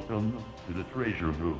Welcome to the treasure room.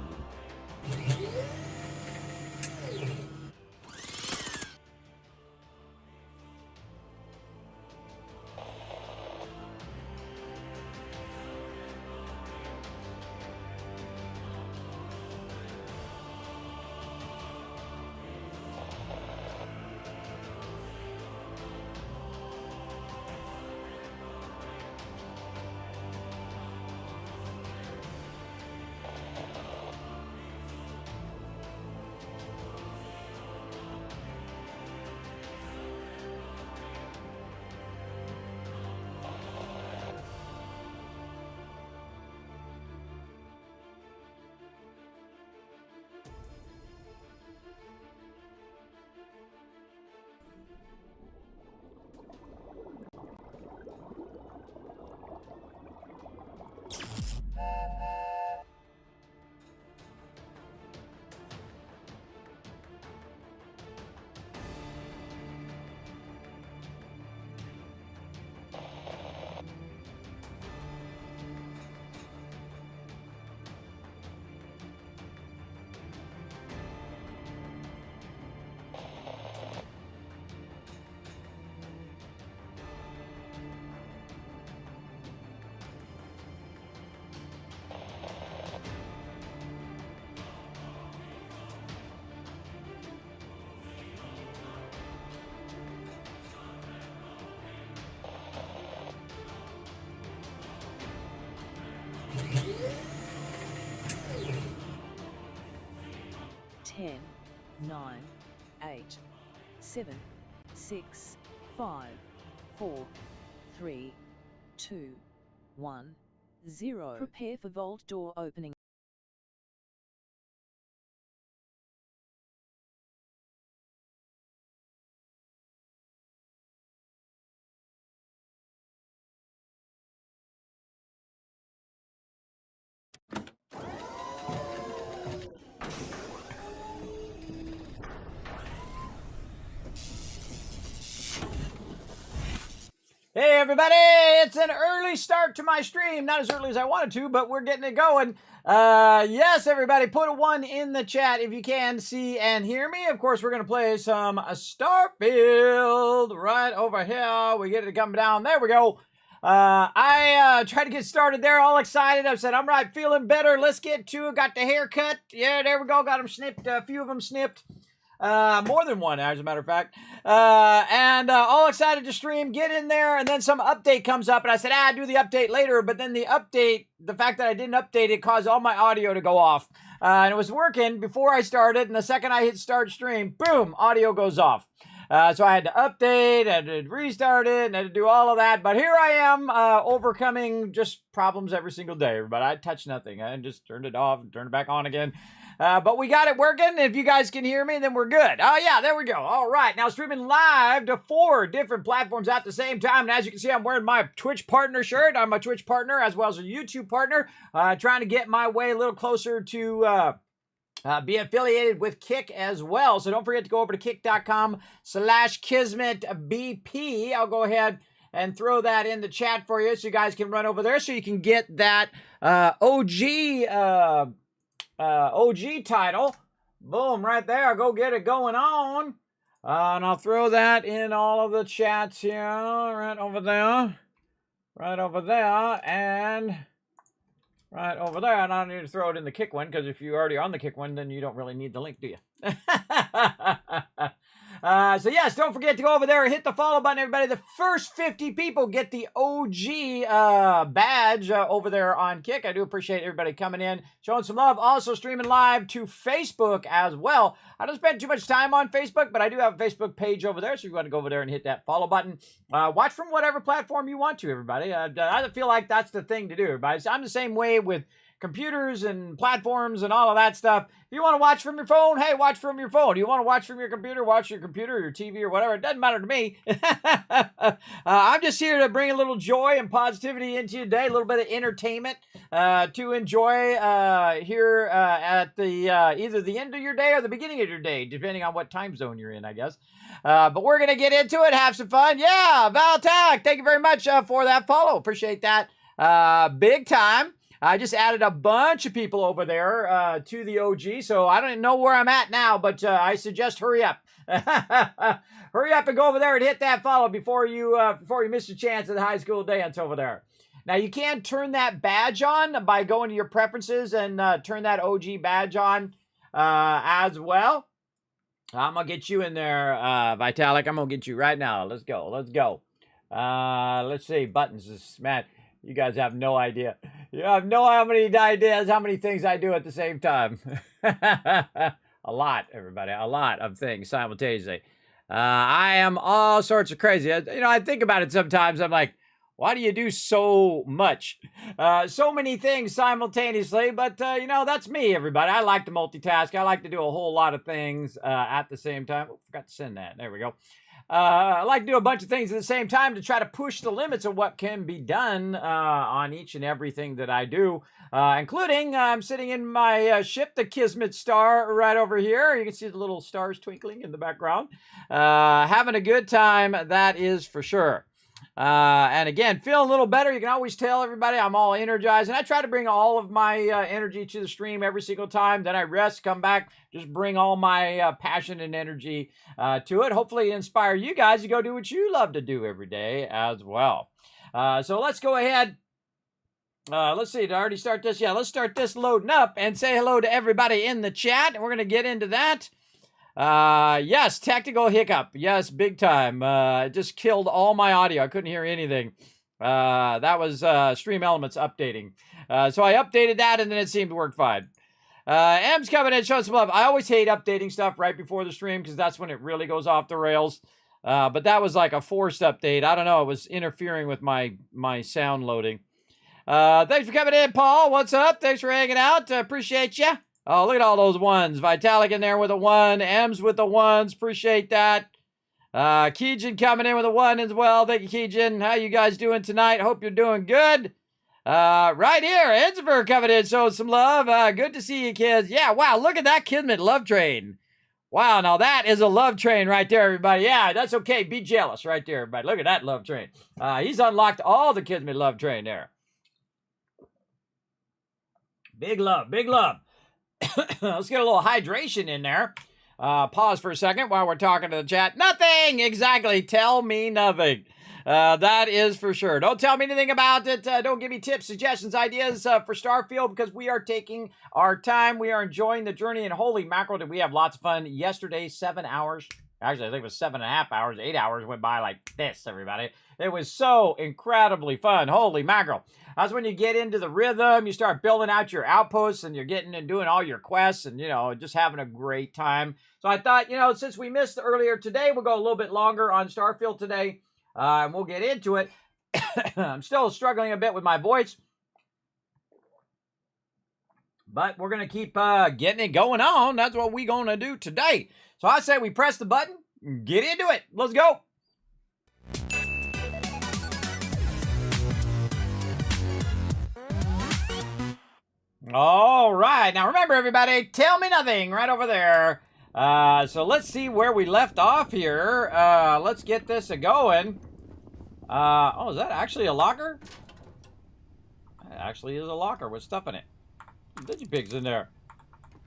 Ten, 9, 8, 7, 6, 5, 4, 3, 2, 1, 0. Prepare for vault door opening. Hey everybody, it's an early start to my stream. Not as early as I wanted to, but we're getting it going. Yes, everybody, put a 1 in the chat if you can see and hear me. Of course, we're going to play some Starfield right over here. We get it coming down. There we go. I tried to get started there, all excited. I said, I'm right, feeling better. Let's get to it. Got the haircut. Yeah, there we go. Got them snipped, a few of them snipped. More than one, as a matter of fact. And all excited to stream, get in there, and then some update comes up, and I said, do the update later, but then the update, the fact that I didn't update it caused all my audio to go off. And it was working before I started, and the second I hit start stream, boom, audio goes off. So I had to update, I had to restart it, and I had to do all of that. But here I am, overcoming just problems every single day, everybody. I touched nothing. I just turned it off and turned it back on again. But we got it working. If you guys can hear me, then we're good. Oh, yeah, there we go. All right. Now streaming live to 4 different platforms at the same time. And as you can see, I'm wearing my Twitch partner shirt. I'm a Twitch partner as well as a YouTube partner. Trying to get my way a little closer to be affiliated with Kick as well. So don't forget to go over to kick.com/KismetBP. I'll go ahead and throw that in the chat for you so you guys can run over there so you can get that OG title. Boom, right there. Go get it going on. And I'll throw that in all of the chats here. Right over there. Right over there. And right over there. And I don't need to throw it in the Kick one, because if you're already on the Kick one, then you don't really need the link, do you? So yes, don't forget to go over there and hit the follow button, everybody. The first 50 people get the OG badge over there on Kick. I do appreciate everybody coming in, showing some love. Also streaming live to Facebook as well. I don't spend too much time on Facebook, but I do have a Facebook page over there, so if you want to go over there and hit that follow button. Watch from whatever platform you want to, everybody. I feel like that's the thing to do, everybody. So I'm the same way with computers and platforms and all of that stuff. If you want to watch from your phone, hey, watch from your phone. You want to watch from your computer, watch your computer, your TV, or whatever. It doesn't matter to me. I'm just here to bring a little joy and positivity into your day, a little bit of entertainment to enjoy here at the either the end of your day or the beginning of your day, depending on what time zone you're in, I guess. But we're going to get into it, have some fun. Yeah, Valtac, thank you very much for that follow. Appreciate that big time. I just added a bunch of people over there to the OG, so I don't know where I'm at now, but I suggest hurry up. Hurry up and go over there and hit that follow before you miss your chance at the high school dance over there. Now, you can turn that badge on by going to your preferences and turn that OG badge on as well. I'm going to get you in there, Vitalik. I'm going to get you right now. Let's go. Let's go. Let's see. Buttons. Man, you guys have no idea. You have no how many ideas, how many things I do at the same time. A lot, everybody. A lot of things simultaneously. I am all sorts of crazy. I think about it sometimes. I'm like, why do you do so much? So many things simultaneously, but, that's me, everybody. I like to multitask. I like to do a whole lot of things at the same time. Oh, forgot to send that. There we go. I like to do a bunch of things at the same time to try to push the limits of what can be done on each and everything that I do, including I'm sitting in my ship, the Kismet star, right over here. You can see the little stars twinkling in the background. Having a good time, that is for sure. And again, feeling a little better. You can always tell everybody I'm all energized. And I try to bring all of my energy to the stream every single time. Then I rest, come back, just bring all my passion and energy to it. Hopefully inspire you guys to go do what you love to do every day as well. So let's go ahead. Let's see, did I already start this? Yeah, let's start this loading up and say hello to everybody in the chat. And we're going to get into that. Yes, technical hiccup. Yes, big time. It just killed all my audio. I couldn't hear anything. That was Stream Elements updating. So I updated that and then it seemed to work fine. M's coming in, showing some love. I always hate updating stuff right before the stream because that's when it really goes off the rails. But that was like a forced update. I don't know. It was interfering with my sound loading. Thanks for coming in, Paul. What's up? Thanks for hanging out. Appreciate you. Oh, look at all those ones. Vitalik in there with a 1. M's with the 1s. Appreciate that. Keegan coming in with a 1 as well. Thank you, Keegan. How you guys doing tonight? Hope you're doing good. Right here, Enzifer coming in, showing some love. Good to see you, kids. Yeah, wow, look at that Kismet love train. Wow, now that is a love train right there, everybody. Yeah, that's okay. Be jealous right there, everybody. Look at that love train. He's unlocked all the Kismet love train there. Big love, big love. Let's get a little hydration in there. Pause for a second while we're talking to the chat. Nothing! Exactly. Tell me nothing. That is for sure. Don't tell me anything about it. Don't give me tips, suggestions, ideas for Starfield because we are taking our time. We are enjoying the journey, and holy mackerel, did we have lots of fun. Yesterday, 7 hours. Actually, I think it was 7.5 hours. 8 hours went by like this, everybody. It was so incredibly fun. Holy mackerel. That's when you get into the rhythm, you start building out your outposts, and you're getting and doing all your quests and, just having a great time. So I thought, since we missed earlier today, we'll go a little bit longer on Starfield today, and we'll get into it. I'm still struggling a bit with my voice, but we're going to keep getting it going on. That's what we're going to do today. So I say we press the button, get into it. Let's go. All right. Now, remember, everybody, tell me nothing right over there. So let's see where we left off here. Let's get this going. Oh, is that actually a locker? That actually is a locker with stuff in it. Digipigs in there.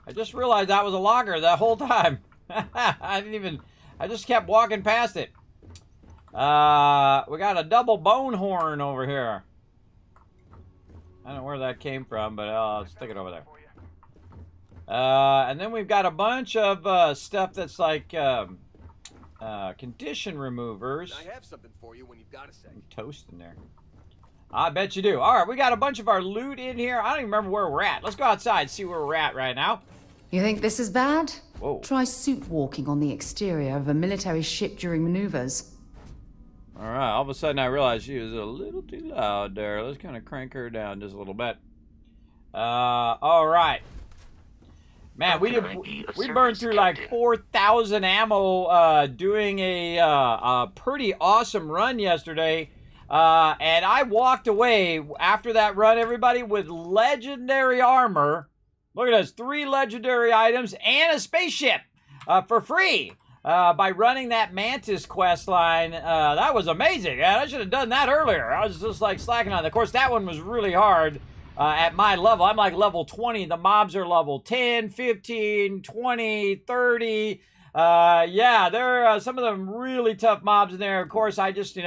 I just realized that was a locker that whole time. I just kept walking past it. We got a double bone horn over here. I don't know where that came from, but I'll stick it over there. And then we've got a bunch of stuff that's like condition removers. I have something for you when you've got a second. Toast in there. I bet you do. All right, we got a bunch of our loot in here. I don't even remember where we're at. Let's go outside and see where we're at right now. You think this is bad? Whoa. Try suit walking on the exterior of a military ship during maneuvers. All right, all of a sudden I realized she was a little too loud there. Let's kind of crank her down just a little bit. All right. Man, we burned through like 4,000 ammo doing a pretty awesome run yesterday. And I walked away after that run, everybody, with legendary armor. Look at this, 3 legendary items and a spaceship for free. By running that Mantis quest line. That was amazing. Yeah, I should have done that earlier. I was just like slacking on it. Of course, that one was really hard. at my level. I'm like level 20. The mobs are level 10, 15, 20, 30. Yeah, there are some of them really tough mobs in there. Of course, I just,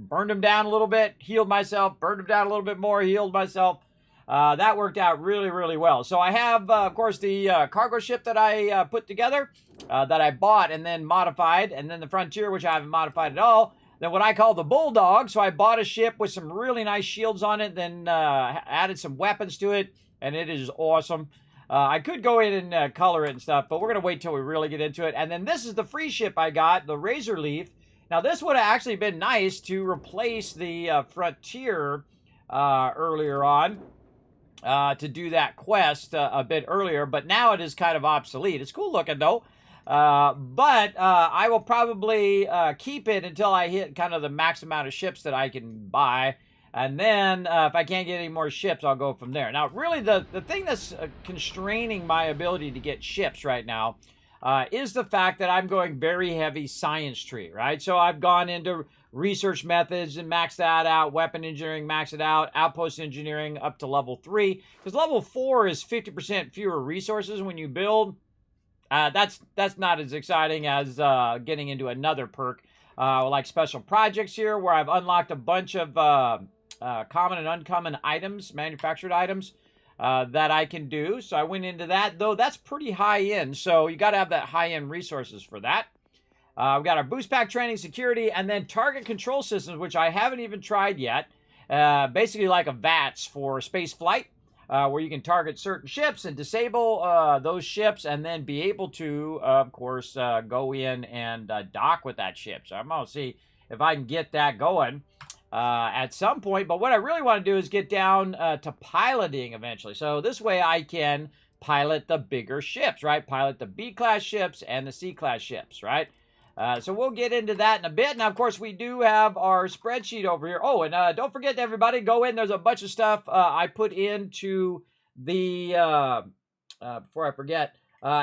burned them down a little bit, healed myself, burned them down a little bit more, healed myself. That worked out really, really well. So I have, of course, the cargo ship that I put together, that I bought and then modified, and then the Frontier, which I haven't modified at all. Then what I call the Bulldog. So I bought a ship with some really nice shields on it, then added some weapons to it, and it is awesome. I could go in and color it and stuff, but we're going to wait till we really get into it. And then this is the free ship I got, the Razor Leaf. Now, this would have actually been nice to replace the Frontier earlier on. To do that quest a bit earlier, but now it is kind of obsolete. It's cool looking though, but I will probably keep it until I hit kind of the max amount of ships that I can buy, and then if I can't get any more ships, I'll go from there. Now, really, the thing that's constraining my ability to get ships right now is the fact that I'm going very heavy science tree, right? So I've gone into research methods and max that out, weapon engineering, max it out, outpost engineering up to level 3. Because level 4 is 50% fewer resources when you build. That's not as exciting as getting into another perk like special projects here, where I've unlocked a bunch of common and uncommon items, manufactured items, that I can do. So I went into that, though that's pretty high end. So you got to have that high end resources for that. We've got our boost pack training, security, and then target control systems, which I haven't even tried yet. Basically like a VATS for space flight, where you can target certain ships and disable those ships, and then be able to, of course, go in and dock with that ship. So I'm going to see if I can get that going at some point. But what I really want to do is get down to piloting eventually. So this way I can pilot the bigger ships, right? Pilot the B-class ships and the C-class ships, right? So we'll get into that in a bit. Now, of course, we do have our spreadsheet over here. Oh, and don't forget, everybody, go in. There's a bunch of stuff I put into the, before I forget,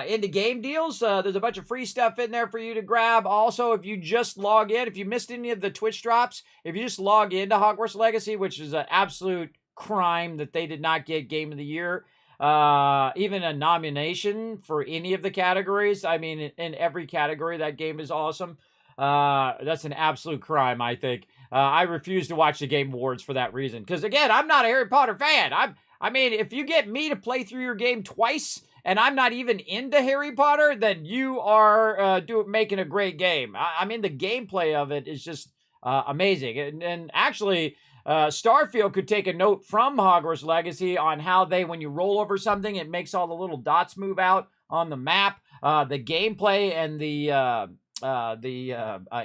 into game deals. There's a bunch of free stuff in there for you to grab. Also, if you just log in, if you missed any of the Twitch drops, if you just log into Hogwarts Legacy, which is an absolute crime that they did not get Game of the Year, even a nomination for any of the categories. I mean, in every category, that game is awesome. That's an absolute crime, I think. I refuse to watch the Game Awards for that reason. Because, again, I'm not a Harry Potter fan. I mean, if you get me to play through your game twice, and I'm not even into Harry Potter, then you are making a great game. I mean, the gameplay of it is just amazing. And actually, Starfield could take a note from Hogwarts Legacy on how when you roll over something, it makes all the little dots move out on the map. The gameplay and the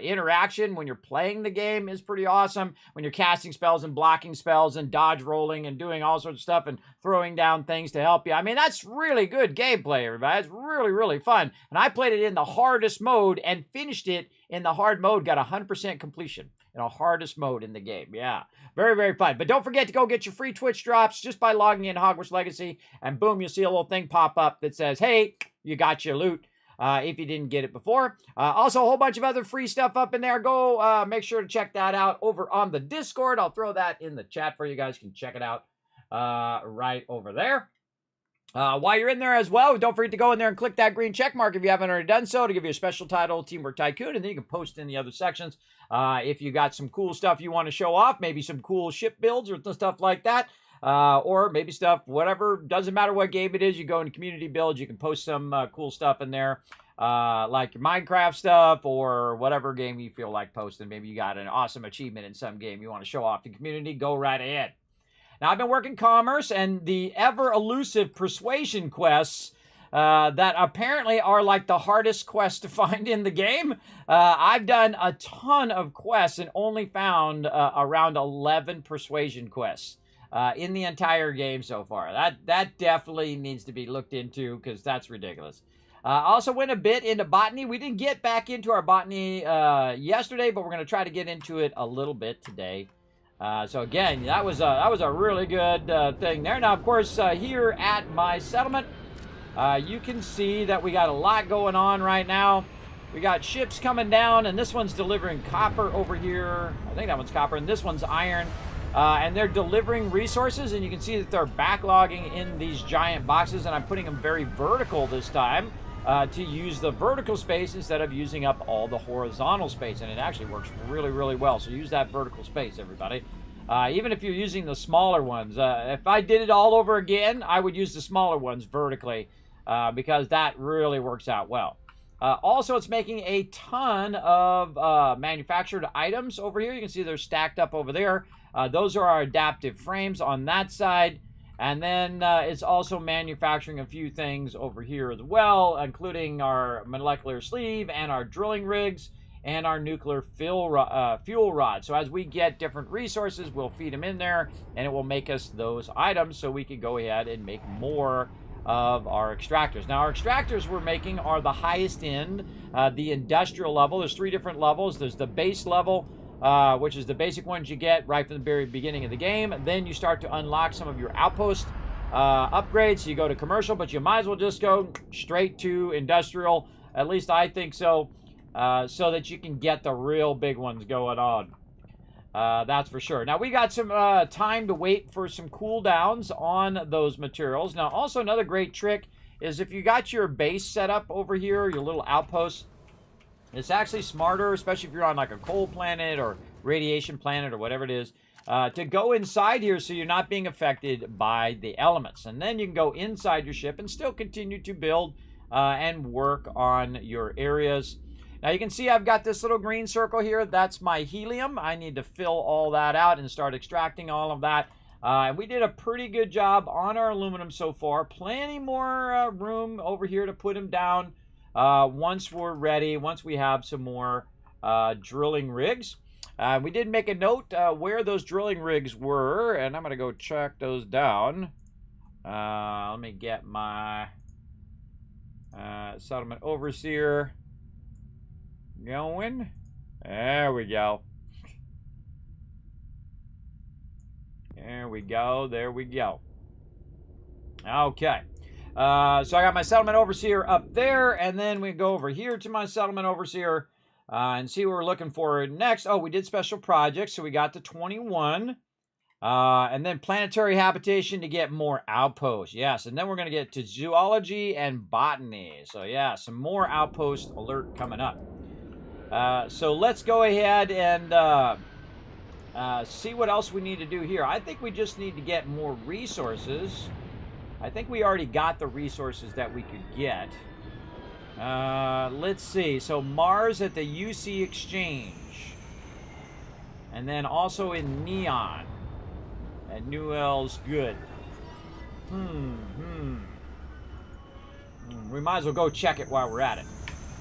interaction when you're playing the game is pretty awesome. When you're casting spells and blocking spells and dodge rolling and doing all sorts of stuff and throwing down things to help you. I mean, that's really good gameplay, everybody. It's really, really fun. And I played it in the hardest mode and finished it in the hard mode, got 100% completion in a hardest mode in the game. Yeah, very, very fun. But don't forget to go get your free Twitch drops just by logging in Hogwarts Legacy, and boom, you'll see a little thing pop up that says, hey, you got your loot. If you didn't get it before. Also, a whole bunch of other free stuff up in there. Go make sure to check that out over on the Discord. I'll throw that in the chat for you guys. You can check it out right over there. While you're in there as well, don't forget to go in there and click that green check mark if you haven't already done so, to give you a special title, Teamwork Tycoon, and then you can post in the other sections if you got some cool stuff you want to show off, maybe some cool ship builds or stuff like that. Or maybe stuff, whatever, doesn't matter what game it is, you go into community builds, you can post some cool stuff in there, like your Minecraft stuff or whatever game you feel like posting. Maybe you got an awesome achievement in some game you want to show off the community, go right ahead. Now, I've been working commerce and the ever-elusive persuasion quests that apparently are like the hardest quests to find in the game. I've done a ton of quests and only found around 11 persuasion quests. In the entire game so far. That definitely needs to be looked into, because that's ridiculous. Also went a bit into botany. We didn't get back into our botany yesterday, but we're going to try to get into it a little bit today. So again, that was a really good thing there. Now, of course, here at my settlement, you can see that we got a lot going on right now. We got ships coming down, and this one's delivering copper over here. I think that one's copper, and this one's iron. and they're delivering resources, and you can see that they're backlogging in these giant boxes, and I'm putting them very vertical this time to use the vertical space instead of using up all the horizontal space, and it actually works really, really well. So use that vertical space, everybody. Even if you're using the smaller ones. If I did it all over again, I would use the smaller ones vertically because that really works out well. Also, it's making a ton of manufactured items over here. You can see they're stacked up over there. Those are our adaptive frames on that side. And then it's also manufacturing a few things over here as well, including our molecular sleeve and our drilling rigs and our nuclear fuel rod. So as we get different resources, we'll feed them in there, and it will make us those items so we can go ahead and make more of our extractors. Now, our extractors we're making are the highest end, the industrial level. There's 3 different levels. There's the base level, which is the basic ones you get right from the very beginning of the game. Then you start to unlock some of your outpost upgrades. So you go to commercial, but you might as well just go straight to industrial. At least I think so. So that you can get the real big ones going on. That's for sure. Now, we got some time to wait for some cooldowns on those materials. Now, also another great trick is if you got your base set up over here, your little outpost, it's actually smarter, especially if you're on like a coal planet or radiation planet or whatever it is, to go inside here so you're not being affected by the elements. And then you can go inside your ship and still continue to build and work on your areas. Now you can see I've got this little green circle here. That's my helium. I need to fill all that out and start extracting all of that. And we did a pretty good job on our aluminum so far. Plenty more room over here to put them down once we're ready, once we have some more drilling rigs. We did make a note where those drilling rigs were, and I'm going to go track those down. Let me get my settlement overseer going. There we go. There we go. There we go. Okay. So I got my settlement overseer up there, and then we go over here to my settlement overseer and see what we're looking for next. Oh, we did special projects, so we got to 21. And then planetary habitation to get more outposts. Yes, and then we're going to get to zoology and botany. So yeah, some more outpost alert coming up. So let's go ahead and see what else we need to do here. I think we just need to get more resources. I think we already got the resources that we could get. Let's see. So Mars at the UC Exchange. And then also in Neon. At Newell's Good. We might as well go check it while we're at it.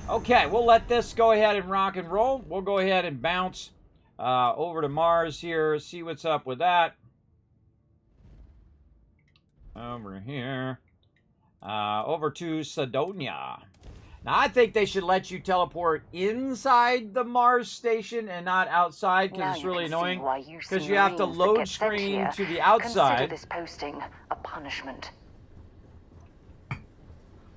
Okay, we'll let this go ahead and rock and roll. We'll go ahead and bounce over to Mars here, see what's up with that. Over here. Over to Sidonia. Now, I think they should let you teleport inside the Mars station and not outside, because it's really annoying. Because you have to load screen to the outside. Consider this posting a punishment.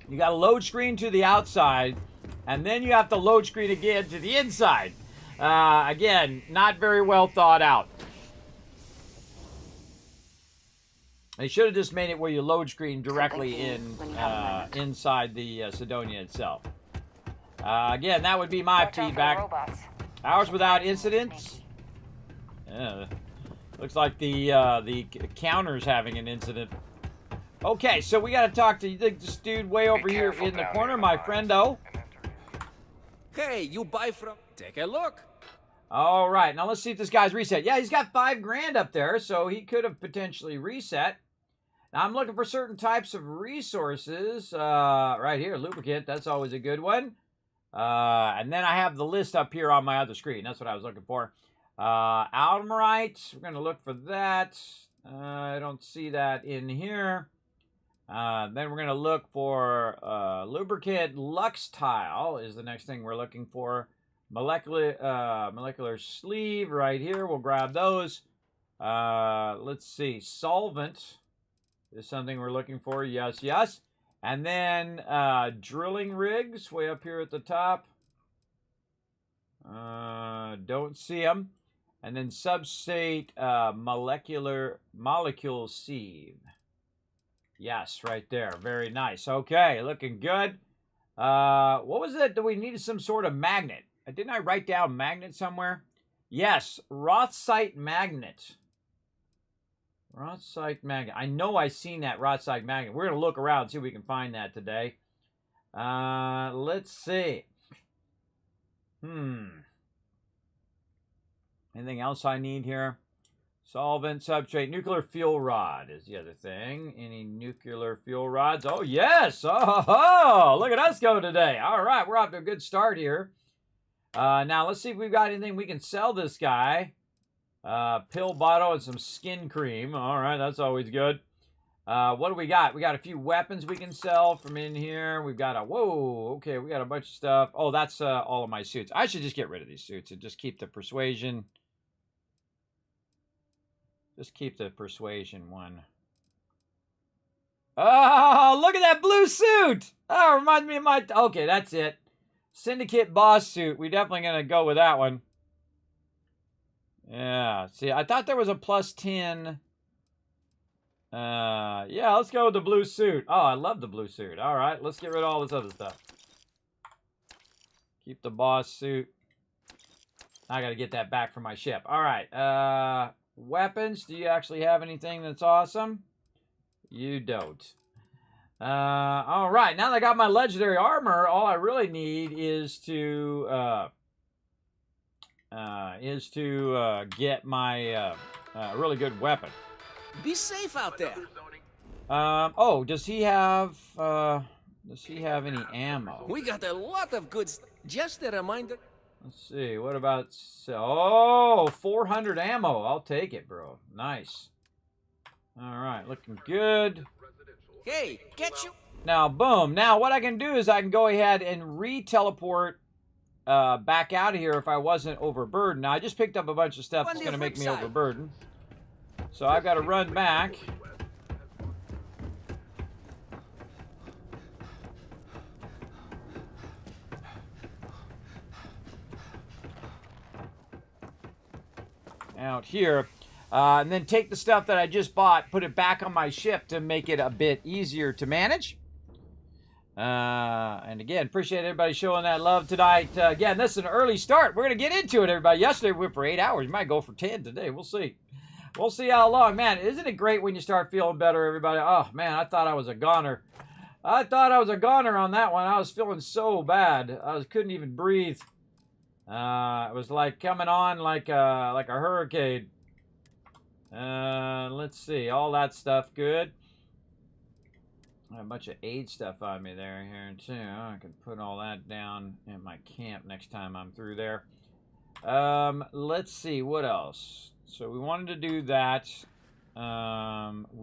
You got to load screen to the outside, and then you have to load screen again to the inside. Again, not very well thought out. They should have just made it where you load screen directly in inside the Sidonia itself. Again, that would be my feedback. Hours without incidents. Looks like the counter's having an incident. Okay, so we got to talk to this dude way over here in the corner, my friendo. Hey, you buy from... Take a look. All right, now let's see if this guy's reset. Yeah, he's got $5 grand up there, so he could have potentially reset. Now, I'm looking for certain types of resources. Right here, lubricant. That's always a good one. And then I have the list up here on my other screen. That's what I was looking for. Alderite. We're going to look for that. I don't see that in here. Then we're going to look for lubricant. Lux tile is the next thing we're looking for. Molecular sleeve right here. We'll grab those. Let's see. Solvent is something we're looking for. Yes, yes. And then drilling rigs way up here at the top. Don't see them. And then substate molecule sieve. Yes, right there. Very nice. Okay, looking good. What was it that we needed? Some sort of magnet. Didn't I write down magnet somewhere? Yes, Rothsite magnet. Rothsite magnet. I know I've seen that Rothsite magnet. We're going to look around and see if we can find that today. Let's see. Anything else I need here? Solvent, substrate, nuclear fuel rod is the other thing. Any nuclear fuel rods? Oh, yes. Oh, look at us go today. All right, we're off to a good start here. Now, let's see if we've got anything we can sell this guy. Pill bottle and some skin cream. All right, that's always good. What do we got? We got a few weapons we can sell from in here. We've got whoa, okay, we got a bunch of stuff. Oh, that's all of my suits. I should just get rid of these suits and just keep the persuasion. Just keep the persuasion one. Oh, look at that blue suit. Oh, reminds me of my... Okay, that's it. Syndicate boss suit. We're definitely going to go with that one. Yeah, see, I thought there was a plus 10. Yeah, let's go with the blue suit. Oh, I love the blue suit. All right, let's get rid of all this other stuff. Keep the boss suit. I got to get that back from my ship. All right, weapons. Do you actually have anything that's awesome? You don't. All right, now that I got my legendary armor, all I really need is to get my really good weapon. Be safe out there. Oh, does he have any ammo? We got a lot of goods. Just a reminder. Let's see. What about... Oh, 400 ammo. I'll take it, bro. Nice. All right, looking good. Hey, get you. Now, boom. Now, what I can do is I can go ahead and re-teleport back out of here if I wasn't overburdened. Now, I just picked up a bunch of stuff that's going to make me overburdened. So I've got to run back. Out here. And then take the stuff that I just bought, put it back on my ship to make it a bit easier to manage. And again, appreciate everybody showing that love tonight. Again, this is an early start. We're going to get into it, everybody. Yesterday we went for 8 hours. We might go for 10 today. We'll see. We'll see how long. Man, isn't it great when you start feeling better, everybody? Oh, man, I thought I was a goner. I thought I was a goner on that one. I was feeling so bad. Couldn't even breathe. It was like coming on like a hurricane. Let's see. All that stuff good. I have a bunch of aid stuff on me there here too. I can put all that down in my camp next time I'm through there. Let's see what else. So we wanted to do that. We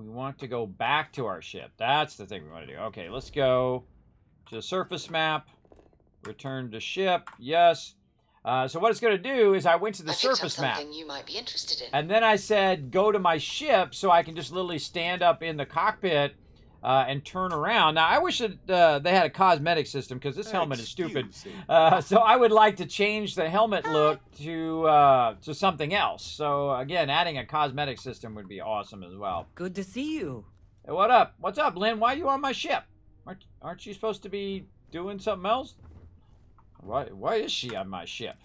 want to go back to our ship. That's the thing we want to do. Okay, let's go to the surface map. Return to ship. Yes. So what it's going to do is I went to the surface map. You might be interested in. And then I said, go to my ship so I can just literally stand up in the cockpit and turn around. Now, I wish that they had a cosmetic system because this helmet is stupid. So I would like to change the helmet look to something else. So, again, adding a cosmetic system would be awesome as well. Good to see you. Hey, what up? What's up, Lynn? Why are you on my ship? Aren't you supposed to be doing something else? Why is she on my ship?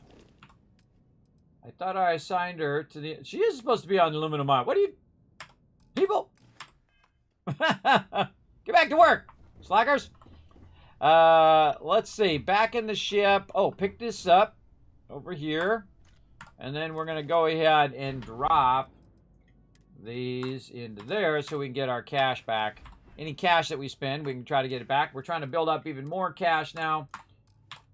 I thought I assigned her to the... She is supposed to be on the aluminum mine. What are you... People? Get back to work, slackers. Let's see. Back in the ship. Oh, pick this up over here. And then we're going to go ahead and drop these into there so we can get our cash back. Any cash that we spend, we can try to get it back. We're trying to build up even more cash now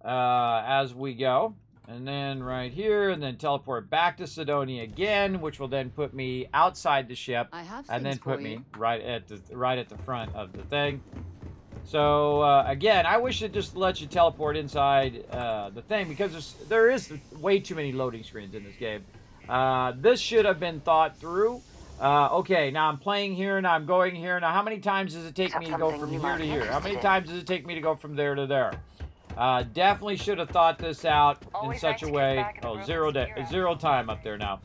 as we go. And then right here, and then teleport back to Sidonia again, which will then put me outside the ship, and then put me right at the front of the thing. So again, I wish it just lets you teleport inside the thing because there is way too many loading screens in this game. This should have been thought through. Okay, now I'm playing here, now I'm going here. Now, how many times does it take me to go from here to here? How many times does it take me to go from there to there? Definitely should have thought this out in Always such nice a to get way. back in the Oh, room zero and see your zero time up there now.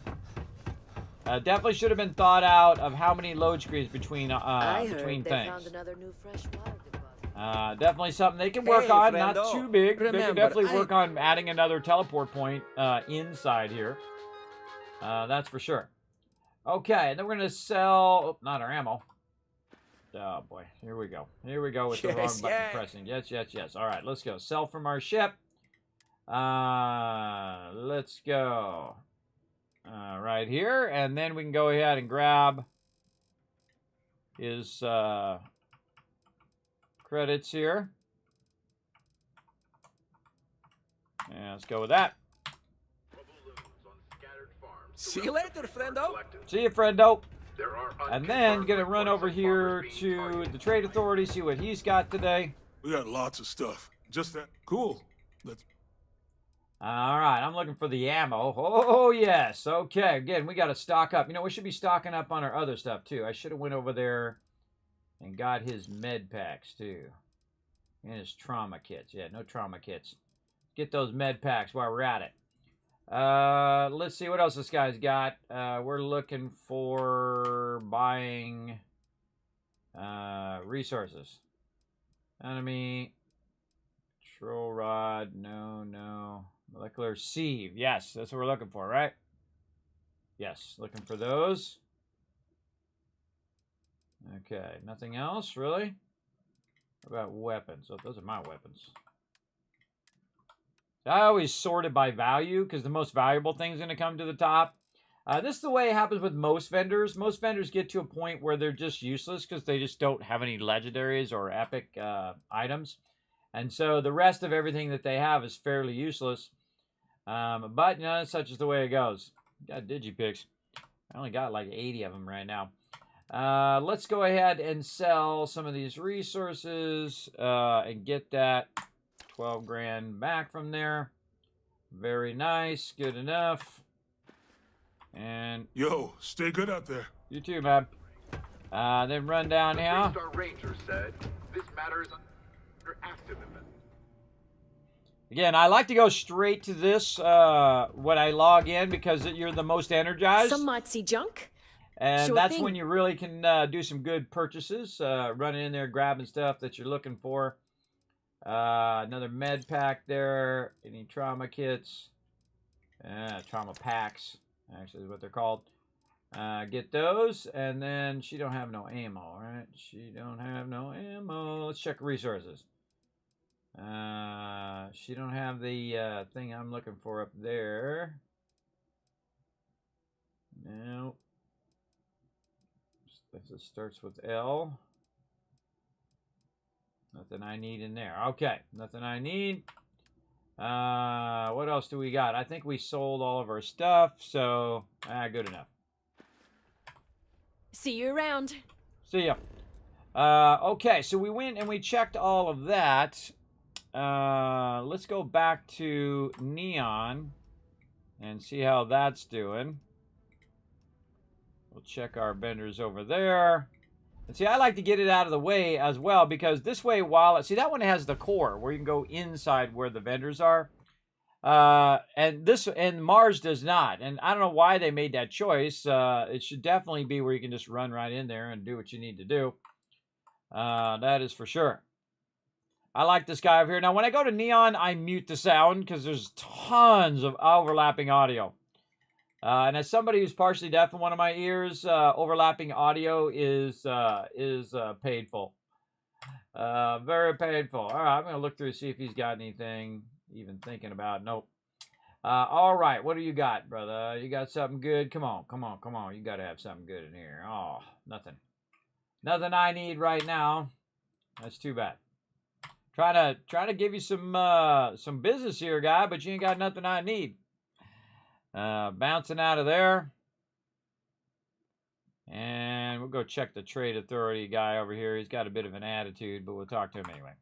Definitely should have been thought out of how many load screens between between things. Another new fresh water deposit. Definitely something they can work Hey, on. Not friendo. too big. They can Remember, definitely work on adding another teleport point inside here. That's for sure. Okay, and then we're gonna sell. Oh, not our ammo. Oh boy, here we go. Here we go with the wrong button pressing. Yes. All right, let's go. Sell from our ship. Let's go. Right here, and then we can go ahead and grab his credits here. Yeah, let's go with that. See you later, friendo. See you, friendo. And then gonna run over here to the Trade Authority, see what he's got today. We got lots of stuff. Just that. Cool. Let's. All right, I'm looking for the ammo. Oh, yes. Okay, again, we got to stock up. You know, we should be stocking up on our other stuff, too. I should have went over there and got his med packs, too. And his trauma kits. Yeah, no trauma kits. Get those med packs while we're at it. Let's see what else this guy's got. We're looking for buying resources. Enemy. Control rod. No. Molecular sieve. Yes, that's what we're looking for, right? Yes, looking for those. Okay, nothing else, really? What about weapons? Oh, those are my weapons. I always sort it by value because the most valuable thing's going to come to the top. This is the way it happens with most vendors. Most vendors get to a point where they're just useless because they just don't have any legendaries or epic items. And so the rest of everything that they have is fairly useless. But, you know, such is the way it goes. Got digipicks. I only got like 80 of them right now. Let's go ahead and sell some of these resources and get that 12 grand back from there. Very nice. Good enough. And Yo, stay good out there. you too, man. Then run down here. Star Ranger said this matter is under active investigation. Again, I like to go straight to this when I log in because you're the most energized. Some might see junk. And Sure that's thing. when you really can do some good purchases. Running in there, grabbing stuff that you're looking for. Another med pack there. Any trauma kits. Trauma packs, actually is what they're called. Get those. And then she don't have no ammo, right? She don't have no ammo. Let's check resources. She don't have the thing I'm looking for up there. No. This starts with L. Nothing I need in there. Okay, nothing I need. What else do we got? I think we sold all of our stuff, so good enough. See you around. See ya. Okay, so we went and we checked all of that. Let's go back to Neon and see how that's doing. We'll check our vendors over there. And see, I like to get it out of the way as well because this way, see, that one has the core where you can go inside where the vendors are. And Mars does not. And I don't know why they made that choice. It should definitely be where you can just run right in there and do what you need to do. That is for sure. I like this guy over here. Now, when I go to Neon, I mute the sound because there's tons of overlapping audio. And as somebody who's partially deaf in one of my ears, overlapping audio is painful. Very painful. All right, I'm going to look through, see if he's got anything even thinking about. Nope. All right, what do you got, brother? You got something good? Come on. You got to have something good in here. Oh, nothing. Nothing I need right now. That's too bad. Trying to give you some business here, guy, but you ain't got nothing I need. Bouncing out of there. And we'll go check the Trade Authority guy over here. He's got a bit of an attitude, but we'll talk to him anyway.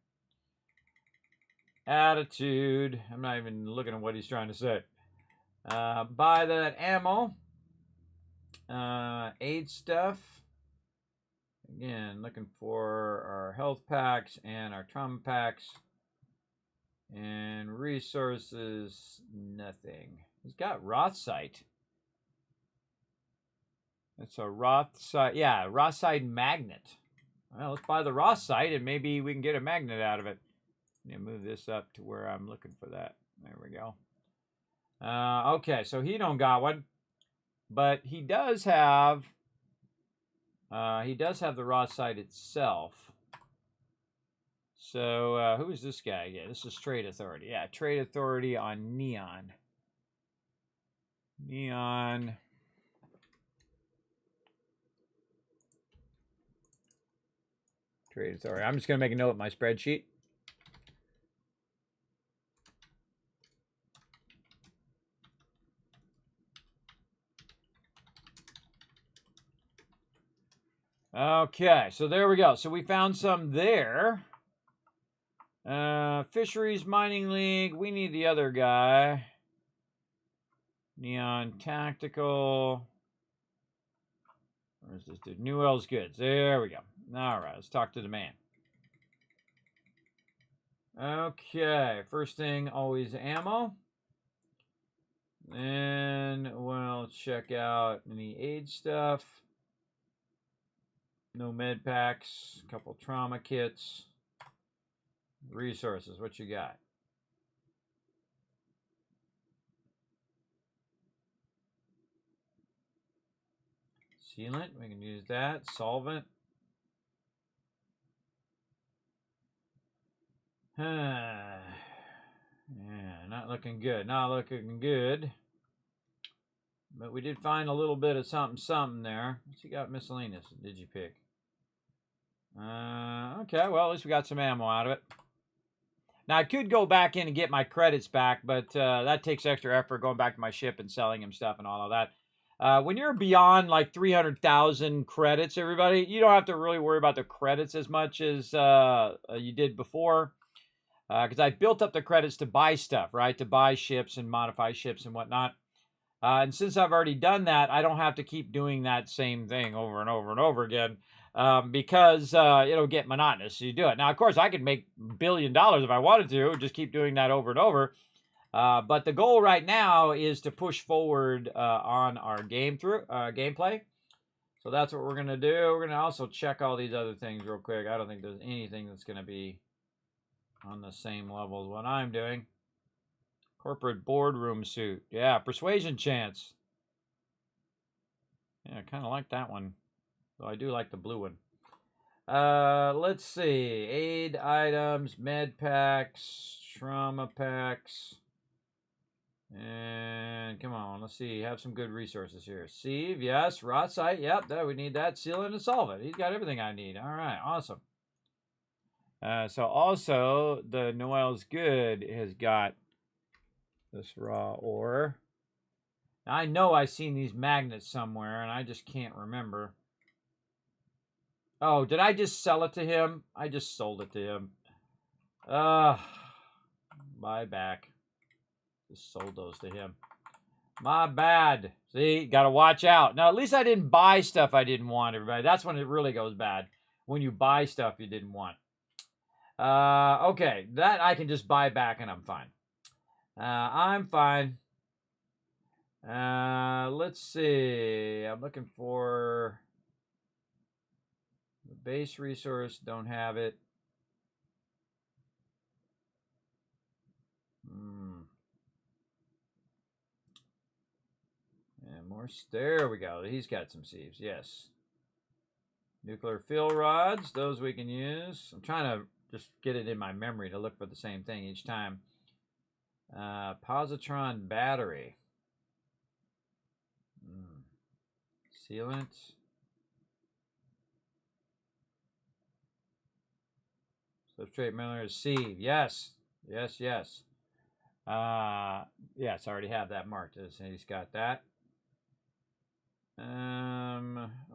Attitude. I'm not even looking at what he's trying to say. Buy that ammo. Aid stuff. Again, looking for our health packs and our trauma packs. And resources, nothing. He's got Rothsite. It's a Rothsite, yeah, Rothsite magnet. Well, let's buy the Rothsite and maybe we can get a magnet out of it. Let me move this up to where I'm looking for that. There we go. Okay, so he don't got one, but he does have the Rothsite itself. So who is this guy? Yeah, this is Trade Authority. Yeah, Trade Authority on Neon. Neon. Trade Authority. I'm just going to make a note of my spreadsheet. Okay, so there we go. So we found some there. Fisheries Mining League. We need the other guy. Neon Tactical. Where's this dude? Newell's Goods. There we go. All right, let's talk to the man. Okay, first thing, always ammo. Then we'll check out any aid stuff. No med packs, a couple trauma kits. Resources, what you got? Sealant, we can use that. Solvent. Yeah, not looking good. Not looking good. But we did find a little bit of something there. What you got miscellaneous? Did you pick? Okay, well, at least we got some ammo out of it. Now, I could go back in and get my credits back, but that takes extra effort going back to my ship and selling him stuff and all of that. When you're beyond like 300,000 credits, everybody, you don't have to really worry about the credits as much as you did before. Because I built up the credits to buy stuff, right? To buy ships and modify ships and whatnot. And since I've already done that, I don't have to keep doing that same thing over and over and over again. Because it'll get monotonous. So you do it. Now, of course, I could make $1 billion if I wanted to, just keep doing that over and over. But the goal right now is to push forward on our gameplay. So that's what we're going to do. We're going to also check all these other things real quick. I don't think there's anything that's going to be on the same level as what I'm doing. Corporate boardroom suit. Yeah, persuasion chance. Yeah, I kind of like that one. So I do like the blue one. Let's see. Aid items, med packs, trauma packs. And come on, let's see. Have some good resources here. Sieve, yes. Rothsite, yep. We need that. Sealant and solvent. He's got everything I need. All right, awesome. So also, the Noel's Good has got this raw ore. Now, I know I've seen these magnets somewhere, and I just can't remember. Oh, did I just sell it to him? I just sold it to him. Buy back. Just sold those to him. My bad. See, got to watch out. Now, at least I didn't buy stuff I didn't want, everybody. That's when it really goes bad. When you buy stuff you didn't want. Okay, that I can just buy back and I'm fine. I'm fine. Let's see. I'm looking for the base resource. Don't have it. And more. There we go. He's got some sieves. Yes. Nuclear fill rods. Those we can use. I'm trying to just get it in my memory to look for the same thing each time. Positron battery. Sealant. Substrate mineral sieve. Yes. Yes, yes. Yes, I already have that marked. He's got that.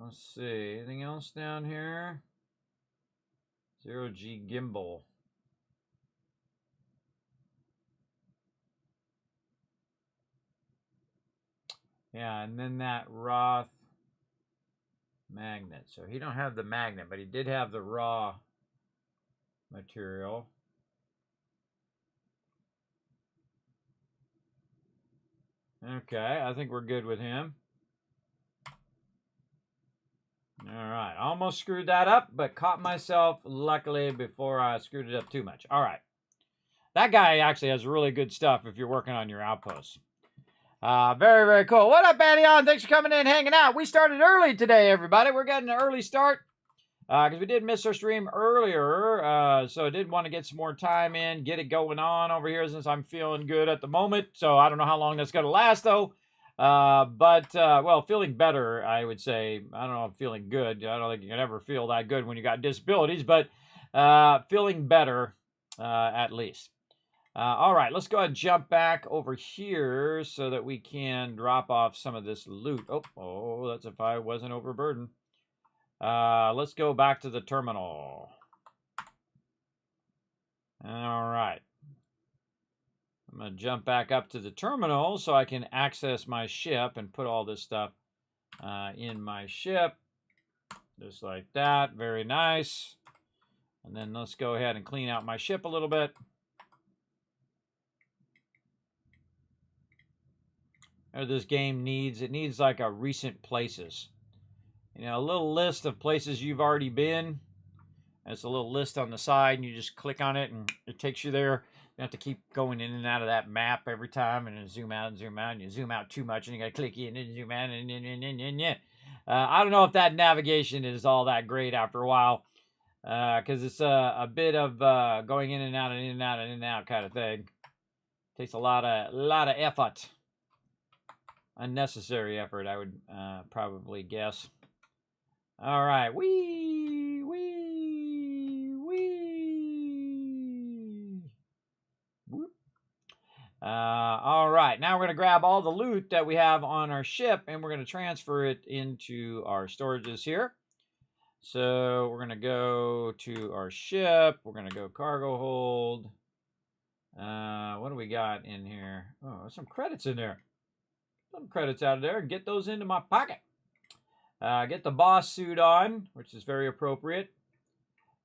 Let's see. Anything else down here? 0G gimbal. Yeah, and then that Roth magnet. So he don't have the magnet, but he did have the raw material. Okay, I think we're good with him. All right, almost screwed that up, but caught myself, luckily, before I screwed it up too much. All right. That guy actually has really good stuff if you're working on your outposts. Very, very cool. What up, Andion? Thanks for coming in, hanging out. We started early today, everybody. We're getting an early start because we did miss our stream earlier. So I did want to get some more time in, get it going on over here since I'm feeling good at the moment. So I don't know how long that's going to last, though. Well, feeling better, I would say. I don't know if feeling good. I don't think you can ever feel that good when you got disabilities, but feeling better at least. All right, let's go ahead and jump back over here so that we can drop off some of this loot. Oh, that's if I wasn't overburdened. Let's go back to the terminal. All right. I'm going to jump back up to the terminal so I can access my ship and put all this stuff in my ship. Just like that. Very nice. And then let's go ahead and clean out my ship a little bit. This game needs like a recent places. You know, a little list of places you've already been. It's a little list on the side, and you just click on it, and it takes you there. You have to keep going in and out of that map every time, and then zoom out and zoom out, and you zoom out too much, and you got to click in and zoom out, and I don't know if that navigation is all that great after a while, because it's a bit of going in and out and in and out and in and out kind of thing. Takes a lot of effort. Unnecessary effort, I would probably guess. All right, wee. Whoop. All right, now we're going to grab all the loot that we have on our ship, and we're going to transfer it into our storages here. So we're going to go to our ship. We're going to go cargo hold. What do we got in here? Oh, there's some credits in there. Some credits out of there and get those into my pocket. Get the boss suit on, which is very appropriate.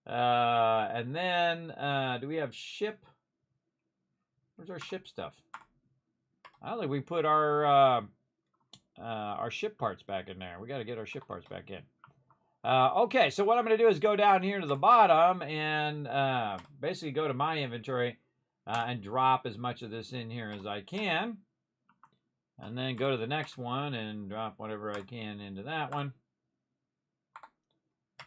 And then, do we have ship? Where's our ship stuff? I don't think we put our ship parts back in there. We got to get our ship parts back in. Okay, so what I'm going to do is go down here to the bottom and basically go to my inventory and drop as much of this in here as I can. And then go to the next one and drop whatever I can into that one.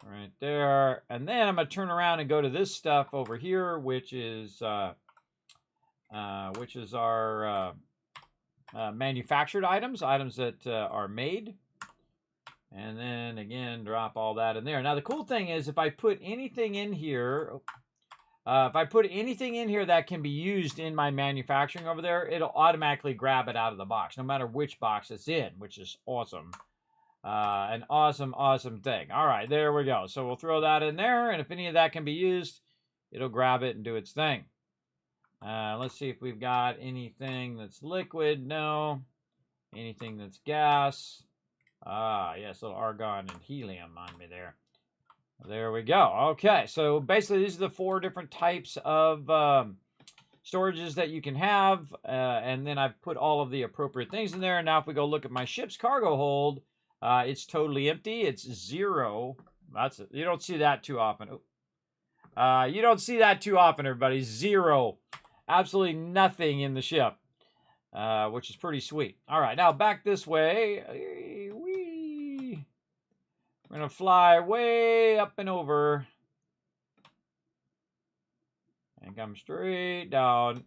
Right there. And then I'm going to turn around and go to this stuff over here, which is our manufactured items that are made. And then, again, drop all that in there. Now, the cool thing is if I put anything in here... if I put anything in here that can be used in my manufacturing over there, it'll automatically grab it out of the box, no matter which box it's in, which is awesome. An awesome, awesome thing. All right, there we go. So we'll throw that in there, and if any of that can be used, it'll grab it and do its thing. Let's see if we've got anything that's liquid. No. Anything that's gas. Yes, little argon and helium on me there. There we go. Okay, so basically these are the 4 different types of storages that you can have. And then I've put all of the appropriate things in there. Now if we go look at my ship's cargo hold, it's totally empty. It's 0. You don't see that too often. You don't see that too often, everybody. 0. Absolutely nothing in the ship, which is pretty sweet. All right, now back this way. We're going to fly way up and over. And come straight down.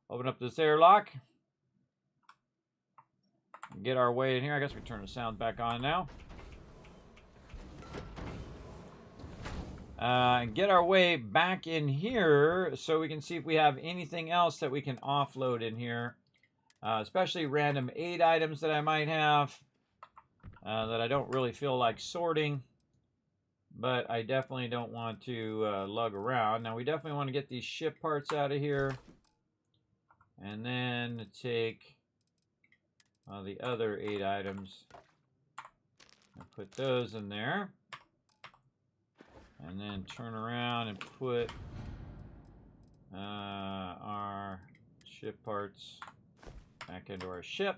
Open up this airlock. Get our way in here. I guess we turn the sound back on now. And get our way back in here so we can see if we have anything else that we can offload in here. Especially random aid items that I might have. That I don't really feel like sorting, but I definitely don't want to lug around. Now we definitely want to get these ship parts out of here, and then take the other 8 items and put those in there, and then turn around and put our ship parts Back into our ship.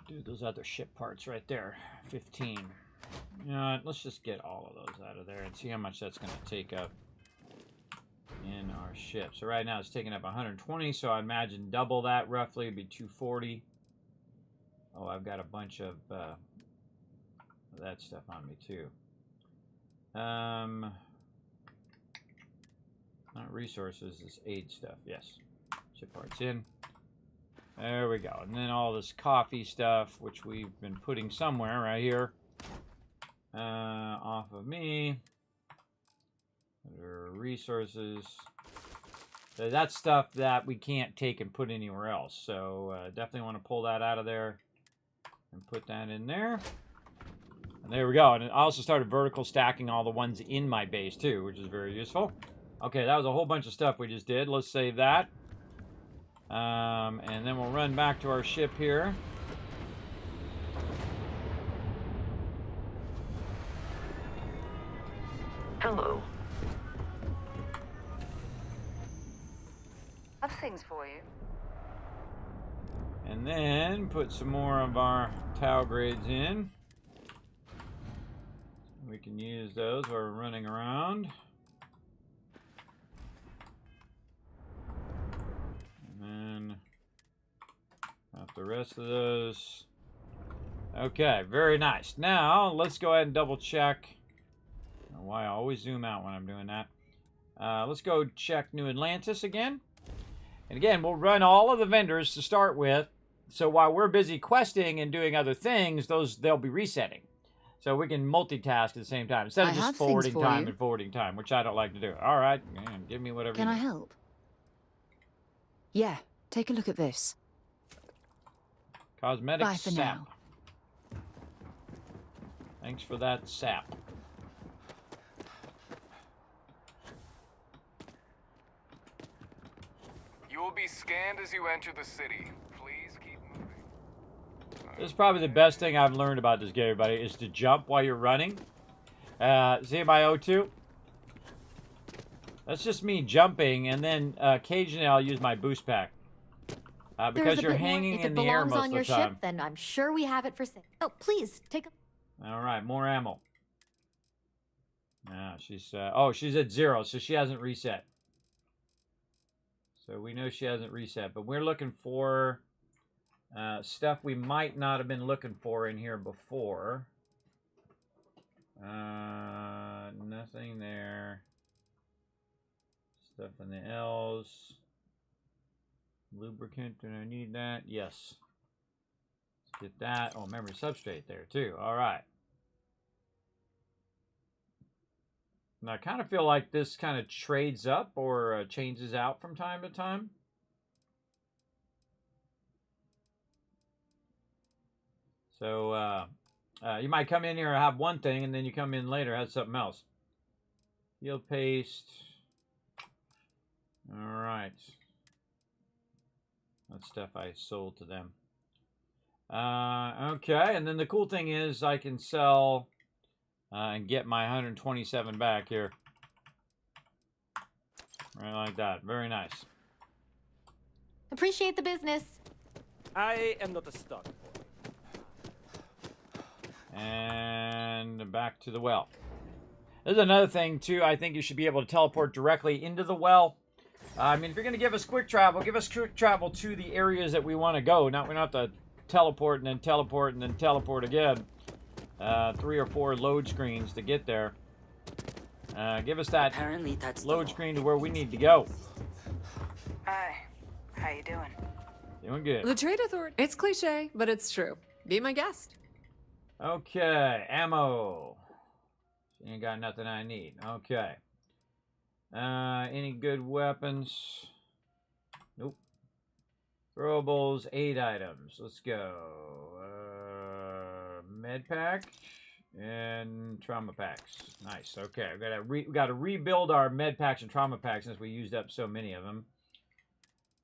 Do those other ship parts right there. 15. You know what? Let's just get all of those out of there and see how much that's going to take up in our ship. So right now it's taking up 120, so I imagine double that roughly would be 240. Oh, I've got a bunch of that stuff on me too. Not resources, is aid stuff. Yes. Ship parts in. There we go. And then all this coffee stuff, which we've been putting somewhere right here. Off of me. Under resources. So that's stuff that we can't take and put anywhere else. So definitely want to pull that out of there and put that in there. And there we go. And I also started vertical stacking all the ones in my base too, which is very useful. Okay, that was a whole bunch of stuff we just did. Let's save that. And then we'll run back to our ship here. Hello. Have things for you. And then put some more of our tau grades in. We can use those while we're running around. And then out the rest of those. Okay, very nice. Now, let's go ahead and double check. I don't know why I always zoom out when I'm doing that. Let's go check New Atlantis again. And again, we'll run all of the vendors to start with. So while we're busy questing and doing other things, they'll be resetting. So we can multitask at the same time instead of just forwarding time and forwarding time, which I don't like to do. All right, man, give me whatever. Can I help? Yeah, take a look at this. Cosmetic Bye for sap. now. Thanks for that sap. You will be scanned as you enter the city. Please keep moving. This is probably the best thing I've learned about this game, everybody, is to jump while you're running. See my O2? That's just me jumping, and then occasionally I'll use my boost pack. Because you're hanging in the air most of the time. If it belongs on your ship, then I'm sure we have it for sale. Oh, please, take a... All right, more ammo. She's at 0, so she hasn't reset. So we know she hasn't reset, but we're looking for stuff we might not have been looking for in here before. Nothing there. Stuff in the L's. Lubricant, do I need that? Yes. Let's get that. Oh, memory substrate there too. All right. And I kind of feel like this kind of trades up or changes out from time to time. So you might come in here and have one thing, and then you come in later and have something else. Yield paste. All right. That's stuff I sold to them. Okay, and then the cool thing is I can sell and get my 127 back here. Right like that. Very nice. Appreciate the business. I am not a stock. And back to the well. There's another thing, too. I think you should be able to teleport directly into the well. I mean, if you're going to give us quick travel to the areas that we want to go. We don't have to teleport and then teleport and then teleport again. 3 or 4 load screens to get there. Give us that load screen to where we need to go. Hi. How you doing? Doing good. The Trade Authority. It's cliche, but it's true. Be my guest. Okay, ammo. She ain't got nothing I need. Okay. Any good weapons? Nope. Throwables, 8 items. Let's go. Med pack and trauma packs. Nice. Okay, we got to rebuild our med packs and trauma packs since we used up so many of them.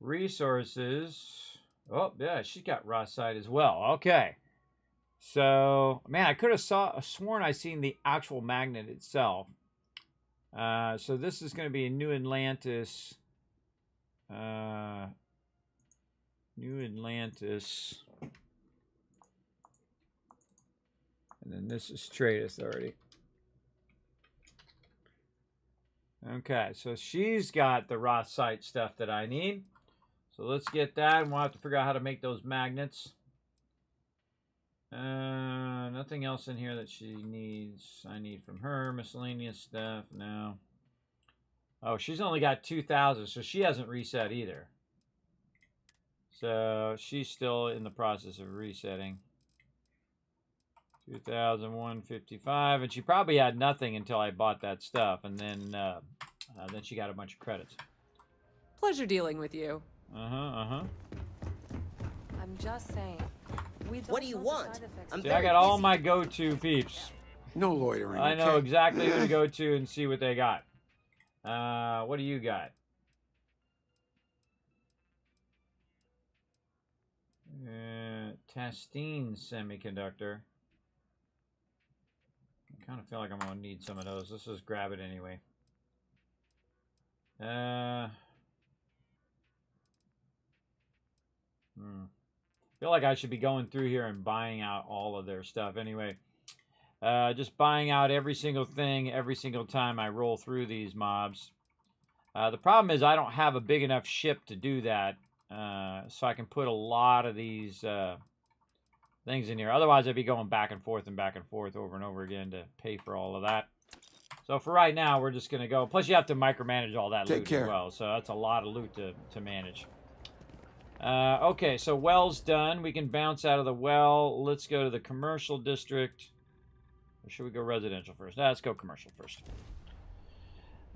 Resources. Oh yeah, she's got raw side as well. Okay. So man, I could have sworn I seen the actual magnet itself. So this is going to be a New Atlantis New Atlantis. And then this is Trade Authority. Okay, so she's got the raw site stuff that I need. So let's get that, and we'll have to figure out how to make those magnets. Nothing else in here that she needs. I need from her miscellaneous stuff. No. Oh, she's only got 2,000, so she hasn't reset either. So she's still in the process of resetting. 2,155, and she probably had nothing until I bought that stuff, and then she got a bunch of credits. Pleasure dealing with you. I'm just saying. What do you want? See, I got all my go-to peeps. No loitering. I know exactly who to go to and see what they got. What do you got? Tastine semiconductor. I kind of feel like I'm going to need some of those. Let's just grab it anyway. Feel like I should be going through here and buying out all of their stuff anyway. Just buying out every single thing every single time I roll through these mobs. The problem is I don't have a big enough ship to do that. So I can put a lot of these things in here. Otherwise, I'd be going back and forth over and over again to pay for all of that. So for right now, we're just going to go. Plus, you have to micromanage all that loot as well. So that's a lot of loot to manage. Okay, so well's done. We can bounce out of the well. Let's go to the commercial district. Or should we go residential first? Let's go commercial first.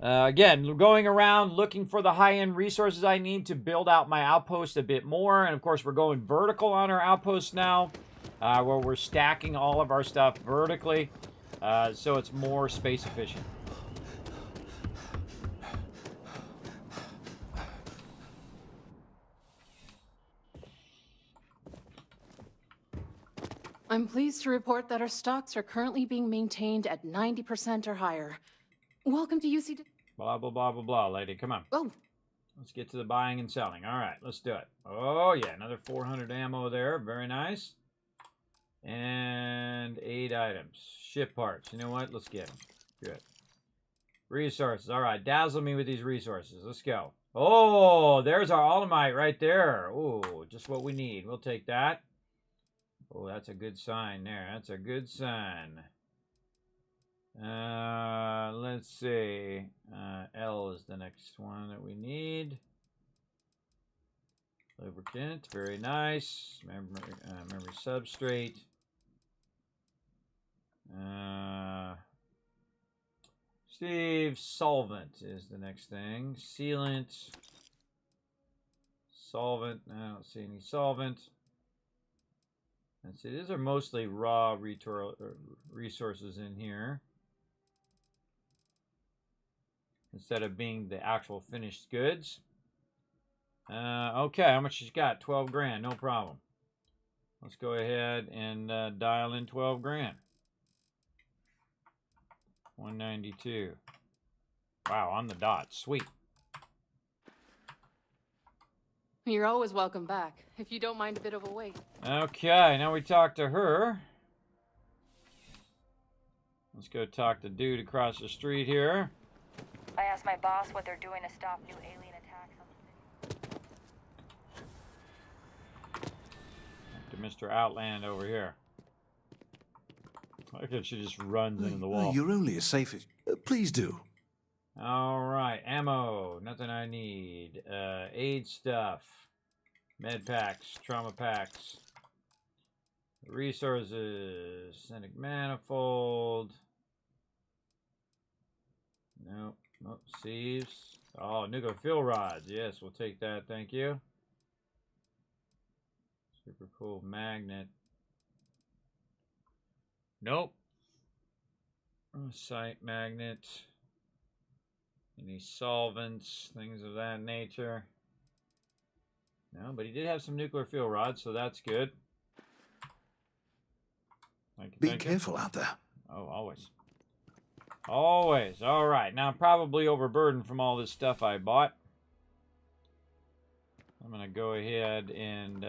Again, going around looking for the high-end resources I need to build out my outpost a bit more. And, of course, we're going vertical on our outpost now, where we're stacking all of our stuff vertically, so it's more space efficient. I'm pleased to report that our stocks are currently being maintained at 90% or higher. Welcome to UC. Blah, blah, blah, blah, blah, lady. Come on. Oh. Let's get to the buying and selling. All right, let's do it. Oh, yeah, another 400 ammo there. Very nice. And 8 items. Ship parts. You know what? Let's get them. Good. Resources. All right, dazzle me with these resources. Let's go. Oh, there's our Allemite right there. Oh, just what we need. We'll take that. Oh, that's a good sign there. That's a good sign. Let's see. L is the next one that we need. Lubricant, very nice. Memory substrate. Steve, solvent is the next thing. Sealant. Solvent. I don't see any solvent. Let's see. These are mostly raw resources in here, instead of being the actual finished goods. Okay, how much you got? 12 grand, no problem. Let's go ahead and dial in 12 grand. 192. Wow, on the dot. Sweet. You're always welcome back, if you don't mind a bit of a wait. Okay, now we talk to her. Let's go talk to dude across the street here. I asked my boss what they're doing to stop new alien attacks on the city. To Mr. Outland over here. Look at she just runs into the wall. You're only as safe as... please do. All right, ammo. Nothing I need. Aid stuff. Med packs. Trauma packs. Resources. Synthetic manifold. Nope. Nope. Sieves. Oh, nuclear fuel rods. Yes, we'll take that. Thank you. Super cool magnet. Nope. Site magnet. Any solvents, things of that nature. No, but he did have some nuclear fuel rods, so that's good. Be careful out there. Oh, always. Always. All right. Now I'm probably overburdened from all this stuff I bought. I'm gonna go ahead and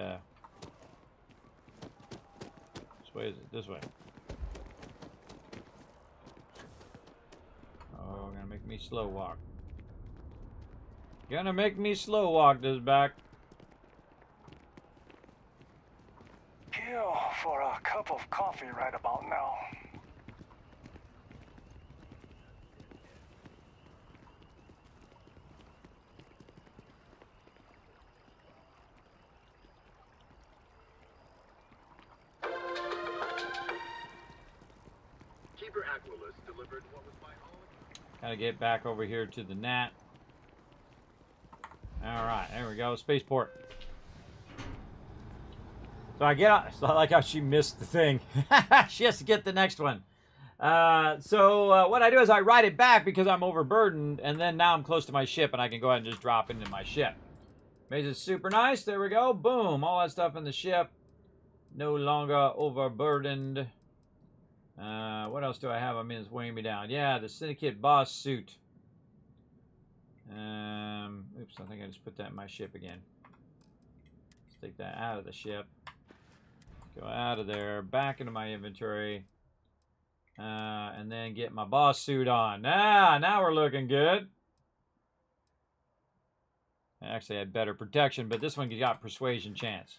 which way is it? This way. Oh, gonna make me slow walk. Gonna make me slow walk this back. Kill for a cup of coffee right about now. Keeper Aquilus delivered what was my own. Gotta get back over here to the Nat. Alright, there we go. Spaceport. So I get on. It's not like how she missed the thing. She has to get the next one. So what I do is I ride it back because I'm overburdened, and then now I'm close to my ship, and I can go ahead and just drop into my ship. Makes it super nice. There we go. Boom. All that stuff in the ship. No longer overburdened. What else do I have? I mean, it's weighing me down. Yeah, the Syndicate boss suit. Oops, I think I just put that in my ship again. Let's take that out of the ship. Go out of there, back into my inventory. And then get my boss suit on. Now we're looking good. I actually had better protection, but this one got persuasion chance.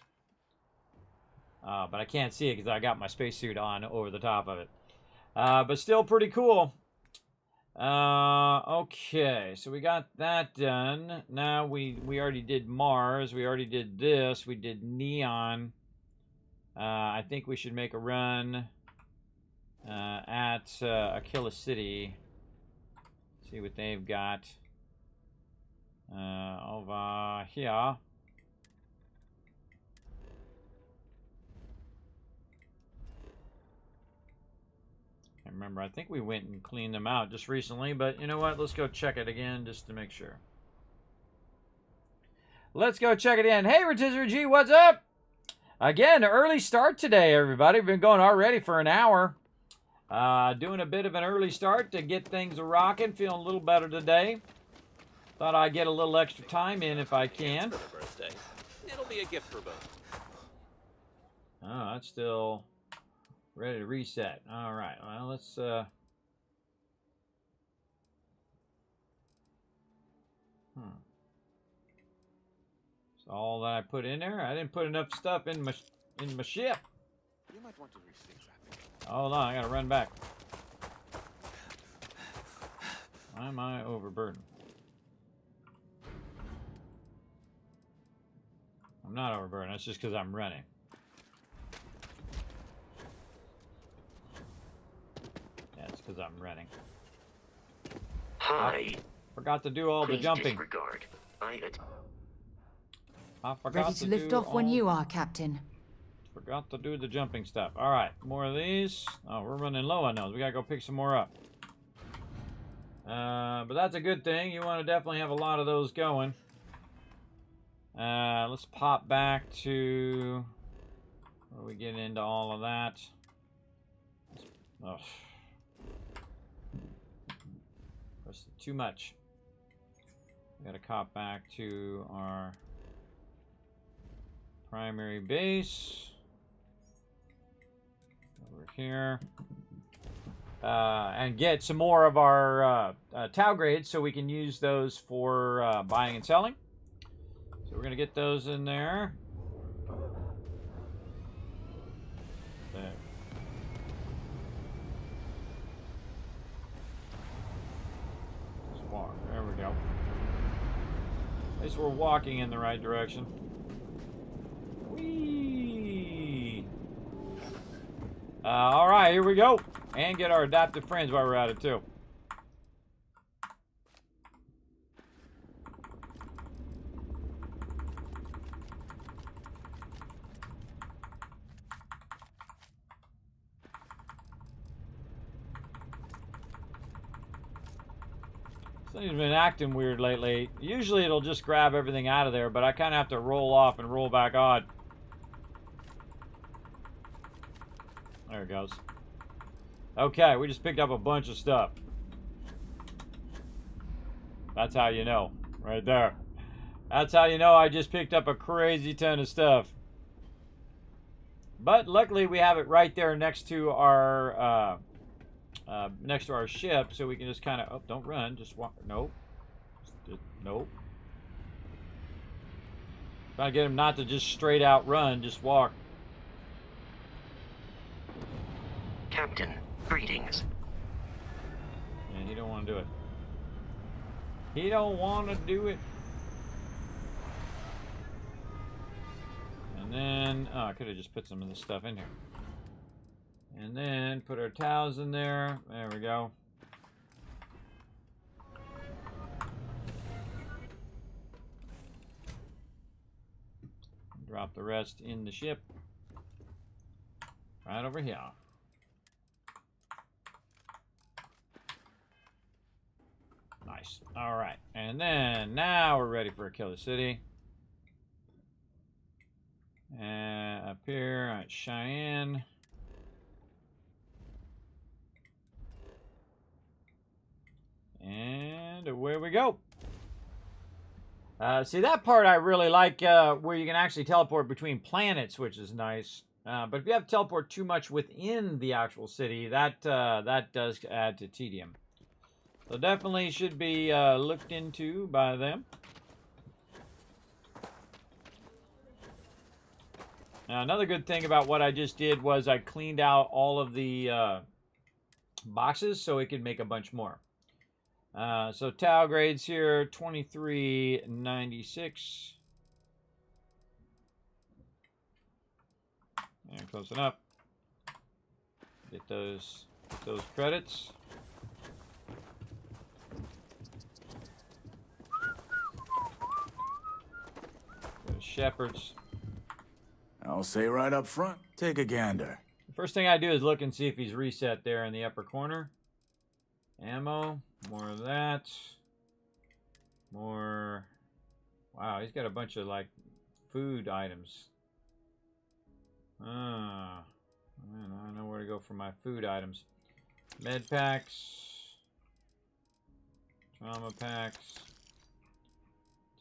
But I can't see it because I got my spacesuit on over the top of it. But still pretty cool. Okay, so we got that done. Now we already did Mars. We already did this. We did Neon. I think we should make a run at Aquila City. See what they've got over here. Remember, I think we went and cleaned them out just recently, but you know what? Let's go check it again just to make sure. Let's go check it in. Hey, Rotisserie G, what's up? Again, early start today, everybody. We've been going already for an hour. Doing a bit of an early start to get things rocking. Feeling a little better today. Thought I'd get a little extra time in if I can. For the birthday. It'll be a gift for both. Oh, that's still ready to reset. All right. Well, let's So all that I put in there, I didn't put enough stuff in my ship. You might want to rethink that. Hold on, I gotta run back. Why am I overburdened? I'm not overburdened. That's just because I'm running. Yeah, it's because I'm running. Hi. Forgot to do all the jumping. Disregard. I forgot Ready to lift off when you are, Captain. Forgot to do the jumping stuff. All right, more of these. Oh, we're running low on those. We gotta go pick some more up. But that's a good thing. You want to definitely have a lot of those going. Let's pop back to where we get into all of that. Oh. That's too much. We gotta cop back to our primary base over here, and get some more of our Tau grades so we can use those for buying and selling. So we're gonna get those in there. There. Just walk. There we go. At least we're walking in the right direction. Whee! All right, here we go. And get our adopted friends while we're at it, too. This thing's been acting weird lately. Usually it'll just grab everything out of there, but I kind of have to roll off and roll back on. There it goes. Okay, we just picked up a bunch of stuff. That's how you know. Right there. That's how you know I just picked up a crazy ton of stuff. But luckily we have it right there next to our ship, so we can just kind of, oh, don't run, just walk. Nope. Nope. Trying to get him not to just straight out run, just walk. Captain, greetings. And he don't want to do it. He don't want to do it. And then, oh, I could have just put some of this stuff in here. And then put our towels in there. There we go. Drop the rest in the ship. Right over here. Nice. All right. And then now we're ready for a killer city. And up here at Cheyenne. And away we go. See, that part I really like, where you can actually teleport between planets, which is nice. But if you have to teleport too much within the actual city, that does add to tedium. So definitely should be looked into by them. Now, another good thing about what I just did was I cleaned out all of the boxes so it could make a bunch more. So towel grades here, 23.96. And close enough. Get those credits. Go to Shepherd's. I'll say right up front, take a gander. The first thing I do is look and see if he's reset there in the upper corner. Ammo, more of that. More. Wow, he's got a bunch of like food items. I don't know where to go for my food items. Med packs. Trauma packs.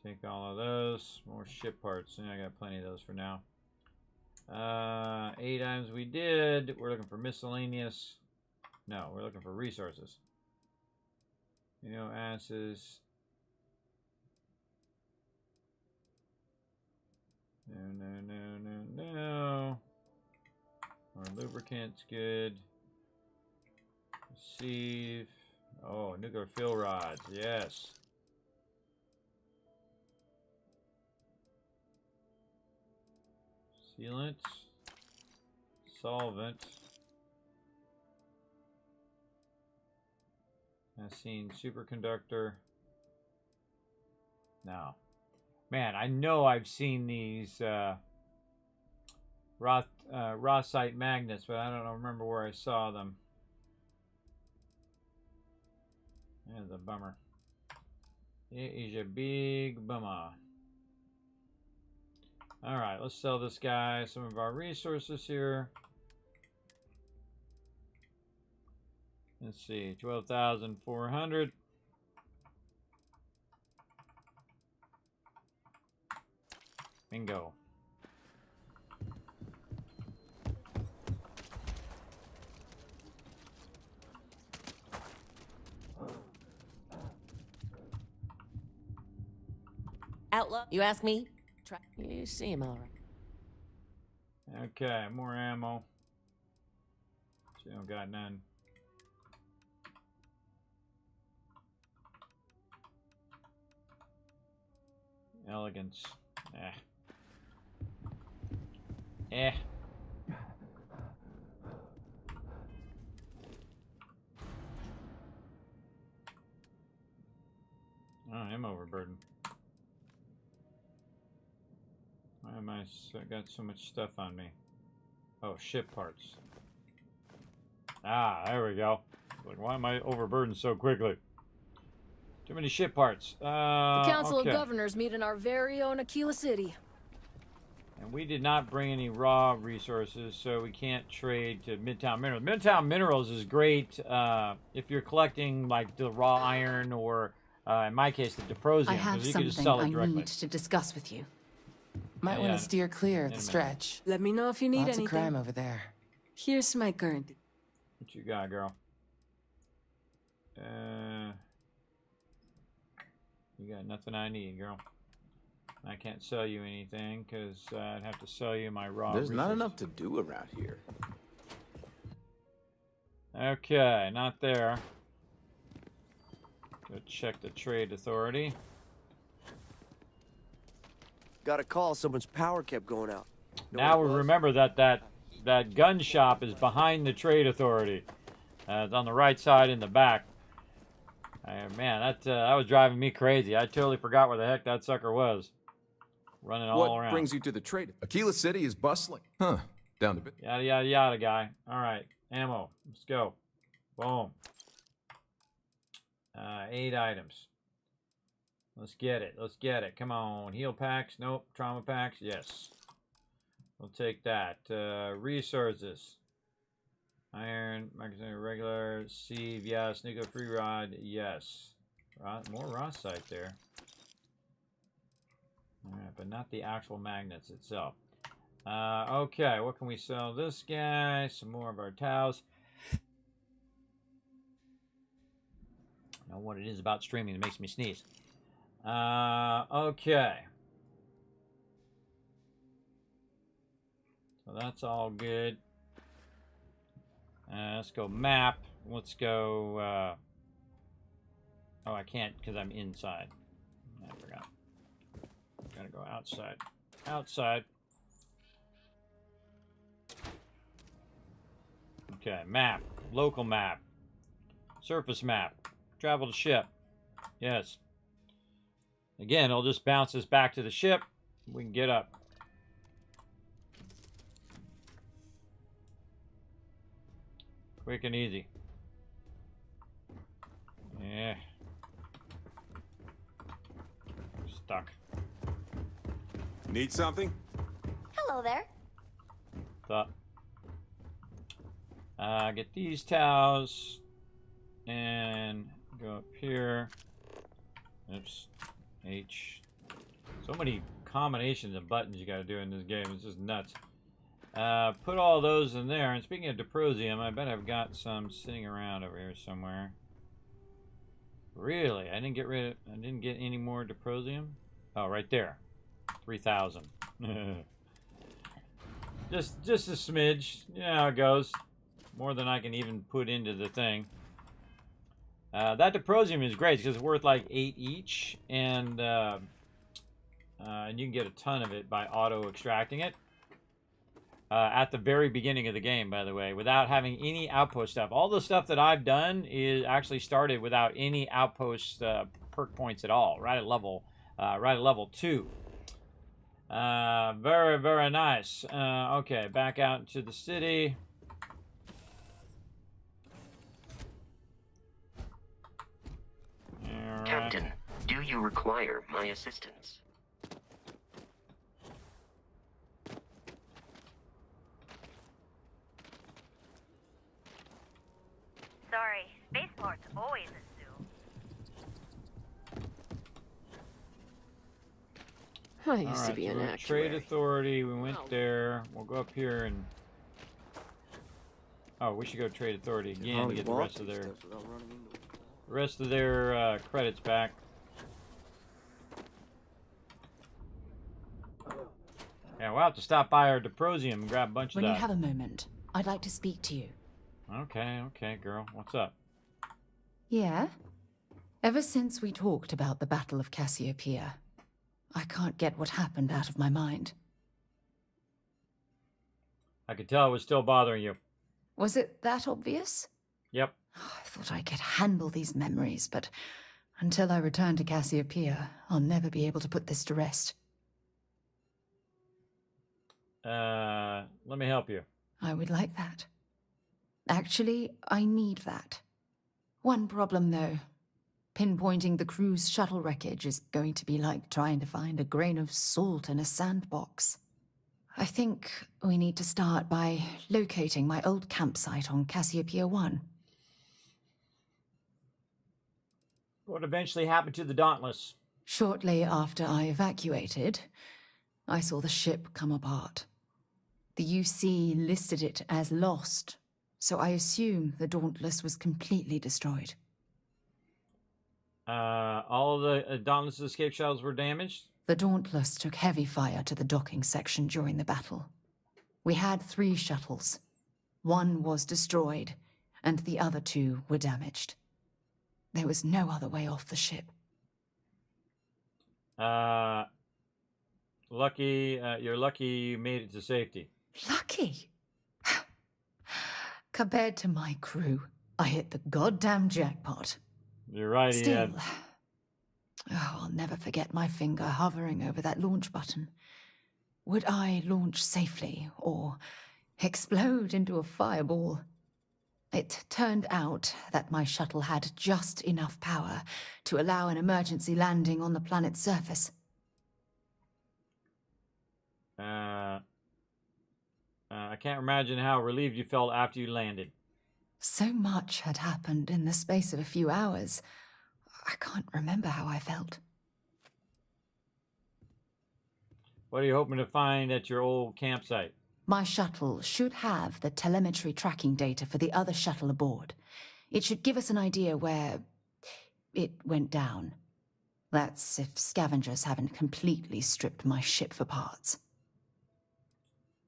Take all of those. More ship parts. I got plenty of those for now. 8 items we did. We're looking for miscellaneous. No, we're looking for resources. You know, asses. No. More lubricant's good. Receive. Oh, nuclear fill rods. Yes. Sealant. Solvent. I've seen superconductor. No. Man, I know I've seen these Rothsite magnets, but I don't remember where I saw them. There's a bummer. It is a big bummer. Alright, let's sell this guy some of our resources here. Let's see, 12,400. Bingo. Outlaw, you ask me? You seem all right. Okay, more ammo. She don't got none. Elegance. Eh. Oh, I'm overburdened. Why am I got so much stuff on me? Oh, ship parts. Ah, there we go. Like, why am I overburdened so quickly? Too many ship parts. The Council of Governors meet in our very own Aquila City. And we did not bring any raw resources, so we can't trade to Midtown Minerals. Midtown Minerals is great if you're collecting like the raw iron or In my case, the Deprosium, I have because you can just something sell I it directly. need to discuss with you. Might want to steer clear of the stretch. Let me know if you need Lots anything. of crime over there. Here's my current. What you got, girl? You got nothing I need, girl. I can't sell you anything because I'd have to sell you my raw There's not resources. enough to do around here. Okay, not there. Go check the trade authority. Got a call. Someone's power kept going out. Now we remember that gun shop is behind the trade authority. It's on the right side in the back. Man, that was driving me crazy. I totally forgot where the heck that sucker was. Running all around. What brings you to the trade? Aquila City is bustling. Huh. Down to bit. Yada, yada, yada, guy. All right. Ammo. Let's go. Boom. 8 items. Let's get it. Let's get it. Come on. Heal packs. Nope. Trauma packs. Yes. We'll take that. Resources. Iron. Magazine regular. Sieve. Yes. Nickel free rod. Yes. More raw site there. Alright, but not the actual magnets itself. Okay, what can we sell this guy? Some more of our towels. I know what it is about streaming that makes me sneeze. Okay. So that's all good. Let's go map. Let's go... oh, I can't because I'm inside. I forgot. Gotta go outside. Outside. Okay, map. Local map. Surface map. Travel to ship. Yes. Again, it'll just bounce us back to the ship. We can get up. Quick and easy. Yeah. Stuck. Need something? Hello there. Thought. Get these towels and go up here. Oops. H. So many combinations of buttons you gotta do in this game. It's just nuts. Put all those in there. And speaking of Deprosium, I bet I've got some sitting around over here somewhere. Really? I didn't get any more Deprosium? Oh, right there. 3,000. just a smidge. You know how it goes. More than I can even put into the thing. That Deprosium is great because it's worth like 8 each, and you can get a ton of it by auto extracting it. At the very beginning of the game, by the way, without having any outpost stuff. All the stuff that I've done is actually started without any outpost perk points at all. Right at level 2. Very, very nice. Okay, back out into the city. All right. Captain, do you require my assistance? Sorry, Spaceport's always a zoo. I used to be so an we're at actuary. Trade Authority. We went there. We'll go up here and... Oh, we should go Trade Authority again to get the rest of their credits back. Yeah, we'll have to stop by our Deprosium and grab a bunch of that. When you have a moment, I'd like to speak to you. Okay, girl. What's up? Yeah? Ever since we talked about the Battle of Cassiopeia, I can't get what happened out of my mind. I could tell it was still bothering you. Was it that obvious? Yep. I thought I could handle these memories, but until I return to Cassiopeia, I'll never be able to put this to rest. Let me help you. I would like that. Actually, I need that. One problem, though. Pinpointing the crew's shuttle wreckage is going to be like trying to find a grain of salt in a sandbox. I think we need to start by locating my old campsite on Cassiopeia 1. What eventually happened to the Dauntless? Shortly after I evacuated, I saw the ship come apart. The UC listed it as lost, so I assume the Dauntless was completely destroyed. All of the Dauntless escape shuttles were damaged? The Dauntless took heavy fire to the docking section during the battle. We had 3 shuttles. One was destroyed, and the other 2 were damaged. There was no other way off the ship. You're lucky you made it to safety. Lucky? Compared to my crew, I hit the goddamn jackpot. You're right, Still, I'll never forget my finger hovering over that launch button. Would I launch safely or explode into a fireball? It turned out that my shuttle had just enough power to allow an emergency landing on the planet's surface. I can't imagine how relieved you felt after you landed. So much had happened in the space of a few hours. I can't remember how I felt. What are you hoping to find at your old campsite? My shuttle should have the telemetry tracking data for the other shuttle aboard. It should give us an idea where it went down. That's if scavengers haven't completely stripped my ship for parts.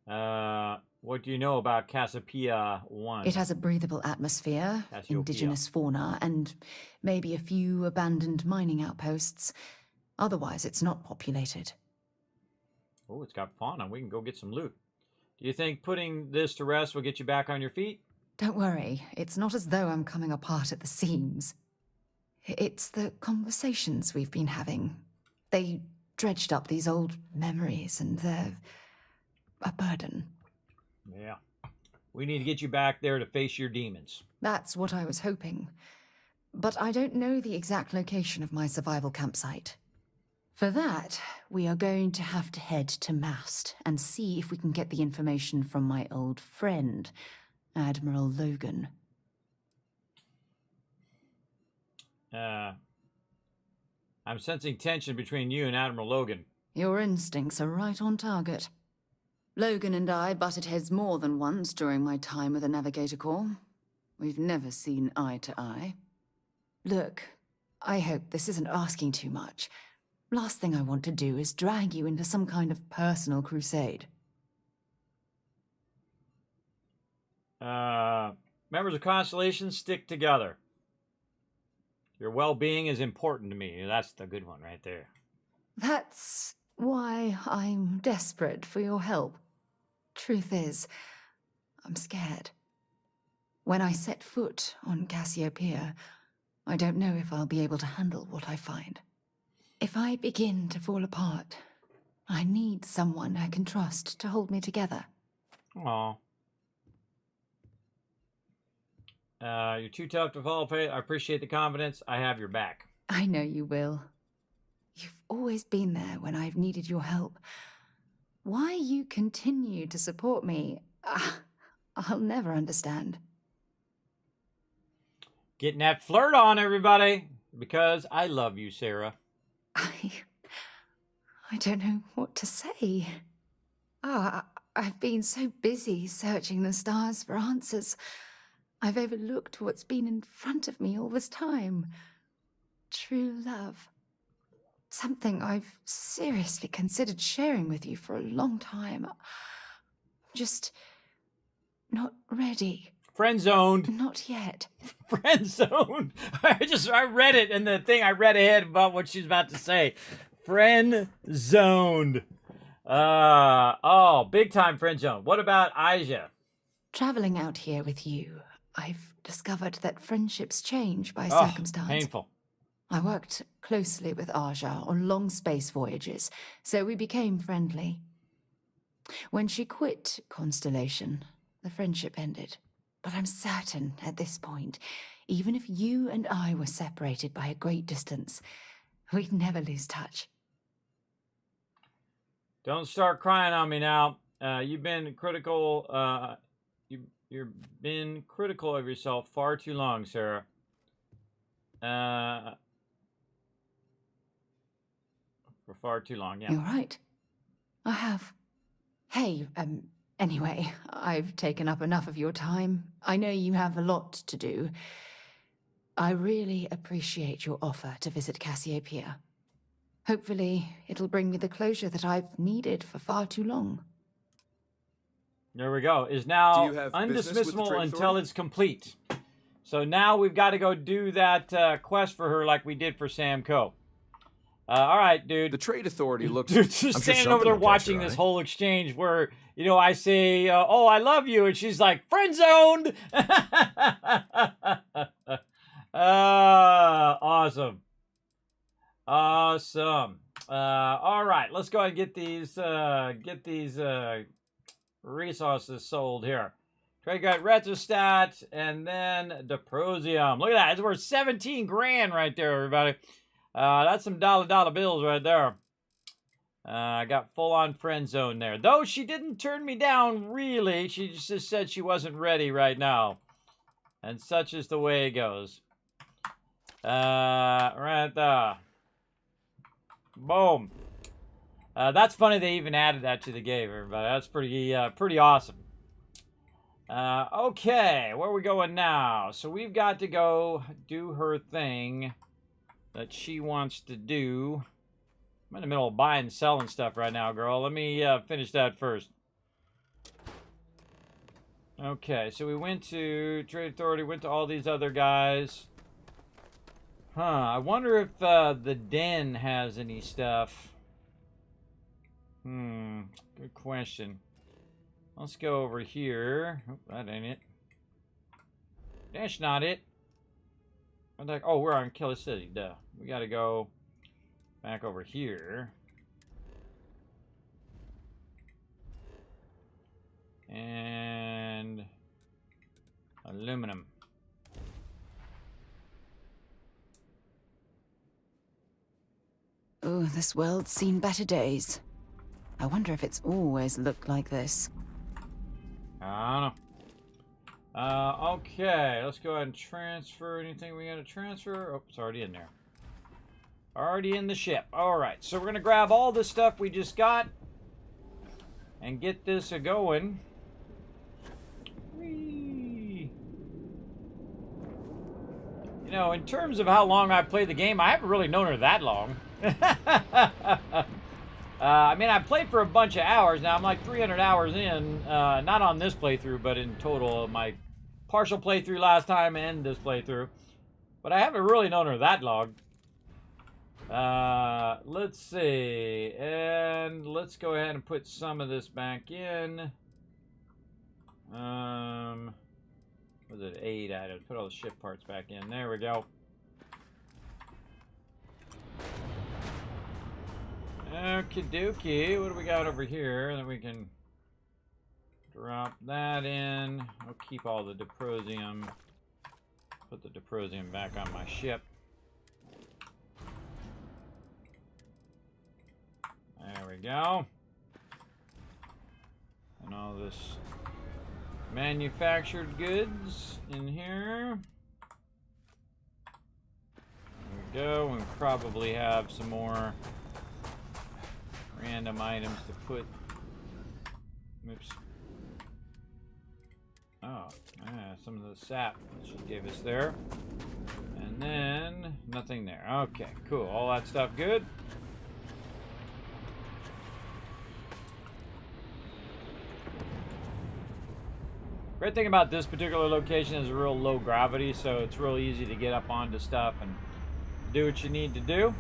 What do you know about Cassiopeia 1? It has a breathable atmosphere, indigenous fauna, and maybe a few abandoned mining outposts. Otherwise, it's not populated. Oh, it's got fauna. We can go get some loot. Do you think putting this to rest will get you back on your feet? Don't worry. It's not as though I'm coming apart at the seams. It's the conversations we've been having. They dredged up these old memories, and they're a burden. Yeah. We need to get you back there to face your demons. That's what I was hoping. But I don't know the exact location of my survival campsite. For that, we are going to have to head to Mast and see if we can get the information from my old friend, Admiral Logan. I'm sensing tension between you and Admiral Logan. Your instincts are right on target. Logan and I butted heads more than once during my time with the Navigator Corps. We've never seen eye to eye. Look, I hope this isn't asking too much. Last thing I want to do is drag you into some kind of personal crusade. Members of Constellation, stick together. Your well-being is important to me. That's the good one right there. That's why I'm desperate for your help. Truth is, I'm scared. When I set foot on Cassiopeia, I don't know if I'll be able to handle what I find. If I begin to fall apart, I need someone I can trust to hold me together. Aw. You're too tough to fall. I appreciate the confidence. I have your back. I know you will. You've always been there when I've needed your help. Why you continue to support me, I'll never understand. Getting that flirt on, everybody, because I love you, Sarah. I don't know what to say. I've been so busy searching the stars for answers. I've overlooked what's been in front of me all this time. True love. Something I've seriously considered sharing with you for a long time. Just not ready. Friend zoned. Not yet. Friend zoned. I read it in the thing. I read ahead about what she's about to say. Friend zoned. Big time friend zone. What about Aja? Traveling out here with you, I've discovered that friendships change by circumstance. Painful. I worked closely with Aja on long space voyages, so we became friendly. When she quit Constellation, the friendship ended. But I'm certain at this point, even if you and I were separated by a great distance, we'd never lose touch. Don't start crying on me now. You've been critical. You've been critical of yourself far too long, Sarah. For far too long, yeah. You're right. I have. Hey, anyway, I've taken up enough of your time. I know you have a lot to do. I really appreciate your offer to visit Cassiopeia. Hopefully, it'll bring me the closure that I've needed for far too long. There we go. Is now Do you have business with the undismissable Trade until Authority? it's complete. So now we've got to go do that quest for her like we did for Sam Coe. All right, dude. The Trade Authority looks... Dude, just standing over there watching this whole exchange where, you know, I say, oh, I love you. And she's like, friend zoned. Awesome. Awesome. All right, let's go ahead and get these resources sold here. Trade got Retrostat and then Deprosium. Look at that. It's worth 17 grand right there, everybody. That's some dollar bills right there. I got full on friend zone there. Though she didn't turn me down, really. She just said she wasn't ready right now. And such is the way it goes. Right there. Boom. That's funny they even added that to the game, everybody. That's pretty awesome. Okay, where are we going now? So we've got to go do her thing that she wants to do. I'm in the middle of buying and selling stuff right now, girl. Let me finish that first. Okay, so we went to Trade Authority, went to all these other guys. Huh, I wonder if the Den has any stuff. Good question. Let's go over here. Oh, that ain't it. That's not it. Oh, we're on Killer City. Duh. We gotta go back over here. And aluminum. Oh, this world's seen better days. I wonder if it's always looked like this. I don't know. Okay, let's go ahead and transfer anything we gotta transfer. Oh, it's already in there. Already in the ship. Alright, so we're gonna grab all the stuff we just got and get this going. Whee! You know, in terms of how long I've played the game, I haven't really known her that long. I mean, I played for a bunch of hours. Now, I'm like 300 hours in. Not on this playthrough, but in total. My partial playthrough last time and this playthrough. But I haven't really known her that long. Let's see. And let's go ahead and put some of this back in. Was it 8 items? Put all the ship parts back in. There we go. Okie dokie. What do we got over here that we can drop that in? I'll keep all the Deprosium. Put the Deprosium back on my ship. There we go. And all this manufactured goods in here. There we go. We probably have some more random items to put. Oops. Oh, some of the sap that she gave us there. And then nothing there. Okay, cool. All that stuff good. Great thing about this particular location is a real low gravity, so it's real easy to get up onto stuff and do what you need to do.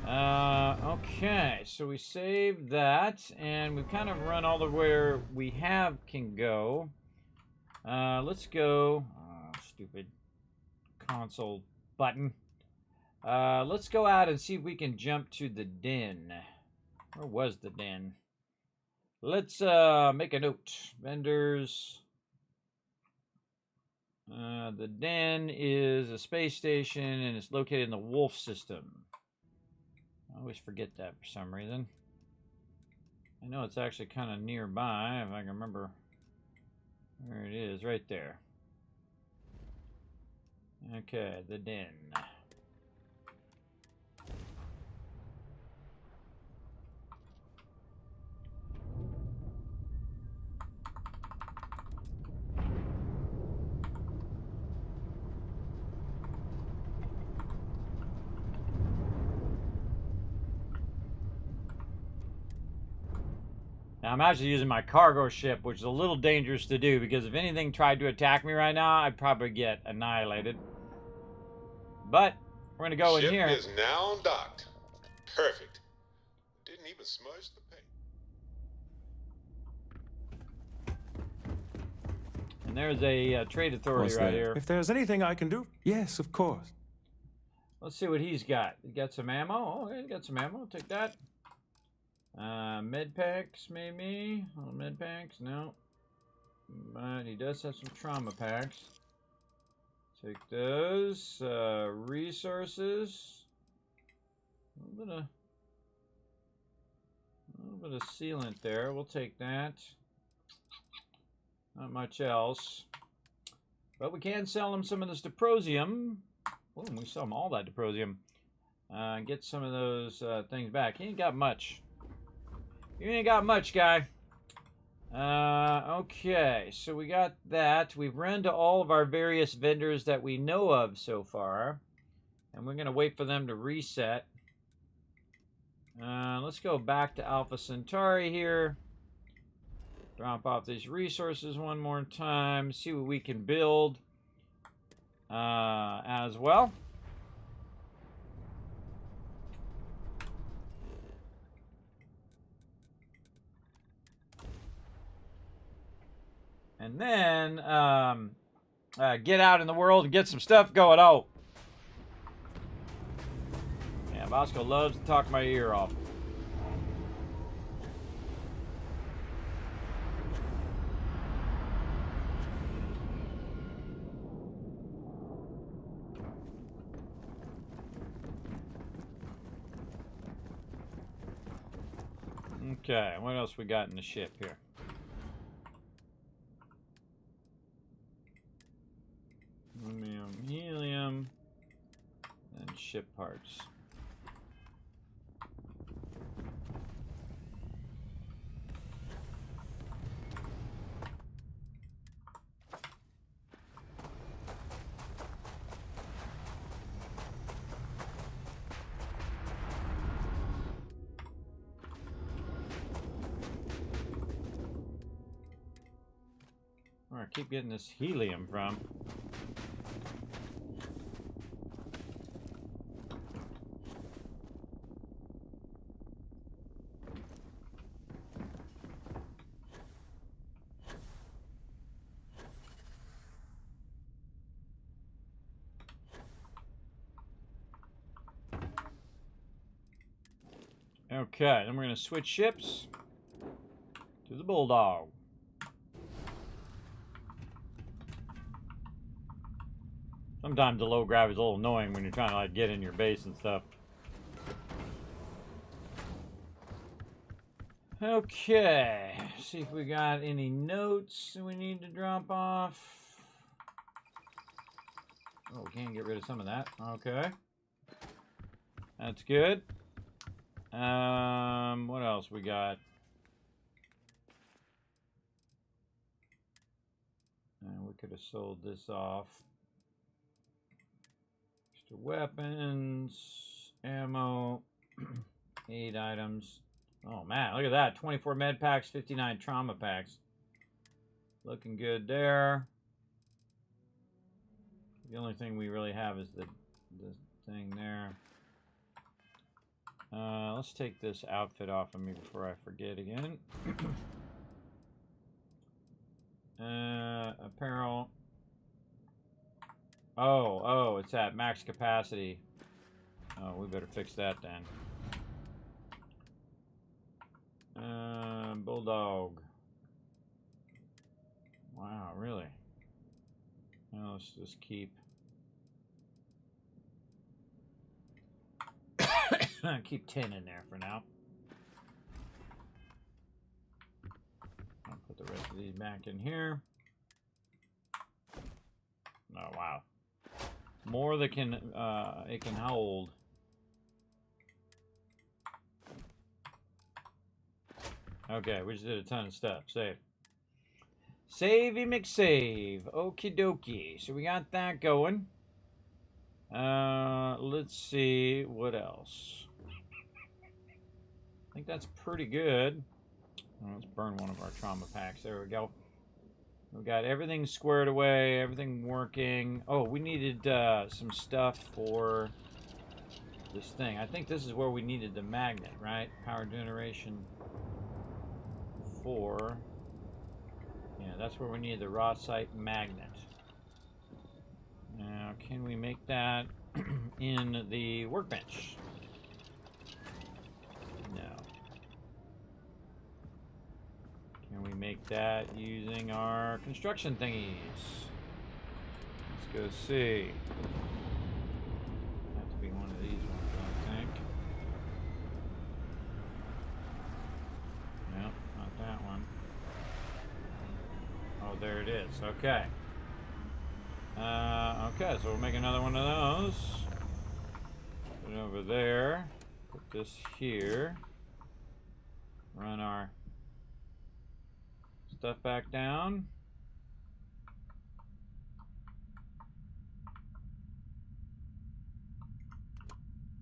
Okay, so we saved that, and we've kind of run all the where we can go. Let's go, stupid console button. Let's go out and see if we can jump to the Den. Where was the Den? Let's make a note. Vendors. The Den is a space station, and it's located in the Wolf system. I always forget that for some reason. I know it's actually kind of nearby, if I can remember where it is. Right there. Okay, the Den. Now, I'm actually using my cargo ship, which is a little dangerous to do, because if anything tried to attack me right now, I'd probably get annihilated. But we're going to go in here. Ship is now docked. Perfect. Didn't even smudge the paint. And there's a trade authority right here. If there's anything I can do, yes, of course. Let's see what he's got. He got some ammo. Oh, okay, he got some ammo. Take that. Med packs, maybe. Oh, med packs, no. But he does have some trauma packs. Take those. Resources. A little bit of sealant there. We'll take that. Not much else. But we can sell him some of this Diprosium. Oh, we sell him all that Diprosium. Get some of those things back. He ain't got much. You ain't got much, guy. Okay, so we got that. We've run to all of our various vendors that we know of so far. And we're going to wait for them to reset. Let's go back to Alpha Centauri here. Drop off these resources one more time. See what we can build as well. And then get out in the world and get some stuff going. Oh, yeah, Bosco loves to talk my ear off. Okay, what else we got in the ship here? Helium, and ship parts. Where I keep getting this helium from. Okay, then we're going to switch ships to the Bulldog. Sometimes the low gravity's a little annoying when you're trying to like get in your base and stuff. Okay, see if we got any notes we need to drop off. Oh, we can get rid of some of that. Okay, that's good. What else we got? We could have sold this off. Extra weapons, ammo, 8 items. Oh man, look at that. 24 med packs, 59 trauma packs. Looking good there. The only thing we really have is the thing there. Let's take this outfit off of me before I forget again. Apparel. Oh, it's at max capacity. Oh, we better fix that then. Bulldog. Wow, really? Well, let's just keep keep 10 in there for now. I'll put the rest of these back in here. Oh wow, more that can it can hold. Okay, we just did a ton of stuff. Save. Savey McSave. Okie dokie. So we got that going. Let's see what else. I think that's pretty good. Let's burn one of our trauma packs. There we go. We got everything squared away, everything working. Oh, we needed some stuff for this thing. I think this is where we needed the magnet, right? Power generation 4. Yeah, that's where we need the raw site magnet. Now, can we make that in the workbench? No. Can we make that using our construction thingies? Let's go see. Have to be one of these ones, I think. Nope, not that one. Oh, there it is. Okay. Okay, so we'll make another one of those. Put it over there. Put this here. Run our stuff back down.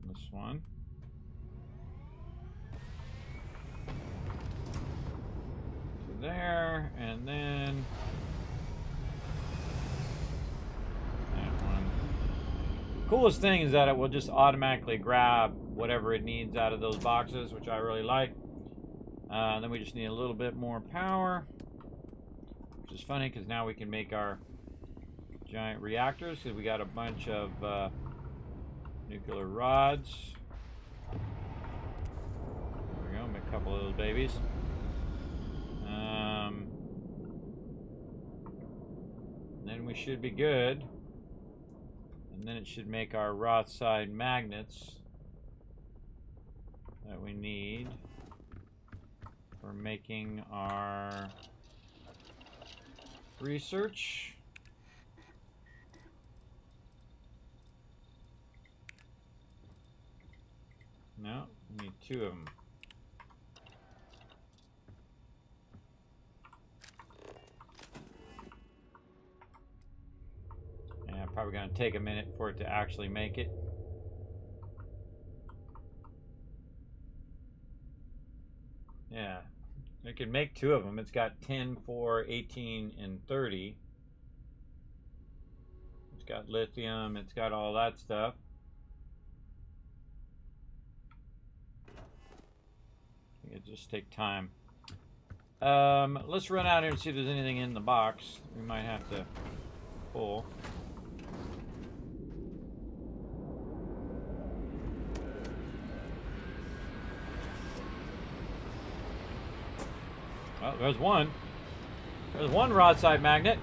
This one. To there, and then that one. Coolest thing is that it will just automatically grab whatever it needs out of those boxes, which I really like. Then we just need a little bit more power, which is funny because now we can make our giant reactors because we got a bunch of nuclear rods. There we go, make a couple of those babies. Then we should be good. And then it should make our raw side magnets that we need for making our research. No, we need 2 of them. Yeah, probably going to take a minute for it to actually make it. Yeah, it can make 2 of them. It's got 10, 4, 18, and 30. It's got lithium. It's got all that stuff. It just take time. Let's run out here and see if there's anything in the box. We might have to pull. Well, there's one. There's one broadside magnet.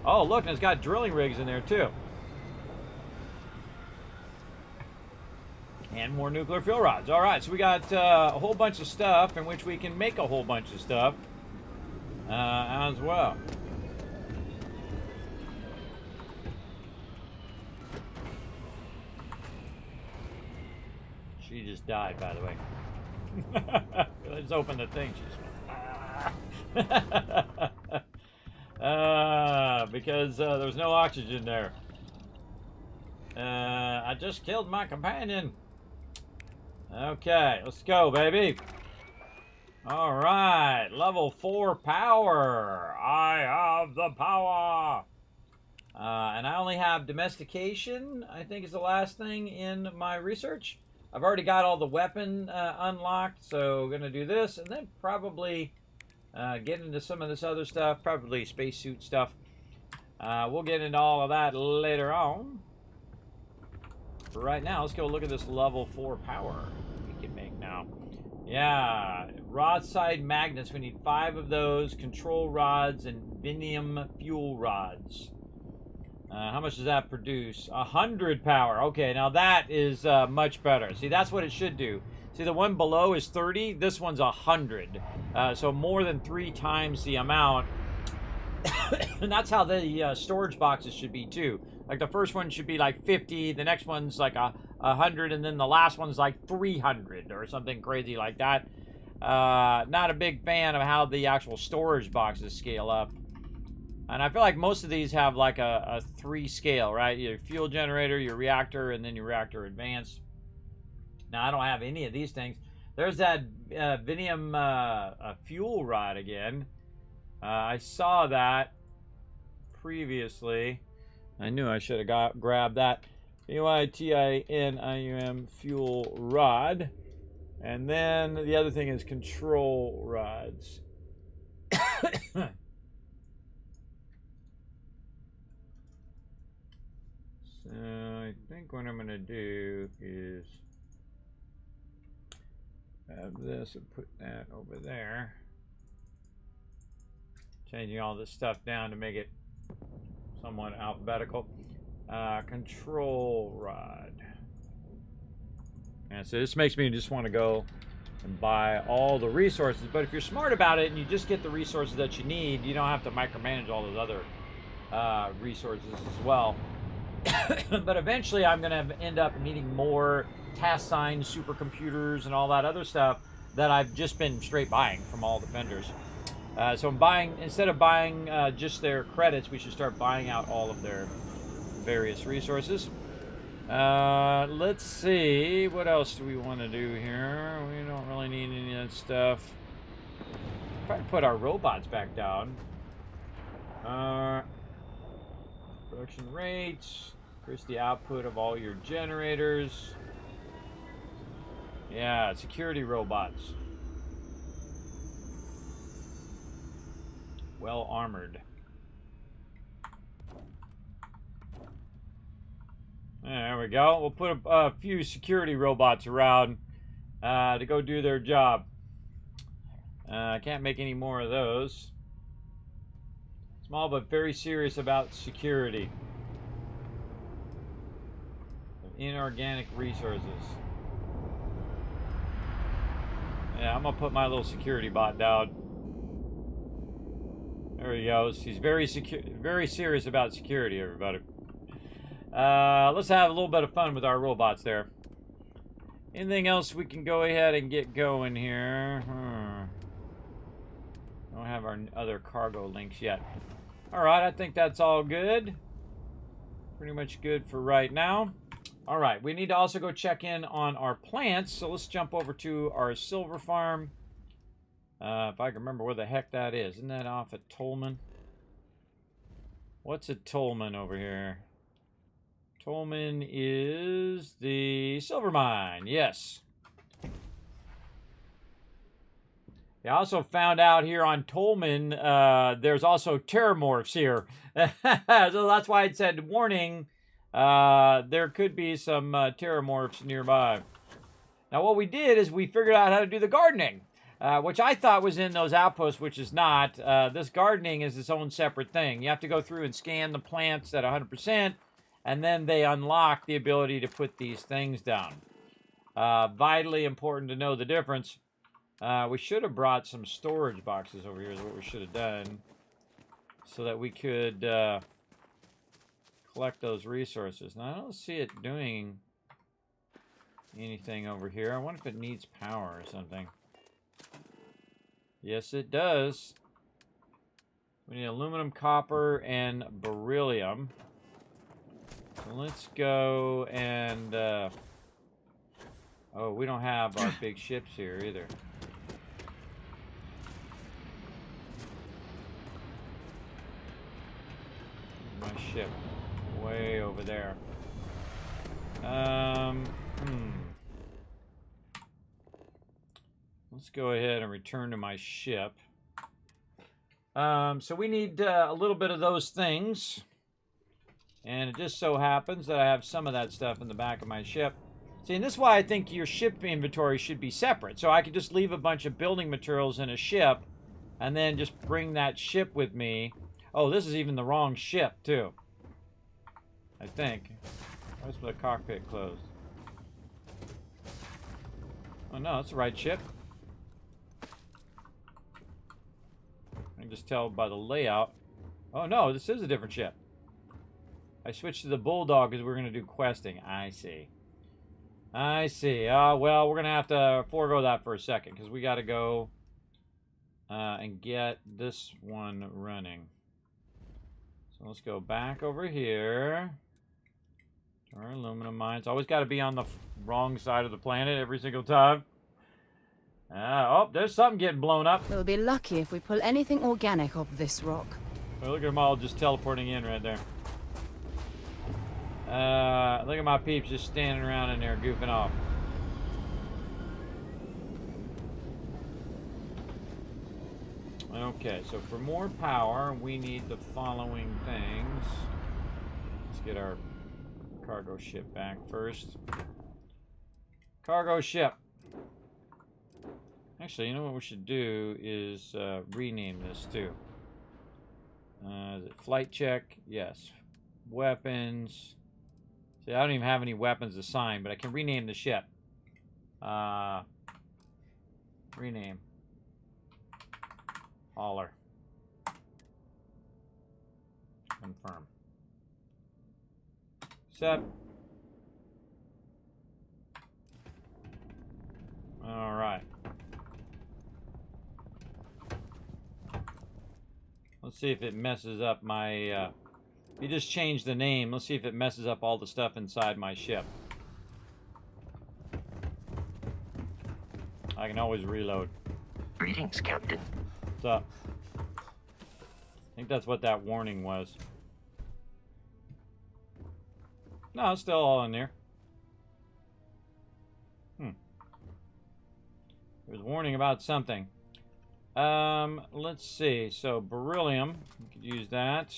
Oh, look, and it's got drilling rigs in there, too. And more nuclear fuel rods. All right, so we got a whole bunch of stuff in which we can make a whole bunch of stuff as well. She just died, by the way. Let's open the thing. She just went, because there was no oxygen there. I just killed my companion. Okay, let's go, baby. All right, level 4 power. I have the power. And I only have domestication, I think is the last thing in my research. I've already got all the weapon unlocked, so we're going to do this, and then probably get into some of this other stuff, probably spacesuit stuff. We'll get into all of that later on. But right now, let's go look at this level 4 power we can make now. Yeah, rod side magnets. We need 5 of those, control rods, and vinium fuel rods. How much does that produce? 100 power. Okay, now that is much better. See, that's what it should do. See, the one below is 30. This one's 100. So more than 3 times the amount. And that's how the storage boxes should be, too. Like, the first one should be like 50. The next one's like 100. And then the last one's like 300 or something crazy like that. Not a big fan of how the actual storage boxes scale up. And I feel like most of these have like a 3 scale, right? Your fuel generator, your reactor, and then your reactor advanced. Now, I don't have any of these things. There's that Vinium fuel rod again. I saw that previously. I knew I should have grabbed that. VYTINIUM fuel rod. And then the other thing is control rods. So I think what I'm going to do is have this and put that over there. Changing all this stuff down to make it somewhat alphabetical. Control rod. And so this makes me just want to go and buy all the resources. But if you're smart about it and you just get the resources that you need, you don't have to micromanage all those other resources as well. But eventually I'm going to end up needing more task signs, supercomputers, and all that other stuff that I've just been straight buying from all the vendors. So I'm buying, instead of buying just their credits, we should start buying out all of their various resources. Let's see, what else do we want to do here? We don't really need any of that stuff. Probably put our robots back down. Production rates. Here's the output of all your generators. Yeah, security robots. Well armored. There we go. We'll put a few security robots around to go do their job. I can't make any more of those. Small but very serious about security. Inorganic resources. Yeah, I'm gonna put my little security bot down. There he goes. He's very serious about security, everybody. Let's have a little bit of fun with our robots there. Anything else we can go ahead and get going here? Don't have our other cargo links yet. Alright, I think that's all good. Pretty much good for right now. Alright, we need to also go check in on our plants. So let's jump over to our silver farm. If I can remember where the heck that is. Isn't that off at Tolman? What's at Tolman over here? Tolman is the silver mine. Yes. I also found out here on Tolman, there's also terramorphs here. So that's why it said, warning, there could be some terramorphs nearby. Now what we did is we figured out how to do the gardening, which I thought was in those outposts, which is not. This gardening is its own separate thing. You have to go through and scan the plants at 100%, and then they unlock the ability to put these things down. Vitally important to know the difference. We should have brought some storage boxes over here is what we should have done, so that we could collect those resources. Now, I don't see it doing anything over here. I wonder if it needs power or something. Yes, it does. We need aluminum, copper, and beryllium. So let's go and... oh, we don't have our big ships here either. My ship way over there. Let's go ahead and return to my ship. So we need a little bit of those things, and it just so happens that I have some of that stuff in the back of my ship. See, and this is why I think your ship inventory should be separate. So I could just leave a bunch of building materials in a ship, and then just bring that ship with me. Oh, this is even the wrong ship, too. I think. Where's the cockpit closed? Oh, no, it's the right ship. I can just tell by the layout. Oh, no, this is a different ship. I switched to the Bulldog because we're going to do questing. I see. I see. Well, we're going to have to forego that for a second because we got to go and get this one running. So let's go back over here. Our aluminum mines. Always got to be on the wrong side of the planet every single time. Oh, there's something getting blown up. We'll be lucky if we pull anything organic off this rock. Well, look at them all just teleporting in right there. Look at my peeps just standing around in there goofing off. Okay, so for more power, we need the following things. Let's get our cargo ship back first. Cargo ship. Actually, you know what we should do is rename this too. Is it flight check? Yes. Weapons. See, I don't even have any weapons assigned, but I can rename the ship. Rename. Hauler. Confirm. Accept. All right. Let's see if it messes up my, if you just change the name, let's see if it messes up all the stuff inside my ship. I can always reload. Greetings, Captain. What's up? I think that's what that warning was. No, it's still all in there. There's a warning about something. Let's see. So beryllium, we could use that.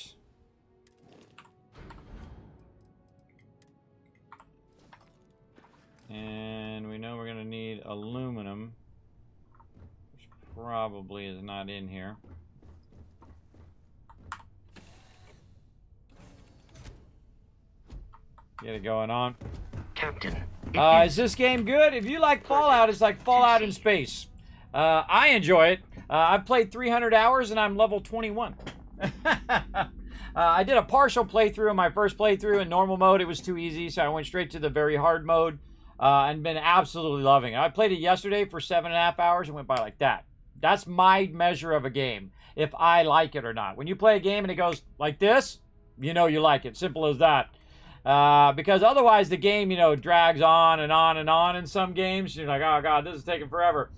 And we know we're going to need aluminum, which probably is not in here. Get it going on. Captain. Is this game good? If you like Fallout, it's like Fallout in space. I enjoy it. I've played 300 hours and I'm level 21. I did a partial playthrough in my first playthrough in normal mode. It was too easy, so I went straight to the very hard mode and been absolutely loving it. I played it yesterday for 7.5 hours and went by like that. That's my measure of a game, if I like it or not. When you play a game and it goes like this, you know you like it. Simple as that. Because otherwise the game, you know, drags on and on and on in some games. You're like, oh God, this is taking forever.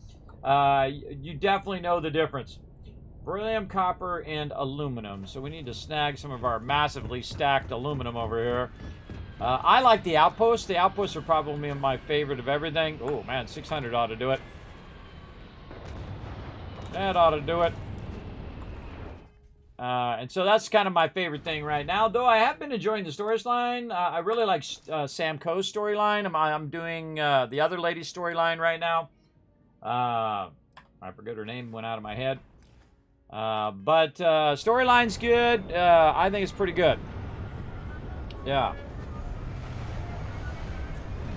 You definitely know the difference. Beryllium, copper, and aluminum. So we need to snag some of our massively stacked aluminum over here. I like the outposts. The outposts are probably my favorite of everything. Oh man, 600 ought to do it. That ought to do it. And so that's kind of my favorite thing right now. Though I have been enjoying the storyline. I really like Sam Coe's storyline. I'm doing the other lady's storyline right now. I forget her name, went out of my head. But storyline's good. I think it's pretty good. Yeah.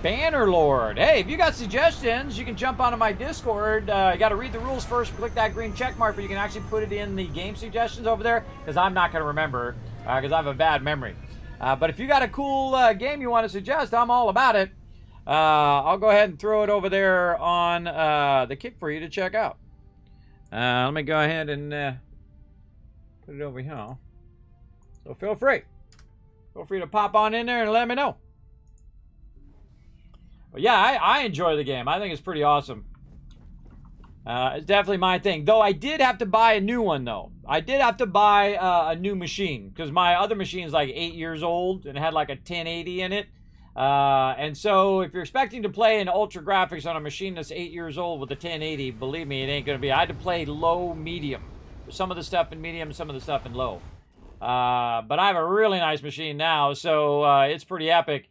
Bannerlord. Hey, if you got suggestions, you can jump onto my Discord. You got to read the rules first. Click that green check mark, but you can actually put it in the game suggestions over there, because I'm not going to remember, because I have a bad memory. But if you got a cool game you want to suggest, I'm all about it. I'll go ahead and throw it over there on the Kick for you to check out. Let me go ahead and put it over here. So feel free. Feel free to pop on in there and let me know. But yeah, I enjoy the game. I think it's pretty awesome. It's definitely my thing. Though I did have to buy a new one, though. I did have to buy a new machine, because my other machine is like 8 years old and it had like a 1080 in it. And so if you're expecting to play in ultra graphics on a machine that's 8 years old with a 1080, believe me, it ain't going to be. I had to play low, medium. Some of the stuff in medium, some of the stuff in low. But I have a really nice machine now, so it's pretty epic.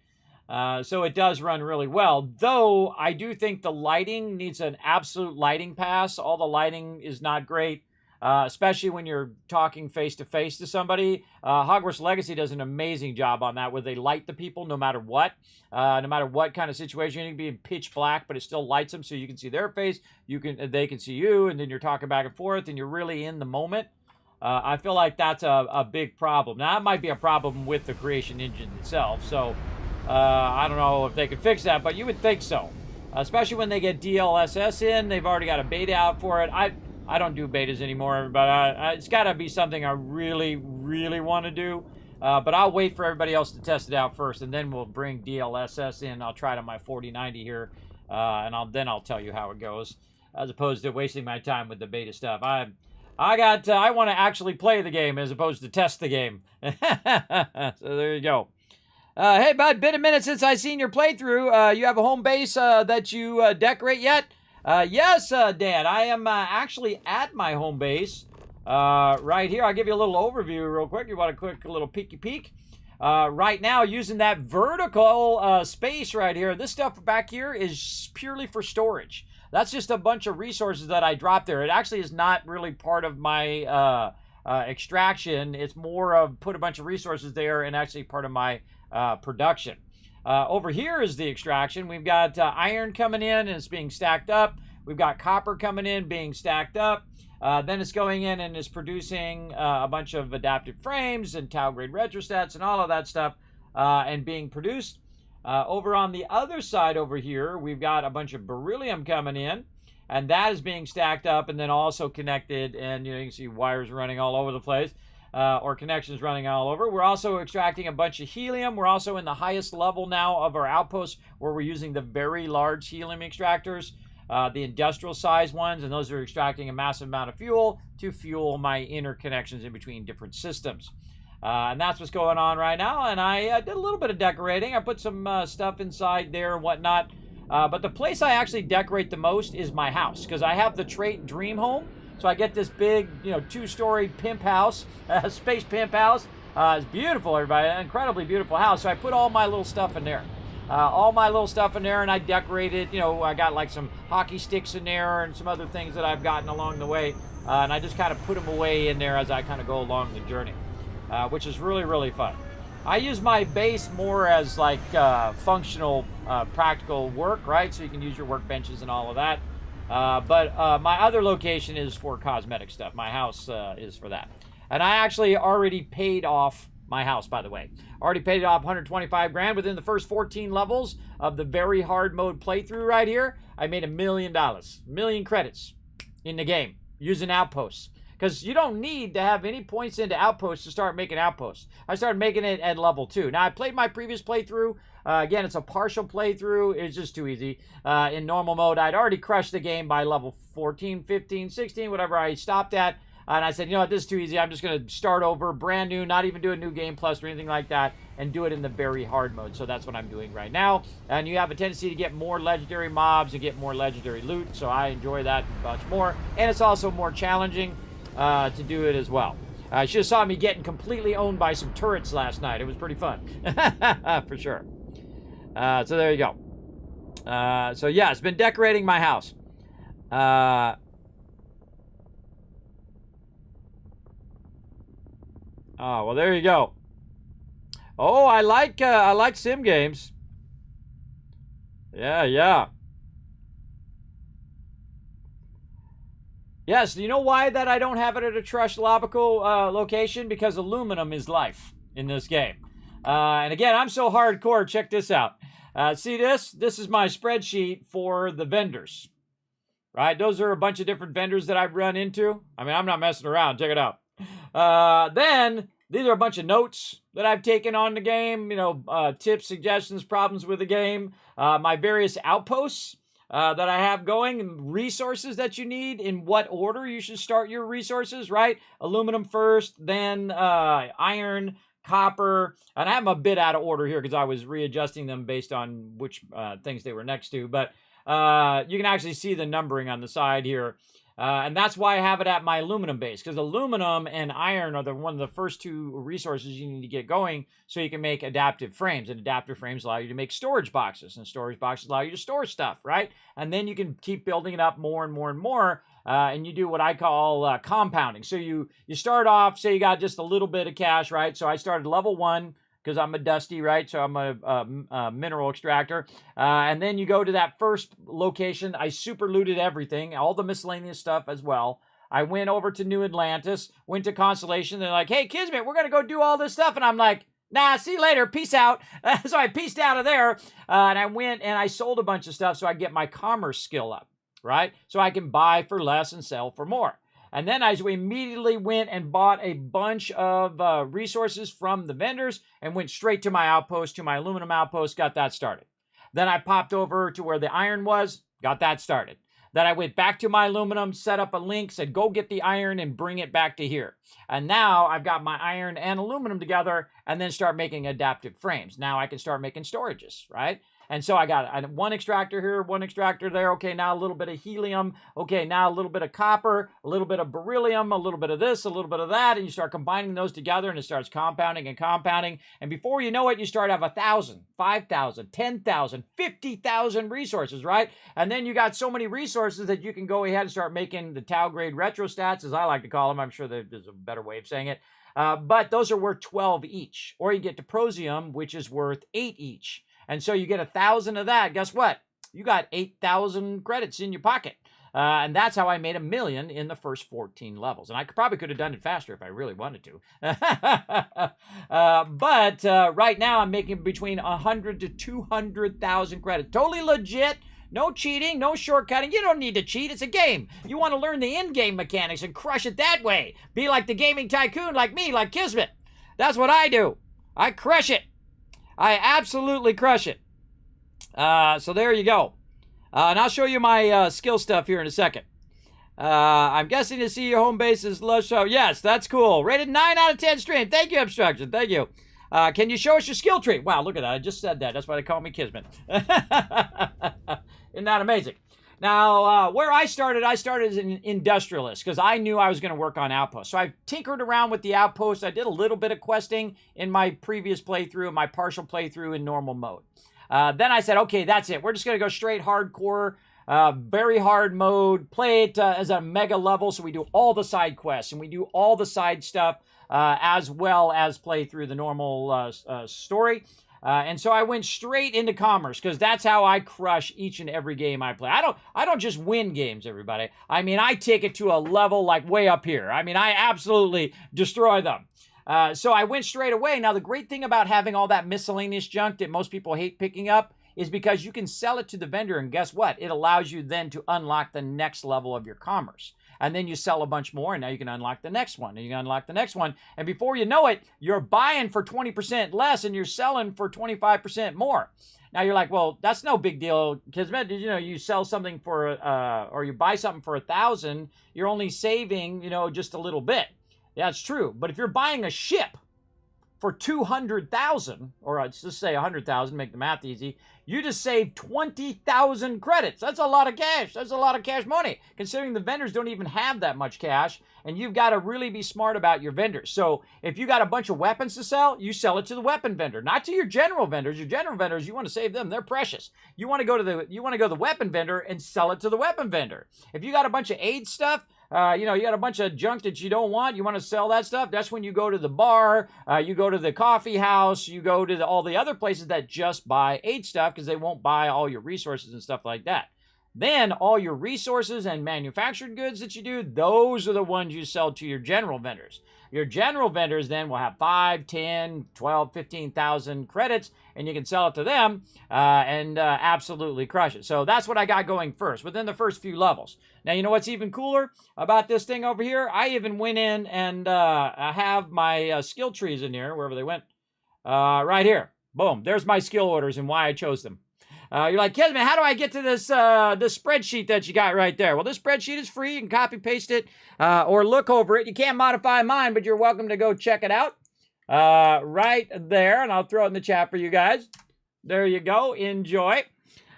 So it does run really well, though I do think the lighting needs an absolute lighting pass. All the lighting is not great, especially when you're talking face-to-face to somebody. Hogwarts Legacy does an amazing job on that, where they light the people no matter what. No matter what kind of situation. You can be in pitch black, but it still lights them so you can see their face, they can see you, and then you're talking back and forth, and you're really in the moment. I feel like that's a big problem. Now, that might be a problem with the Creation Engine itself, so... I don't know if they could fix that, but you would think so. Especially when they get DLSS in. They've already got a beta out for it. I don't do betas anymore, but it's got to be something I really, really want to do. But I'll wait for everybody else to test it out first, and then we'll bring DLSS in. I'll try it on my 4090 here, and then I'll tell you how it goes. as opposed to wasting my time with the beta stuff. I want to actually play the game as opposed to test the game. So there you go. Hey, bud, been a minute since I seen your playthrough. You have a home base that you decorate yet? Yes, Dan. I am actually at my home base right here. I'll give you a little overview real quick. You want a quick little peeky peek? Right now, using that vertical space right here. This stuff back here is purely for storage. That's just a bunch of resources that I dropped there. It actually is not really part of my extraction. It's more of put a bunch of resources there and actually part of my production. Over here is the extraction. We've got iron coming in and it's being stacked up. We've got copper coming in being stacked up. Then it's going in and is producing a bunch of adaptive frames and tau grade retrostats and all of that stuff and being produced. Over on the other side over here, we've got a bunch of beryllium coming in, and that is being stacked up and then also connected, and you can see wires running all over the place, or connections running all over. We're also extracting a bunch of helium. We're also in the highest level now of our outposts where we're using the very large helium extractors, the industrial size ones, and those are extracting a massive amount of fuel to fuel my interconnections in between different systems. And that's what's going on right now. And I did a little bit of decorating. I put some stuff inside there and whatnot. But the place I actually decorate the most is my house, because I have the trait dream home. So I get this big, 2-story pimp house, space pimp house. It's beautiful, everybody. An incredibly beautiful house. So I put all my little stuff in there. And I decorated, I got like some hockey sticks in there and some other things that I've gotten along the way. And I just kind of put them away in there as I kind of go along the journey. Which is really, really fun. I use my base more as like functional, practical work, right? So you can use your workbenches and all of that. But my other location is for cosmetic stuff. My house is for that. And I actually already paid off my house, by the way. Already paid it off 125 grand within the first 14 levels of the very hard mode playthrough right here. I made $1 million, million credits in the game using outposts. Because you don't need to have any points into outposts to start making outposts. I started making it at level 2. Now, I played my previous playthrough. Again, it's a partial playthrough. It's just too easy. In normal mode, I'd already crushed the game by level 14, 15, 16, whatever I stopped at. And I said, you know what, this is too easy. I'm just going to start over, brand new, not even do a new game plus or anything like that, and do it in the very hard mode. So that's what I'm doing right now. And you have a tendency to get more legendary mobs and get more legendary loot. So I enjoy that much more. And it's also more challenging to do it as well. You should have saw me getting completely owned by some turrets last night. It was pretty fun. For sure. So there you go. So yeah, it's been decorating my house. Oh, well, there you go. Oh, I like sim games. Yeah. Yes, you know why that I don't have it at a trashlogical location? Because aluminum is life in this game. And again, I'm so hardcore. Check this out. See this? This is my spreadsheet for the vendors. Right? Those are a bunch of different vendors that I've run into. I mean, I'm not messing around. Check it out. Then, these are a bunch of notes that I've taken on the game. Tips, suggestions, problems with the game. My various outposts. That I have going, resources that you need, in what order you should start your resources, right? Aluminum first, then iron, copper, and I have them a bit out of order here because I was readjusting them based on which things they were next to, but you can actually see the numbering on the side here. And that's why I have it at my aluminum base, because aluminum and iron are one of the first two resources you need to get going so you can make adaptive frames. And adaptive frames allow you to make storage boxes, and storage boxes allow you to store stuff, right? And then you can keep building it up more and more and more, and you do what I call compounding. So you start off, say you got just a little bit of cash, right? So I started level 1, because I'm a dusty, right? So I'm a mineral extractor. And then you go to that first location. I super looted everything, all the miscellaneous stuff as well. I went over to New Atlantis, went to Constellation. They're like, hey, Kismet, we're going to go do all this stuff. And I'm like, nah, see you later. Peace out. So I peaced out of there. And I went and I sold a bunch of stuff so I get my commerce skill up, right? So I can buy for less and sell for more. And then I immediately went and bought a bunch of resources from the vendors and went straight to my outpost, to my aluminum outpost, got that started. Then I popped over to where the iron was, got that started. that I went back to my aluminum, set up a link, said go get the iron and bring it back to here. And now I've got my iron and aluminum together and then start making adaptive frames. Now I can start making storages, right? And so I got one extractor here, one extractor there. Okay, now a little bit of helium. Okay, now a little bit of copper, a little bit of beryllium, a little bit of this, a little bit of that. And you start combining those together and it starts compounding and compounding. And before you know it, you start have 1,000, 5,000, 10,000, 50,000 resources, right? And then you got so many resources that you can go ahead and start making the Tau grade retrostats, as I like to call them. I'm sure there's a better way of saying it. But those are worth 12 each. Or you get Dysprosium, which is worth 8 each. And so you get 1,000 of that. Guess what? You got 8,000 credits in your pocket. And that's how I made $1 million in the first 14 levels. And I probably could have done it faster if I really wanted to. But right now I'm making between 100 to 200,000 credits. Totally legit. No cheating, no shortcutting. You don't need to cheat. It's a game. You want to learn the in-game mechanics and crush it that way. Be like the gaming tycoon, like me, like Kismet. That's what I do. I crush it. I absolutely crush it. So there you go. And I'll show you my skill stuff here in a second. I'm guessing to see your home base is lush. So yes, that's cool. Rated 9 out of 10 stream. Thank you, Obstruction. Thank you. Can you show us your skill tree? Wow, look at that. I just said that. That's why they call me Kismet. Isn't that amazing? Now, where I started as an industrialist because I knew I was going to work on outposts. So I tinkered around with the outposts. I did a little bit of questing in my previous playthrough, my partial playthrough in normal mode. Then I said, okay, that's it. We're just going to go straight hardcore, very hard mode, play it as a mega level. So we do all the side quests and we do all the side stuff as well as play through the normal story. And so I went straight into commerce because that's how I crush each and every game I play. I don't just win games, everybody. I mean, I take it to a level like way up here. I mean, I absolutely destroy them. So I went straight away. Now, the great thing about having all that miscellaneous junk that most people hate picking up is because you can sell it to the vendor, and guess what? It allows you then to unlock the next level of your commerce. And then you sell a bunch more, and now you can unlock the next one, and you can unlock the next one. And before you know it, you're buying for 20% less, and you're selling for 25% more. Now you're like, well, that's no big deal, Kismet. You know, you sell something for, or you buy something for 1,000, you're only saving, you know, just a little bit. Yeah, it's true. But if you're buying a ship for 200,000, or let's just say 100,000, make the math easy, you just saved 20,000 credits. That's a lot of cash. That's a lot of cash money, considering the vendors don't even have that much cash, and you've got to really be smart about your vendors. So if you got a bunch of weapons to sell, you sell it to the weapon vendor, not to your general vendors. Your general vendors, you want to save them. They're precious. You want to go to the weapon vendor and sell it to the weapon vendor. If you got a bunch of aid stuff, you know, you got a bunch of junk that you don't want, you want to sell that stuff, that's when you go to the bar, you go to the coffee house, you go to all the other places that just buy aid stuff because they won't buy all your resources and stuff like that. Then all your resources and manufactured goods that you do, those are the ones you sell to your general vendors. Your general vendors then will have 5, 10, 12, 15,000 credits, and you can sell it to them and absolutely crush it. So that's what I got going first, within the first few levels. Now, you know what's even cooler about this thing over here? I even went in and I have my skill trees in here, wherever they went, right here. Boom, there's my skill orders and why I chose them. You're like, Kismet, how do I get to this this spreadsheet that you got right there? Well, this spreadsheet is free. You can copy paste it or look over it. You can't modify mine, but you're welcome to go check it out right there. And I'll throw it in the chat for you guys. There you go. Enjoy.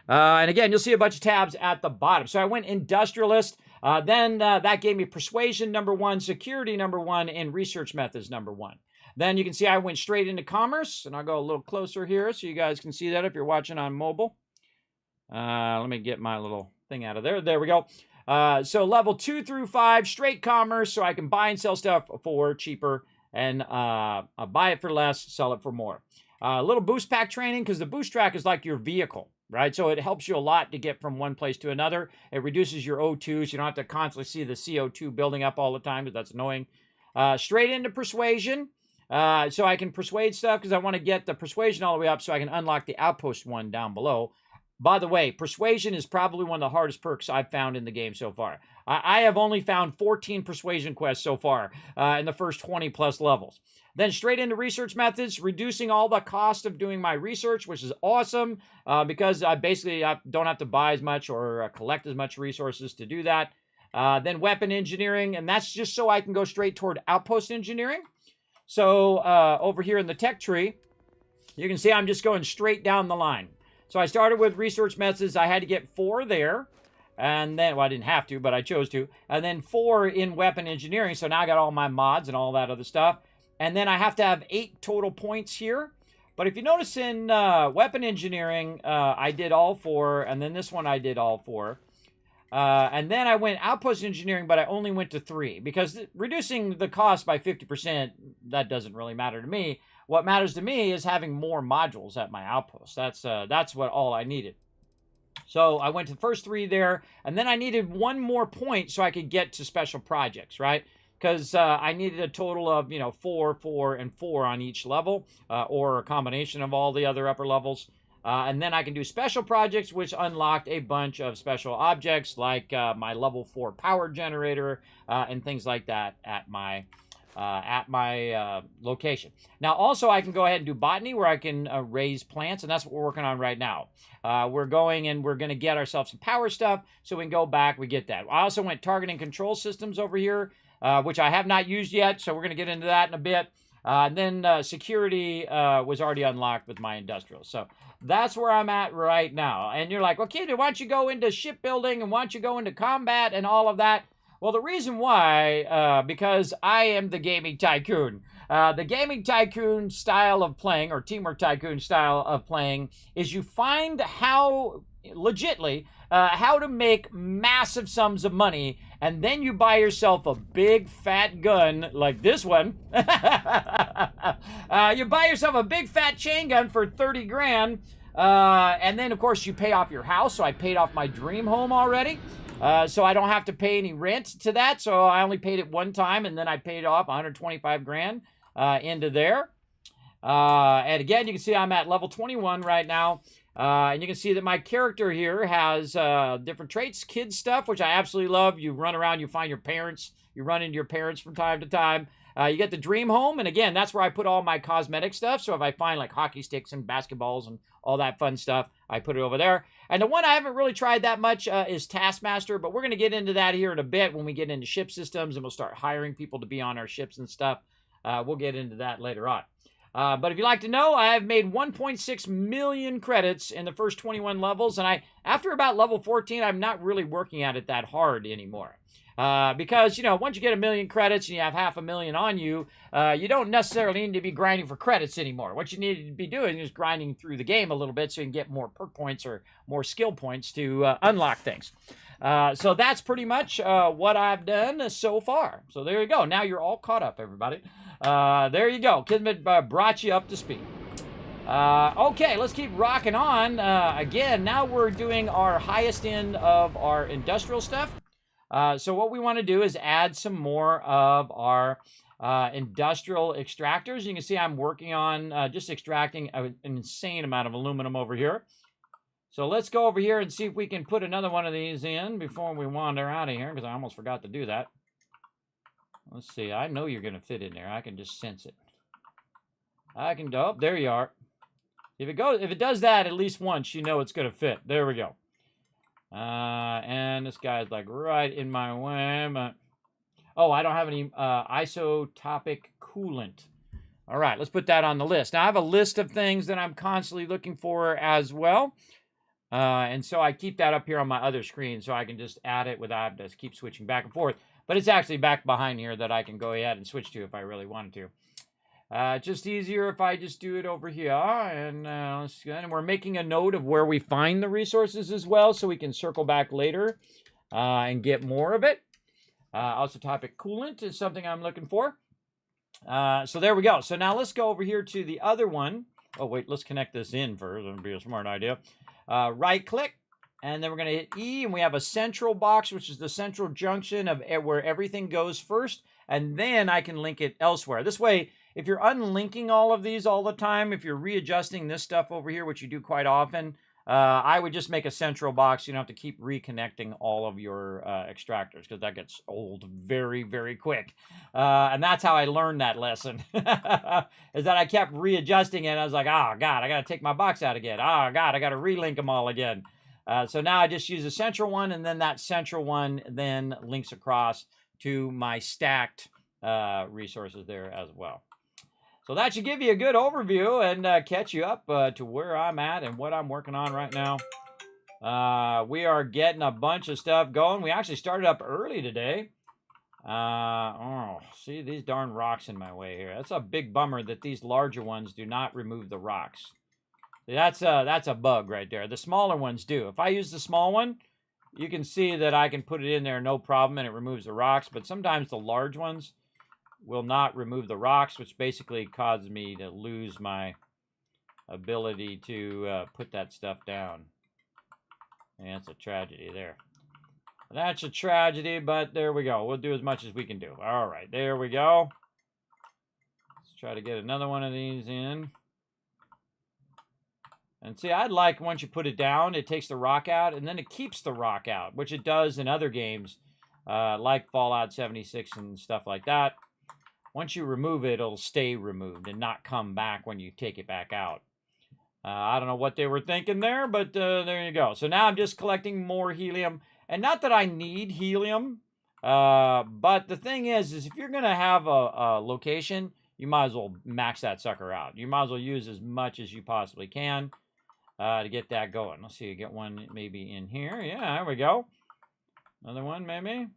And again, you'll see a bunch of tabs at the bottom. So I went industrialist. Then that gave me persuasion #1, security #1, and research methods #1. Then you can see I went straight into commerce, and I'll go a little closer here so you guys can see that if you're watching on mobile. Let me get my little thing out of there. There we go. So level 2 through 5, straight commerce, so I can buy and sell stuff for cheaper and buy it for less, sell it for more. A little boost pack training, because the boost track is like your vehicle, right? So it helps you a lot to get from one place to another. It reduces your O2, so you don't have to constantly see the CO2 building up all the time, because that's annoying. Straight into persuasion. So I can persuade stuff because I want to get the persuasion all the way up so I can unlock the outpost one down below. By the way, persuasion is probably one of the hardest perks I've found in the game so far. I have only found 14 persuasion quests so far in the first 20 plus levels. Then straight into research methods, reducing all the cost of doing my research, which is awesome because I basically don't have to buy as much or collect as much resources to do that. Then weapon engineering, and that's just so I can go straight toward outpost engineering. So over here in the tech tree, you can see I'm just going straight down the line. So I started with research methods. I had to get 4 there. And then, well, I didn't have to, but I chose to. And then 4 in weapon engineering. So now I got all my mods and all that other stuff. And then I have to have 8 total points here. But if you notice in weapon engineering, I did all 4. And then this one I did all 4. And then I went outpost engineering, but I only went to 3. Because reducing the cost by 50%, that doesn't really matter to me. What matters to me is having more modules at my outpost. That's what all I needed. So I went to the first 3 there, and then I needed 1 more point so I could get to special projects, right? Because I needed a total of, 4, 4, and 4 on each level, or a combination of all the other upper levels. And then I can do special projects, which unlocked a bunch of special objects, like my level 4 power generator, and things like that at my location. Now, also, I can go ahead and do botany, where I can raise plants, and that's what we're working on right now. We're going and we're going to get ourselves some power stuff, so we can go back, we get that. I also went targeting control systems over here, which I have not used yet, so we're going to get into that in a bit. And then security was already unlocked with my industrial. So that's where I'm at right now. And you're like, okay, why don't you go into shipbuilding, and why don't you go into combat and all of that? Well, the reason why, because I am the gaming tycoon. The gaming tycoon style of playing, or Teamwork Tycoon style of playing, is you find how, legitly, how to make massive sums of money, and then you buy yourself a big fat gun like this one. You buy yourself a big fat chain gun for 30 grand, and then, of course, you pay off your house. So I paid off my dream home already. So I don't have to pay any rent to that. So I only paid it 1 time, and then I paid off 125 grand into there. And again, you can see I'm at level 21 right now. And you can see that my character here has different traits, kid stuff, which I absolutely love. You run around, you find your parents, you run into your parents from time to time. You get the dream home, and again, that's where I put all my cosmetic stuff. So if I find like hockey sticks and basketballs and all that fun stuff, I put it over there. And the one I haven't really tried that much is Taskmaster, but we're going to get into that here in a bit when we get into ship systems, and we'll start hiring people to be on our ships and stuff. We'll get into that later on. But if you'd like to know, I have made 1.6 million credits in the first 21 levels, and after about level 14, I'm not really working at it that hard anymore. Because, once you get 1 million credits and you have 500,000 on you, you don't necessarily need to be grinding for credits anymore. What you need to be doing is grinding through the game a little bit so you can get more perk points or more skill points to unlock things. So that's pretty much what I've done so far. So there you go. Now you're all caught up, everybody. There you go. Kismet brought you up to speed. Okay, let's keep rocking on. Again, now we're doing our highest end of our industrial stuff. So what we want to do is add some more of our industrial extractors. You can see I'm working on just extracting an insane amount of aluminum over here. So let's go over here and see if we can put another one of these in before we wander out of here, because I almost forgot to do that. Let's see. I know you're going to fit in there. I can just sense it. Oh, there you are. If it does that at least once, you know it's going to fit. There we go. And this guy's like right in my way. But... oh, I don't have any isotopic coolant. All right, let's put that on the list. Now, I have a list of things that I'm constantly looking for as well. And so I keep that up here on my other screen so I can just add it without having to keep switching back and forth. But it's actually back behind here that I can go ahead and switch to if I really wanted to. Just easier if I just do it over here. And let's go. And we're making a note of where we find the resources as well, so we can circle back later and get more of it. Isotopic coolant is something I'm looking for. So there we go. So now let's go over here to the other one. Oh, wait, let's connect this in first. That would be a smart idea. Right click, and then we're going to hit E, and we have a central box, which is the central junction of where everything goes first, and then I can link it elsewhere. This way, if you're unlinking all of these all the time, if you're readjusting this stuff over here, which you do quite often, I would just make a central box. You don't have to keep reconnecting all of your extractors because that gets old very, very quick. And that's how I learned that lesson, is that I kept readjusting it. And I was like, oh, God, I got to take my box out again. Oh, God, I got to relink them all again. So now I just use a central one, and then that central one then links across to my stacked resources there as well. So that should give you a good overview and catch you up to where I'm at and what I'm working on right now. We are getting a bunch of stuff going. We actually started up early today. Oh, see these darn rocks in my way here. That's a big bummer that these larger ones do not remove the rocks. See, that's a bug right there. The smaller ones do. If I use the small one, you can see that I can put it in there no problem and it removes the rocks. But sometimes the large ones will not remove the rocks, which basically causes me to lose my ability to put that stuff down. And that's a tragedy there. That's a tragedy, but there we go. We'll do as much as we can do. All right, there we go. Let's try to get another one of these in. And see, I'd like once you put it down, it takes the rock out, and then it keeps the rock out, which it does in other games, like Fallout 76 and stuff like that. Once you remove it, it'll stay removed and not come back when you take it back out. I don't know what they were thinking there, but there you go. So now I'm just collecting more helium. And not that I need helium, but the thing is if you're going to have a location, you might as well max that sucker out. You might as well use as much as you possibly can to get that going. Let's see, get one maybe in here. Yeah, there we go. Another one maybe.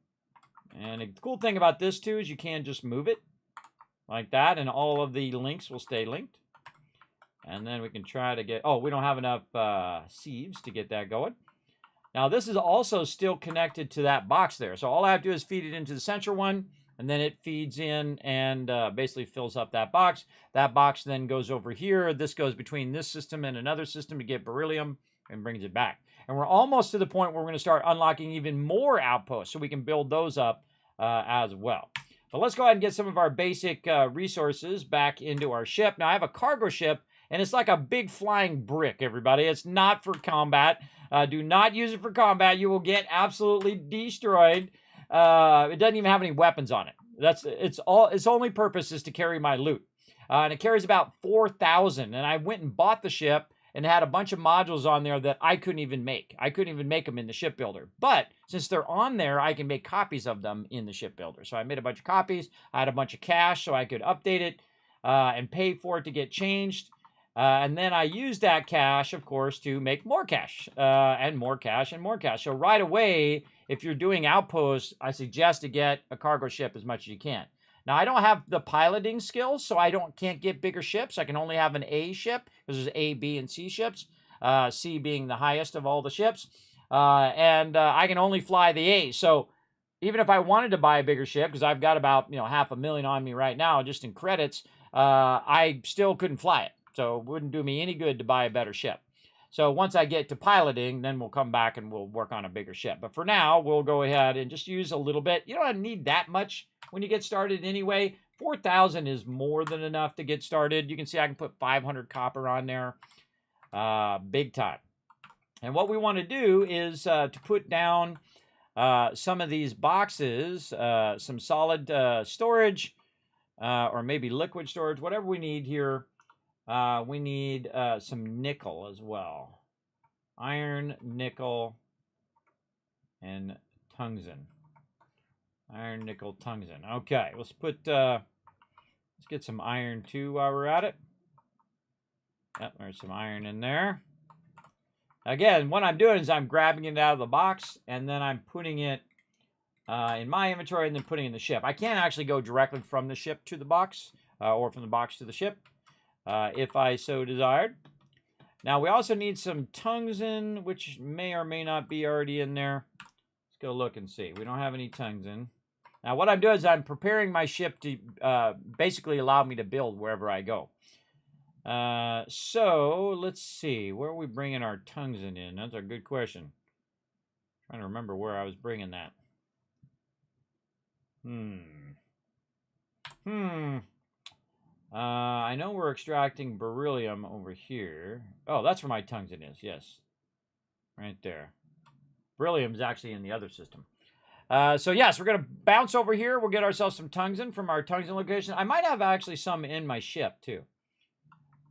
And the cool thing about this too is you can just move it like that, and all of the links will stay linked. And then we can try to get, oh, we don't have enough sieves to get that going. Now this is also still connected to that box there. So all I have to do is feed it into the central one, and then it feeds in and basically fills up that box. That box then goes over here. This goes between this system and another system to get beryllium and brings it back. And we're almost to the point where we're going to start unlocking even more outposts so we can build those up as well. So let's go ahead and get some of our basic resources back into our ship. Now I have a cargo ship, and it's like a big flying brick, everybody. It's not for combat. Do not use it for combat. You will get absolutely destroyed. It doesn't even have any weapons on it. Its only purpose is to carry my loot. And it carries about 4,000. And I went and bought the ship and had a bunch of modules on there that I couldn't even make. I couldn't even make them in the shipbuilder. But since they're on there, I can make copies of them in the shipbuilder. So I made a bunch of copies. I had a bunch of cash so I could update it and pay for it to get changed. And then I used that cash, of course, to make more cash and more cash and more cash. So right away, if you're doing outposts, I suggest to get a cargo ship as much as you can. Now, I don't have the piloting skills, so I can't get bigger ships. I can only have an A ship, because there's A, B, and C ships, C being the highest of all the ships. And I can only fly the A. So even if I wanted to buy a bigger ship, because I've got about $500,000 on me right now just in credits, I still couldn't fly it. So it wouldn't do me any good to buy a better ship. So once I get to piloting, then we'll come back and we'll work on a bigger ship. But for now, we'll go ahead and just use a little bit. You don't need that much when you get started anyway. 4,000 is more than enough to get started. You can see I can put 500 copper on there. Big time. And what we want to do is to put down some of these boxes, some solid storage, or maybe liquid storage, whatever we need here. We need some nickel as well. Iron, nickel, and tungsten. Iron, nickel, tungsten. Okay, let's get some iron too while we're at it. Yep, there's some iron in there. Again, what I'm doing is I'm grabbing it out of the box, and then I'm putting it in my inventory, and then putting it in the ship. I can't actually go directly from the ship to the box, or from the box to the ship. If I so desired. Now we also need some tungsten, which may or may not be already in there. Let's go look and see. We don't have any tungsten. Now what I'm doing is I'm preparing my ship to basically allow me to build wherever I go. So let's see. Where are we bringing our tungsten in? That's a good question. Trying to remember where I was bringing that. I know we're extracting beryllium over here. Oh, that's where my tungsten is, yes. Right there. Beryllium's actually in the other system. So yes, we're going to bounce over here. We'll get ourselves some tungsten from our tungsten location. I might have actually some in my ship too.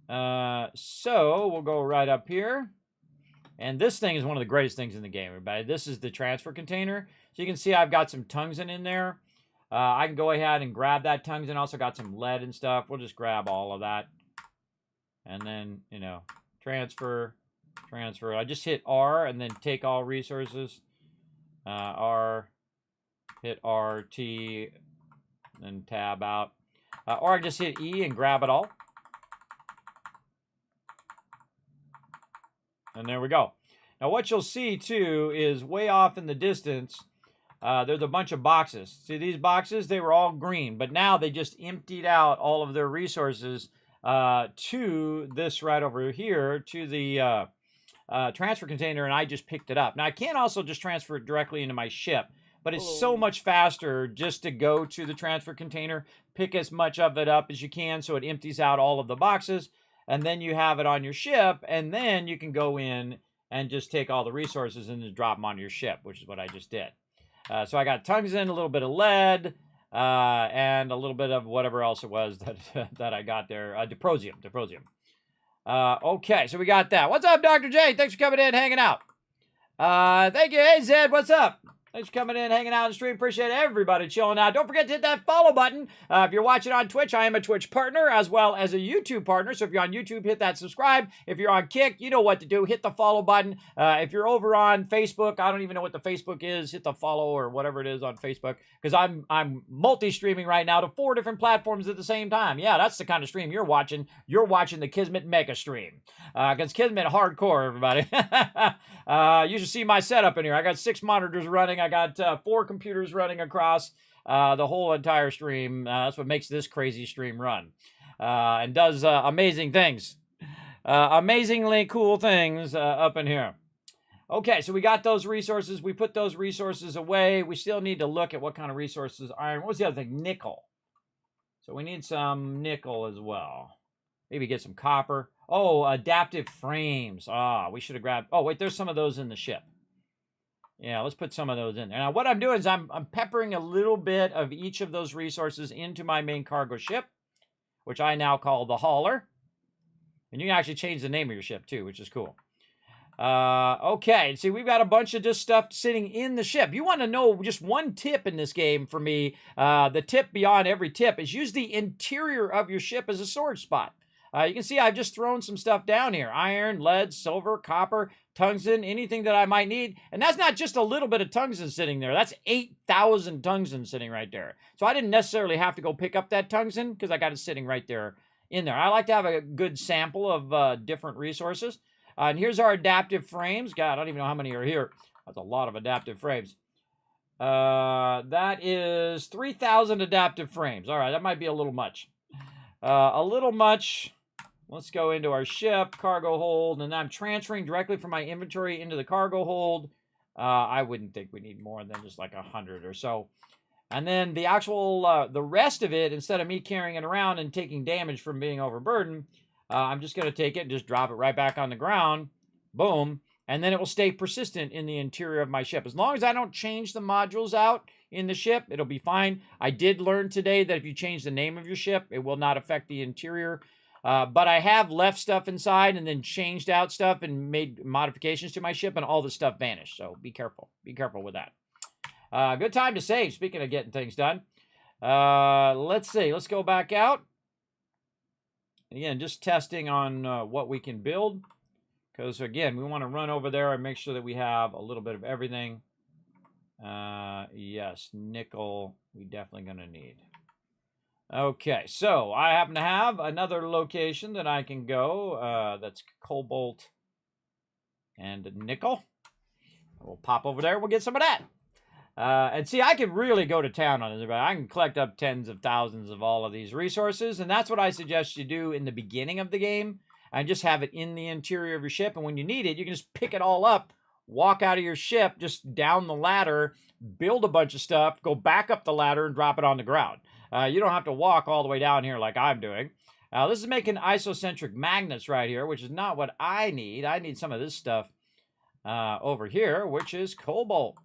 So we'll go right up here. And this thing is one of the greatest things in the game, everybody. This is the transfer container. So you can see I've got some tungsten in there. I can go ahead and grab that tungsten. Also got some lead and stuff. We'll just grab all of that. And then, you know, transfer. I just hit R and then take all resources. R, hit R, T, then tab out. Or I just hit E and grab it all. And there we go. Now what you'll see too is way off in the distance, there's a bunch of boxes. See these boxes? They were all green, but now they just emptied out all of their resources to this right over here, to the transfer container, and I just picked it up. Now I can also just transfer it directly into my ship, but it's so much faster just to go to the transfer container, pick as much of it up as you can so it empties out all of the boxes, and then you have it on your ship, and then you can go in and just take all the resources and just drop them on your ship, which is what I just did. So I got tungsten, a little bit of lead, and a little bit of whatever else it was that I got there. Diprosium. Okay, so we got that. What's up, Dr. J? Thanks for coming in, hanging out. Thank you. Hey, Zed, what's up? Thanks for coming in, hanging out on the stream. Appreciate everybody chilling out. Don't forget to hit that follow button. If you're watching on Twitch, I am a Twitch partner as well as a YouTube partner. So if you're on YouTube, hit that subscribe. If you're on Kick, you know what to do. Hit the follow button. If you're over on Facebook, I don't even know what the Facebook is. Hit the follow or whatever it is on Facebook. Because I'm multi-streaming right now to 4 different platforms at the same time. Yeah, that's the kind of stream you're watching. You're watching the Kismet Mega stream. Because Kismet hardcore, everybody. You should see my setup in here. I got 6 monitors running. I got 4 computers running across the whole entire stream. That's what makes this crazy stream run. And does amazing things. Amazingly cool things up in here. Okay, so we got those resources. We put those resources away. We still need to look at what kind of resources. Iron. What was the other thing? Nickel. So we need some nickel as well. Maybe get some copper. Oh, adaptive frames. We should have grabbed... Oh, wait, there's some of those in the ship. Yeah, let's put some of those in there. Now, what I'm doing is I'm peppering a little bit of each of those resources into my main cargo ship, which I now call the hauler. And you can actually change the name of your ship, too, which is cool. Okay, see, we've got a bunch of just stuff sitting in the ship. You want to know just one tip in this game for me. The tip beyond every tip is use the interior of your ship as a storage spot. You can see I've just thrown some stuff down here. Iron, lead, silver, copper, tungsten, anything that I might need. And that's not just a little bit of tungsten sitting there. That's 8,000 tungsten sitting right there. So I didn't necessarily have to go pick up that tungsten because I got it sitting right there in there. I like to have a good sample of different resources. And here's our adaptive frames. God, I don't even know how many are here. That's a lot of adaptive frames. That is 3,000 adaptive frames. All right, that might be a little much. Let's go into our ship, cargo hold, and I'm transferring directly from my inventory into the cargo hold. I wouldn't think we need more than just like 100 or so. And then the actual, the rest of it, instead of me carrying it around and taking damage from being overburdened, I'm just going to take it and just drop it right back on the ground. Boom. And then it will stay persistent in the interior of my ship. As long as I don't change the modules out in the ship, it'll be fine. I did learn today that if you change the name of your ship, it will not affect the interior. But I have left stuff inside and then changed out stuff and made modifications to my ship, and all the stuff vanished. So be careful. Be careful with that. Good time to save, speaking of getting things done. Let's see. Let's go back out. Again, just testing on what we can build. Because, again, we want to run over there and make sure that we have a little bit of everything. Yes, nickel, we definitely going to need. Okay, so I happen to have another location that I can go. That's cobalt and nickel. We'll pop over there. We'll get some of that. And see, I could really go to town on this. I can collect up tens of thousands of all of these resources. And that's what I suggest you do in the beginning of the game. And just have it in the interior of your ship. And when you need it, you can just pick it all up, walk out of your ship, just down the ladder, build a bunch of stuff, go back up the ladder, and drop it on the ground. You don't have to walk all the way down here like I'm doing. This is making isocentric magnets right here, which is not what I need. I need some of this stuff over here, which is cobalt.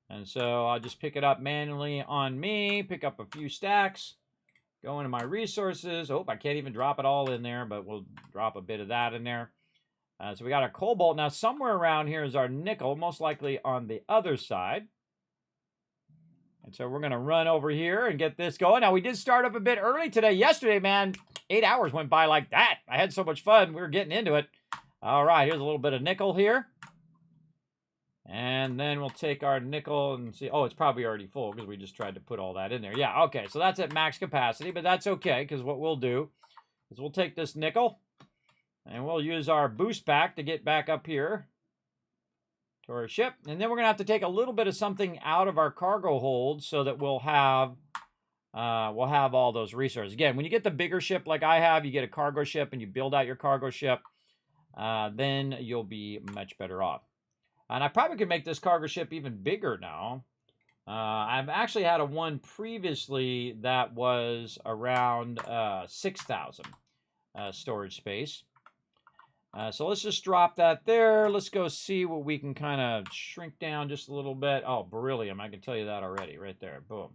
And so I'll just pick it up manually on me, pick up a few stacks, go into my resources. Oh, I can't even drop it all in there, but we'll drop a bit of that in there. So we got our cobalt. Now, somewhere around here is our nickel, most likely on the other side. And so we're going to run over here and get this going. Now, we did start up a bit early today. Yesterday, man, 8 hours went by like that. I had so much fun. We were getting into it. All right, here's a little bit of nickel here. And then we'll take our nickel and see. Oh, it's probably already full because we just tried to put all that in there. Yeah, okay, so that's at max capacity, but that's okay because what we'll do is we'll take this nickel and we'll use our boost pack to get back up here to our ship. And then we're going to have to take a little bit of something out of our cargo hold so that we'll have all those resources. Again, when you get the bigger ship like I have, you get a cargo ship and you build out your cargo ship, then you'll be much better off. And I probably could make this cargo ship even bigger now. I've actually had a one previously that was around 6,000 storage space. So let's just drop that there. Let's go see what we can kind of shrink down just a little bit. Oh, beryllium. I can tell you that already right there. Boom.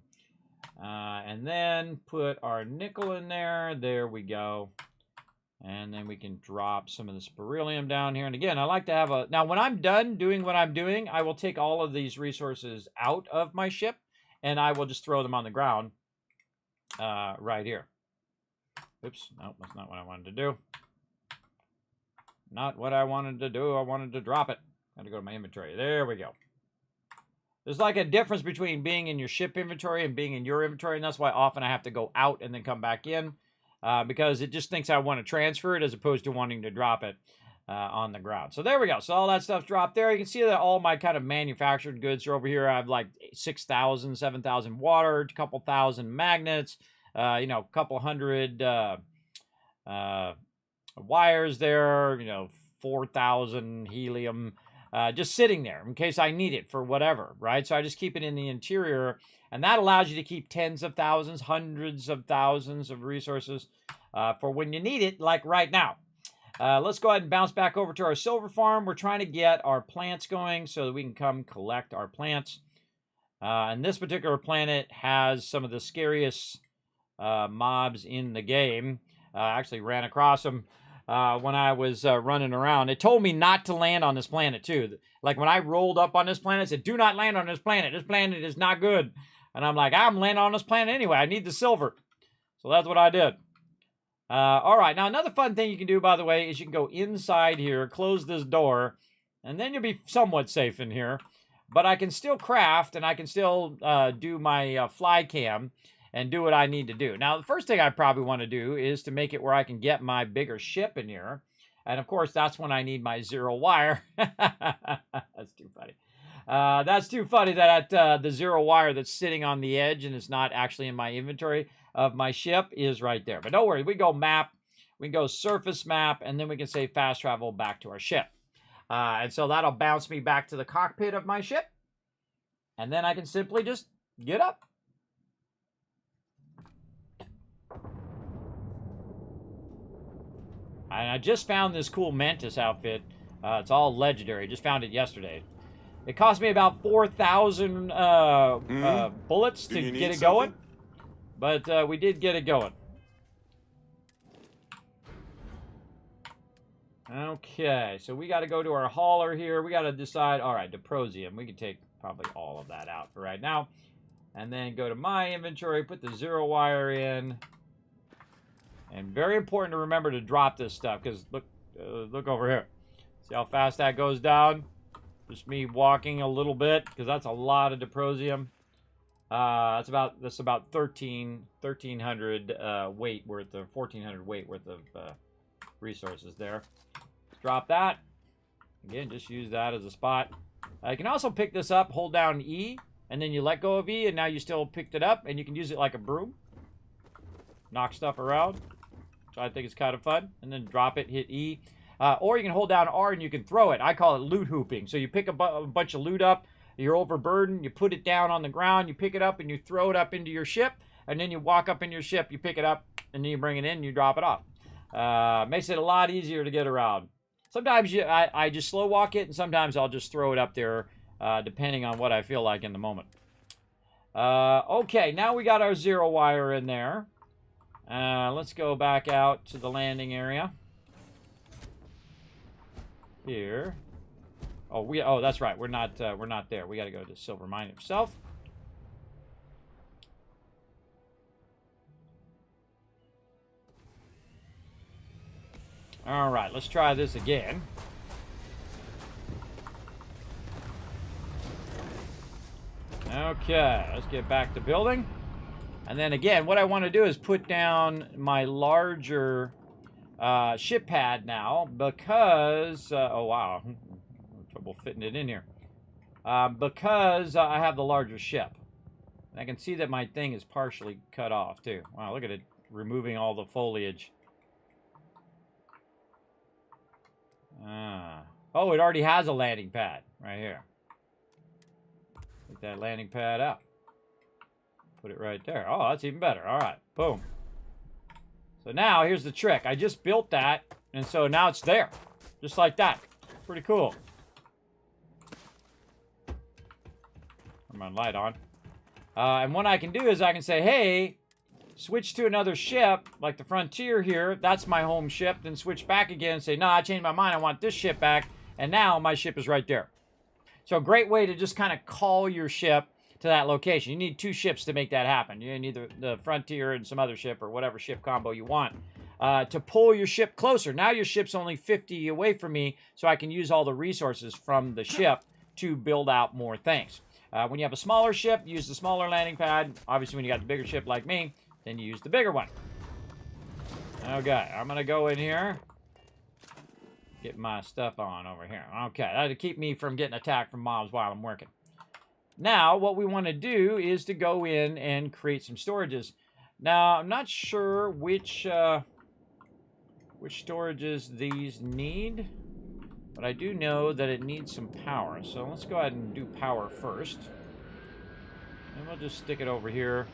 And then put our nickel in there. There we go. And then we can drop some of this beryllium down here. And again, I like to have a... Now, when I'm done doing what I'm doing, I will take all of these resources out of my ship, and I will just throw them on the ground right here. Oops. No, that's not what I wanted to do. Not what I wanted to do. I wanted to drop it. I had to go to my inventory. There we go. There's like a difference between being in your ship inventory and being in your inventory, and that's why often I have to go out and then come back in. Because it just thinks I want to transfer it as opposed to wanting to drop it on the ground. So there we go. So all that stuff's dropped there. You can see that all my kind of manufactured goods are over here. I have like 6,000, 7,000 water, a couple thousand magnets, you know, a couple hundred wires there, you know, 4,000 helium just sitting there in case I need it for whatever, right? So I just keep it in the interior. And that allows you to keep tens of thousands, hundreds of thousands of resources for when you need it, like right now. Let's go ahead and bounce back over to our silver farm. We're trying to get our plants going so that we can come collect our plants. And this particular planet has some of the scariest mobs in the game. I actually ran across them when I was running around. It told me not to land on this planet, too. Like when I rolled up on this planet, it said, do not land on this planet. This planet is not good. And I'm like, I'm landing on this planet anyway. I need the silver. So that's what I did. All right. Now, another fun thing you can do, by the way, is you can go inside here, close this door, and then you'll be somewhat safe in here. But I can still craft, and I can still do my fly cam and do what I need to do. Now, the first thing I probably want to do is to make it where I can get my bigger ship in here. And, of course, that's when I need my zero wire. That's too funny. That's too funny that the zero wire that's sitting on the edge and it's not actually in my inventory of my ship is right there. But don't worry, we go map, we go surface map, and then we can say fast travel back to our ship. And so that'll bounce me back to the cockpit of my ship. And then I can simply just get up. And I just found this cool Mantis outfit. It's all legendary. Just found it yesterday. It cost me about 4,000 bullets to get it going. But we did get it going. Okay, so we got to go to our hauler here. We got to decide. All right, Deprosium. We can take probably all of that out for right now. And then go to my inventory, put the zero wire in. And very important to remember to drop this stuff, because look over here. See how fast that goes down? Just me walking a little bit, because that's a lot of Deprosium. That's about 1,300 weight worth of 1,400 weight worth of resources there. Drop that. Again, just use that as a spot. You can also pick this up, hold down E, and then you let go of E, and now you still picked it up, and you can use it like a broom. Knock stuff around. So I think it's kind of fun. And then drop it, hit E. Or you can hold down R and you can throw it. I call it loot hooping. So you pick a bunch of loot up, you're overburdened, you put it down on the ground, you pick it up and you throw it up into your ship, and then you walk up in your ship, you pick it up, and then you bring it in and you drop it off. Makes it a lot easier to get around. Sometimes I just slow walk it, and sometimes I'll just throw it up there, depending on what I feel like in the moment. Okay, now we got our 0 wire in there. Let's go back out to the landing area. Here. Oh, that's right. We're not there. We got to go to Silver Mine itself. All right, let's try this again. Okay, let's get back to building. And then again, what I want to do is put down my larger ship pad now because, oh wow, I'm having trouble fitting it in here. Because I have the larger ship. And I can see that my thing is partially cut off too. Wow, look at it, removing all the foliage. Oh, it already has a landing pad right here. Take that landing pad out. Put it right there. Oh, that's even better. All right, boom. So now here's the trick. I just built that, and so now it's there, just like that. Pretty cool. Turn my light on. And what I can do is I can say, hey, switch to another ship, like the Frontier here. That's my home ship. Then switch back again and say, no, I changed my mind. I want this ship back. And now my ship is right there. So a great way to just kind of call your ship to that location. You need 2 ships to make that happen. You need the Frontier and some other ship or whatever ship combo you want to pull your ship closer. Now your ship's only 50 away from me, so I can use all the resources from the ship to build out more things. When you have a smaller ship, use the smaller landing pad. Obviously, when you got the bigger ship like me, then you use the bigger one. Okay, I'm going to go in here. Get my stuff on over here. Okay, that'll keep me from getting attacked from mobs while I'm working. Now, what we want to do is to go in and create some storages. Now, I'm not sure which storages these need, but I do know that it needs some power. So let's go ahead and do power first. And we'll just stick it over here.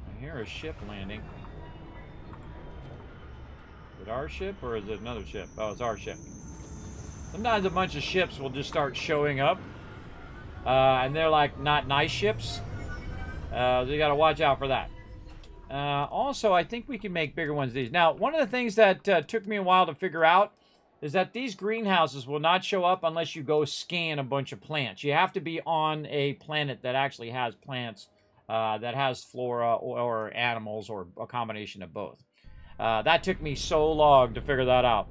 I hear a ship landing. Is it our ship or is it another ship? Oh, it's our ship. Sometimes a bunch of ships will just start showing up. And they're like not nice ships. So you got to watch out for that. Also, I think we can make bigger ones these. Now, one of the things that took me a while to figure out is that these greenhouses will not show up unless you go scan a bunch of plants. You have to be on a planet that actually has plants, that has flora or animals or a combination of both. That took me so long to figure that out.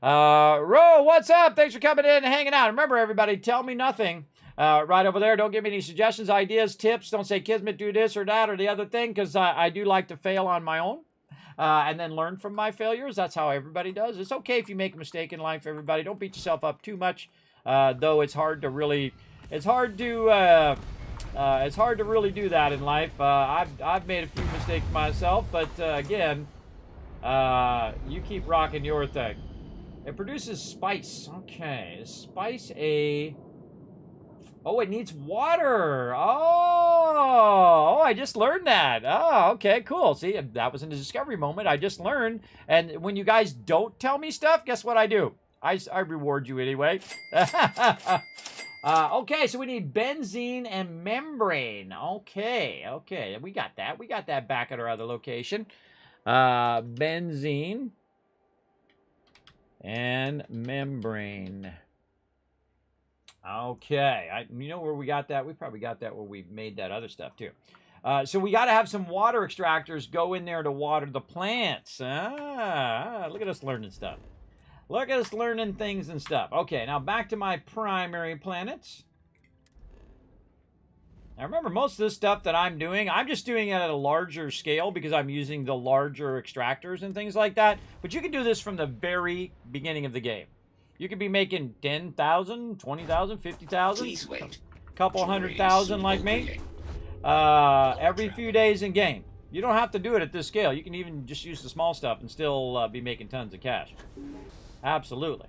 Ro, what's up? Thanks for coming in and hanging out. Remember, everybody, tell me nothing. Right over there. Don't give me any suggestions, ideas, tips. Don't say, Kismet, do this or that or the other thing, because I do like to fail on my own and then learn from my failures. That's how everybody does. It's okay if you make a mistake in life, everybody. Don't beat yourself up too much, though it's hard to really do that in life. I've made a few mistakes myself, but again, you keep rocking your thing. It produces spice. Okay, is spice a... Oh, it needs water. Oh, I just learned that. Oh, okay, cool. See, that was in the discovery moment. I just learned. And when you guys don't tell me stuff, guess what I do? I reward you anyway. Okay, so we need benzene and membrane. Okay. We got that. We got that back at our other location. Benzene and membrane. Okay, you know where we got that? We probably got that where we made that other stuff too. So we got to have some water extractors go in there to water the plants. Look at us learning stuff. Look at us learning things and stuff. Okay, now back to my primary planets. Now remember, most of this stuff that I'm doing, I'm just doing it at a larger scale because I'm using the larger extractors and things like that. But you can do this from the very beginning of the game. You could be making 10,000, 20,000, 50,000, a couple 100,000 like me, every few days in game. You don't have to do it at this scale. You can even just use the small stuff and still be making tons of cash. Absolutely.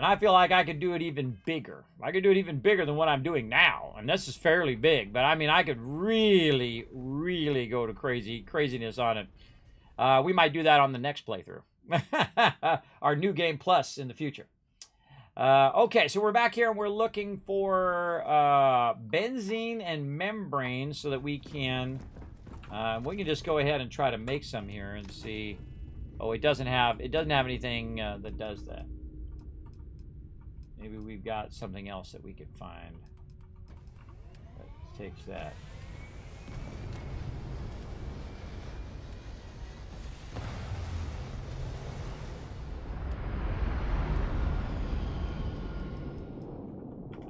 And I feel like I could do it even bigger. I could do it even bigger than what I'm doing now. And this is fairly big. But, I mean, I could really, really go to craziness on it. We might do that on the next playthrough. Our New Game Plus in the future. Okay, so we're back here and we're looking for benzene and membrane so that we can just go ahead and try to make some here and see. Oh, it doesn't have anything that does that. Maybe we've got something else that we could find that takes that.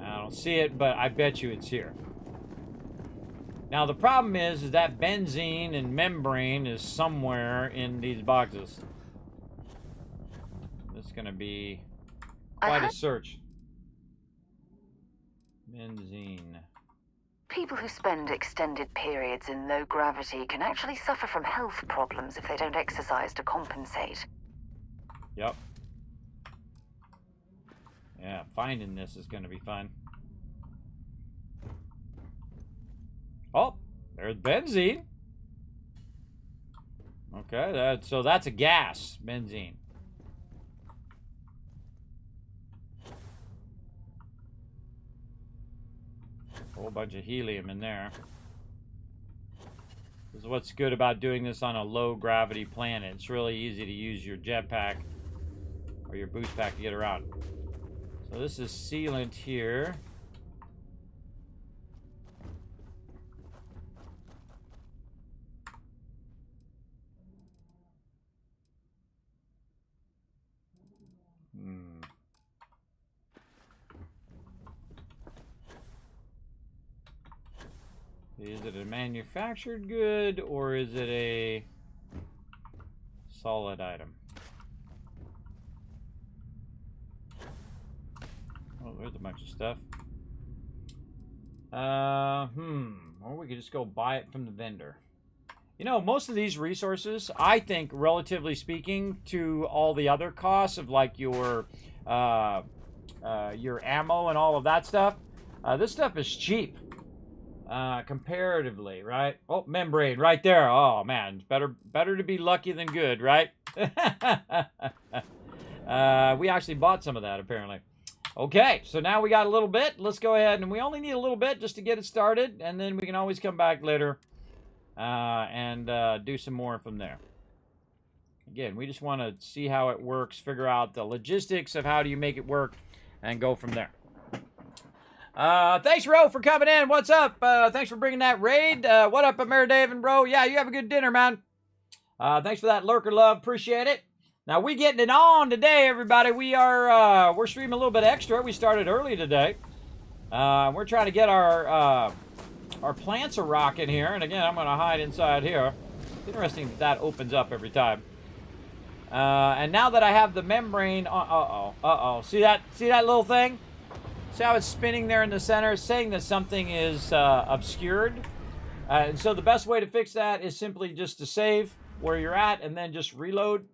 I don't see it, but I bet you it's here. Now the problem is that benzene and membrane is somewhere in these boxes. This is going to be quite a search. Benzene. People who spend extended periods in low gravity can actually suffer from health problems if they don't exercise to compensate. Yep. Yeah, finding this is going to be fun. Oh, there's benzene. Okay, so that's a gas, benzene. A whole bunch of helium in there. This is what's good about doing this on a low gravity planet. It's really easy to use your jetpack or your boost pack to get around. So this is sealant here. Is it a manufactured good or is it a solid item? Oh, there's a bunch of stuff. Or we could just go buy it from the vendor. You know, most of these resources, I think, relatively speaking, to all the other costs of like your ammo and all of that stuff, this stuff is cheap. Comparatively, right? Oh, membrane right there. Oh man, better to be lucky than good, right? We actually bought some of that apparently. Okay, so now we got a little bit. Let's go ahead, and we only need a little bit just to get it started, and then we can always come back later and do some more from there. Again, we just want to see how it works, figure out the logistics of how do you make it work, and go from there. Thanks, Ro, for coming in. What's up? Thanks for bringing that raid. What up, Ameridaven, bro? Yeah, you have a good dinner, man. Thanks for that lurker love. Appreciate it. Now, we getting it on today, everybody. We're streaming a little bit extra. We started early today. We're trying to get our plants a rocking here. And again, I'm going to hide inside here. It's interesting that opens up every time. And now that I have the membrane, see that little thing? See how it's spinning there in the center? It's saying that something is obscured. And so the best way to fix that is simply just to save where you're at and then just reload.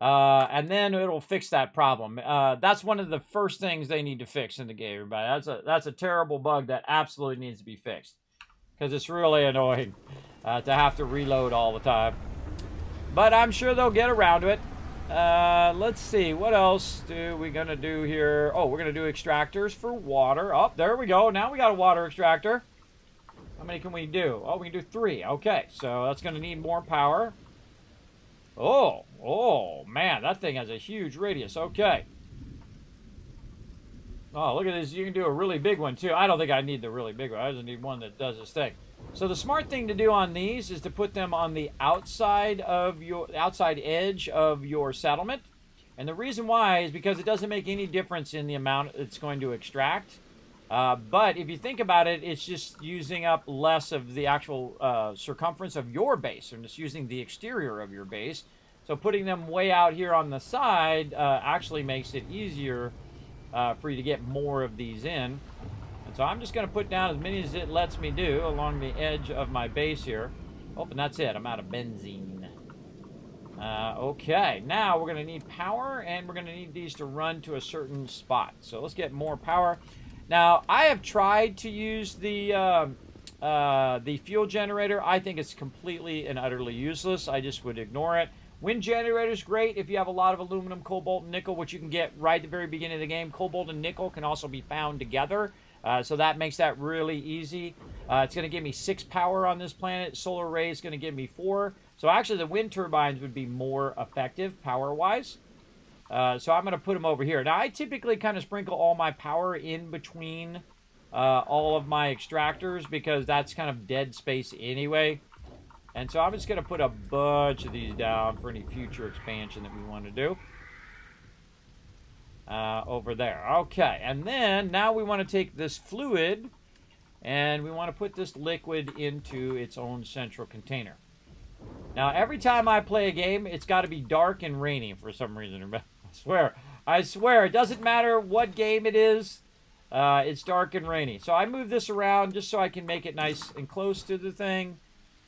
And then it'll fix that problem. That's one of the first things they need to fix in the game, everybody. That's a terrible bug that absolutely needs to be fixed. Because it's really annoying to have to reload all the time. But I'm sure they'll get around to it. Let's see, what else are we gonna do here? Oh, we're gonna do extractors for water. Oh, there we go. Now we got a water extractor. How many can we do? Oh, we can do 3. Okay, so that's gonna need more power. Oh, man, that thing has a huge radius. Okay. Oh, look at this. You can do a really big one, too. I don't think I need the really big one. I just need one that does this thing. So the smart thing to do on these is to put them on the outside edge of your settlement. And the reason why is because it doesn't make any difference in the amount it's going to extract. But if you think about it, it's just using up less of the actual circumference of your base. And just using the exterior of your base. So putting them way out here on the side actually makes it easier for you to get more of these in. And so I'm just going to put down as many as it lets me do along the edge of my base here. Oh, and that's it. I'm out of benzene. Okay, now we're going to need power, and we're going to need these to run to a certain spot. So let's get more power. Now, I have tried to use the fuel generator. I think it's completely and utterly useless. I just would ignore it. Wind generator is great if you have a lot of aluminum, cobalt, and nickel, which you can get right at the very beginning of the game. Cobalt and nickel can also be found together, so that makes that really easy. It's going to give me 6 power on this planet. Solar array is going to give me 4. So actually, the wind turbines would be more effective power-wise. So I'm going to put them over here. Now, I typically kind of sprinkle all my power in between all of my extractors because that's kind of dead space anyway. And so I'm just going to put a bunch of these down for any future expansion that we want to do. Over there. Okay, and then now we want to take this fluid and we want to put this liquid into its own central container. Now, every time I play a game, it's got to be dark and rainy for some reason. I swear, it doesn't matter what game it is, it's dark and rainy. So I move this around just so I can make it nice and close to the thing.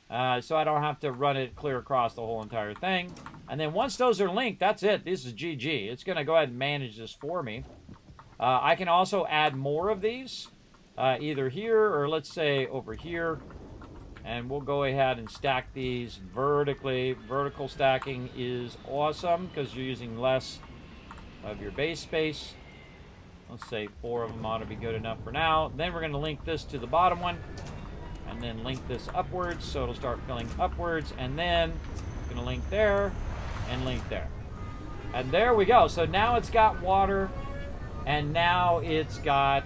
So I don't have to run it clear across the whole entire thing. And then once those are linked, that's it. This is GG. It's going to go ahead and manage this for me. I can also add more of these, either here or let's say over here. And we'll go ahead and stack these vertically. Vertical stacking is awesome because you're using less of your base space. Let's say 4 of them ought to be good enough for now. Then we're going to link this to the bottom one. And then link this upwards, so it'll start filling upwards. And then going to link there and link there. And there we go. So now it's got water, and now it's got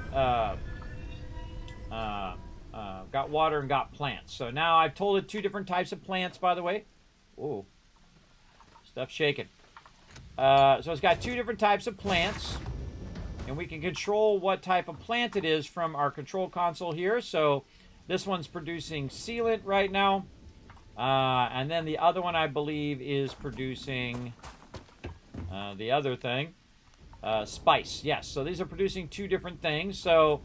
water and got plants. So now I've told it 2 different types of plants, by the way. Ooh, stuff shaking. So it's got 2 different types of plants, and we can control what type of plant it is from our control console here. So this one's producing sealant right now. And then the other one, I believe, is producing the other thing. Spice. Yes, so these are producing 2 different things. So,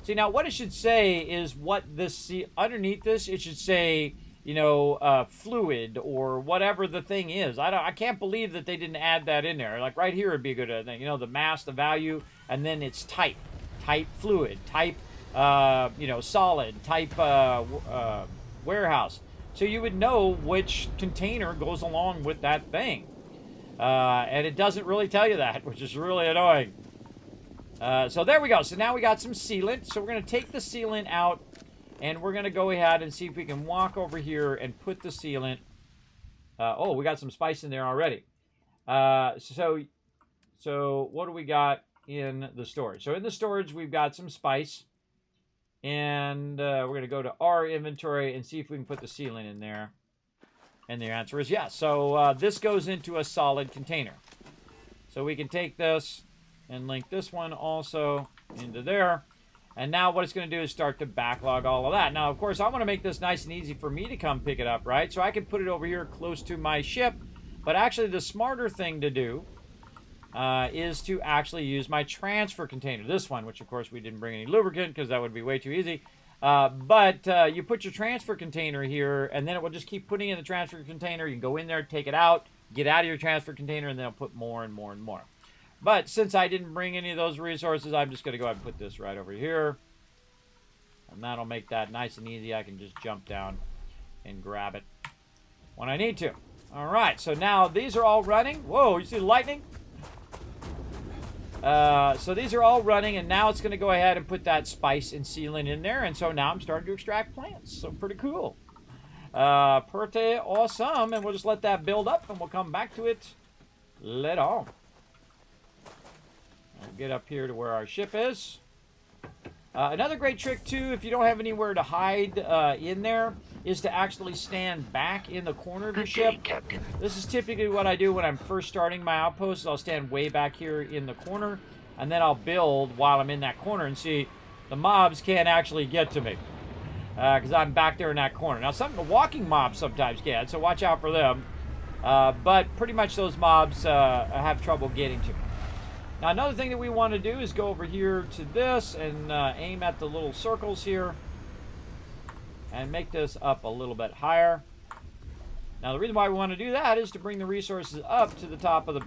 see, now what it should say is what this... underneath this, it should say, you know, fluid or whatever the thing is. I can't believe that they didn't add that in there. Like right here would be a good thing. You know, the mass, the value, and then it's type. Type fluid. Type... you know, solid, type warehouse. So you would know which container goes along with that thing. And it doesn't really tell you that, which is really annoying. So there we go. So now we got some sealant. So we're going to take the sealant out, and we're going to go ahead and see if we can walk over here and put the sealant. Oh, we got some spice in there already. So what do we got in the storage? So in the storage, we've got some spice. And we're going to go to our inventory and see if we can put the sealant in there. And the answer is yes. So this goes into a solid container. So we can take this and link this one also into there. And now what it's going to do is start to backlog all of that. Now, of course, I want to make this nice and easy for me to come pick it up, right? So I can put it over here close to my ship. But actually, the smarter thing to do is to actually use my transfer container. This one, which of course we didn't bring any lubricant because that would be way too easy. But you put your transfer container here, and then it will just keep putting in the transfer container. You can go in there, take it out, get out of your transfer container, and then it'll put more and more and more. But since I didn't bring any of those resources, I'm just going to go ahead and put this right over here. And that'll make that nice and easy. I can just jump down and grab it when I need to. All right, so now these are all running. Whoa, you see the lightning? So these are all running, and now it's going to go ahead and put that spice and sealant in there. And so now I'm starting to extract plants. So pretty cool. Pretty awesome. And we'll just let that build up, and we'll come back to it later on. We'll get up here to where our ship is. Another great trick, too, if you don't have anywhere to hide in there, is to actually stand back in the corner of your ship. This is typically what I do when I'm first starting my outpost. I'll stand way back here in the corner, and then I'll build while I'm in that corner. And see, the mobs can't actually get to me because I'm back there in that corner. Now, some walking mobs sometimes can, so watch out for them. But pretty much those mobs have trouble getting to me. Now, another thing that we want to do is go over here to this and aim at the little circles here and make this up a little bit higher. Now, the reason why we want to do that is to bring the resources up to the top of the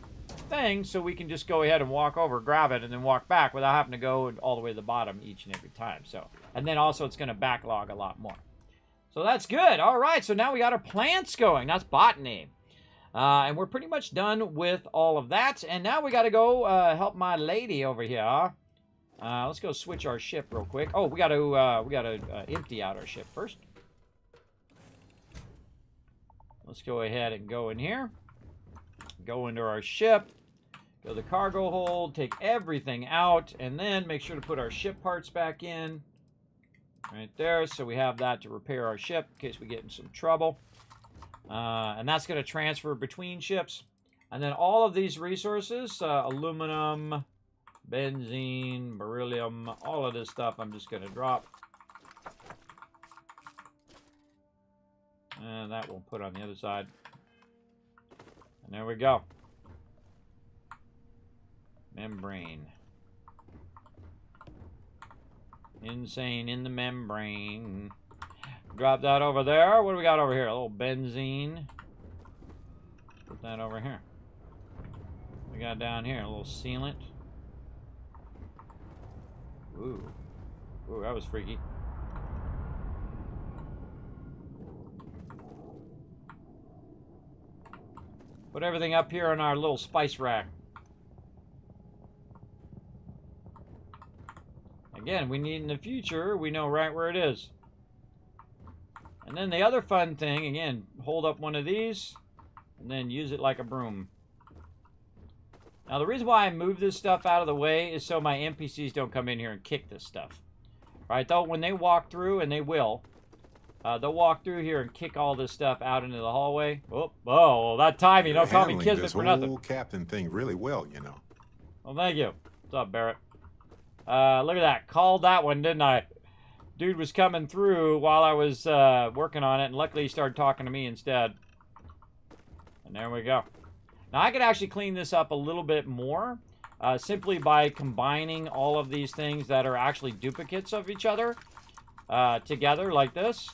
thing so we can just go ahead and walk over, grab it, and then walk back without having to go all the way to the bottom each and every time. So, and then also it's going to backlog a lot more. So that's good. All right, so now we got our plants going. That's botany. And we're pretty much done with all of that. And now we got to go help my lady over here. Let's go switch our ship real quick. Oh, we got to empty out our ship first. Let's go ahead and go in here. Go into our ship. Go to the cargo hold. Take everything out. And then make sure to put our ship parts back in. Right there. So we have that to repair our ship in case we get in some trouble. And that's going to transfer between ships. And then all of these resources, aluminum, benzene, beryllium, all of this stuff I'm just going to drop. And that we'll put on the other side. And there we go. Membrane. Insane in the membrane. Drop that over there. What do we got over here? A little benzene. Put that over here. We got down here a little sealant. Ooh. Ooh, that was freaky. Put everything up here on our little spice rack. Again, we need in the future, we know right where it is. And then the other fun thing, again, hold up one of these and then use it like a broom. Now, the reason why I move this stuff out of the way is so my NPCs don't come in here and kick this stuff. Right? Though, when they walk through, and they will, they'll walk through here and kick all this stuff out into the hallway. Oh, that timing. Don't call me Kismet for nothing. Whole captain thing really well, you know. Well, thank you. What's up, Barrett? Look at that. Called that one, didn't I? Dude was coming through while I was working on it, and luckily he started talking to me instead. And there we go. Now, I could actually clean this up a little bit more simply by combining all of these things that are actually duplicates of each other together like this.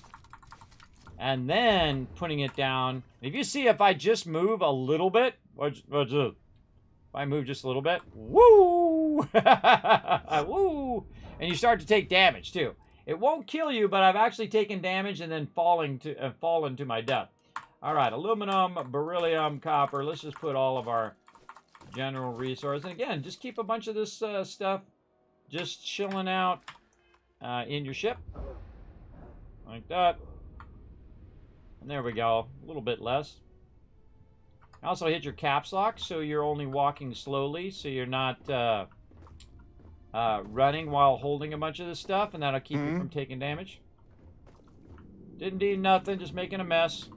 And then putting it down. If you see, if I just move a little bit, what's this? If I move just a little bit, woo! Woo! And you start to take damage, too. It won't kill you, but I've actually taken damage and then fallen to my death. All right, aluminum, beryllium, copper. Let's just put all of our general resources. And again, just keep a bunch of this stuff just chilling out in your ship. Like that. And there we go. A little bit less. Also hit your caps lock so you're only walking slowly, so you're not running while holding a bunch of this stuff, and that'll keep you from taking damage. Didn't need nothing, just making a mess.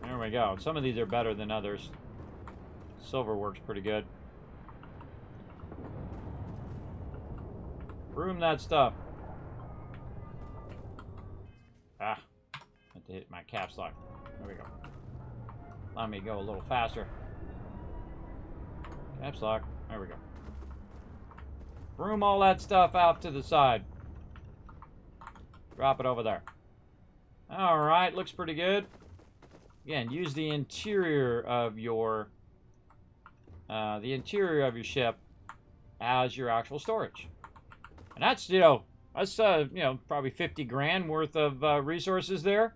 There we go. Some of these are better than others. Silver works pretty good. Broom that stuff. Ah. Have to hit my caps lock. There we go. Allow me to go a little faster. Caps lock. There we go. Broom all that stuff out to the side. Drop it over there. Alright, looks pretty good. Again, use the interior of your ship as your actual storage. And that's, probably 50 grand worth of resources there.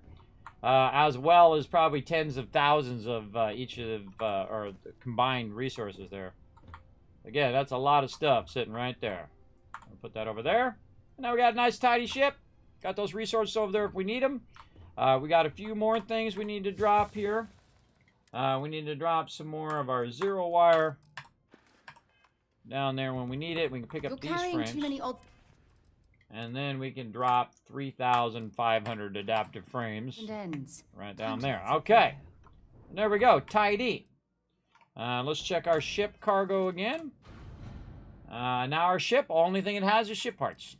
As well as probably tens of thousands of each of or combined resources there. Again, that's a lot of stuff sitting right there. I'll put that over there. And now we got a nice tidy ship. Got those resources over there if we need them. We got a few more things we need to drop here. We need to drop some more of our zero wire down there when we need it. We can pick up these frames. Too many old... And then we can drop 3,500 adaptive frames right down there. Okay. And there we go. Tidy. Let's check our ship cargo again. Now our ship, only thing it has is ship parts.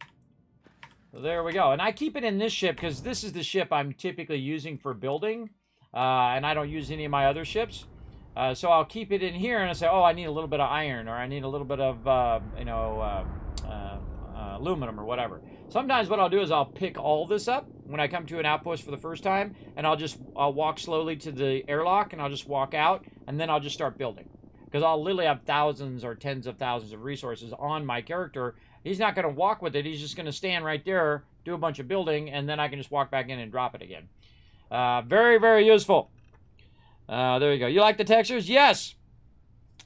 So there we go. And I keep it in this ship because this is the ship I'm typically using for building. And I don't use any of my other ships. So I'll keep it in here and I say, oh, I need a little bit of iron, or I need a little bit of, aluminum or whatever. Sometimes what I'll do is I'll pick all this up when I come to an outpost for the first time, and I'll walk slowly to the airlock, and I'll just walk out, and then I'll just start building. Because I'll literally have thousands or tens of thousands of resources on my character. He's not going to walk with it. He's just going to stand right there, do a bunch of building, and then I can just walk back in and drop it again. Very, very useful. There you go. You like the textures? Yes.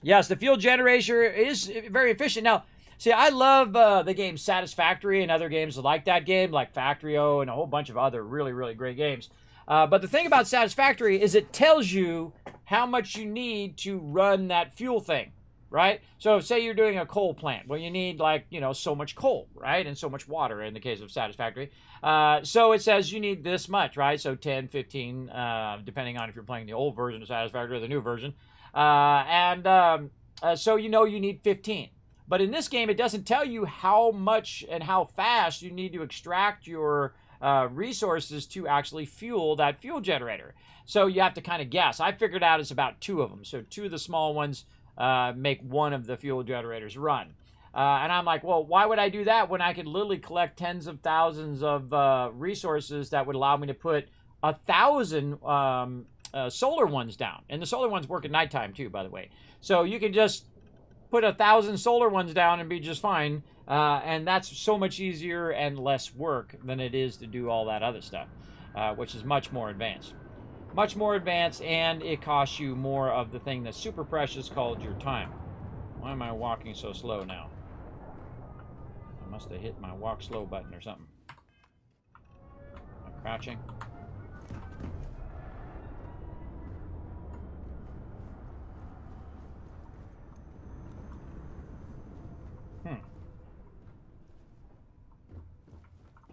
Yes, the fuel generator is very efficient. Now, see, I love the game Satisfactory and other games like that game, like Factorio and a whole bunch of other really, really great games. But the thing about Satisfactory is it tells you how much you need to run that fuel thing, right? So say you're doing a coal plant. Well, you need, like, you know, so much coal, right? And so much water in the case of Satisfactory. So it says you need this much, right? So 10, 15, depending on if you're playing the old version of Satisfactory or the new version. So you know you need 15. But in this game, it doesn't tell you how much and how fast you need to extract your resources to actually fuel that fuel generator. So you have to kind of guess. I figured out it's about 2 of them. So 2 of the small ones make 1 of the fuel generators run. And I'm like, well, why would I do that when I could literally collect tens of thousands of resources that would allow me to put 1,000 solar ones down? And the solar ones work at nighttime too, by the way. So you can just put 1,000 solar ones down and be just fine. And that's so much easier and less work than it is to do all that other stuff, which is much more advanced. Much more advanced, and it costs you more of the thing that's super precious called your time. Why am I walking so slow now? I must have hit my walk slow button or something. Am I crouching?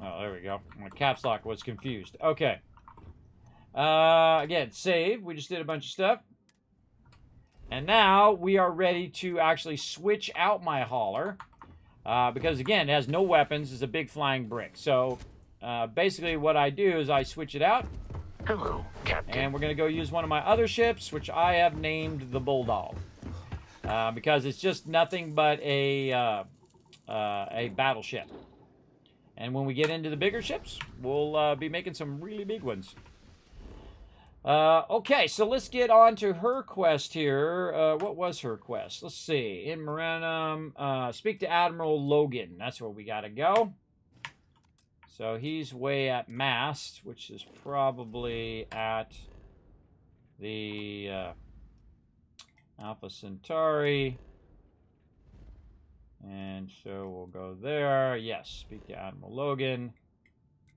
Oh, there we go. My caps lock was confused. Okay. Again, save. We just did a bunch of stuff. And now we are ready to actually switch out my hauler. Because, again, it has no weapons. It's a big flying brick. So, basically what I do is I switch it out. Hello, Captain. And we're going to go use one of my other ships, which I have named the Bulldog. Because it's just nothing but a battleship. And when we get into the bigger ships, we'll be making some really big ones. Okay, so let's get on to her quest here. What was her quest? Let's see. In Morenum, speak to Admiral Logan. That's where we gotta go. So he's way at Mast, which is probably at the Alpha Centauri. And so we'll go there. Yes, speak to Admiral Logan.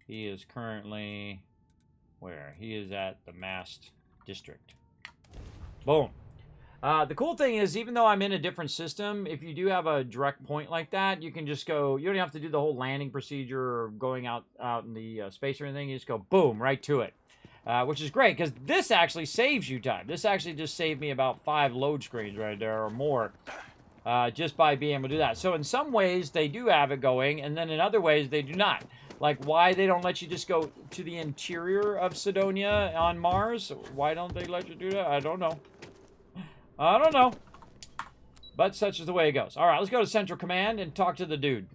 He is currently... where? He is at the Mast District. Boom. The cool thing is, even though I'm in a different system, if you do have a direct point like that, you can just go... you don't have to do the whole landing procedure or going out in the space or anything. You just go, boom, right to it. Which is great, because this actually saves you time. This actually just saved me about 5 load screens right there, or more. Just by being able to do that. So in some ways, they do have it going, and then in other ways, they do not. Like, why they don't let you just go to the interior of Cydonia on Mars? Why don't they let you do that? I don't know. I don't know. But such is the way it goes. All right, let's go to Central Command and talk to the dude.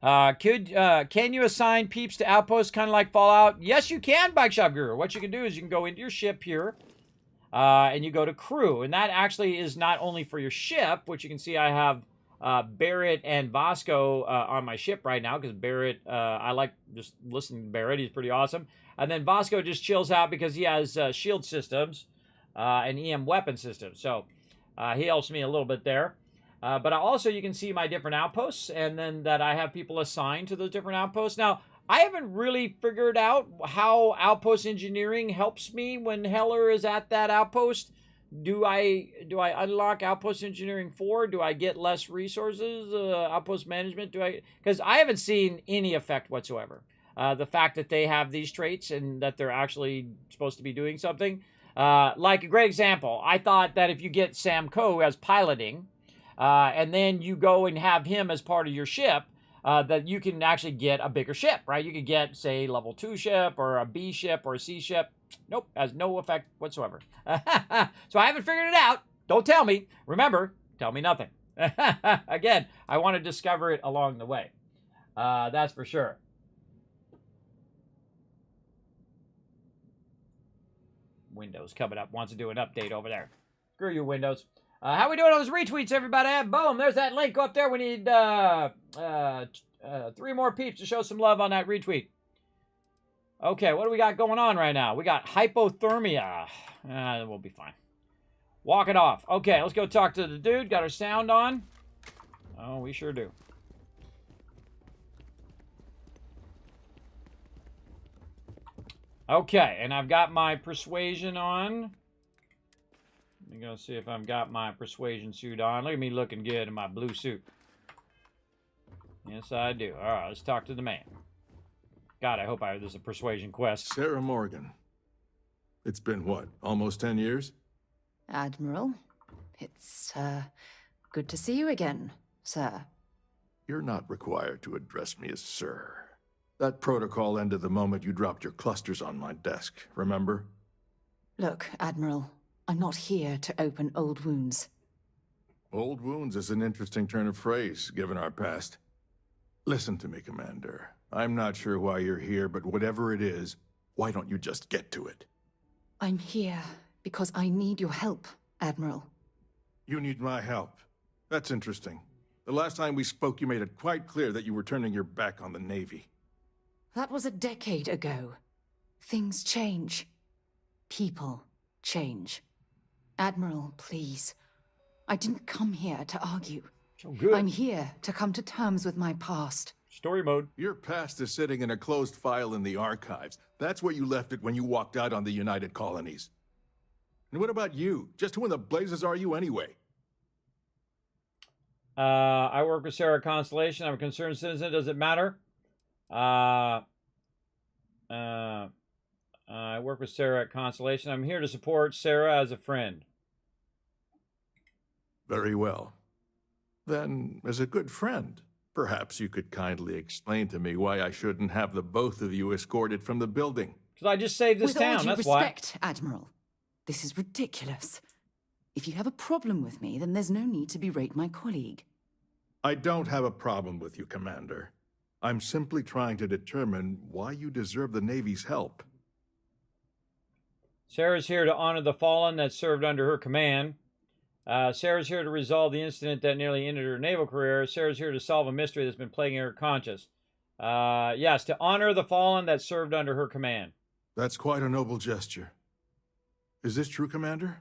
Can you assign peeps to outposts kind of like Fallout? Yes, you can, Bike Shop Guru. What you can do is you can go into your ship here. And you go to crew, and that actually is not only for your ship, which you can see I have Barrett and Vasco on my ship right now, because Barrett, I like just listening to Barrett, he's pretty awesome. And then Vasco just chills out because he has shield systems and EM weapon systems, so he helps me a little bit there. But also you can see my different outposts, and then that I have people assigned to those different outposts. Now, I haven't really figured out how outpost engineering helps me when Heller is at that outpost. Do I unlock outpost engineering 4? Do I get less resources? Outpost management? Because I haven't seen any effect whatsoever. The fact that they have these traits and that they're actually supposed to be doing something. Like a great example, I thought that if you get Sam Coe as piloting, and then you go and have him as part of your ship, that you can actually get a bigger ship, right? You could get, say, level 2 ship, or a B ship, or a C ship. Nope, has no effect whatsoever. So I haven't figured it out. Don't tell me. Remember, tell me nothing. Again, I want to discover it along the way. That's for sure. Windows coming up. Wants to do an update over there. Screw you, Windows. How we doing on those retweets, everybody? Boom, there's that link. Go up there. We need 3 more peeps to show some love on that retweet. Okay, what do we got going on right now? We got hypothermia. We'll be fine. Walk it off. Okay, let's go talk to the dude. Got our sound on. Oh, we sure do. Okay, and I've got my persuasion on. Let me go see if I've got my persuasion suit on. Look at me looking good in my blue suit. Yes, I do. All right, let's talk to the man. God, I hope there's a persuasion quest. Sarah Morgan. It's been, what, almost 10 years? Admiral, it's, good to see you again, sir. You're not required to address me as sir. That protocol ended the moment you dropped your clusters on my desk, remember? Look, Admiral, I'm not here to open old wounds. Old wounds is an interesting turn of phrase, given our past. Listen to me, Commander. I'm not sure why you're here, but whatever it is, why don't you just get to it? I'm here because I need your help, Admiral. You need my help. That's interesting. The last time we spoke, you made it quite clear that you were turning your back on the Navy. That was a decade ago. Things change. People change. Admiral, please. I didn't come here to argue. So good. I'm here to come to terms with my past. Story mode. Your past is sitting in a closed file in the archives. That's where you left it when you walked out on the United Colonies. And what about you? Just who in the blazes are you anyway? I work with Sarah Constellation. I'm a concerned citizen. Does it matter? I work with Sarah at Constellation. I'm here to support Sarah as a friend. Very well. Then, as a good friend, perhaps you could kindly explain to me why I shouldn't have the both of you escorted from the building. Because I just saved this town, that's why. With all due respect, Admiral, this is ridiculous. If you have a problem with me, then there's no need to berate my colleague. I don't have a problem with you, Commander. I'm simply trying to determine why you deserve the Navy's help. Sarah's here to honor the fallen that served under her command. Sarah's here to resolve the incident that nearly ended her naval career. Sarah's here to solve a mystery that's been plaguing her conscience. Yes, to honor the fallen that served under her command. That's quite a noble gesture. Is this true, Commander?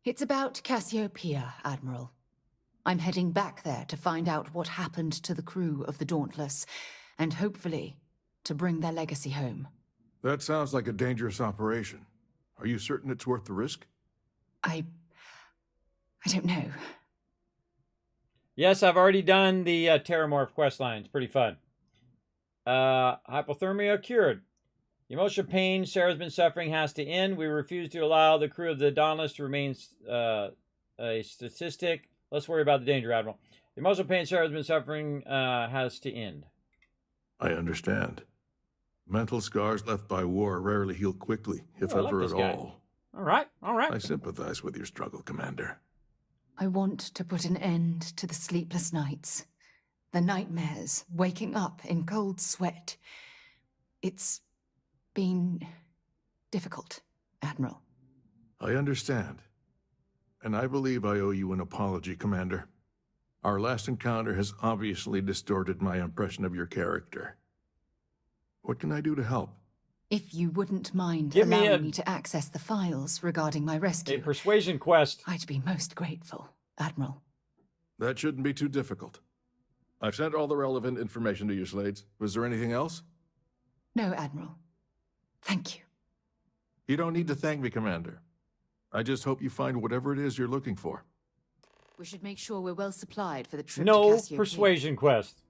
It's about Cassiopeia, Admiral. I'm heading back there to find out what happened to the crew of the Dauntless, and hopefully, to bring their legacy home. That sounds like a dangerous operation. Are you certain it's worth the risk? I don't know. Yes, I've already done the Terramorph quest line. It's pretty fun. Hypothermia cured. The emotional pain Sarah's been suffering has to end. We refuse to allow the crew of the Dauntless to remain a statistic. Let's worry about the danger, Admiral. The emotional pain Sarah's been suffering has to end. I understand. Mental scars left by war rarely heal quickly, if ever at all. All right, all right. I sympathize with your struggle, Commander. I want to put an end to the sleepless nights, the nightmares, waking up in cold sweat. It's been difficult, Admiral. I understand. And I believe I owe you an apology, Commander. Our last encounter has obviously distorted my impression of your character. What can I do to help? If you wouldn't mind Give allowing me to access the files regarding my rescue. A persuasion quest. I'd be most grateful, Admiral. That shouldn't be too difficult. I've sent all the relevant information to you, Slades. Was there anything else? No, Admiral. Thank you. You don't need to thank me, Commander. I just hope you find whatever it is you're looking for. We should make sure we're well supplied for the trip to No Cassiopeia. persuasion quest.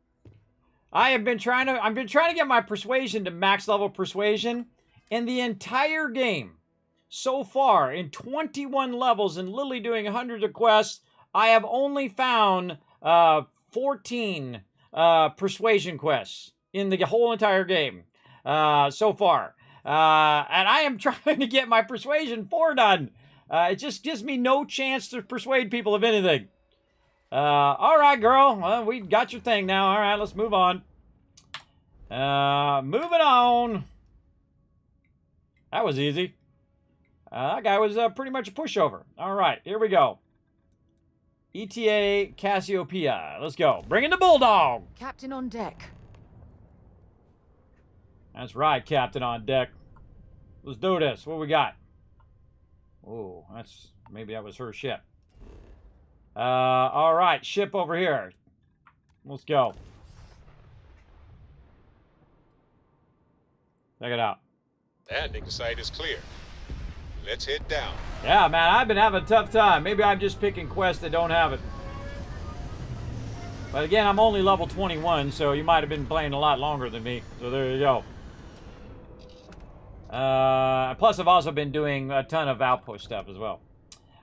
I've been trying to get my persuasion to max level persuasion in the entire game. So far, in 21 levels and literally doing hundreds of quests, I have only found 14 persuasion quests in the whole entire game so far. And I am trying to get my persuasion 4 done. It just gives me no chance to persuade people of anything. All right, girl. Well, we got your thing now. All right, let's move on. Moving on. That was easy. That guy was pretty much a pushover. All right, here we go. ETA Cassiopeia. Let's go. Bring in the Bulldog. Captain on deck. That's right, Captain on deck. Let's do this. What we got? Oh, maybe that was her ship. All right, ship over here. Let's go. Check it out. Landing site is clear. Let's head down. Yeah, man, I've been having a tough time. Maybe I'm just picking quests that don't have it. But again, I'm only level 21, so you might have been playing a lot longer than me. So there you go. Plus, I've also been doing a ton of outpost stuff as well.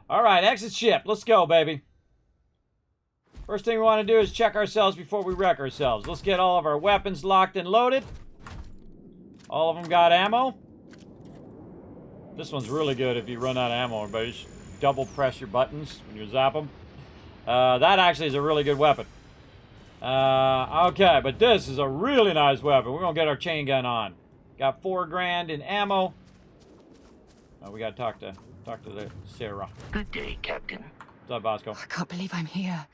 All right, exit ship. Let's go, baby. First thing we want to do is check ourselves before we wreck ourselves. Let's get all of our weapons locked and loaded. All of them got ammo. This one's really good if you run out of ammo, everybody. Just double press your buttons when you zap them. That actually is a really good weapon. Okay, but this is a really nice weapon. We're going to get our chain gun on. Got 4 grand in ammo. Oh, we got to talk to the Sarah. Good day, Captain. What's up, Bosco? I can't believe I'm here.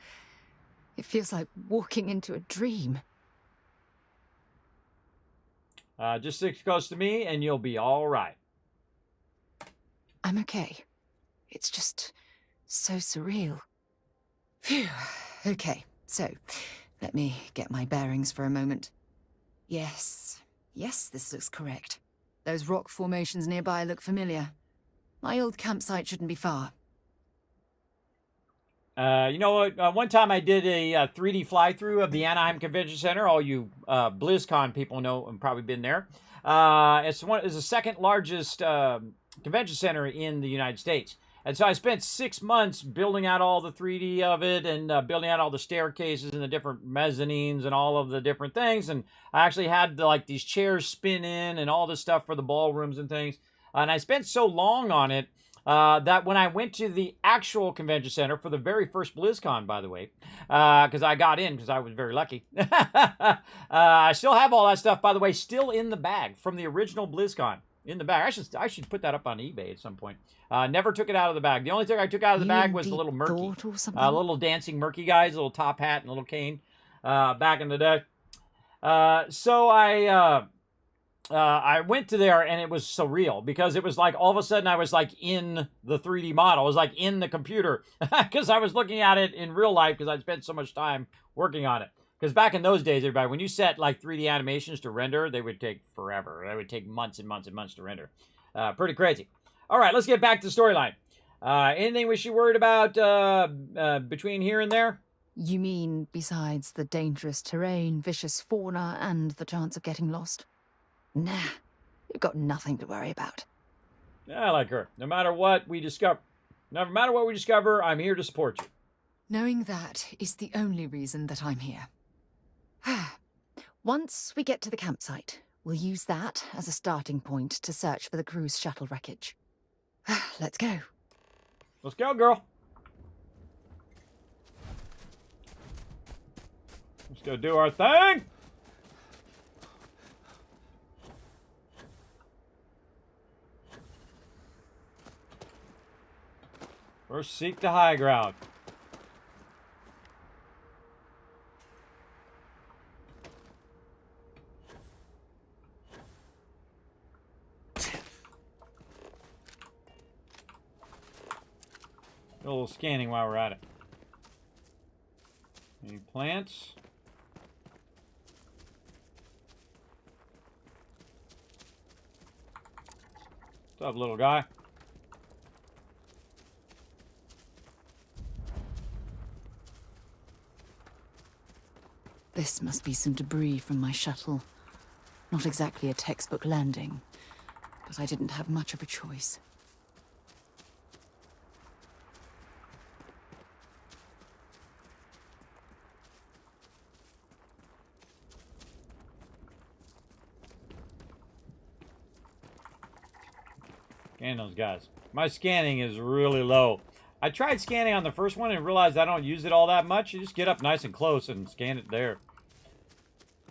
It feels like walking into a dream. Just 6 close to me, and you'll be all right. I'm okay. It's just so surreal. Phew. Okay, so let me get my bearings for a moment. Yes, this looks correct. Those rock formations nearby look familiar. My old campsite shouldn't be far. You know what? One time I did a 3D fly-through of the Anaheim Convention Center. All you BlizzCon people know and probably been there. It's the second largest convention center in the United States. And so I spent 6 months building out all the 3D of it and building out all the staircases and the different mezzanines and all of the different things. And I actually had like these chairs spin in and all this stuff for the ballrooms and things. And I spent so long on it that when I went to the actual convention center for the very first BlizzCon, by the way, because I got in because I was very lucky. I still have all that stuff, by the way, still in the bag from the original BlizzCon. In the bag. I should put that up on eBay at some point. Never took it out of the bag. The only thing I took out of the bag was the little murky. Little dancing murky guys, little top hat and little cane back in the day. So I went to there and it was surreal because it was like all of a sudden I was like in the 3D model. I was like in the computer because I was looking at it in real life because I'd spent so much time working on it. Because back in those days, everybody, when you set like 3D animations to render, they would take forever. They would take months and months and months to render. Pretty crazy. All right, let's get back to the storyline. Anything we should worry about between here and there? You mean besides the dangerous terrain, vicious fauna, and the chance of getting lost? Nah, you've got nothing to worry about. Yeah, I like her. No matter what we discover, I'm here to support you. Knowing that is the only reason that I'm here. Once we get to the campsite, we'll use that as a starting point to search for the cruise shuttle wreckage. Let's go. Let's go, girl. Let's go do our thing. First, seek the high ground. A little scanning while we're at it. Any plants? What's up, little guy? This must be some debris from my shuttle. Not exactly a textbook landing, but I didn't have much of a choice. Scan those guys. My scanning is really low. I tried scanning on the first one and realized I don't use it all that much. You just get up nice and close and scan it there.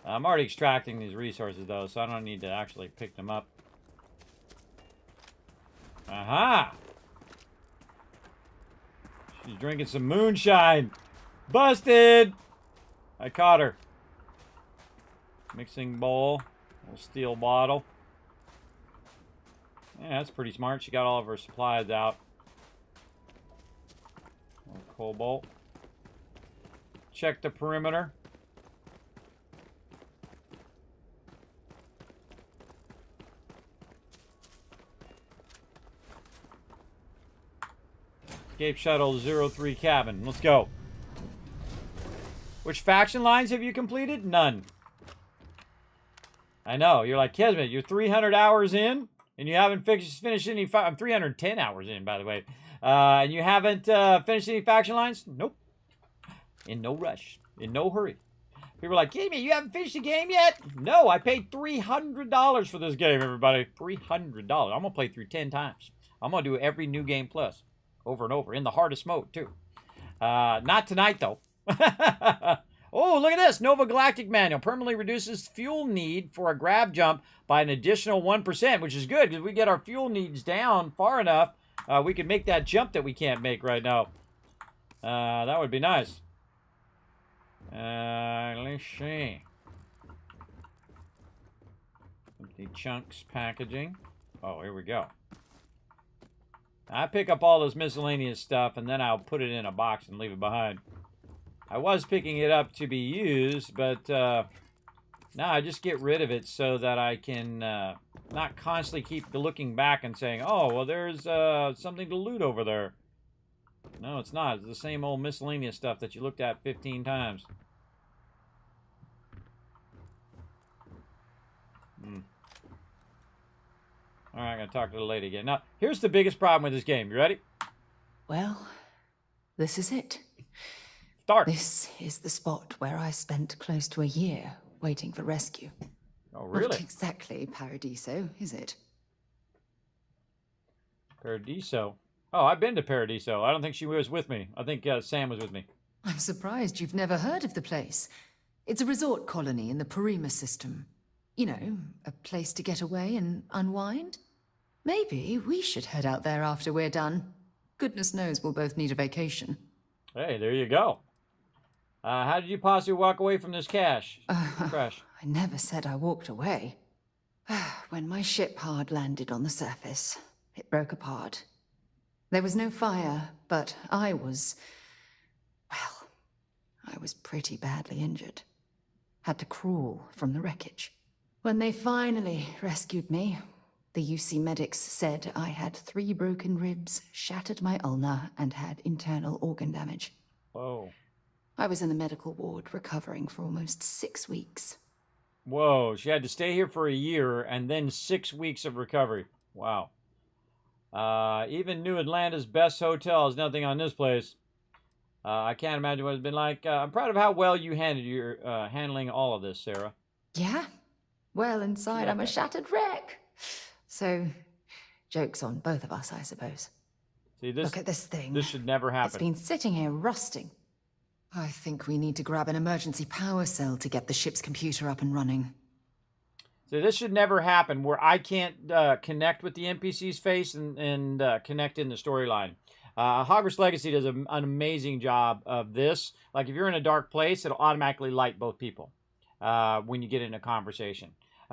I'm already extracting these resources, though, so I don't need to actually pick them up. Aha! She's drinking some moonshine. Busted! I caught her. Mixing bowl. Little steel bottle. Yeah, that's pretty smart. She got all of her supplies out. Cobalt. Check the perimeter. Escape Shuttle 03 cabin. Let's go. Which faction lines have you completed? None. I know. You're like, Kismet, you're 300 hours in, and you haven't finished any... I'm 310 hours in, by the way. And you haven't finished any faction lines? Nope. In no rush. In no hurry. People are like, Kismet, you haven't finished the game yet? No, I paid $300 for this game, everybody. $300. I'm going to play through 10 times. I'm going to do every new game plus. Over and over. In the hardest mode, too. Not tonight, though. Oh, look at this. Nova Galactic Manual. Permanently reduces fuel need for a grab jump by an additional 1%, which is good, because we get our fuel needs down far enough, we can make that jump that we can't make right now. That would be nice. Let's see. Empty chunks packaging. Oh, here we go. I pick up all this miscellaneous stuff, and then I'll put it in a box and leave it behind. I was picking it up to be used, but now I just get rid of it so that I can not constantly keep looking back and saying, oh, well, there's something to loot over there. No, it's not. It's the same old miscellaneous stuff that you looked at 15 times. All right, I'm going to talk to the lady again. Now, here's the biggest problem with this game. You ready? Well, this is it. Start. This is the spot where I spent close to a year waiting for rescue. Oh, really? Not exactly Paradiso, is it? Paradiso? Oh, I've been to Paradiso. I don't think she was with me. I think Sam was with me. I'm surprised you've never heard of the place. It's a resort colony in the Parima system. You know, a place to get away and unwind. Maybe we should head out there after we're done. Goodness knows we'll both need a vacation. Hey, there you go. How did you possibly walk away from this crash? I never said I walked away. When my ship hard landed on the surface, it broke apart. There was no fire, but I was pretty badly injured. Had to crawl from the wreckage. When they finally rescued me, the UC medics said I had 3 broken ribs, shattered my ulna, and had internal organ damage. Whoa. I was in the medical ward recovering for almost 6 weeks. Whoa, she had to stay here for a year and then 6 weeks of recovery. Wow. Even New Atlanta's best hotel is nothing on this place. I can't imagine what it's been like. I'm proud of how well you handling all of this, Sarah. Yeah? Well, inside I'm a shattered wreck. So, joke's on both of us, I suppose. See, Look at this thing. This should never happen. It's been sitting here rusting. I think we need to grab an emergency power cell to get the ship's computer up and running. So this should never happen, where I can't connect with the NPC's face and connect in the storyline. Hogwarts Legacy does an amazing job of this. Like, if you're in a dark place, it'll automatically light both people when you get in a conversation.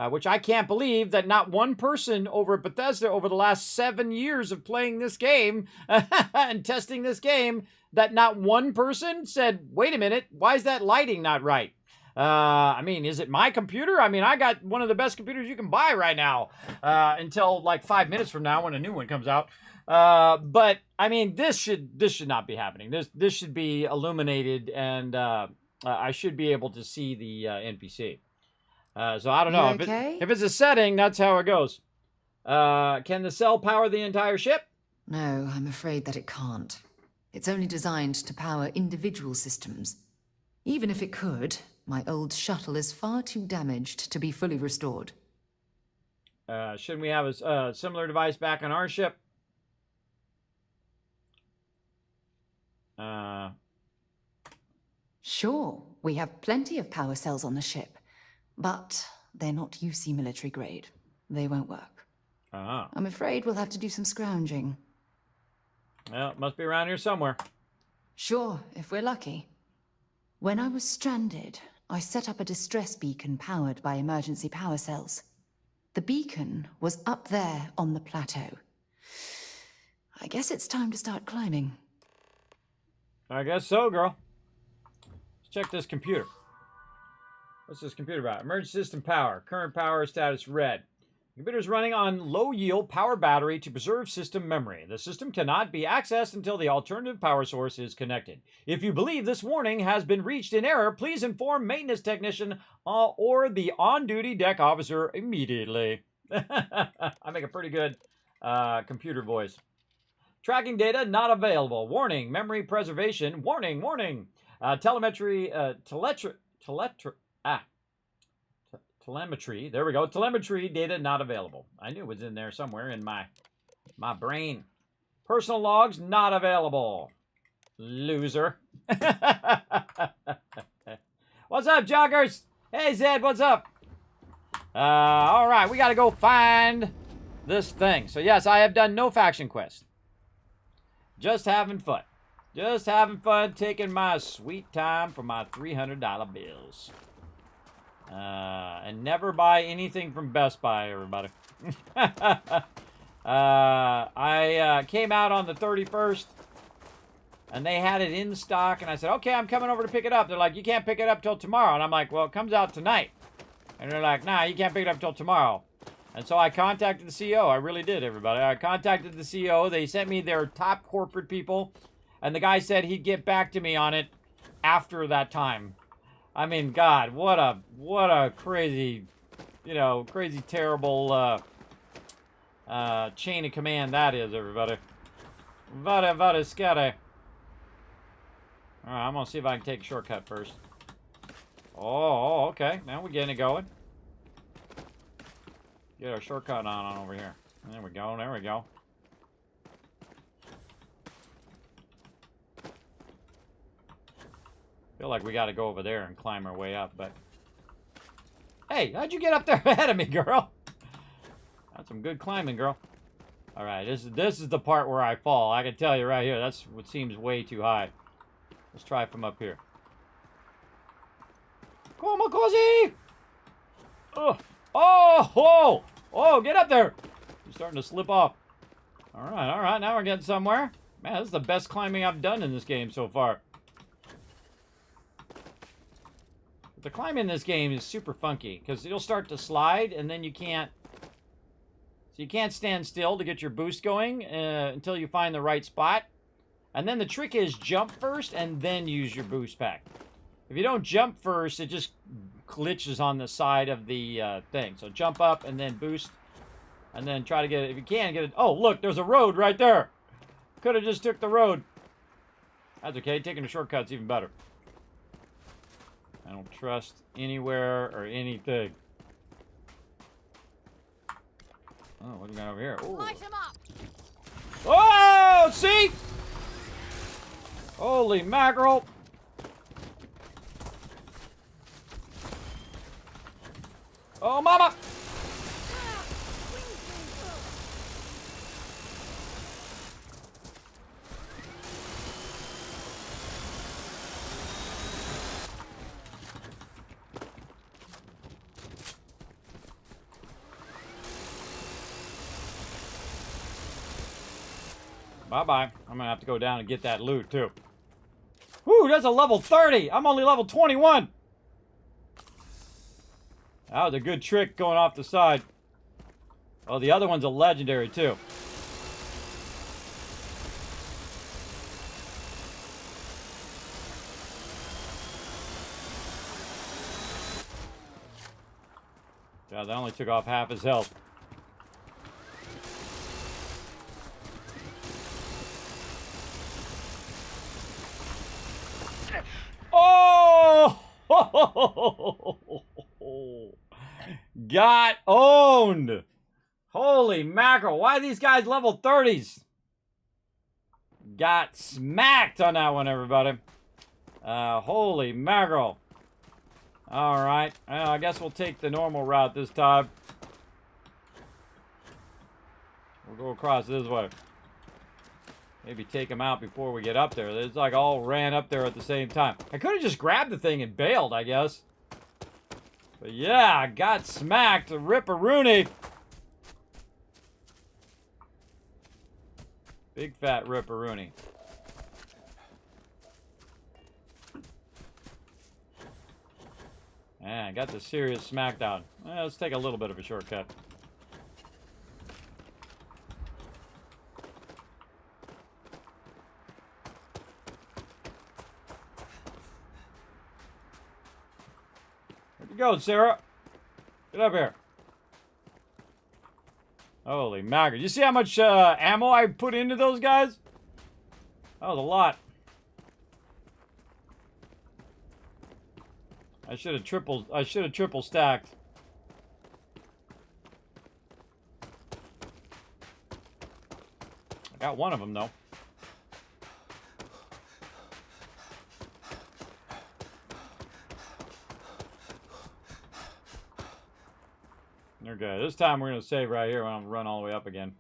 Which I can't believe that not one person over at Bethesda over the last 7 years of playing this game and testing this game, that not one person said, wait a minute, why is that lighting not right? I mean, is it my computer? I mean, I got one of the best computers you can buy right now until like 5 minutes from now when a new one comes out. But I mean, this should not be happening. This should be illuminated, and I should be able to see the NPC. So I don't know. If it's a setting, that's how it goes. Can the cell power the entire ship? No, I'm afraid that it can't. It's only designed to power individual systems. Even if it could, my old shuttle is far too damaged to be fully restored. Shouldn't we have a similar device back on our ship? Sure, we have plenty of power cells on the ship, but they're not UC military grade. They won't work. I'm afraid we'll have to do some scrounging. Well, it must be around here somewhere. Sure, if we're lucky. When I was stranded, I set up a distress beacon powered by emergency power cells. The beacon was up there on the plateau. I guess it's time to start climbing. I guess so, girl. Let's check this computer. What's this computer about? Emergency system power. Current power status red. The computer is running on low-yield power battery to preserve system memory. The system cannot be accessed until the alternative power source is connected. If you believe this warning has been reached in error, please inform maintenance technician or the on-duty deck officer immediately. I make a pretty good computer voice. Tracking data not available. Warning, memory preservation. Warning, warning. Telemetry, telemetry. There we go. Telemetry data not available. I knew it was in there somewhere in my brain. Personal logs not available. Loser. What's up, joggers? Hey, Zed, what's up? All right, we got to go find this thing. So, yes, I have done no faction quest. Just having fun. Just having fun, taking my sweet time for my $300 bills. And never buy anything from Best Buy, everybody. I came out on the 31st, and they had it in stock, and I said, okay, I'm coming over to pick it up. They're like, you can't pick it up till tomorrow. And I'm like, well, it comes out tonight. And they're like, nah, you can't pick it up till tomorrow. And so I contacted the CEO. I really did, everybody. I contacted the CEO. They sent me their top corporate people. And the guy said he'd get back to me on it after that time. I mean, God, what a crazy, crazy, terrible chain of command that is, everybody. Vada scary. All right, I'm going to see if I can take a shortcut first. Oh, okay. Now we're getting it going. Get our shortcut on over here. There we go. There we go. Feel like we got to go over there and climb our way up, but hey, how'd you get up there ahead of me, girl? That's some good climbing, girl. All right, this is the part where I fall. I can tell you right here. That's what seems way too high. Let's try from up here. Come on, cozy! Oh, get up there! You're starting to slip off. All right, now we're getting somewhere. Man, this is the best climbing I've done in this game so far. The climbing in this game is super funky, because you'll start to slide, and then you can't... So you can't stand still to get your boost going until you find the right spot. And then the trick is jump first, and then use your boost pack. If you don't jump first, it just glitches on the side of the thing. So jump up and then boost. And then try to get it. If you can, get it. Oh, look, there's a road right there. Could have just took the road. That's okay. Taking a shortcut's even better. I don't trust anywhere or anything. Oh, what do we got over here? Ooh. Light him up. Oh, see? Holy mackerel. Oh, mama! Bye-bye. I'm gonna have to go down and get that loot, too. Whew, that's a level 30! I'm only level 21! That was a good trick going off the side. Oh, the other one's a legendary, too. Yeah, that only took off half his health. Oh! Got owned! Holy mackerel, why are these guys level 30s? got smacked on that one, everybody. Holy mackerel. Alright, I guess we'll take the normal route this time. We'll go across this way. Maybe take them out before we get up there. It's like all ran up there at the same time. I could have just grabbed the thing and bailed, I guess. But yeah, I got smacked. Ripperoonie. Big fat ripperoonie. Yeah, I got the serious smackdown. Let's take a little bit of a shortcut. Where'd you go, Sarah? Get up here. Holy mackerel. You see how much ammo I put into those guys? That was a lot. I should have triple stacked. I got one of them though. Okay, this time we're gonna save right here when I'm run all the way up again.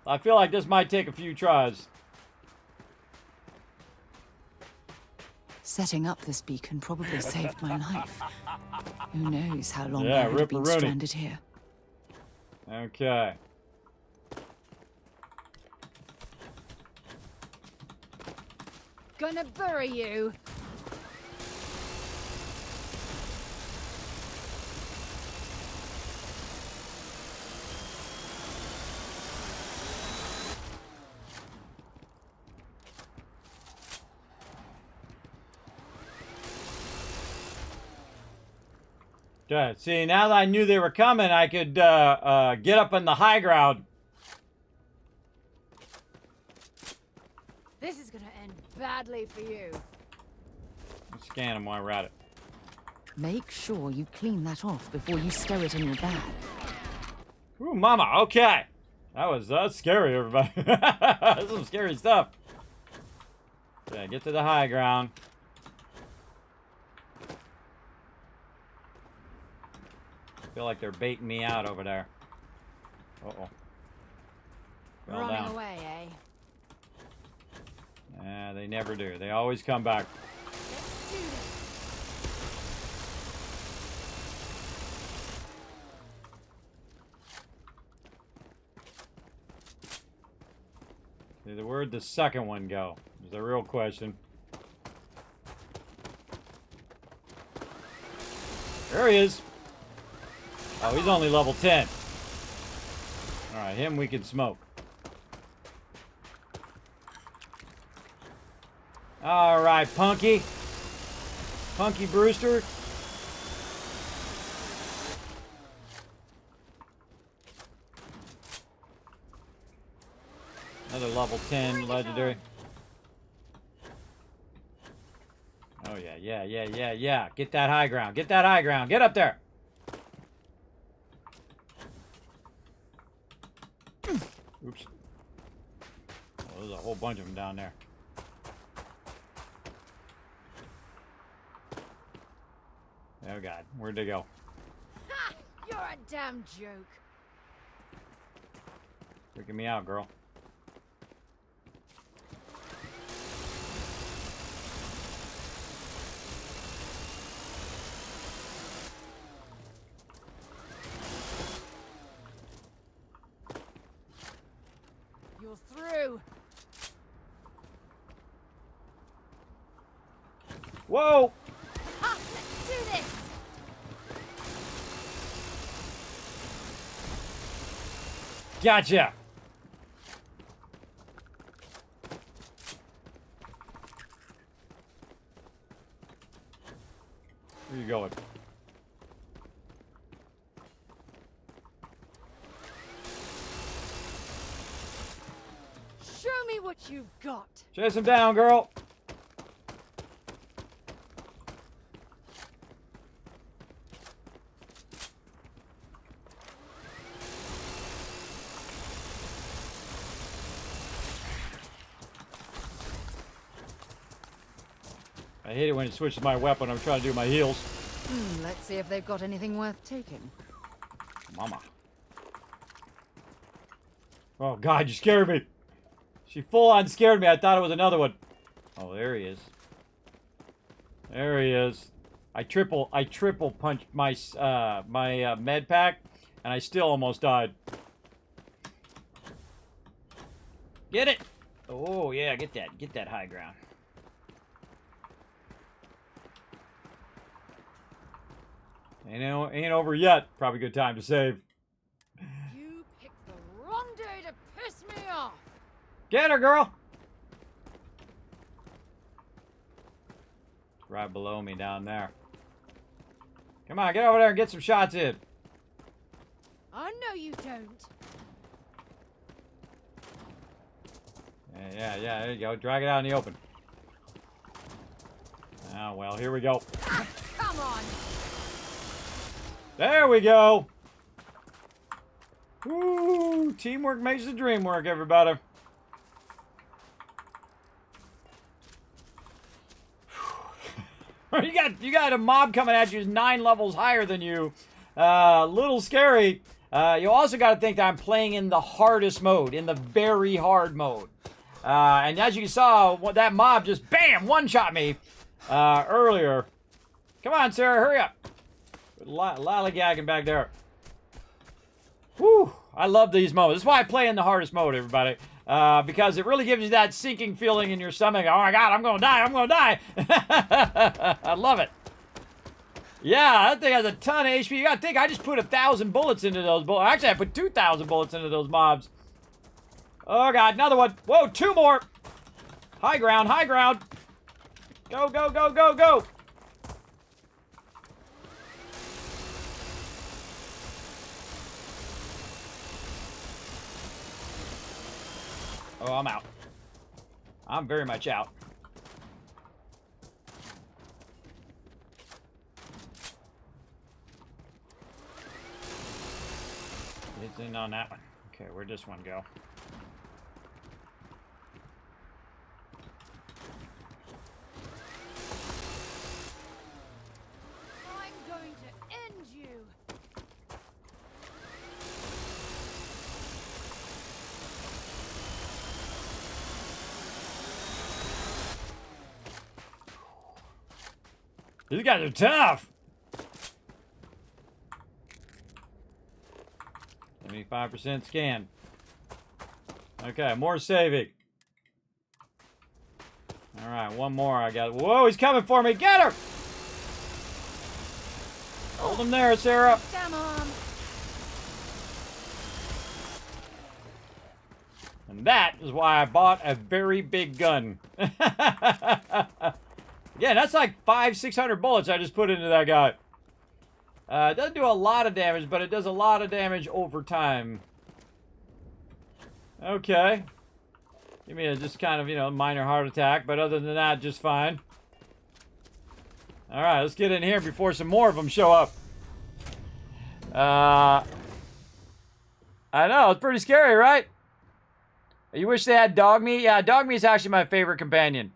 I feel like this might take a few tries. Setting up this beacon probably saved my life. Who knows how long Yeah, I would have been ripperoonie. stranded here. Okay. Gonna bury you. Okay, see, now that I knew they were coming, I could get up on the high ground. This is gonna end badly for you. Let's scan them while we're at it. Make sure you clean that off before you stow it in your bag. Ooh, mama, okay. That's scary, everybody. That's some scary stuff. Okay, get to the high ground. I feel like they're baiting me out over there. Uh-oh. Fell Running down. away, eh? Yeah, they never do. They always come back. Let's do this. See, where'd the second one go? Is the real question. There he is. Oh, he's only level 10. Alright, him we can smoke. Alright, Punky. Punky Brewster. Another level 10 legendary. Oh, yeah. Get that high ground. Get that high ground. Get up there. Oops. Oh, there's a whole bunch of them down there. Oh, God. Where'd they go? Ha! You're a damn joke. Freaking me out, girl. You're through. Whoa! Ha! Let's do this. Gotcha! Where you going? Show me what you've got. Chase him down, girl. I hate it when it switches my weapon. I'm trying to do my heals. Let's see if they've got anything worth taking. Mama. Oh, God, you scared me. She full on scared me. I thought it was another one. Oh, there he is. There he is. I triple punched my med pack, and I still almost died. Get it! Oh yeah, get that high ground. Ain't over yet. Probably good time to save. You picked the wrong day to piss me off. Get her, girl. Right below me down there. Come on, get over there and get some shots in. I know you don't. Yeah, there you go. Drag it out in the open. Oh, well, here we go. Come on. There we go. Woo! Teamwork makes the dream work, everybody. You got a mob coming at you who's 9 levels higher than you. Little scary. You also got to think that I'm playing in the hardest mode, in the very hard mode. And as you saw, that mob just, bam, one-shot me earlier. Come on, Sarah, hurry up. Lollygagging back there. Whew, I love these modes. That's why I play in the hardest mode, everybody. Because it really gives you that sinking feeling in your stomach. Oh my God, I'm gonna die, I'm gonna die. I love it. Yeah, that thing has a ton of HP. You gotta think, I just put 1,000 bullets into those bullets. Actually, I put 2,000 bullets into those mobs. Oh God, another one. Whoa, 2 more. High ground, high ground. Go, go, go, go, go. Oh, I'm out. I'm very much out. It's in on that one. Okay, where'd this one go? I'm going to end you. These guys are tough. 75% scan. Okay, more saving. All right, one more. I got. Whoa, he's coming for me. Get her! Hold him there, Sarah. Come on. And that is why I bought a very big gun. Yeah, that's like 500-600 bullets I just put into that guy. It doesn't do a lot of damage, but it does a lot of damage over time. Okay. Give me a just kind of, minor heart attack, but other than that, just fine. All right, let's get in here before some more of them show up. I know, it's pretty scary, right? You wish they had dog meat? Yeah, dog meat is actually my favorite companion.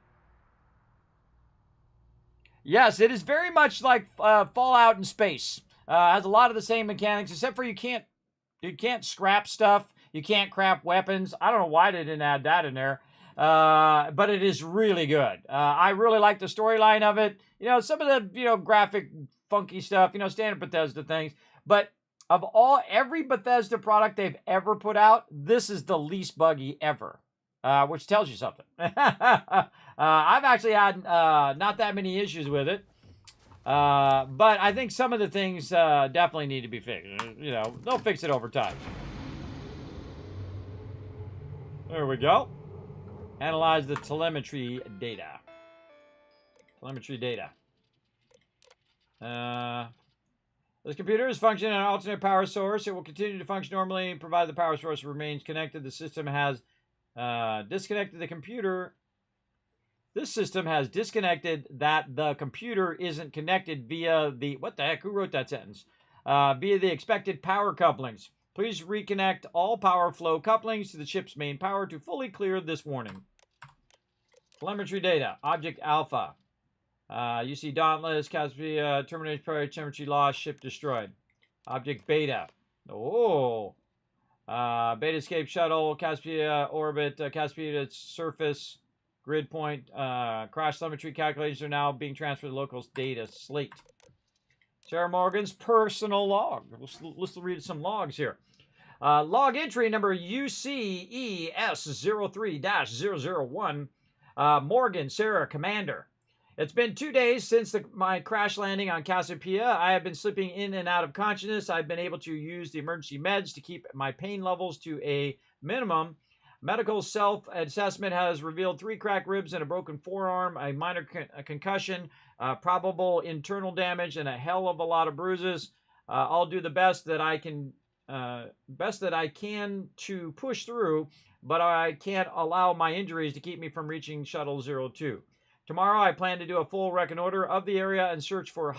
Yes, it is very much like Fallout in space. Has a lot of the same mechanics, except for you can't scrap stuff. You can't craft weapons. I don't know why they didn't add that in there. But it is really good. I really like the storyline of it. Some of the, graphic funky stuff, standard Bethesda things. But of every Bethesda product they've ever put out, this is the least buggy ever. Which tells you something. I've actually had not that many issues with it. But I think some of the things definitely need to be fixed. They'll fix it over time. There we go. Analyze the telemetry data. Telemetry data. This computer is functioning on an alternate power source. It will continue to function normally provided the power source remains connected. The system has disconnected the computer. This system has disconnected that the computer isn't connected via the... What the heck? Who wrote that sentence? Via the expected power couplings. Please reconnect all power flow couplings to the chip's main power to fully clear this warning. Telemetry data. Object alpha. You see Dauntless, Caspia, termination priority, temperature lost, ship destroyed. Object Beta. Oh. Beta escape shuttle, Caspia orbit, Caspia surface, grid point, crash telemetry calculations are now being transferred to local data slate. Sarah Morgan's personal log. Let's read some logs here. Log entry number UCES03-001. Morgan, Sarah, Commander. It's been 2 days since my crash landing on Cassiopeia. I have been slipping in and out of consciousness. I've been able to use the emergency meds to keep my pain levels to a minimum. Medical self-assessment has revealed 3 cracked ribs and a broken forearm, a minor concussion, probable internal damage, and a hell of a lot of bruises. I'll do the best that I can to push through, but I can't allow my injuries to keep me from reaching Shuttle 02. Tomorrow, I plan to do a full reconnoiter of the area and search for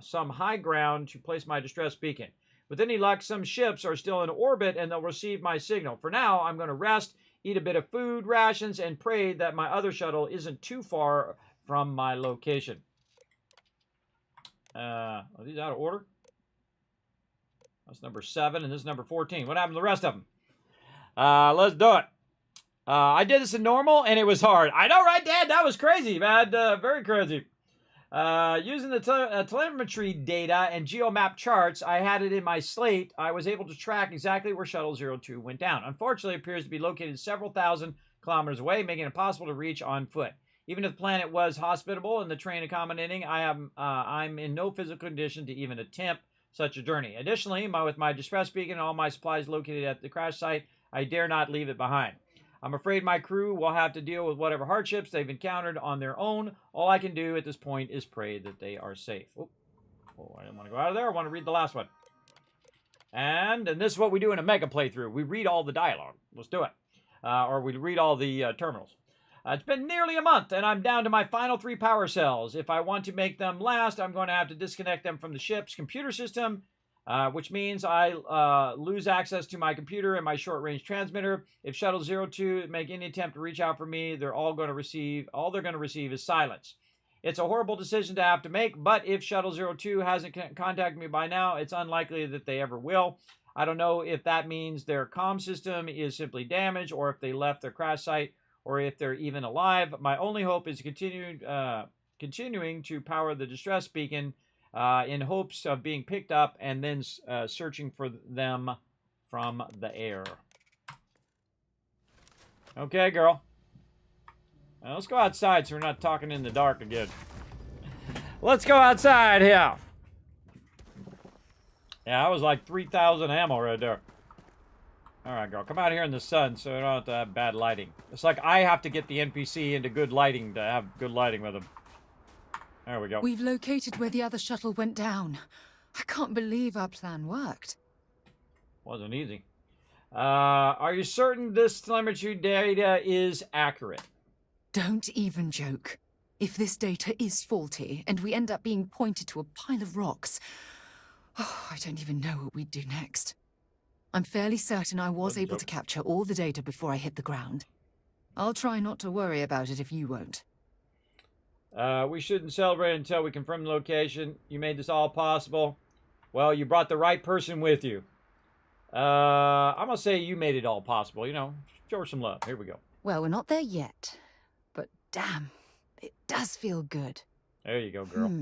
some high ground to place my distress beacon. With any luck, some ships are still in orbit and they'll receive my signal. For now, I'm going to rest, eat a bit of food, rations, and pray that my other shuttle isn't too far from my location. Are these out of order? That's number 7, and this is number 14. What happened to the rest of them? Let's do it. I did this in normal, and it was hard. I know, right, Dad? That was crazy, man. Very crazy. Using the telemetry data and geomap charts I had it in my slate, I was able to track exactly where Shuttle 02 went down. Unfortunately, it appears to be located several thousand kilometers away, making it impossible to reach on foot. Even if the planet was hospitable and the terrain accommodating, I'm in no physical condition to even attempt such a journey. Additionally, with my distress beacon and all my supplies located at the crash site, I dare not leave it behind. I'm afraid my crew will have to deal with whatever hardships they've encountered on their own. All I can do at this point is pray that they are safe. Oh, I didn't want to go out of there. I want to read the last one. And this is what we do in a mega playthrough. We read all the dialogue. Let's do it. Or we read all the terminals. It's been nearly a month, and I'm down to my final 3 power cells. If I want to make them last, I'm going to have to disconnect them from the ship's computer system, which means I lose access to my computer and my short-range transmitter. If Shuttle 02 make any attempt to reach out for me, all they're going to receive is silence. It's a horrible decision to have to make, but if Shuttle 02 hasn't contacted me by now, it's unlikely that they ever will. I don't know if that means their comm system is simply damaged, or if they left their crash site, or if they're even alive. My only hope is continuing to power the distress beacon in hopes of being picked up and then searching for them from the air. Okay, girl. Now, let's go outside so we're not talking in the dark again. Let's go outside here. Yeah, that was like 3,000 ammo right there. Alright, girl. Come out here in the sun so we don't have to have bad lighting. It's like I have to get the NPC into good lighting to have good lighting with them. There we go. We've located where the other shuttle went down. I can't believe our plan worked. Wasn't easy. Are you certain this telemetry data is accurate? Don't even joke. If this data is faulty and we end up being pointed to a pile of rocks, I don't even know what we'd do next. I'm fairly certain I was able to capture all the data before I hit the ground. I'll try not to worry about it if you won't. We shouldn't celebrate until we confirm the location. You made this all possible. Well, you brought the right person with you. I'm going to say you made it all possible. You know, show her some love. Here we go. Well, we're not there yet. But damn, it does feel good. There you go, girl.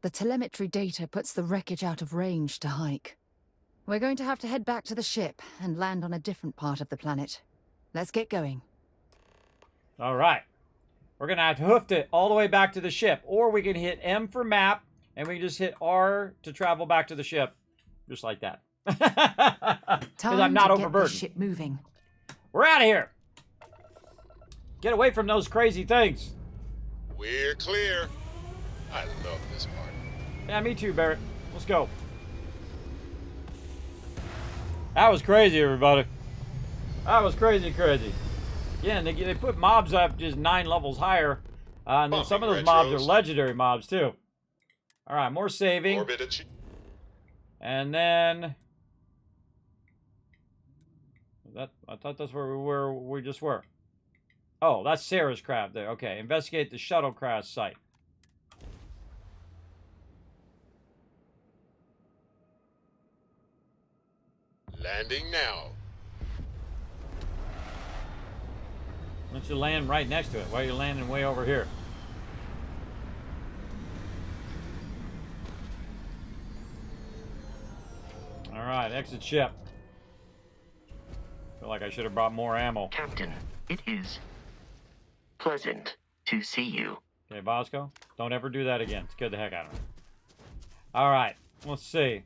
The telemetry data puts the wreckage out of range to hike. We're going to have to head back to the ship and land on a different part of the planet. Let's get going. All right. We're going to have to hoof it all the way back to the ship. Or we can hit M for map, and we can just hit R to travel back to the ship. Just like that. Because I'm not overburdened. Get the ship moving. We're out of here. Get away from those crazy things. We're clear. I love this part. Yeah, me too, Barrett. Let's go. That was crazy, everybody. That was crazy. Again, they put mobs up just 9 levels higher. And then some of those mobs are legendary mobs, too. All right, more saving. And then... I thought that's where we just were. Oh, that's Sarah's craft there. Okay, investigate the shuttle crash site. Landing now. Why don't you land right next to it? Why are you landing way over here? Alright, exit ship. Feel like I should have brought more ammo. Captain, it is pleasant to see you. Okay, Bosco, don't ever do that again. Scared the heck out of me. Alright, let's see.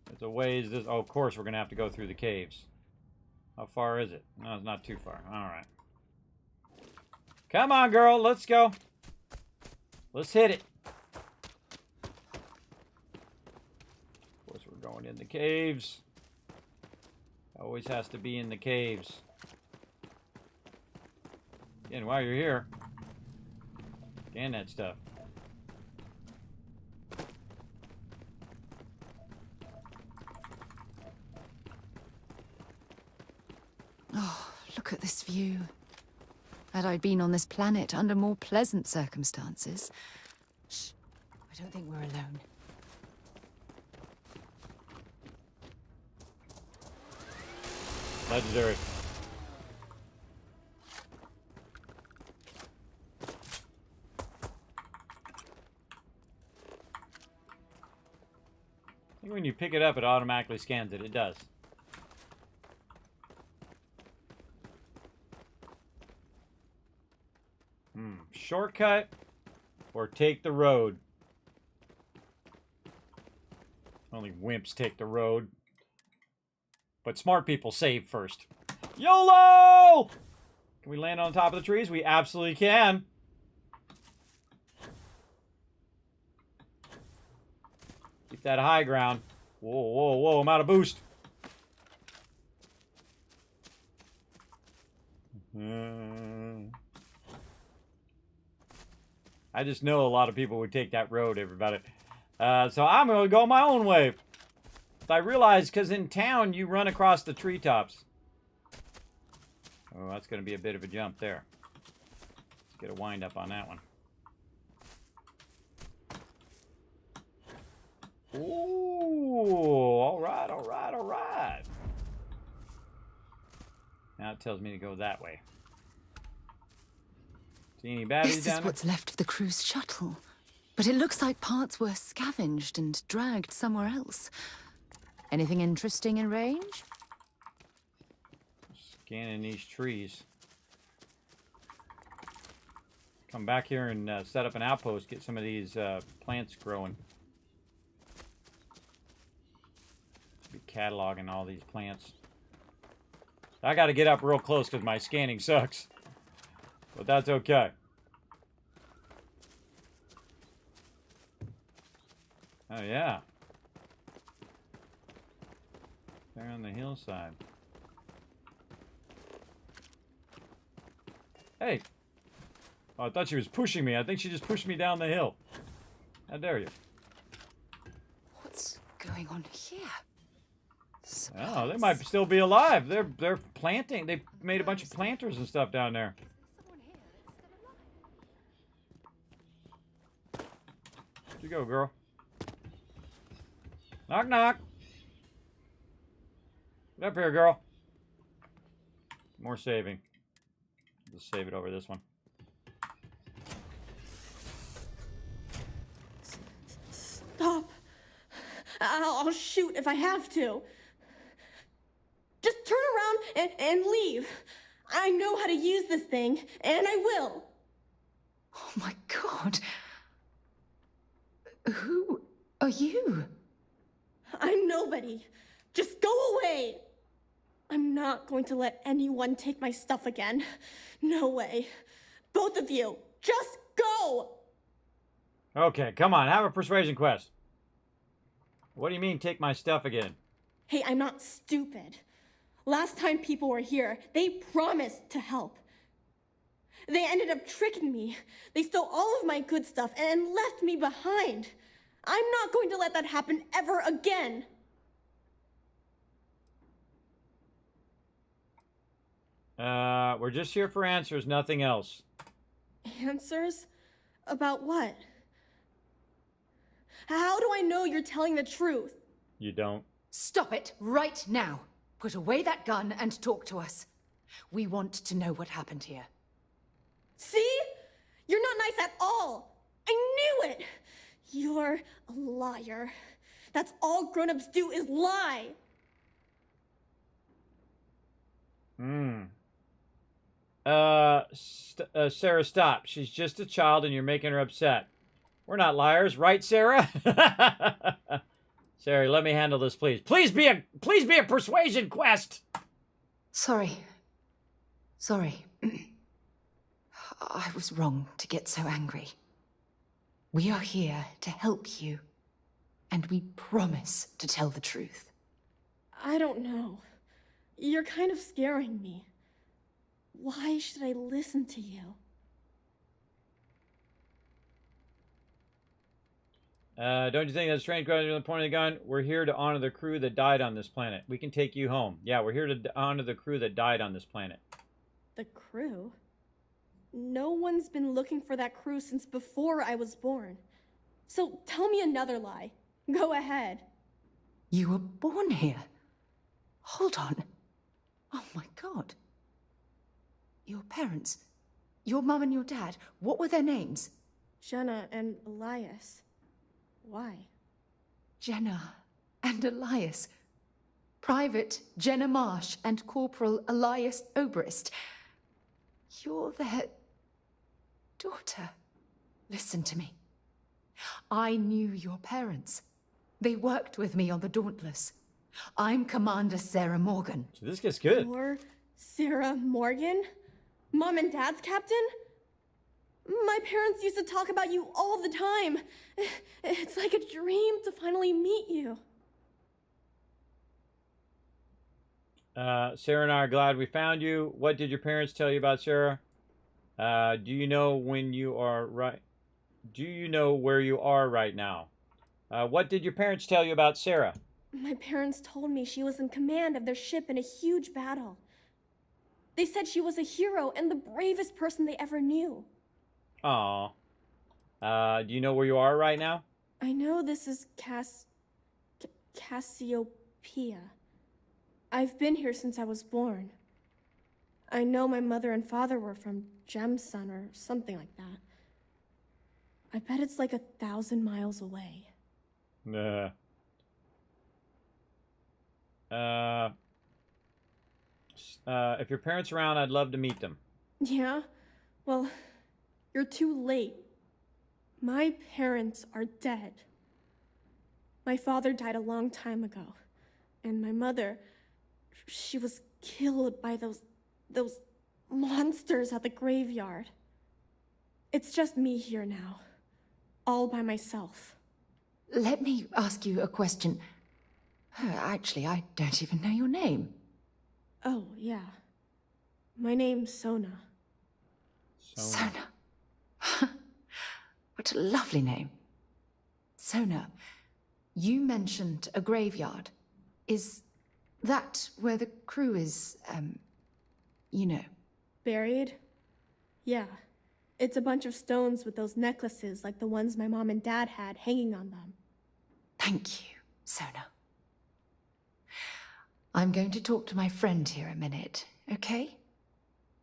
There's a ways this... Oh, of course we're going to have to go through the caves. How far is it? No, it's not too far. Alright. Come on, girl. Let's go. Let's hit it. Of course, we're going in the caves. Always has to be in the caves. Again, while you're here, scan that stuff. Oh, look at this view. Had I been on this planet under more pleasant circumstances. Shh, I don't think we're alone. Legendary. I think when you pick it up, it automatically scans it. It does. Shortcut or take the road? Only wimps take the road. But smart people save first. YOLO! Can we land on top of the trees? We absolutely can. Keep that high ground. Whoa, whoa, whoa, I'm out of boost. I just know a lot of people would take that road, everybody. So I'm going to go my own way. I realized because in town you run across the treetops. Oh, that's going to be a bit of a jump there. Let's get a wind up on that one. Ooh, all right, all right, all right. Now it tells me to go that way. See any batteries This down is there? what's left of the cruise shuttle. But it looks like parts were scavenged and dragged somewhere else. Anything interesting in range? Scanning these trees. Come back here and set up an outpost. Get some of these plants growing. Be cataloging all these plants. I got to get up real close because my scanning sucks. But that's okay. Oh, yeah. There on the hillside. Hey. Oh, I thought she was pushing me. I think she just pushed me down the hill. How dare you? What's going on here? Oh, they might still be alive. They're planting. They made a bunch of planters and stuff down there. Where'd you go, girl? Knock, knock. Get up here, girl. More saving. Just save it over this one. Stop. I'll shoot if I have to. Just turn around and leave. I know how to use this thing, and I will. Oh my god. Who are you? I'm nobody. Just go away. I'm not going to let anyone take my stuff again. No way. Both of you, just go. Okay, come on. Have a persuasion quest. What do you mean, take my stuff again? Hey, I'm not stupid. Last time people were here, they promised to help. They ended up tricking me. They stole all of my good stuff and left me behind. I'm not going to let that happen ever again. We're just here for answers, nothing else. Answers? About what? How do I know you're telling the truth? You don't. Stop it right now. Put away that gun and talk to us. We want to know what happened here. See? You're not nice at all. I knew it. You're a liar. That's all grown-ups do is lie. Sarah, stop. She's just a child and you're making her upset. We're not liars, right, Sarah? Sarah, let me handle this, please. Please be a persuasion quest. Sorry. I was wrong to get so angry. We are here to help you, and we promise to tell the truth. I don't know. You're kind of scaring me. Why should I listen to you? Don't you think that's strange going to the point of the gun? We're here to honor the crew that died on this planet. We can take you home. Yeah, we're here to honor the crew that died on this planet. The crew? No one's been looking for that crew since before I was born. So tell me another lie. Go ahead. You were born here? Hold on. Oh my god. Your parents, your mum and your dad, what were their names? Jenna and Elias. Why? Jenna and Elias. Private Jenna Marsh and Corporal Elias Obrist. You're their daughter. Listen to me. I knew your parents. They worked with me on the Dauntless. I'm Commander Sarah Morgan. So this gets good. You're Sarah Morgan? Mom and Dad's captain? My parents used to talk about you all the time. It's like a dream to finally meet you. Sarah and I are glad we found you. What did your parents tell you about Sarah? Do you know when you are right? Do you know where you are right now? What did your parents tell you about Sarah? My parents told me she was in command of their ship in a huge battle. They said she was a hero and the bravest person they ever knew. Aw. Do you know where you are right now? I know this is Cassiopeia. I've been here since I was born. I know my mother and father were from Gemsun or something like that. I bet it's like 1,000 miles away. Nah. If your parents are around, I'd love to meet them. Yeah? Well, you're too late. My parents are dead. My father died a long time ago. And my mother, she was killed by those monsters at the graveyard. It's just me here now. All by myself. Let me ask you a question. Actually, I don't even know your name. Oh, yeah. My name's Sona. Sona. What a lovely name. Sona, you mentioned a graveyard. Is that where the crew is, you know? Buried? Yeah. It's a bunch of stones with those necklaces like the ones my mom and dad had hanging on them. Thank you, Sona. I'm going to talk to my friend here a minute, okay?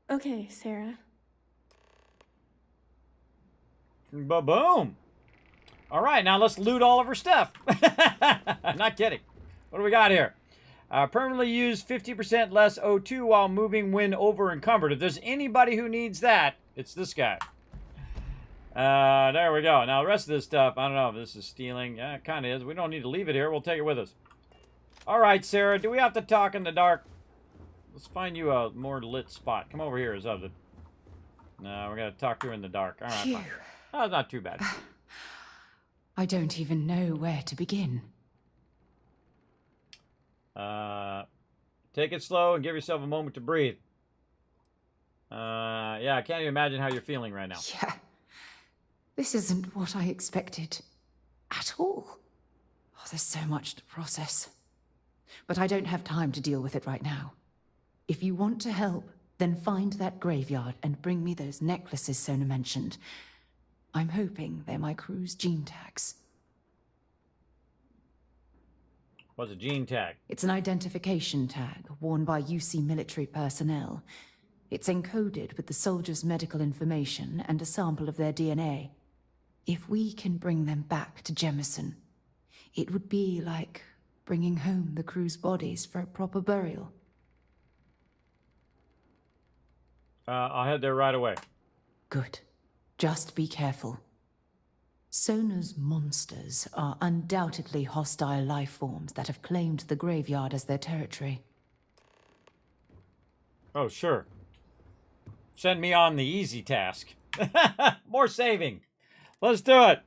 Okay, Sarah. Ba-boom! All right, now let's loot all of her stuff. Not kidding. What do we got here? Permanently use 50% less O2 while moving when over encumbered. If there's anybody who needs that, it's this guy. There we go. Now the rest of this stuff, I don't know if this is stealing. Yeah, it kind of is. We don't need to leave it here. We'll take it with us. All right, Sarah, do we have to talk in the dark? Let's find you a more lit spot. Come over here or something. No, we're going to talk to her in the dark. All right, fine. Oh, it's not too bad. I don't even know where to begin. Take it slow and give yourself a moment to breathe. Yeah, I can't even imagine how you're feeling right now. Yeah. This isn't what I expected. At all. Oh, there's so much to process. But I don't have time to deal with it right now. If you want to help, then find that graveyard and bring me those necklaces Sona mentioned. I'm hoping they're my crew's gene tags. What's a gene tag? It's an identification tag worn by UC military personnel. It's encoded with the soldiers' medical information and a sample of their DNA. If we can bring them back to Jemison, it would be like bringing home the crew's bodies for a proper burial. I'll head there right away. Good. Just be careful. Sona's monsters are undoubtedly hostile life forms that have claimed the graveyard as their territory. Oh, sure. Send me on the easy task. More saving. Let's do it.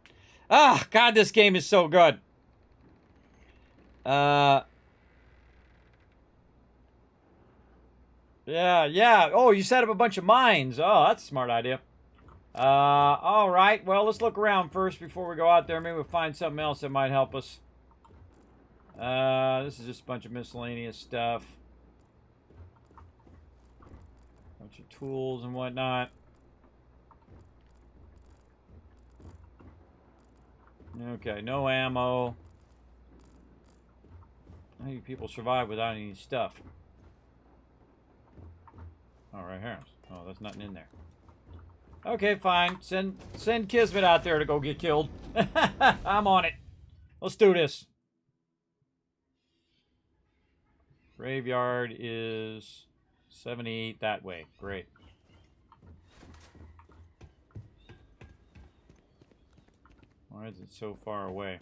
Ah, God, this game is so good. Yeah. Oh, you set up a bunch of mines. Oh, that's a smart idea. All right. Well, let's look around first before we go out there. Maybe we'll find something else that might help us. This is just a bunch of miscellaneous stuff. Bunch of tools and whatnot. Okay, no ammo. How do you people survive without any stuff? Oh, right here. Oh, there's nothing in there. Okay, fine. Send Kismet out there to go get killed. I'm on it. Let's do this. Graveyard is 78 that way. Great. Why is it so far away?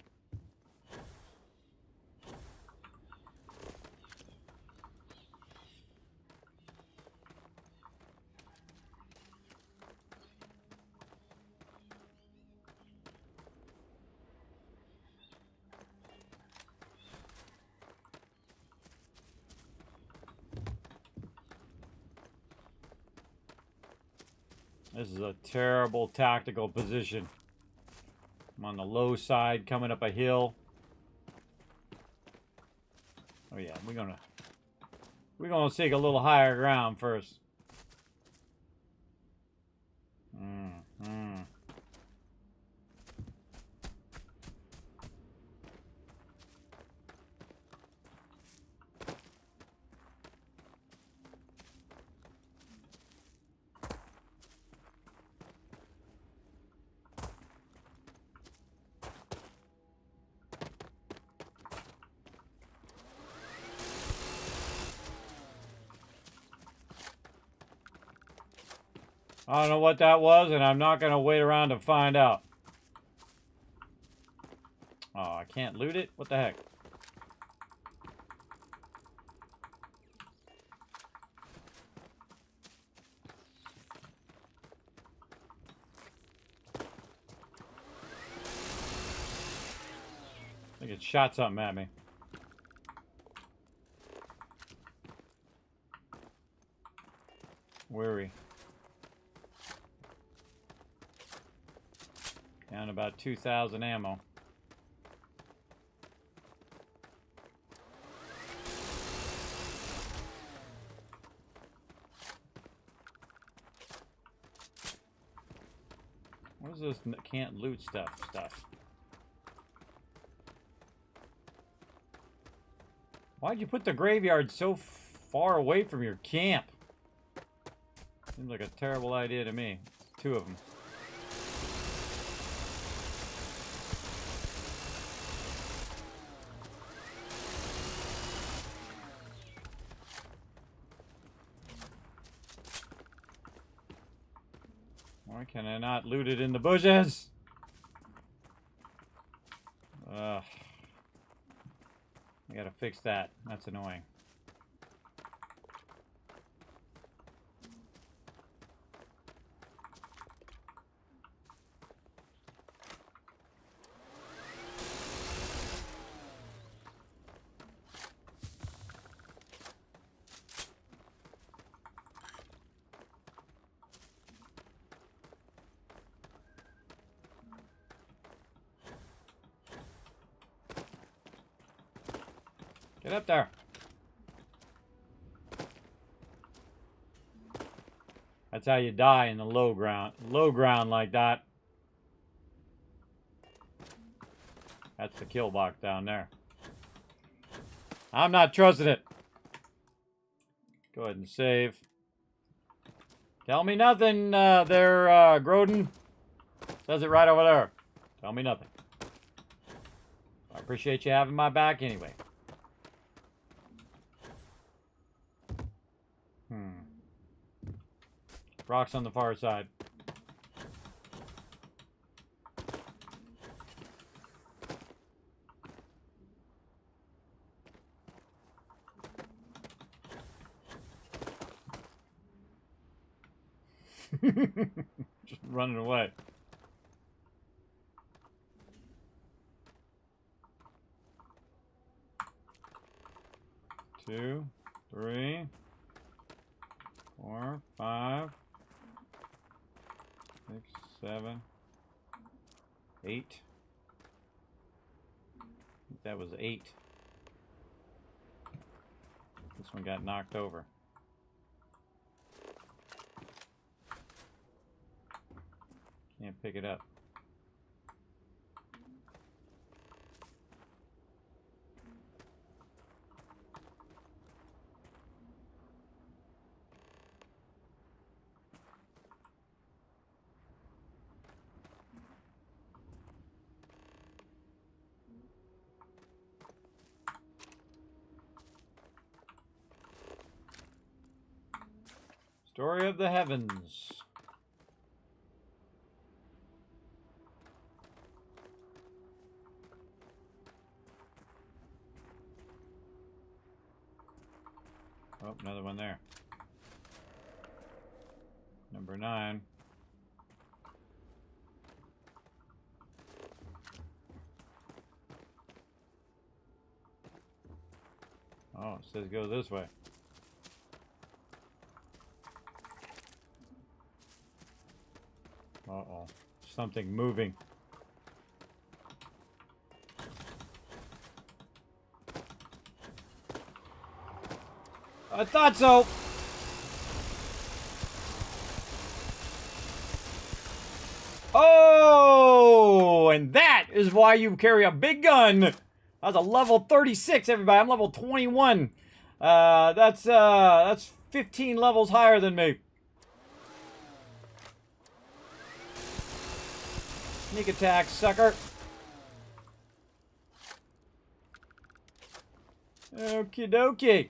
This is a terrible tactical position. I'm on the low side, coming up a hill. Oh yeah, we're gonna take a little higher ground first. I don't know what that was, and I'm not going to wait around to find out. Oh, I can't loot it? What the heck? I think it shot something at me. Where are we? Down about 2,000 ammo. What is this can't loot stuff? Why'd you put the graveyard so far away from your camp? Seems like a terrible idea to me. Two of them. Why can I not loot it in the bushes? Ugh. I gotta fix that. That's annoying. Get up there. That's how you die in the low ground. Low ground like that. That's the kill box down there. I'm not trusting it. Go ahead and save. Tell me nothing there, Grodin. Says it right over there. Tell me nothing. I appreciate you having my back anyway. Rocks on the far side. Just running away. Two, 3, 4, 5, 6, 7, 8. I think that was 8. This one got knocked over. Can't pick it up. Story of the Heavens. Oh, another one there. Number 9. Oh, it says go this way. Uh-oh. Something moving. I thought so. Oh, and that is why you carry a big gun. That was a level 36, everybody. I'm level 21. That's 15 levels higher than me. Sneak attack, sucker. Okie dokie.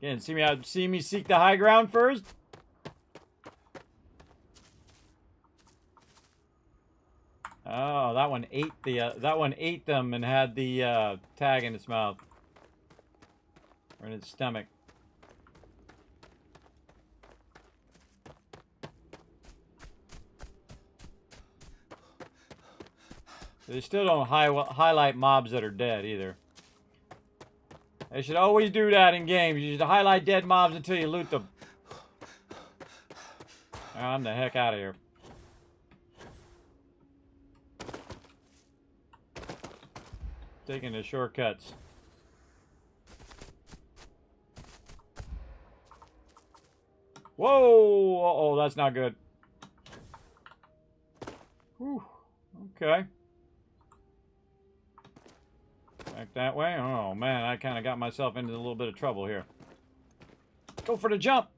Again, see me seek the high ground first. Oh, that one ate them and had the tag in its mouth or in its stomach. They still don't highlight mobs that are dead either. They should always do that in games. You should highlight dead mobs until you loot them. I'm the heck out of here. Taking the shortcuts. Whoa! Uh-oh, that's not good. Whew. Okay. Back that way. Oh, man, I kind of got myself into a little bit of trouble here. Go for the jump.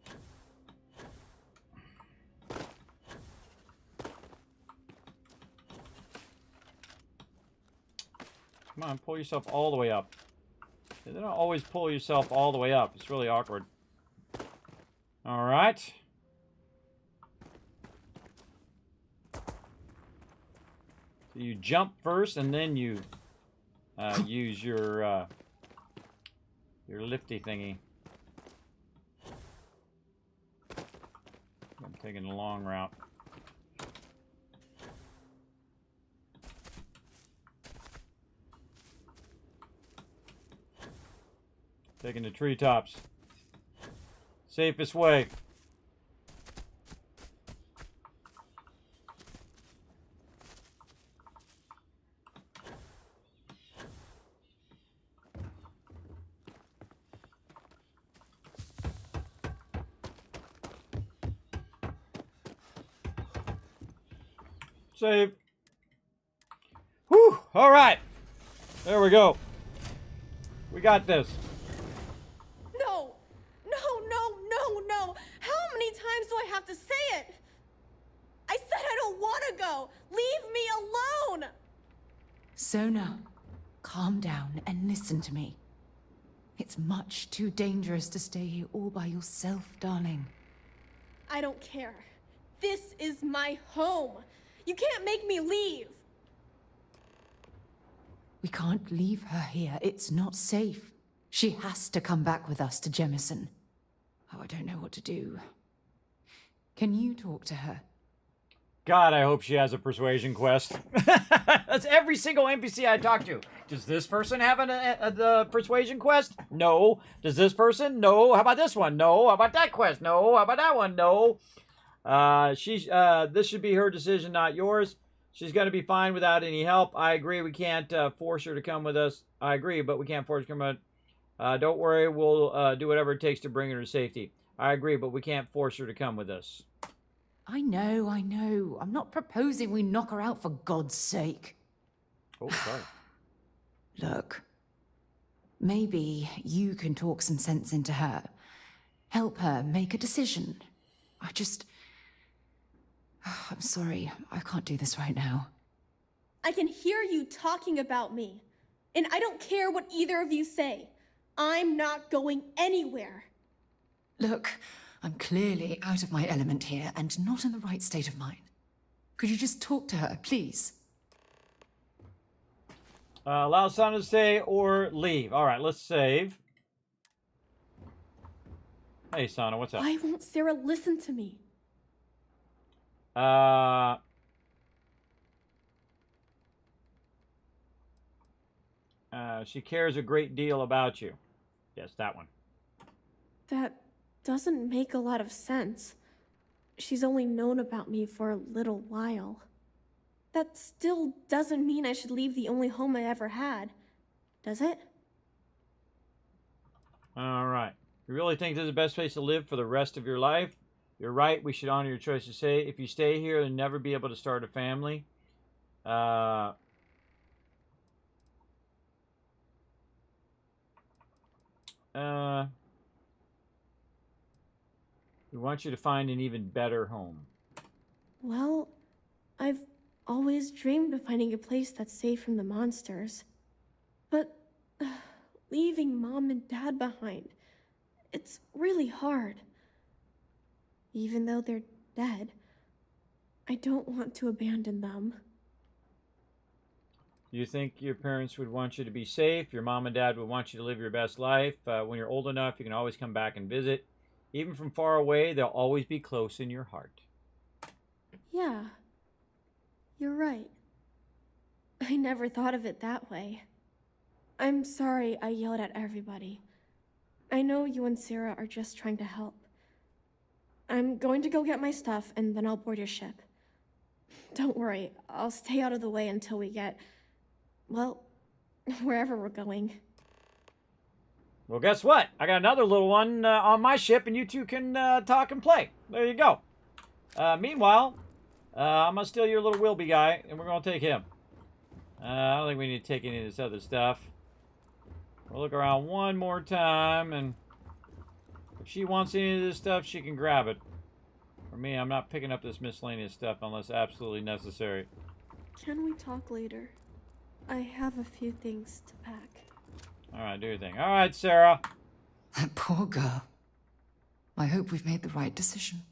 Come on, pull yourself all the way up. They don't always pull yourself all the way up. It's really awkward. All right. So you jump first, and then you use your lifty thingy. I'm taking the long route. Taking the treetops. Safest way. Save. Whew, all right. There we go. We got this. No! No, no, no, no! How many times do I have to say it? I said I don't want to go! Leave me alone! Sona, calm down and listen to me. It's much too dangerous to stay here all by yourself, darling. I don't care. This is my home. You can't make me leave. We can't leave her here. It's not safe. She has to come back with us to Jemison. Oh, I don't know what to do. Can you talk to her? God, I hope she has a persuasion quest. That's every single NPC I talk to. Does this person have the persuasion quest? No. Does this person? No. How about this one? No. How about that quest? No. How about that one? No. This should be her decision, not yours. She's going to be fine without any help. I agree. We can't force her to come with us. I agree, but we can't force her to come with us. Don't worry. We'll do whatever it takes to bring her to safety. I agree, but we can't force her to come with us. I know. I'm not proposing we knock her out for God's sake. Oh, sorry. Look, maybe you can talk some sense into her. Help her make a decision. I'm sorry, I can't do this right now. I can hear you talking about me. And I don't care what either of you say. I'm not going anywhere. Look, I'm clearly out of my element here and not in the right state of mind. Could you just talk to her, please? Allow Sana to stay or leave. All right, let's save. Hey, Sana, what's up? Why won't Sarah listen to me? She cares a great deal about you. Yes, that one. That doesn't make a lot of sense. She's only known about me for a little while. That still doesn't mean I should leave the only home I ever had, does it? All right. You really think this is the best place to live for the rest of your life? You're right. We should honor your choice to say. If you stay here, you'll never be able to start a family. We want you to find an even better home. Well, I've always dreamed of finding a place that's safe from the monsters. But leaving Mom and Dad behind, it's really hard. Even though they're dead, I don't want to abandon them. You think your parents would want you to be safe? Your mom and dad would want you to live your best life? When you're old enough, you can always come back and visit. Even from far away, they'll always be close in your heart. Yeah, you're right. I never thought of it that way. I'm sorry I yelled at everybody. I know you and Sarah are just trying to help. I'm going to go get my stuff, and then I'll board your ship. Don't worry, I'll stay out of the way until we get, well, wherever we're going. Well, guess what? I got another little one on my ship, and you two can talk and play. There you go. Meanwhile, I'm going to steal your little Wilby guy, and we're going to take him. I don't think we need to take any of this other stuff. We'll look around one more time, and if she wants any of this stuff, she can grab it. For me, I'm not picking up this miscellaneous stuff unless absolutely necessary. Can we talk later? I have a few things to pack. Alright, do your thing. Alright, Sarah. That poor girl. I hope we've made the right decision.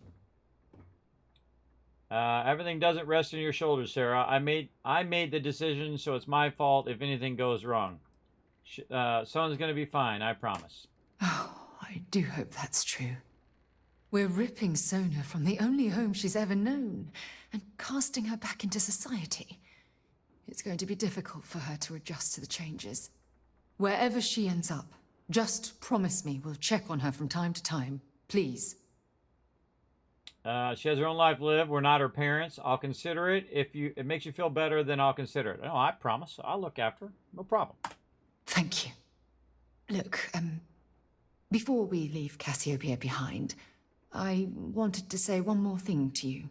Everything doesn't rest on your shoulders, Sarah. I made the decision, so it's my fault if anything goes wrong. Someone's gonna be fine, I promise. Oh, I do hope that's true. We're ripping Sona from the only home she's ever known and casting her back into society. It's going to be difficult for her to adjust to the changes. Wherever she ends up, just promise me we'll check on her from time to time, please. She has her own life to live. We're not her parents. I'll consider it. If it makes you feel better, then I'll consider it. No, I promise. I'll look after her. No problem. Thank you. Look, before we leave Cassiopeia behind, I wanted to say one more thing to you.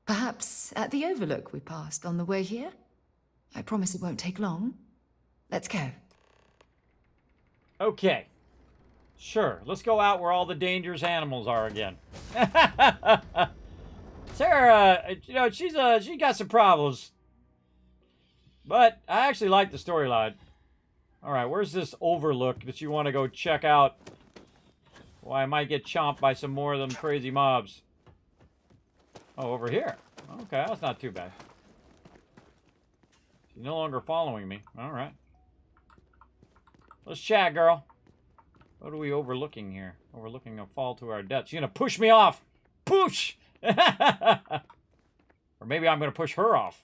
Perhaps at the overlook we passed on the way here? I promise it won't take long. Let's go. Okay. Sure. Let's go out where all the dangerous animals are again. Sarah, you know, she got some problems. But I actually like the storyline. Alright, where's this overlook that you want to go check out? Well, I might get chomped by some more of them crazy mobs. Oh, over here. Okay, that's not too bad. She's no longer following me. Alright. Let's chat, girl. What are we overlooking here? Overlooking a fall to our death. She's gonna push me off! Push! Or maybe I'm gonna push her off.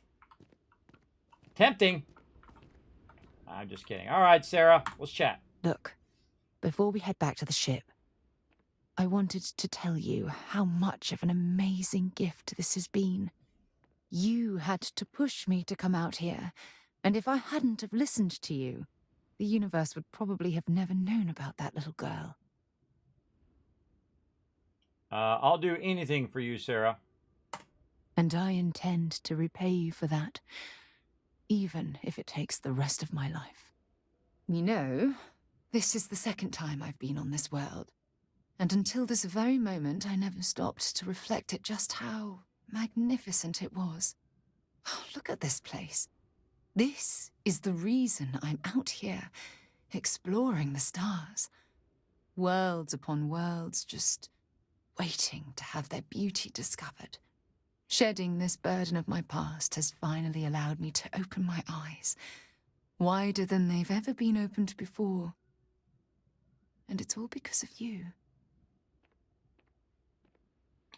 Tempting. I'm just kidding. Alright, Sarah. Let's chat. Look, before we head back to the ship, I wanted to tell you how much of an amazing gift this has been. You had to push me to come out here, and if I hadn't have listened to you, the universe would probably have never known about that little girl. I'll do anything for you, Sarah. And I intend to repay you for that, even if it takes the rest of my life. You know, this is the second time I've been on this world. And until this very moment, I never stopped to reflect at just how magnificent it was. Oh, look at this place. This is the reason I'm out here, exploring the stars. Worlds upon worlds, just waiting to have their beauty discovered. Shedding this burden of my past has finally allowed me to open my eyes, wider than they've ever been opened before. And it's all because of you.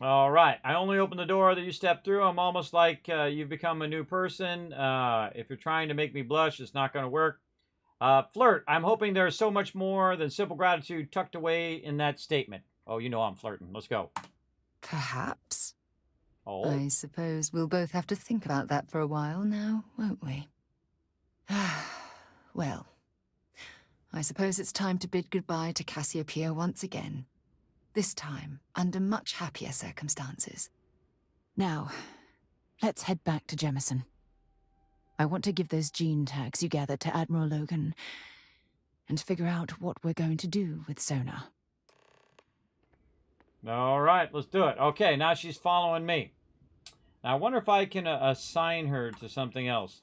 All right. I only opened the door that you stepped through. I'm almost like you've become a new person. If you're trying to make me blush, it's not going to work. Flirt. I'm hoping there's so much more than simple gratitude tucked away in that statement. Oh, you know I'm flirting. Let's go. Perhaps. Oh. I suppose we'll both have to think about that for a while now, won't we? Well, I suppose it's time to bid goodbye to Cassiopeia once again. This time, under much happier circumstances. Now, let's head back to Jemison. I want to give those gene tags you gathered to Admiral Logan and figure out what we're going to do with Sona. All right, let's do it. Okay, now she's following me. Now, I wonder if I can assign her to something else.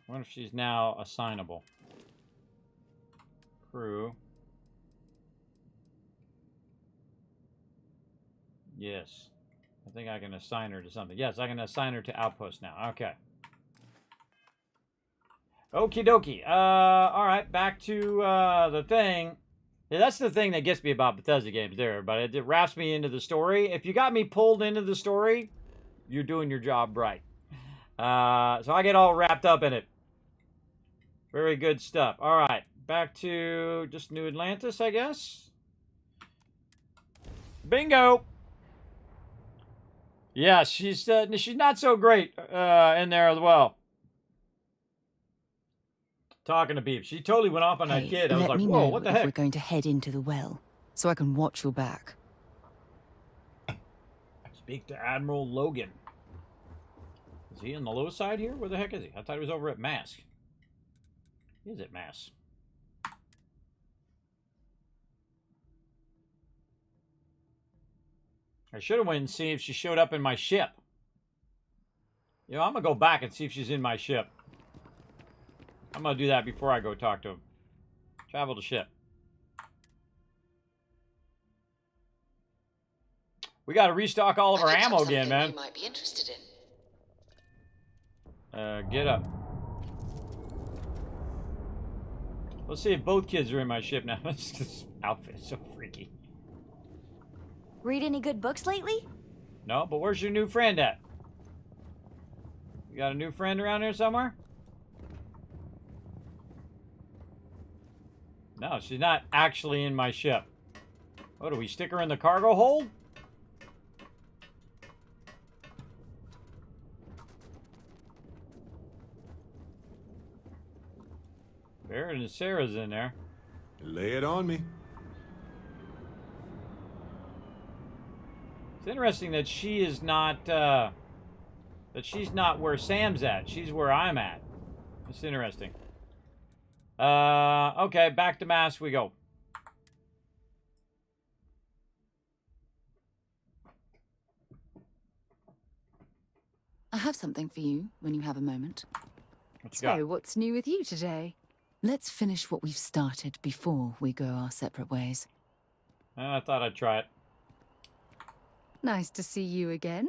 I wonder if she's now assignable. Crew. Yes. I think I can assign her to something. Yes, I can assign her to Outpost now. Okay. Okie dokie. Alright, back to the thing. Yeah, that's the thing that gets me about Bethesda games there, but it wraps me into the story. If you got me pulled into the story, you're doing your job right. So I get all wrapped up in it. Very good stuff. Alright. Back to just New Atlantis, I guess. Bingo! Yeah, she's not so great in there as well. Talking to Beep. She totally went off on that kid. I was like, whoa, what the heck? We're going to head into the well, so I can watch your back. Speak to Admiral Logan. Is he on the low side here? Where the heck is he? I thought he was over at Mask. He is at Mask. I should have went and seen if she showed up in my ship. You know, I'm going to go back and see if she's in my ship. I'm going to do that before I go talk to him. Travel to ship. We got to restock all of our ammo again, man. You might be interested in. Get up. Let's see if both kids are in my ship now. This outfit's so freaky. Read any good books lately? No, but where's your new friend at? You got a new friend around here somewhere? No, she's not actually in my ship. What, do we stick her in the cargo hold? Barrett and Sarah's in there. Lay it on me. It's interesting that she is not, that she's not where Sam's at. She's where I'm at. It's interesting. Okay, back to mass we go. I have something for you when you have a moment. What you So, got? what's new with you today? Let's finish what we've started before we go our separate ways. I thought I'd try it. Nice to see you again.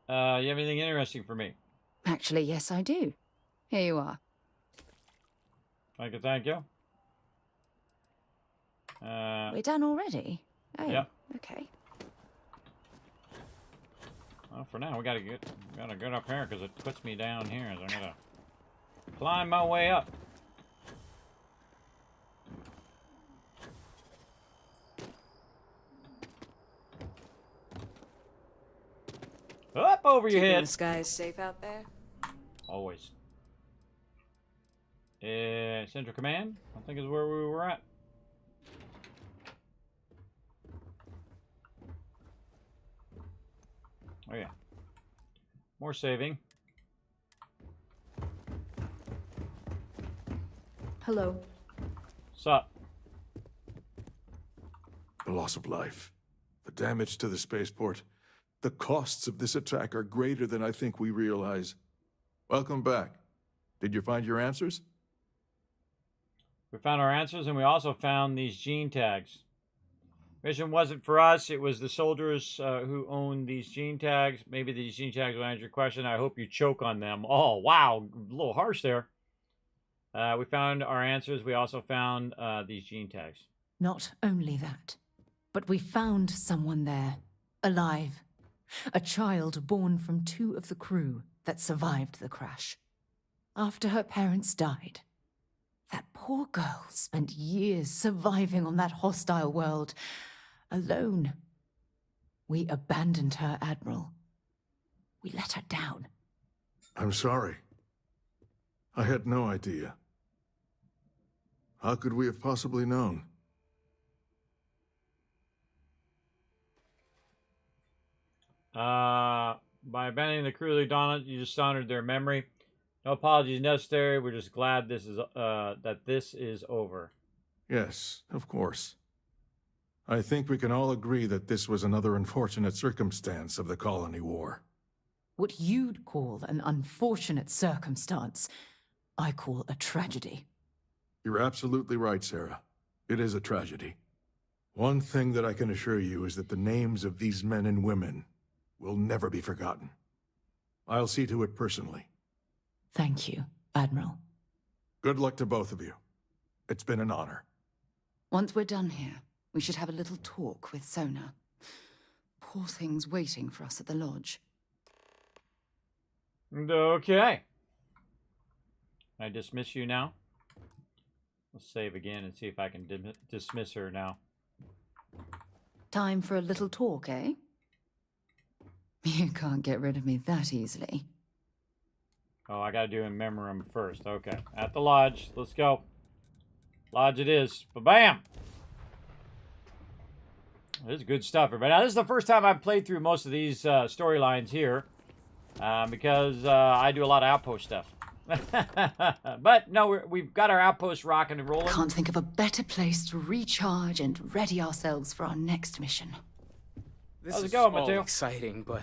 You have anything interesting for me? Actually, yes, I do. Here you are. Thank you. We're done already? Oh, yeah. Okay. Well, for now, we gotta get up here because it puts me down here. So I'm gonna climb my way up. Up over your Keeping head. the skies safe out there? Always. Central Command, I think is where we were at. Oh yeah. More saving. Hello. Sup? The loss of life, the damage to the spaceport, the costs of this attack are greater than I think we realize. Welcome back. Did you find your answers? We found our answers, and we also found these gene tags. Mission wasn't for us. It was the soldiers who owned these gene tags. Maybe these gene tags will answer your question. I hope you choke on them. Oh, wow. A little harsh there. We found our answers. We also found these gene tags. Not only that, but we found someone there, alive. A child born from 2 of the crew that survived the crash. After her parents died, that poor girl spent years surviving on that hostile world, alone. We abandoned her, Admiral. We let her down. I'm sorry. I had no idea. How could we have possibly known? By abandoning the crew, you dishonored their memory. No apologies necessary. We're just glad that this is over. Yes, of course. I think we can all agree that this was another unfortunate circumstance of the colony war. What you'd call an unfortunate circumstance, I call a tragedy. You're absolutely right, Sarah. It is a tragedy. One thing that I can assure you is that the names of these men and women will never be forgotten. I'll see to it personally. Thank you, Admiral. Good luck to both of you. It's been an honor. Once we're done here, we should have a little talk with Sona. Poor thing's waiting for us at the lodge. Okay. I dismiss you now. Let's save again and see if I can dismiss her now. Time for a little talk, eh? You can't get rid of me that easily. Oh, I gotta do in memoriam first. Okay. At the lodge. Let's go. Lodge it is. Ba-bam! This is good stuff, everybody. Now, this is the first time I've played through most of these storylines here. Because I do a lot of outpost stuff. But, no, we've got our outpost rocking and rolling. Can't think of a better place to recharge and ready ourselves for our next mission. This How's it is going, all Mateo? exciting, but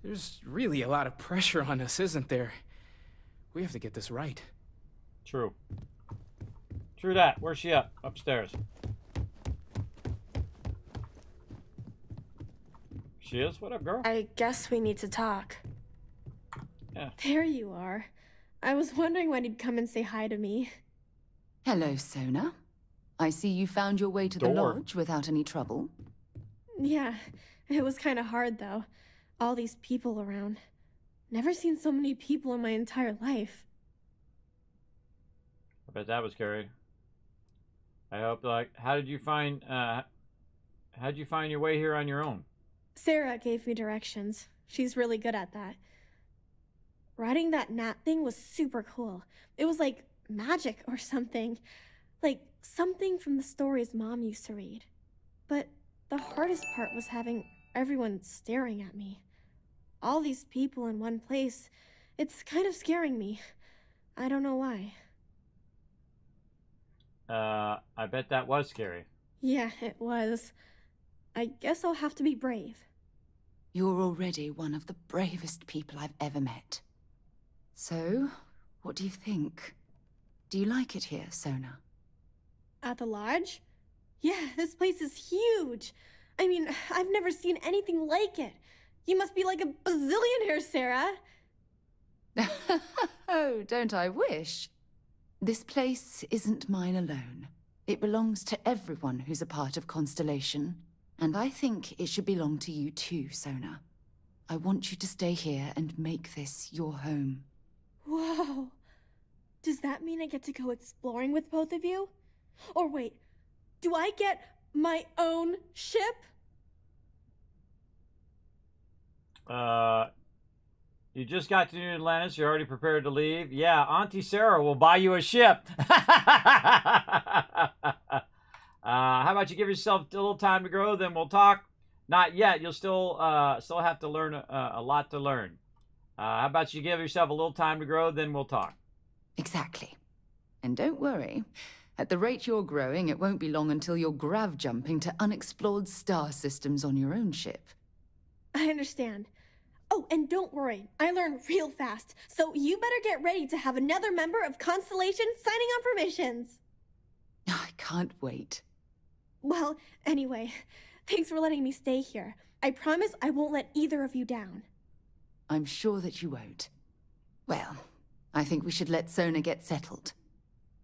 there's really a lot of pressure on us, isn't there? We have to get this right. True. True that. Where's she at? Upstairs. She is? What up, girl? I guess we need to talk. Yeah. There you are. I was wondering when you'd come and say hi to me. Hello, Sona. I see you found your way to the lodge without any trouble. Yeah, it was kind of hard though. All these people around. Never seen so many people in my entire life. I bet that was scary. I hope, how'd you find your way here on your own? Sarah gave me directions. She's really good at that. Riding that gnat thing was super cool. It was like magic or something. Like something from the stories Mom used to read. But the hardest part was having everyone staring at me. All these people in one place. It's kind of scaring me. I don't know why. I bet that was scary. Yeah, it was. I guess I'll have to be brave. You're already one of the bravest people I've ever met. So, what do you think? Do you like it here, Sona? At the lodge? Yeah, this place is huge. I mean, I've never seen anything like it. You must be like a bazillionaire, Sarah. Oh, don't I wish? This place isn't mine alone. It belongs to everyone who's a part of Constellation. And I think it should belong to you too, Sona. I want you to stay here and make this your home. Whoa. Does that mean I get to go exploring with both of you? Or wait, do I get my own ship? You just got to New Atlantis. You're already prepared to leave. Yeah, Auntie Sarah will buy you a ship. How about you give yourself a little time to grow, then we'll talk. Not yet. You'll still have to learn a lot to learn. How about you give yourself a little time to grow, then we'll talk. Exactly. And don't worry. At the rate you're growing, it won't be long until you're grav jumping to unexplored star systems on your own ship. I understand. Oh, and don't worry, I learn real fast, so you better get ready to have another member of Constellation signing on for missions. I can't wait. Well, anyway, thanks for letting me stay here. I promise I won't let either of you down. I'm sure that you won't. Well, I think we should let Sona get settled.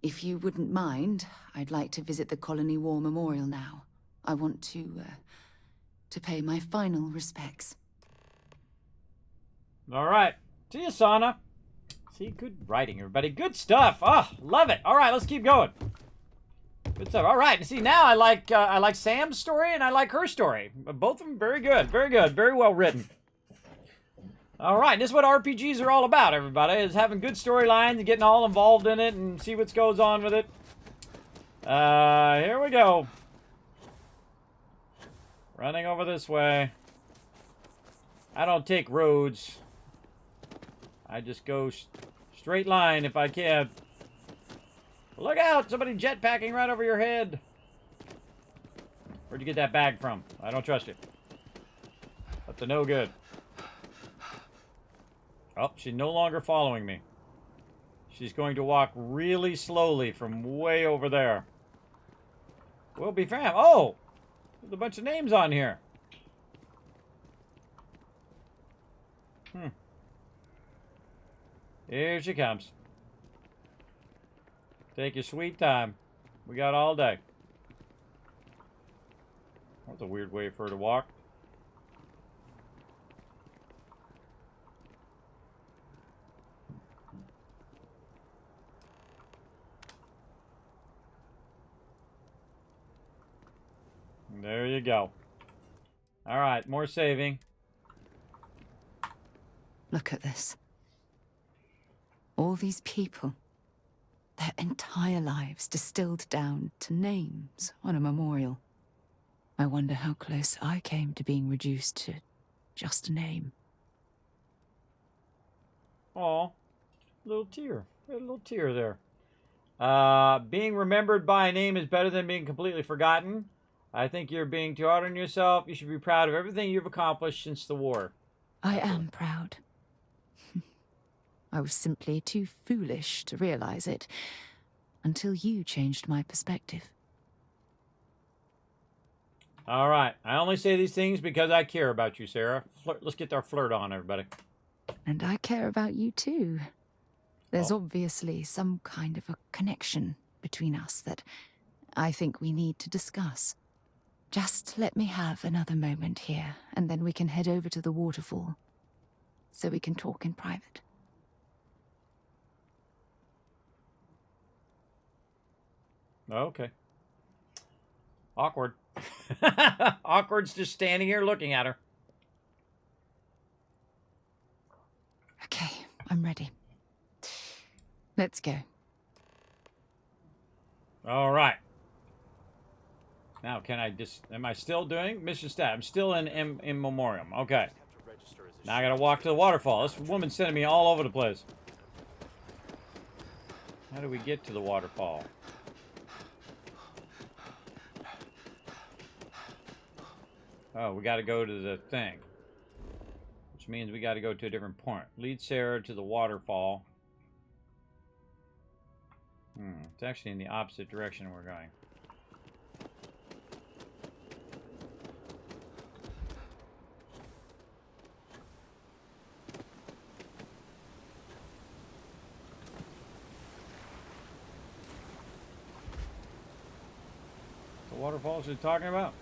If you wouldn't mind, I'd like to visit the Colony War Memorial now. I want to pay my final respects. All right. See you, Sana. See, good writing, everybody. Good stuff. Oh, love it. All right, let's keep going. Good stuff. All right. See, now I like Sam's story and I like her story. Both of them very good. Very good. Very well written. All right. This is what RPGs are all about, everybody, is having good storylines and getting all involved in it and see what goes on with it. Here we go. Running over this way. I don't take roads. I just go straight line if I can. Look out! Somebody jetpacking right over your head. Where'd you get that bag from? I don't trust you. Up to no good. Oh, she's no longer following me. She's going to walk really slowly from way over there. We'll be fam. Oh! There's a bunch of names on here. Here she comes. Take your sweet time. We got all day. That's a weird way for her to walk. There you go. All right, more saving. Look at this. All these people. Their entire lives distilled down to names on a memorial. I wonder how close I came to being reduced to just a name. Aw, little tear. A little tear there. Being remembered by a name is better than being completely forgotten. I think you're being too hard on yourself. You should be proud of everything you've accomplished since the war. I am proud. I was simply too foolish to realize it until you changed my perspective. All right. I only say these things because I care about you, Sarah. Let's get our flirt on, everybody. And I care about you too. There's obviously some kind of a connection between us that I think we need to discuss. Just let me have another moment here, and then we can head over to the waterfall, so we can talk in private. Okay. Awkward. Awkward's just standing here looking at her. Okay, I'm ready. Let's go. All right. Now, can I just... Am I still doing mission stat? I'm still in Memoriam. Okay. Now I gotta walk to the waterfall. This woman's sending me all over the place. How do we get to the waterfall? Oh, we got to go to the thing. Which means we got to go to a different point. Lead Sarah to the waterfall. It's actually in the opposite direction we're going. The waterfalls you're talking about?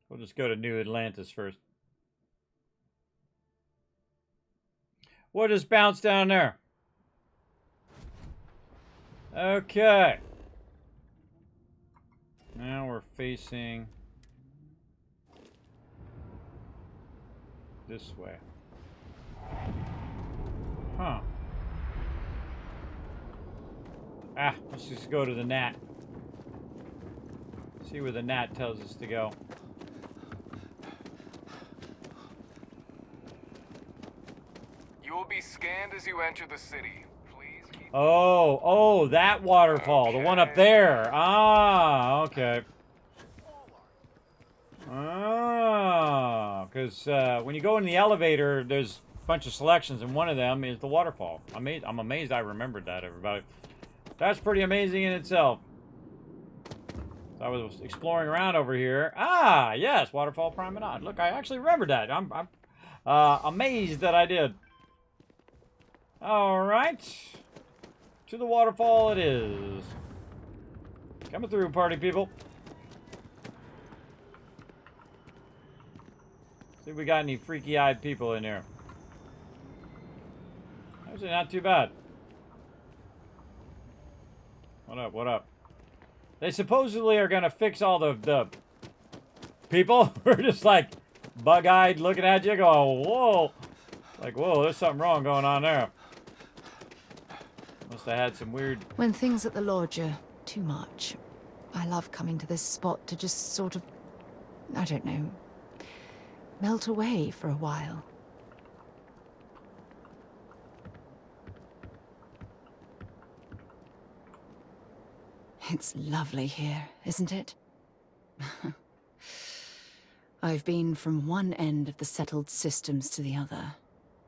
We'll just go to New Atlantis first. We'll just bounce down there. Okay. Now we're facing this way. Huh. Ah, let's just go to the gnat. See where the gnat tells us to go. You will be scanned as you enter the city. Please keep... Oh, that waterfall. Okay. The one up there. Ah, okay. Ah, because when you go in the elevator, there's a bunch of selections, and one of them is the waterfall. I'm amazed I remembered that, everybody. That's pretty amazing in itself. So I was exploring around over here. Ah, yes, Waterfall Promenade. Look, I actually remembered that. I'm amazed that I did. All right. To the waterfall it is. Coming through, party people. See if we got any freaky-eyed people in here. Actually, not too bad. What up, what up? They supposedly are going to fix all the people. We're just like bug-eyed looking at you going, whoa. Like, whoa, there's something wrong going on there. Must have had some weird... When things at the lodge are too much, I love coming to this spot to just sort of, I don't know, melt away for a while. It's lovely here, isn't it? I've been from one end of the settled systems to the other,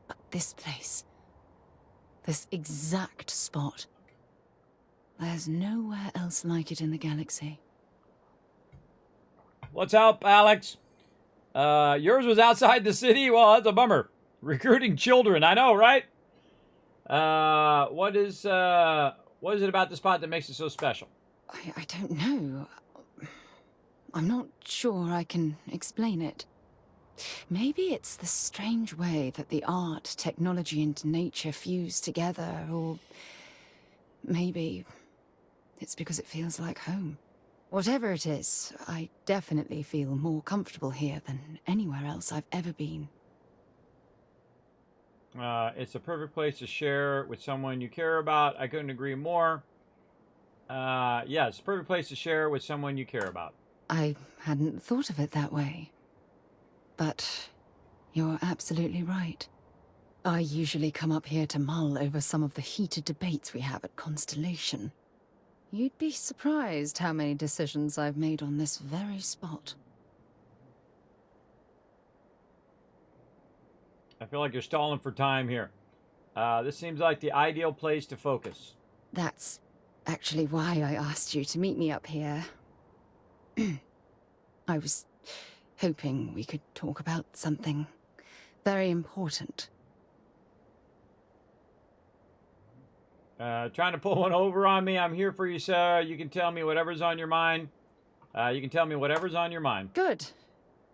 but this place... this exact spot. There's nowhere else like it in the galaxy. What's up, Alex? Yours was outside the city? Well, that's a bummer. Recruiting children, I know, right? What is it about the spot that makes it so special? I don't know. I'm not sure I can explain it. Maybe it's the strange way that the art, technology, and nature fuse together, or maybe it's because it feels like home. Whatever it is, I definitely feel more comfortable here than anywhere else I've ever been. It's a perfect place to share with someone you care about. I couldn't agree more. Yeah, it's a perfect place to share with someone you care about. I hadn't thought of it that way. But you're absolutely right. I usually come up here to mull over some of the heated debates we have at Constellation. You'd be surprised how many decisions I've made on this very spot. I feel like you're stalling for time here. This seems like the ideal place to focus. That's actually why I asked you to meet me up here. I was hoping we could talk about something very important. Trying to pull one over on me. I'm here for you, sir. You can tell me whatever's on your mind. You can tell me whatever's on your mind. Good,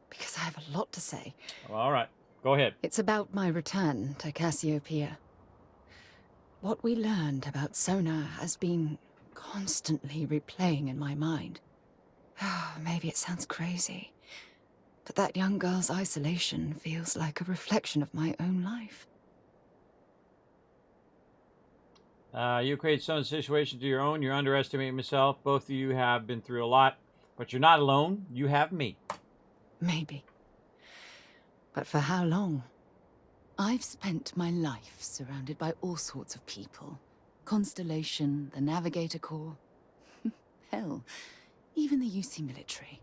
because I have a lot to say. Well, all right, go ahead. It's about my return to Cassiopeia. What we learned about Sona has been constantly replaying in my mind. Maybe it sounds crazy, but that young girl's isolation feels like a reflection of my own life. You create some situation to your own. You're underestimating myself. Both of you have been through a lot, but you're not alone. You have me. Maybe. But for how long? I've spent my life surrounded by all sorts of people. Constellation, the Navigator Corps. Hell, even the UC military.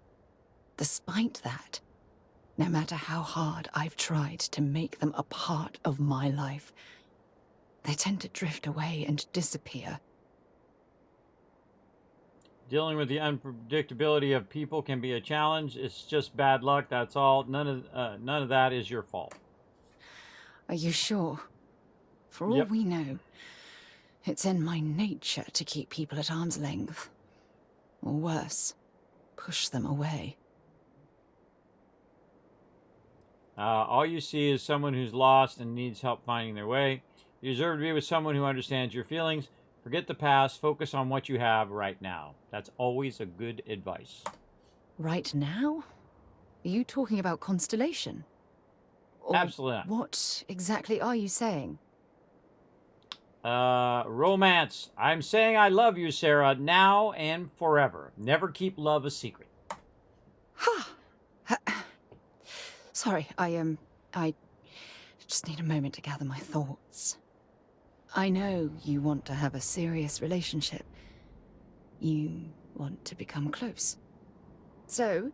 Despite that, no matter how hard I've tried to make them a part of my life, they tend to drift away and disappear. Dealing with the unpredictability of people can be a challenge. It's just bad luck, that's all. None of that is your fault. Are you sure? For all we know, it's in my nature to keep people at arm's length. Or worse, push them away. All you see is someone who's lost and needs help finding their way. You deserve to be with someone who understands your feelings. Forget the past. Focus on what you have right now. That's always a good advice. Right now? Are you talking about Constellation? Or absolutely not. What exactly are you saying? Romance. I'm saying I love you, Sarah, now and forever. Never keep love a secret. Sorry, I just need a moment to gather my thoughts. I know you want to have a serious relationship. You want to become close. So,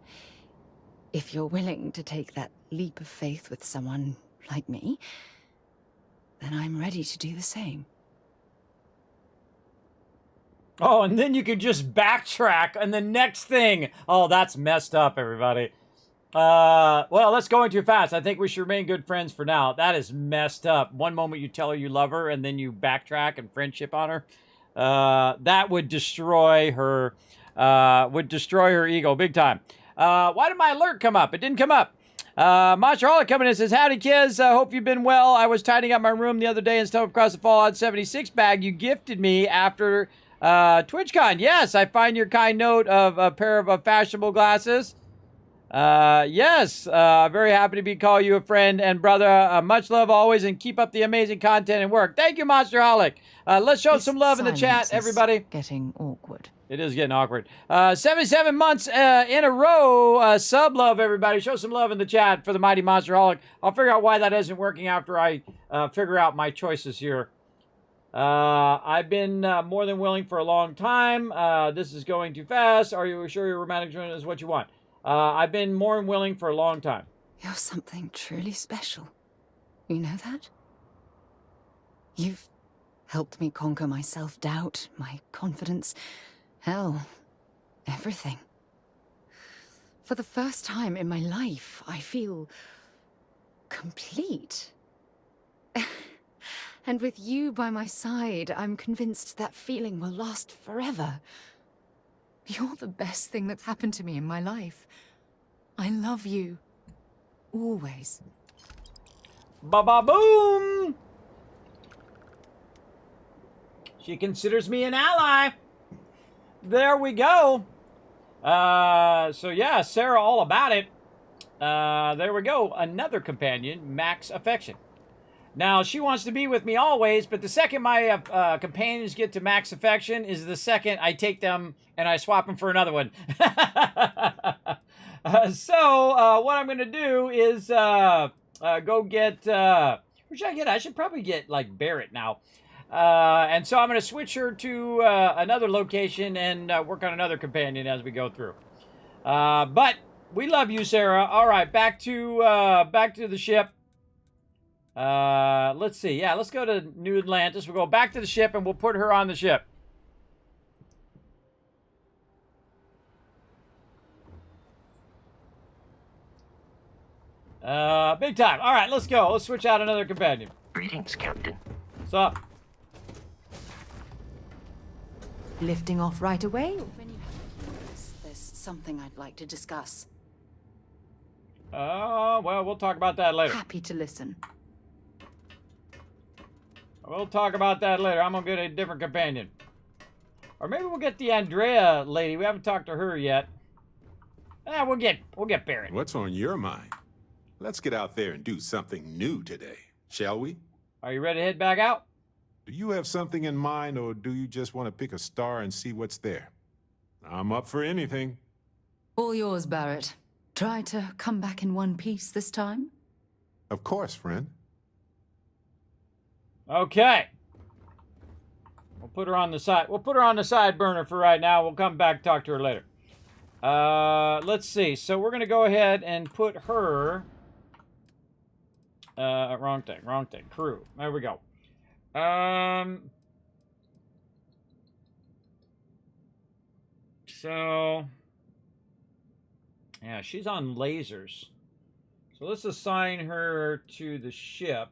if you're willing to take that leap of faith with someone like me, then I'm ready to do the same. Oh, and then you could just backtrack on the next thing. Oh, that's messed up, everybody. Well, let's go too fast. I think we should remain good friends for now. That is messed up. One moment you tell her you love her, and then you backtrack and friendship on her. That would destroy her. Ego big time. Why did my alert come up? It didn't come up. Monster Holic coming in says, howdy kids, hope you've been well. I was tidying up my room the other day and stumbled across the Fallout 76 bag you gifted me after TwitchCon. Yes, I find your kind note of a pair of fashionable glasses. Yes, very happy to call you a friend and brother. Much love always, and keep up the amazing content and work. Thank you, Monster Holic. Let's show some love in the chat, everybody. Getting awkward. It is getting awkward. 77 months in a row. Sub love, everybody. Show some love in the chat for the mighty Monster Holic. I'll figure out why that isn't working after I figure out my choices here. I've been more than willing for a long time. This is going too fast. Are you sure your romantic journey is what you want? I've been more than willing for a long time. You're something truly special. You know that? You've helped me conquer my self-doubt, my confidence, hell, everything. For the first time in my life, I feel complete. And with you by my side, I'm convinced that feeling will last forever. You're the best thing that's happened to me in my life. I love you. Always. Ba-ba-boom! She considers me an ally. There we go. So yeah, Sarah all about it. There we go. Another companion, Max Affection. Now, she wants to be with me always, but the second my companions get to max affection is the second I take them and I swap them for another one. So, what I'm going to do is go get... who should I get? I should probably get, like, Barrett now. And so I'm going to switch her to another location and work on another companion as we go through. But we love you, Sarah. All right, back to the ship. Let's see. Yeah, let's go to New Atlantis. We'll go back to the ship and we'll put her on the ship. Big time. All right, let's go. Let's switch out another companion. Greetings, Captain. What's up? Lifting off right away? When you have there's something I'd like to discuss. Well, we'll talk about that later. Happy to listen. We'll talk about that later. I'm gonna get a different companion. Or maybe we'll get the Andrea lady. We haven't talked to her yet. We'll get Barrett. What's on your mind? Let's get out there and do something new today, shall we? Are you ready to head back out? Do you have something in mind, or do you just want to pick a star and see what's there? I'm up for anything. All yours, Barrett. Try to come back in one piece this time? Of course, friend. Okay. We'll put her on the side. We'll put her on the side burner for right now. We'll come back and talk to her later. Let's see. So we're going to go ahead and put her... wrong thing. Crew. There we go. So... yeah, she's on lasers. So let's assign her to the ship.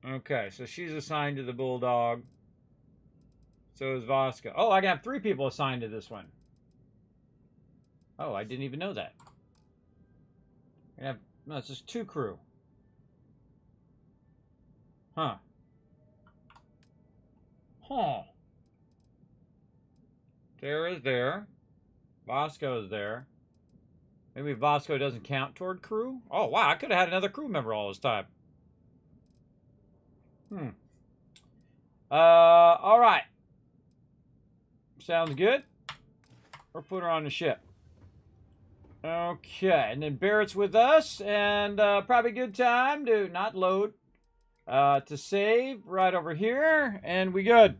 Okay, so she's assigned to the Bulldog. So is Vasco. Oh, I got 3 people assigned to this one. Oh, I didn't even know that. No, it's just 2 crew. Huh. Sarah's there. Vasco's there. Maybe Vasco doesn't count toward crew? Oh, wow, I could have had another crew member all this time. All right. Sounds good. We'll put her on the ship. Okay, and then Barrett's with us, and probably a good time to not load, to save right over here, and we good.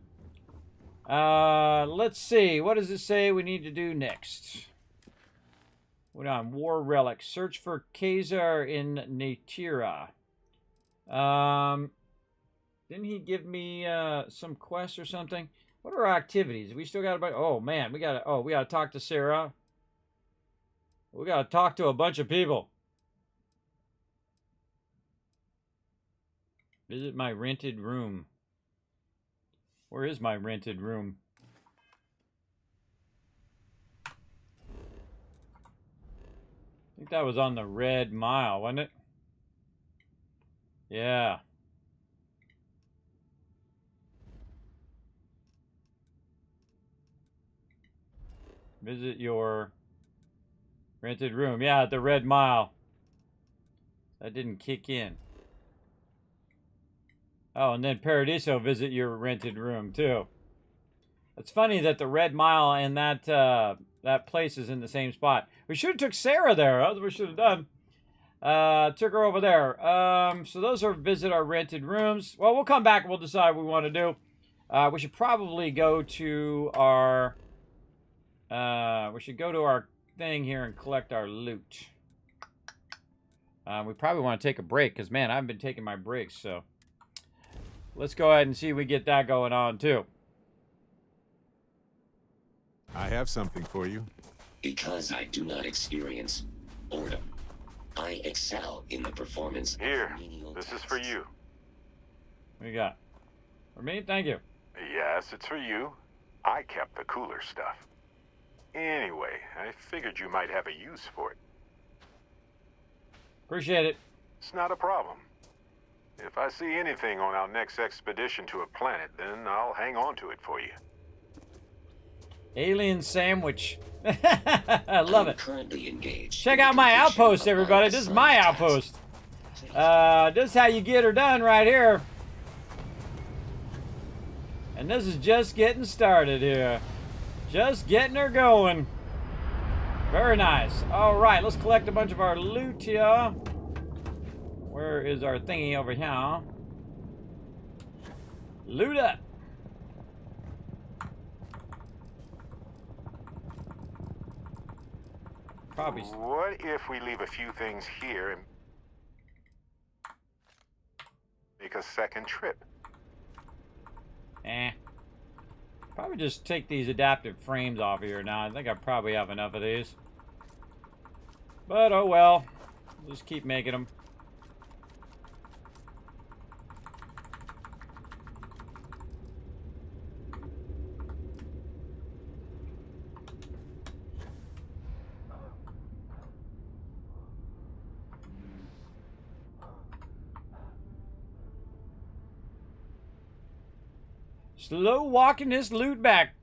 Let's see. What does it say we need to do next? We're on War Relics. Search for Khazar in Natira. Didn't he give me some quests or something? What are our activities? We still got about... oh man, we gotta talk to Sarah. We gotta talk to a bunch of people. Visit my rented room. Where is my rented room? I think that was on the Red Mile, wasn't it? Yeah. Visit your rented room. Yeah, at the Red Mile. That didn't kick in. Oh, and then Paradiso, visit your rented room, too. It's funny that the Red Mile and that place is in the same spot. We should have took Sarah there. That's what we should have done. Took her over there. So those are visit our rented rooms. Well, we'll come back and we'll decide what we want to do. We should probably go to our... we should go to our thing here and collect our loot. We probably want to take a break because, man, I haven't been taking my breaks, so... let's go ahead and see if we get that going on, too. I have something for you. Because I do not experience boredom, I excel in the performance. Here, this is for you. What you got? For me? Thank you. Yes, it's for you. I kept the cooler stuff. Anyway, I figured you might have a use for it. Appreciate it. It's not a problem. If I see anything on our next expedition to a planet, then I'll hang on to it for you. Alien sandwich. I love it. Currently engaged. Check out my outpost, everybody. This is my outpost. This is how you get her done right here. And this is just getting started here. Just getting her going. Very nice. All right, let's collect a bunch of our loot here. Where is our thingy over here? Loot up. Probably. What if we leave a few things here and make a second trip? Probably just take these adaptive frames off here now. I think I probably have enough of these. But oh well. We'll just keep making them. Slow walking this loot back.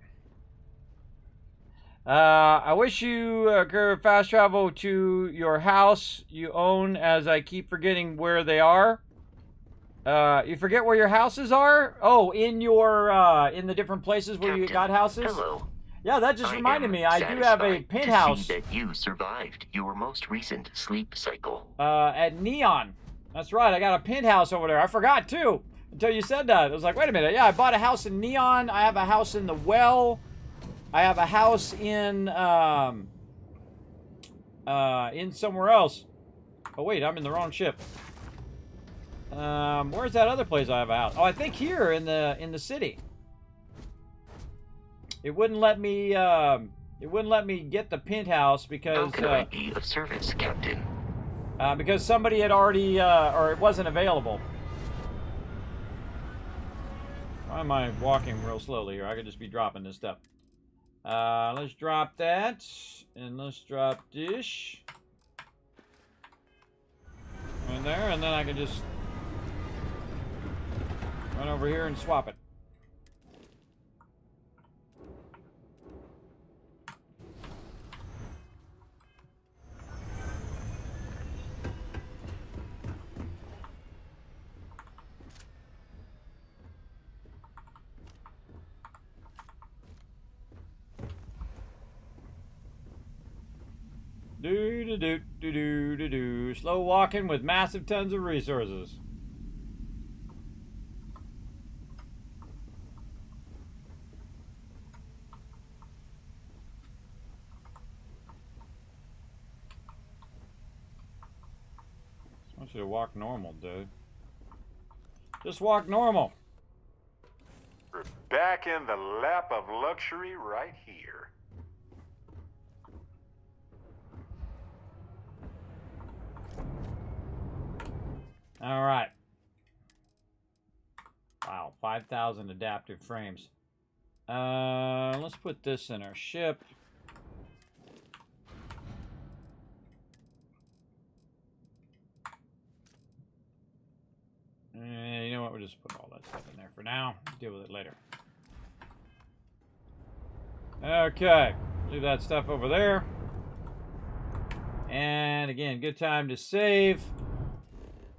I wish you could fast travel to your house you own, as I keep forgetting where they are. You forget where your houses are? Oh, in the different places where you got houses? Hello. Yeah, that just reminded me. I do have a penthouse. To see that you survived your most recent sleep cycle. At Neon. That's right, I got a penthouse over there. I forgot, too, until you said that. I was like, wait a minute. Yeah, I bought a house in Neon. I have a house in the Well. I have a house in somewhere else. Oh, wait, I'm in the wrong ship. Where's that other place I have a house? Oh, I think here in the city. It wouldn't let me get the penthouse because How can I be of service, Captain? Because somebody had already or it wasn't available. Why am I walking real slowly here? I could just be dropping this stuff. Let's drop that, and let's drop dish. Right there, and then I can just run over here and swap it. Do. Slow walking with massive tons of resources. I want you to walk normal, dude. Just walk normal. We're back in the lap of luxury right here. All right. Wow, 5,000 adaptive frames. Let's put this in our ship. You know what? We'll just put all that stuff in there for now. Deal with it later. Okay. Leave that stuff over there. And again, good time to save.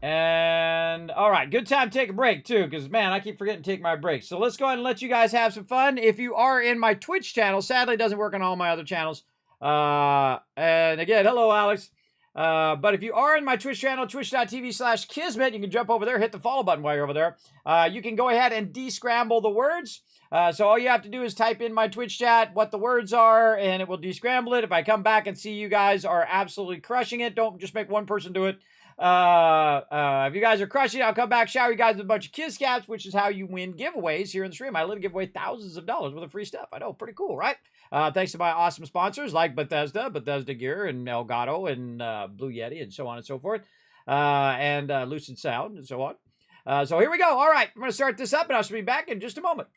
And all right, good time to take a break too, because man, I keep forgetting to take my breaks. So let's go ahead and let you guys have some fun. If you are in my Twitch channel, sadly it doesn't work on all my other channels. And again, hello Alex. But if you are in my Twitch channel, twitch.tv/Kismet, you can jump over there, hit the follow button while you're over there. You can go ahead and descramble the words. So all you have to do is type in my Twitch chat what the words are, and it will descramble it. If I come back and see you guys are absolutely crushing it, don't just make one person do it. If you guys are crushing it, I'll come back, shower you guys with a bunch of Kiss Caps, which is how you win giveaways here in the stream. I literally give away thousands of dollars worth of free stuff. I know, pretty cool, right? Thanks to my awesome sponsors like Bethesda Gear, and Elgato, and Blue Yeti, and so on and so forth, and Lucid Sound, and so on. So here we go. All right, I'm going to start this up, and I shall be back in just a moment.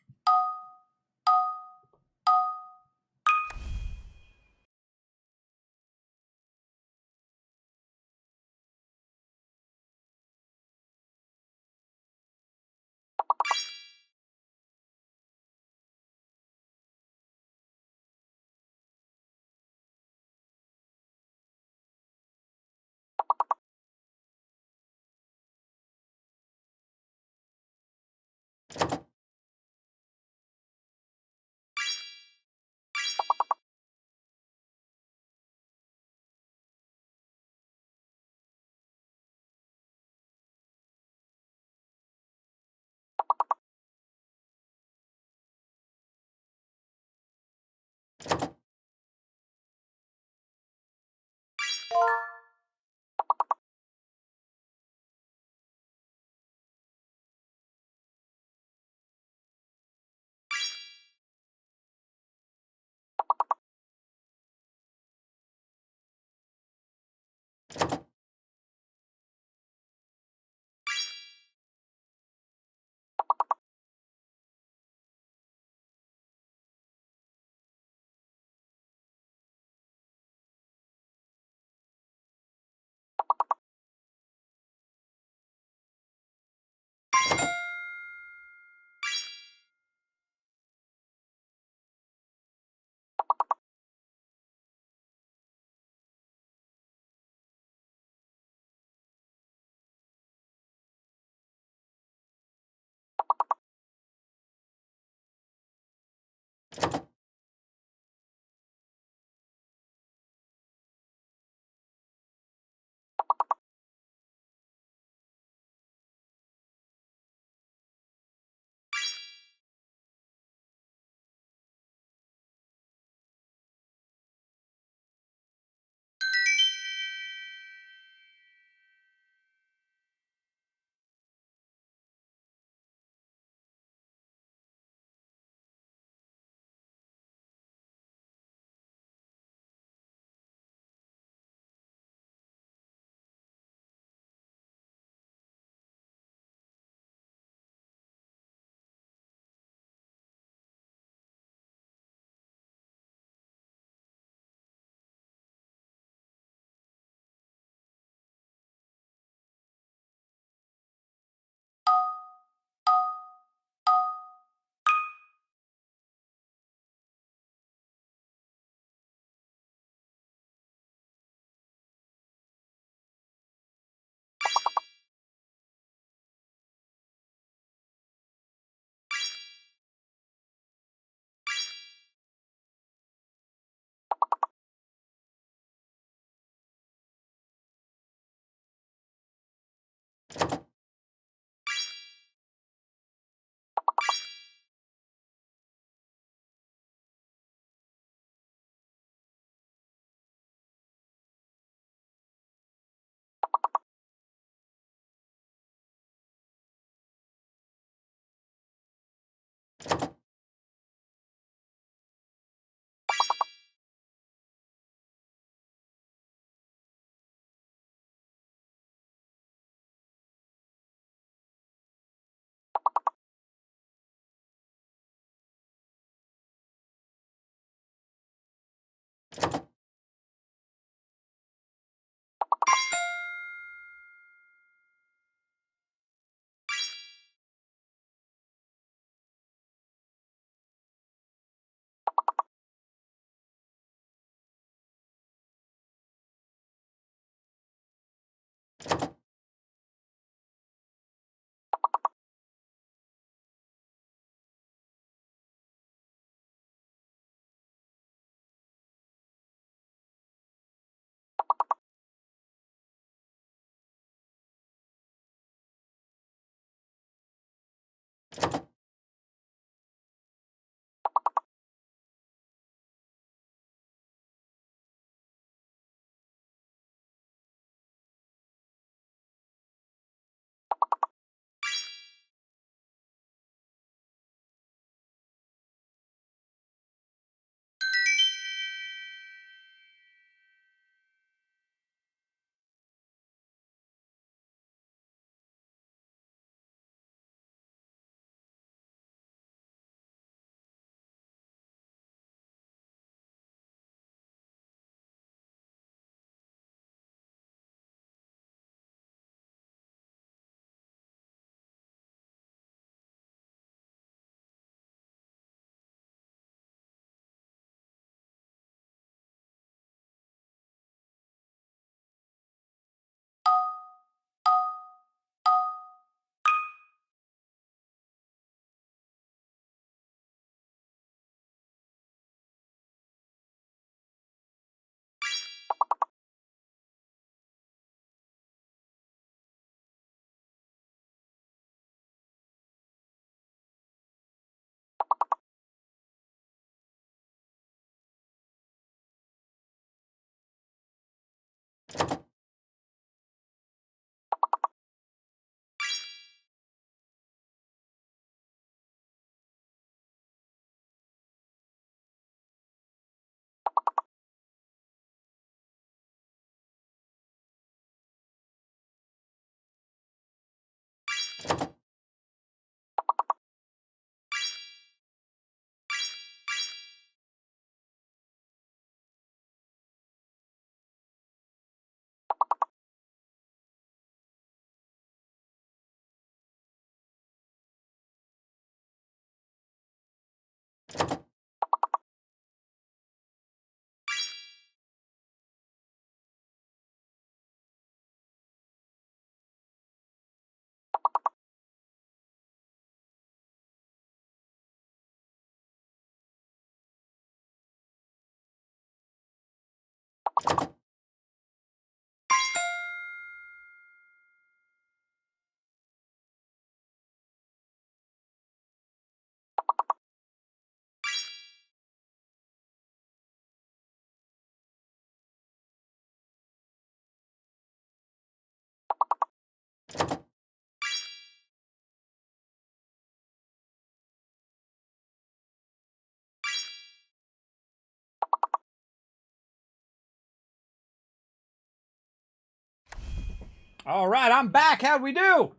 All right, I'm back. How'd we do?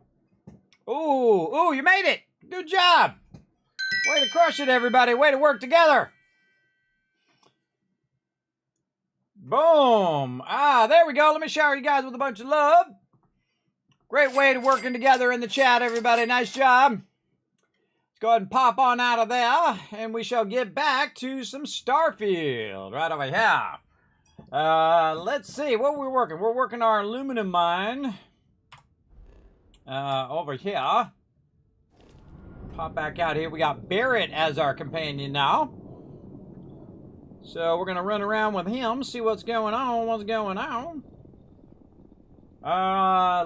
Ooh, you made it. Good job. Way to crush it, everybody. Way to work together. Boom. There we go. Let me shower you guys with a bunch of love. Great way to working together in the chat, everybody. Nice job. Let's go ahead and pop on out of there, and we shall get back to some Starfield right over here. Let's see. What are we working? We're working our aluminum mine over here. Pop back out here. We got Barrett as our companion now. So we're going to run around with him, see what's going on.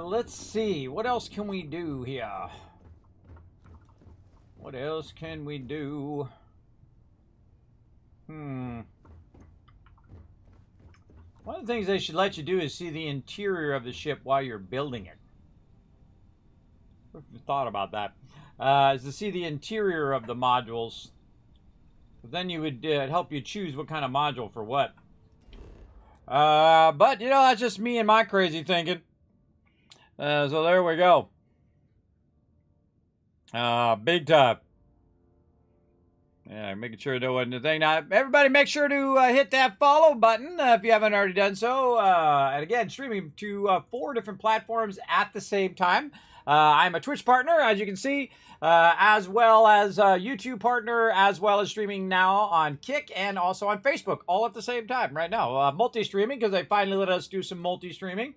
Let's see. What else can we do here? What else can we do? One of the things they should let you do is see the interior of the ship while you're building it. If you thought about that. Is to see the interior of the modules. Then you would help you choose what kind of module for what. But, you know, that's just me and my crazy thinking. So there we go. Big time. Yeah, making sure there wasn't a thing. Now, everybody make sure to hit that follow button if you haven't already done so. And again, streaming to 4 different platforms at the same time. I'm a Twitch partner, as you can see, as well as a YouTube partner, as well as streaming now on Kick and also on Facebook, all at the same time right now. Multi-streaming, because they finally let us do some multi-streaming,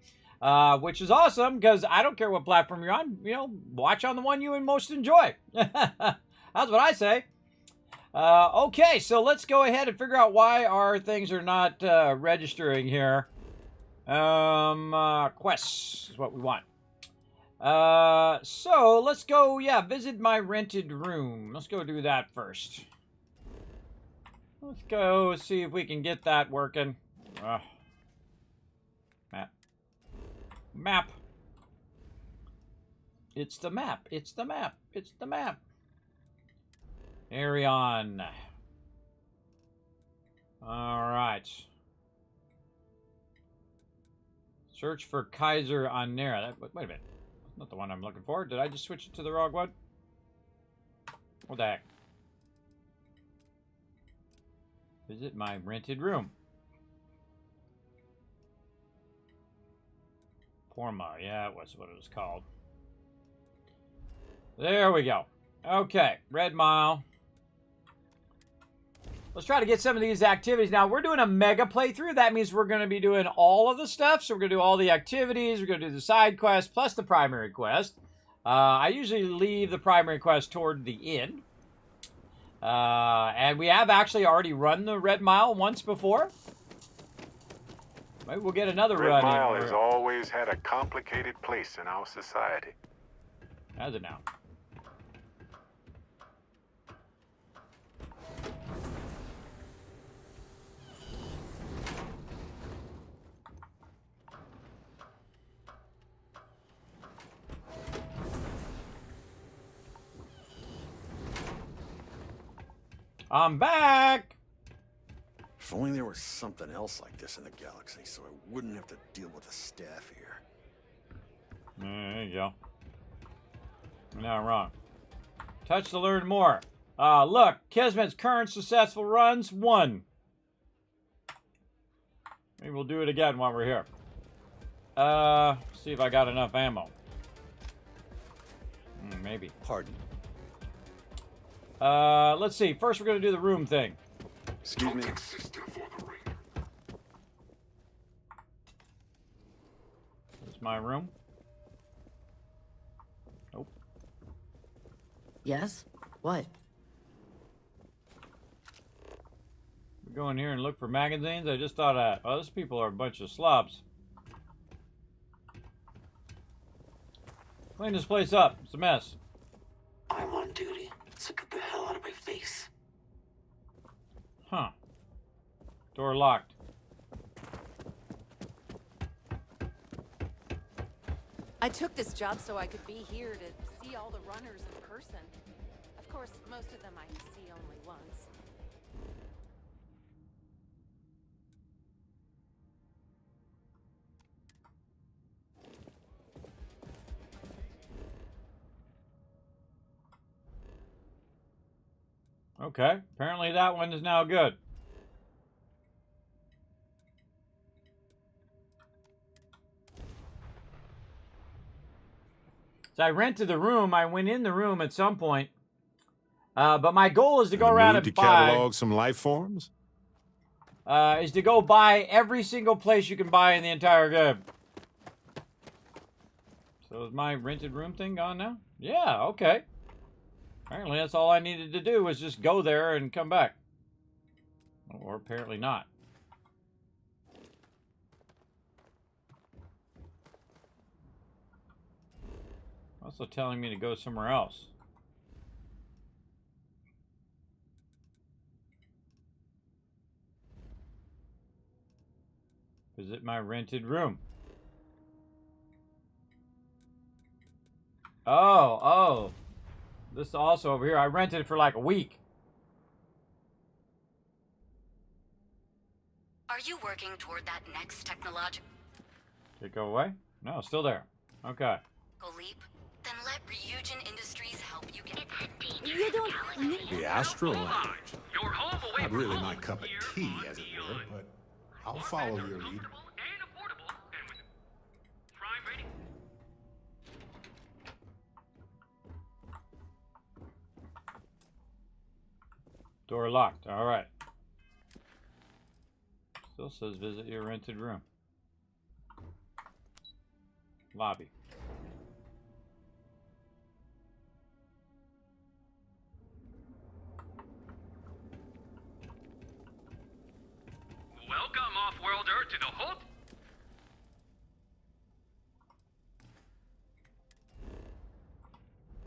which is awesome, because I don't care what platform you're on. You know, watch on the one you most enjoy. That's what I say. Okay, so let's go ahead and figure out why our things are not registering here. Quests is what we want. So let's go, visit my rented room. Let's go do that first. Let's go see if we can get that working. Map. It's the map. It's the map. It's the map. Arion. Alright. Search for Kaiser on Nera. Wait a minute. Not the one I'm looking for. Did I just switch it to the wrong one? What the heck? Visit my rented room. Porma. Yeah, it was what it was called. There we go. Okay. Red Mile. Let's try to get some of these activities. Now, we're doing a mega playthrough. That means we're going to be doing all of the stuff. So we're going to do all the activities. We're going to do the side quest plus the primary quest. I usually leave the primary quest toward the end. And we have actually already run the Red Mile once before. Maybe we'll get another run. Red Mile has always had a complicated place in our society. How's it now? I'm back! If only there was something else like this in the galaxy, so I wouldn't have to deal with the staff here. There you go. You're not wrong. Touch to learn more. Look, Kismet's current successful runs, 1. Maybe we'll do it again while we're here. See if I got enough ammo. Maybe. Pardon. Let's see. First, we're going to do the room thing. Excuse me. Here's my room. Nope. Yes? What? We go in here and look for magazines. I just thought, oh, those people are a bunch of slobs. Clean this place up. It's a mess. I'm on duty, so get the hell out of my face. Huh. Door locked. I took this job so I could be here to see all the runners in person. Of course, most of them I see only once. Okay, apparently that one is now good. So I rented the room. I went in the room at some point. But my goal is to go around and buy... catalog some life forms? Is to go buy every single place you can buy in the entire game. So is my rented room thing gone now? Yeah, okay. Apparently that's all I needed to do was just go there and come back. Or apparently not. Also telling me to go somewhere else. Visit my rented room. Oh. This is also over here. I rented it for like a week. Are you working toward that next technological Did it go away? No, it's still there. Okay. leap? Then let Ryujin Industries help you get You don't. The astral language. Not really my cup of tea, as it were, but I'll follow your lead. Door locked. All right. Still says visit your rented room. Lobby. Welcome, off-worlder, to the Holt.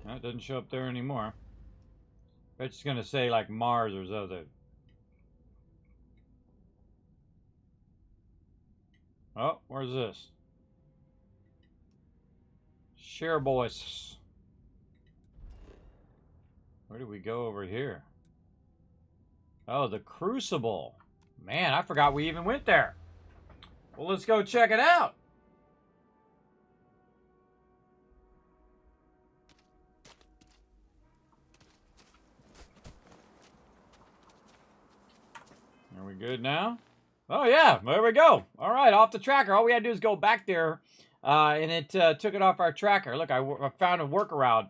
No, it doesn't show up there anymore. It's just gonna say like Mars or something. Oh, where's this? Share boys. Where do we go over here? Oh, the Crucible. Man, I forgot we even went there. Well, let's go check it out. Are we good now? Oh, yeah. There we go. All right, off the tracker. All we had to do is go back there, and it took it off our tracker. Look, I found a workaround.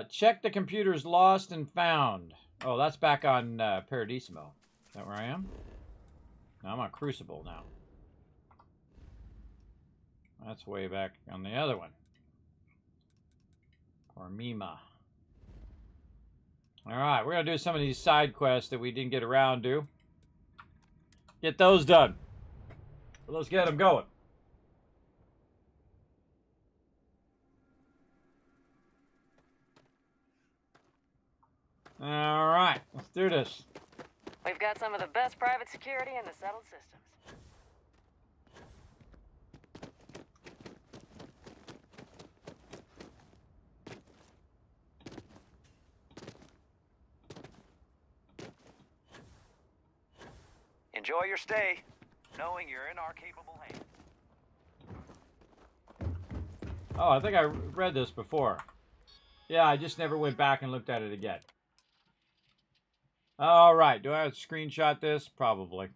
Check the computers lost and found. Oh, that's back on Paradisimo. Is that where I am? No, I'm on Crucible now. That's way back on the other one. Or Mima. Alright, we're going to do some of these side quests that we didn't get around to. Get those done. So let's get them going. Alright, let's do this. We've got some of the best private security in the settled systems. Enjoy your stay, knowing you're in our capable hands. Oh, I think I read this before. Yeah, I just never went back and looked at it again. All right, do I have to screenshot this? Probably.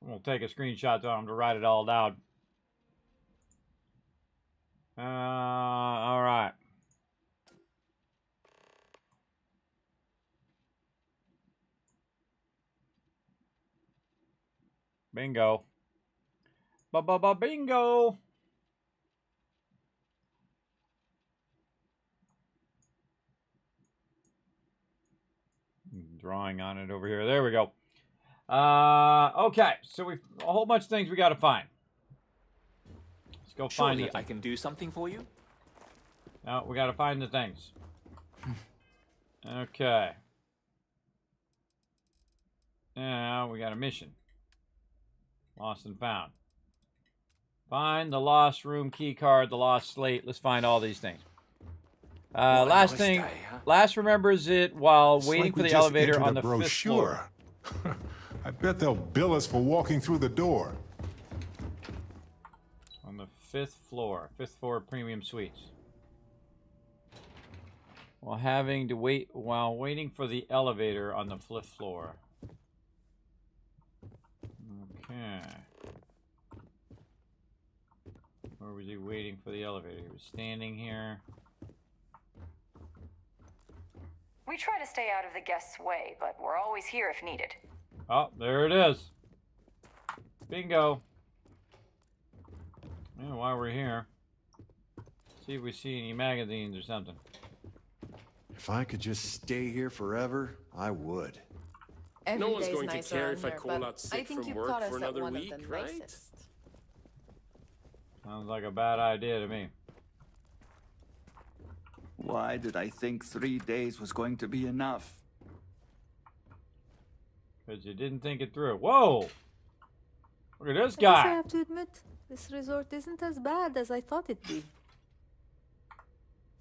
We'll take a screenshot so I don't have to write it all down. All right. Bingo. Bingo. Drawing on it over here. There we go. Okay, so we've a whole bunch of things we got to find. Let's go find Surely it. I can do something for you. No, we got to find the things. Okay. Now we got a mission. Lost and found. Find the lost room key card, the lost slate. Let's find all these things. Last thing, last remembers it while waiting for the elevator on the 5th floor. I bet they'll bill us for walking through the door. On the 5th floor. 5th floor premium suites. while waiting for the elevator on the 5th floor. Okay. Where was he waiting for the elevator? He was standing here. We try to stay out of the guests' way, but we're always here if needed. Oh, there it is. Bingo. Yeah, while we're here, see if we see any magazines or something. If I could just stay here forever, I would. No one's going to care if I call out sick from work for another week, right? Sounds like a bad idea to me. Why did I think 3 days was going to be enough? Because you didn't think it through. Whoa! Look at this I guess I guy. have to admit, this resort isn't as bad as I thought it'd be.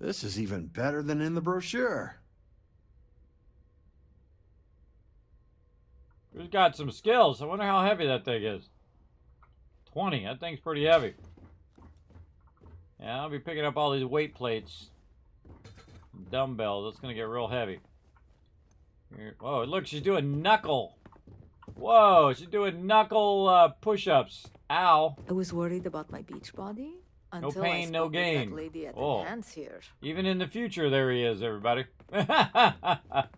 This is even better than in the brochure. He's got some skills. I wonder how heavy that thing is. 20. That thing's pretty heavy. Yeah, I'll be picking up all these weight plates. Dumbbells. That's going to get real heavy. Here. Whoa, look, she's doing knuckle. Whoa, she's doing knuckle push-ups. Ow. I was worried about my beach body No until pain, I no spoke with gain. that lady at Oh. Enhance here. Even in the future, there he is, everybody.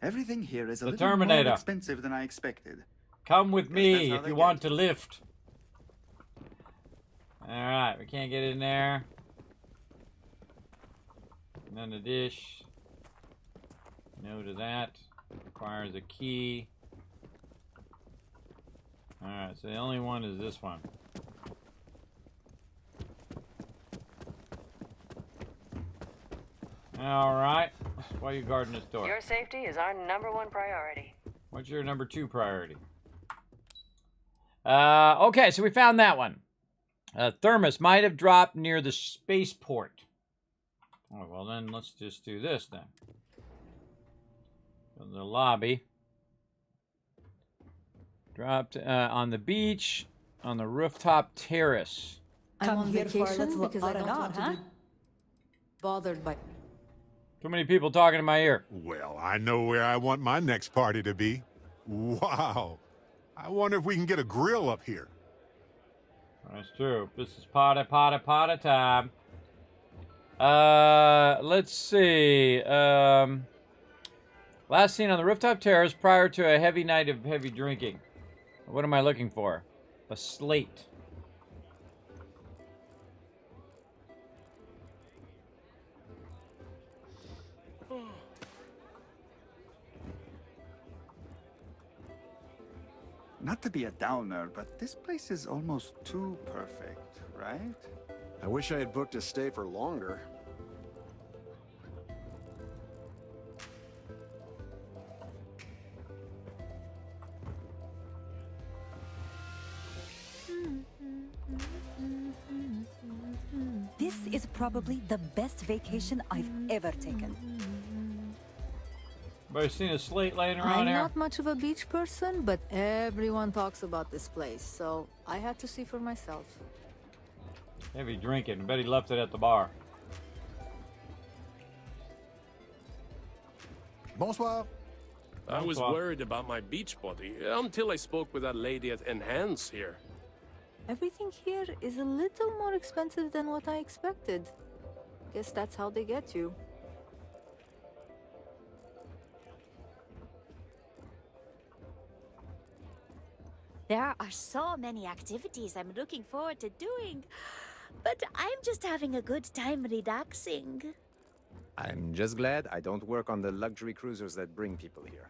Everything here is a The little Terminator. more expensive than I expected. Come with me that's how if they you get. want to lift. Alright, we can't get in there. None of dish. No to that. Requires a key. Alright, so the only one is this one. Alright. Why are you guarding this door? Your safety is our #1 priority. What's your #2 priority? Okay, so we found that one. Thermos might have dropped near the spaceport. Oh, well then let's just do this then. Go to the lobby. Dropped on the beach, on the rooftop terrace. I'm on here for a vacation little because I don't R&R, want to huh? be bothered by... Too many people talking in my ear. Well, I know where I want my next party to be. Wow. I wonder if we can get a grill up here. That's true. This is party time. Let's see. Last seen on the rooftop terrace prior to a heavy night of heavy drinking. What am I looking for? A slate. Not to be a downer, but this place is almost too perfect, right? I wish I had booked a stay for longer. This is probably the best vacation I've ever taken. Anybody seen a slate laying around I'm here? not much of a beach person, but everyone talks about this place, so I had to see for myself. Heavy drinking. I bet he left it at the bar. Bonsoir. I was worried about my beach body until I spoke with that lady at Enhance here. Everything here is a little more expensive than what I expected. Guess that's how they get you. There are so many activities I'm looking forward to doing, but I'm just having a good time relaxing. I'm just glad I don't work on the luxury cruisers that bring people here.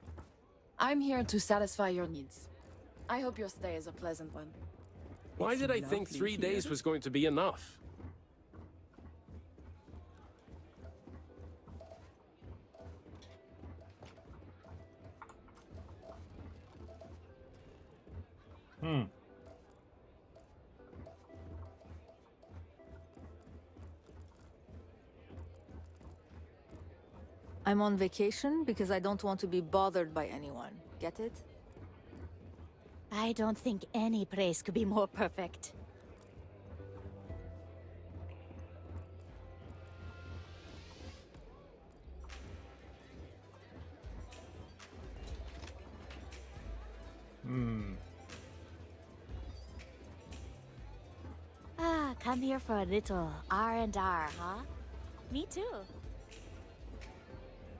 I'm here to satisfy your needs. I hope your stay is a pleasant one. Why did I think 3 days was going to be enough? I'm on vacation because I don't want to be bothered by anyone. Get it? I don't think any place could be more perfect. Ah, come here for a little R&R, huh? Me too.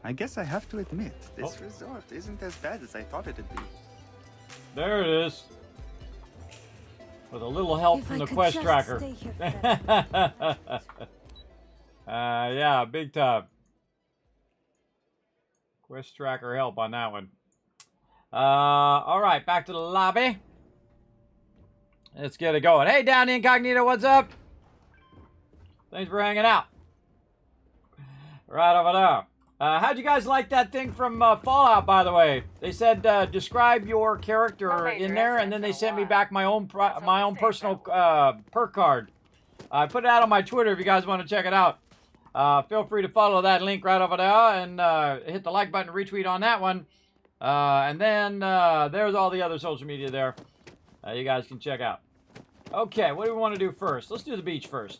I guess I have to admit, this resort isn't as bad as I thought it'd be. There it is. With a little help from the quest tracker. Yeah, big time. Quest tracker help on that one. All right, back to the lobby. Let's get it going. Hey, Down Incognito, what's up? Thanks for hanging out. Right over there. How'd you guys like that thing from Fallout, by the way? They said describe your character in there, and then they sent me back my own personal perk card. I put it out on my Twitter if you guys want to check it out. Feel free to follow that link right over there and hit the like button, retweet on that one. And then there's all the other social media there you guys can check out. Okay, what do we want to do first? Let's do the beach first.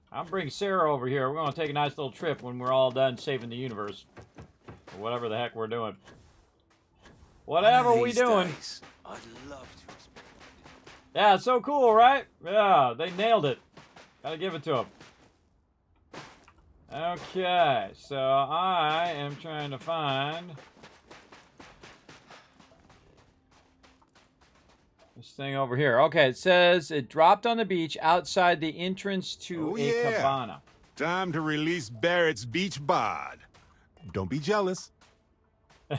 I'm bringing Sarah over here. We're going to take a nice little trip when we're all done saving the universe. Or whatever the heck we're doing. Whatever we doing. I'd love to. Yeah, it's so cool, right? Yeah, they nailed it. Gotta give it to them. Okay, so I am trying to find this thing over here. Okay, it says it dropped on the beach outside the entrance to a cabana. Time to release Barrett's beach bod. Don't be jealous. You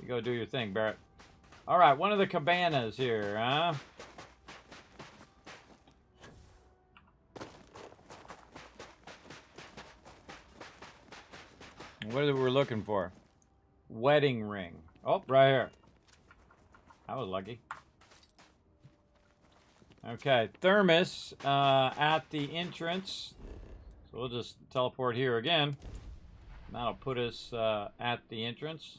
go do your thing, Barrett. All right, one of the cabanas here, huh? What are we looking for? Wedding ring. Oh, right here. I was lucky. Okay, thermos at the entrance. So we'll just teleport here again. That'll put us at the entrance.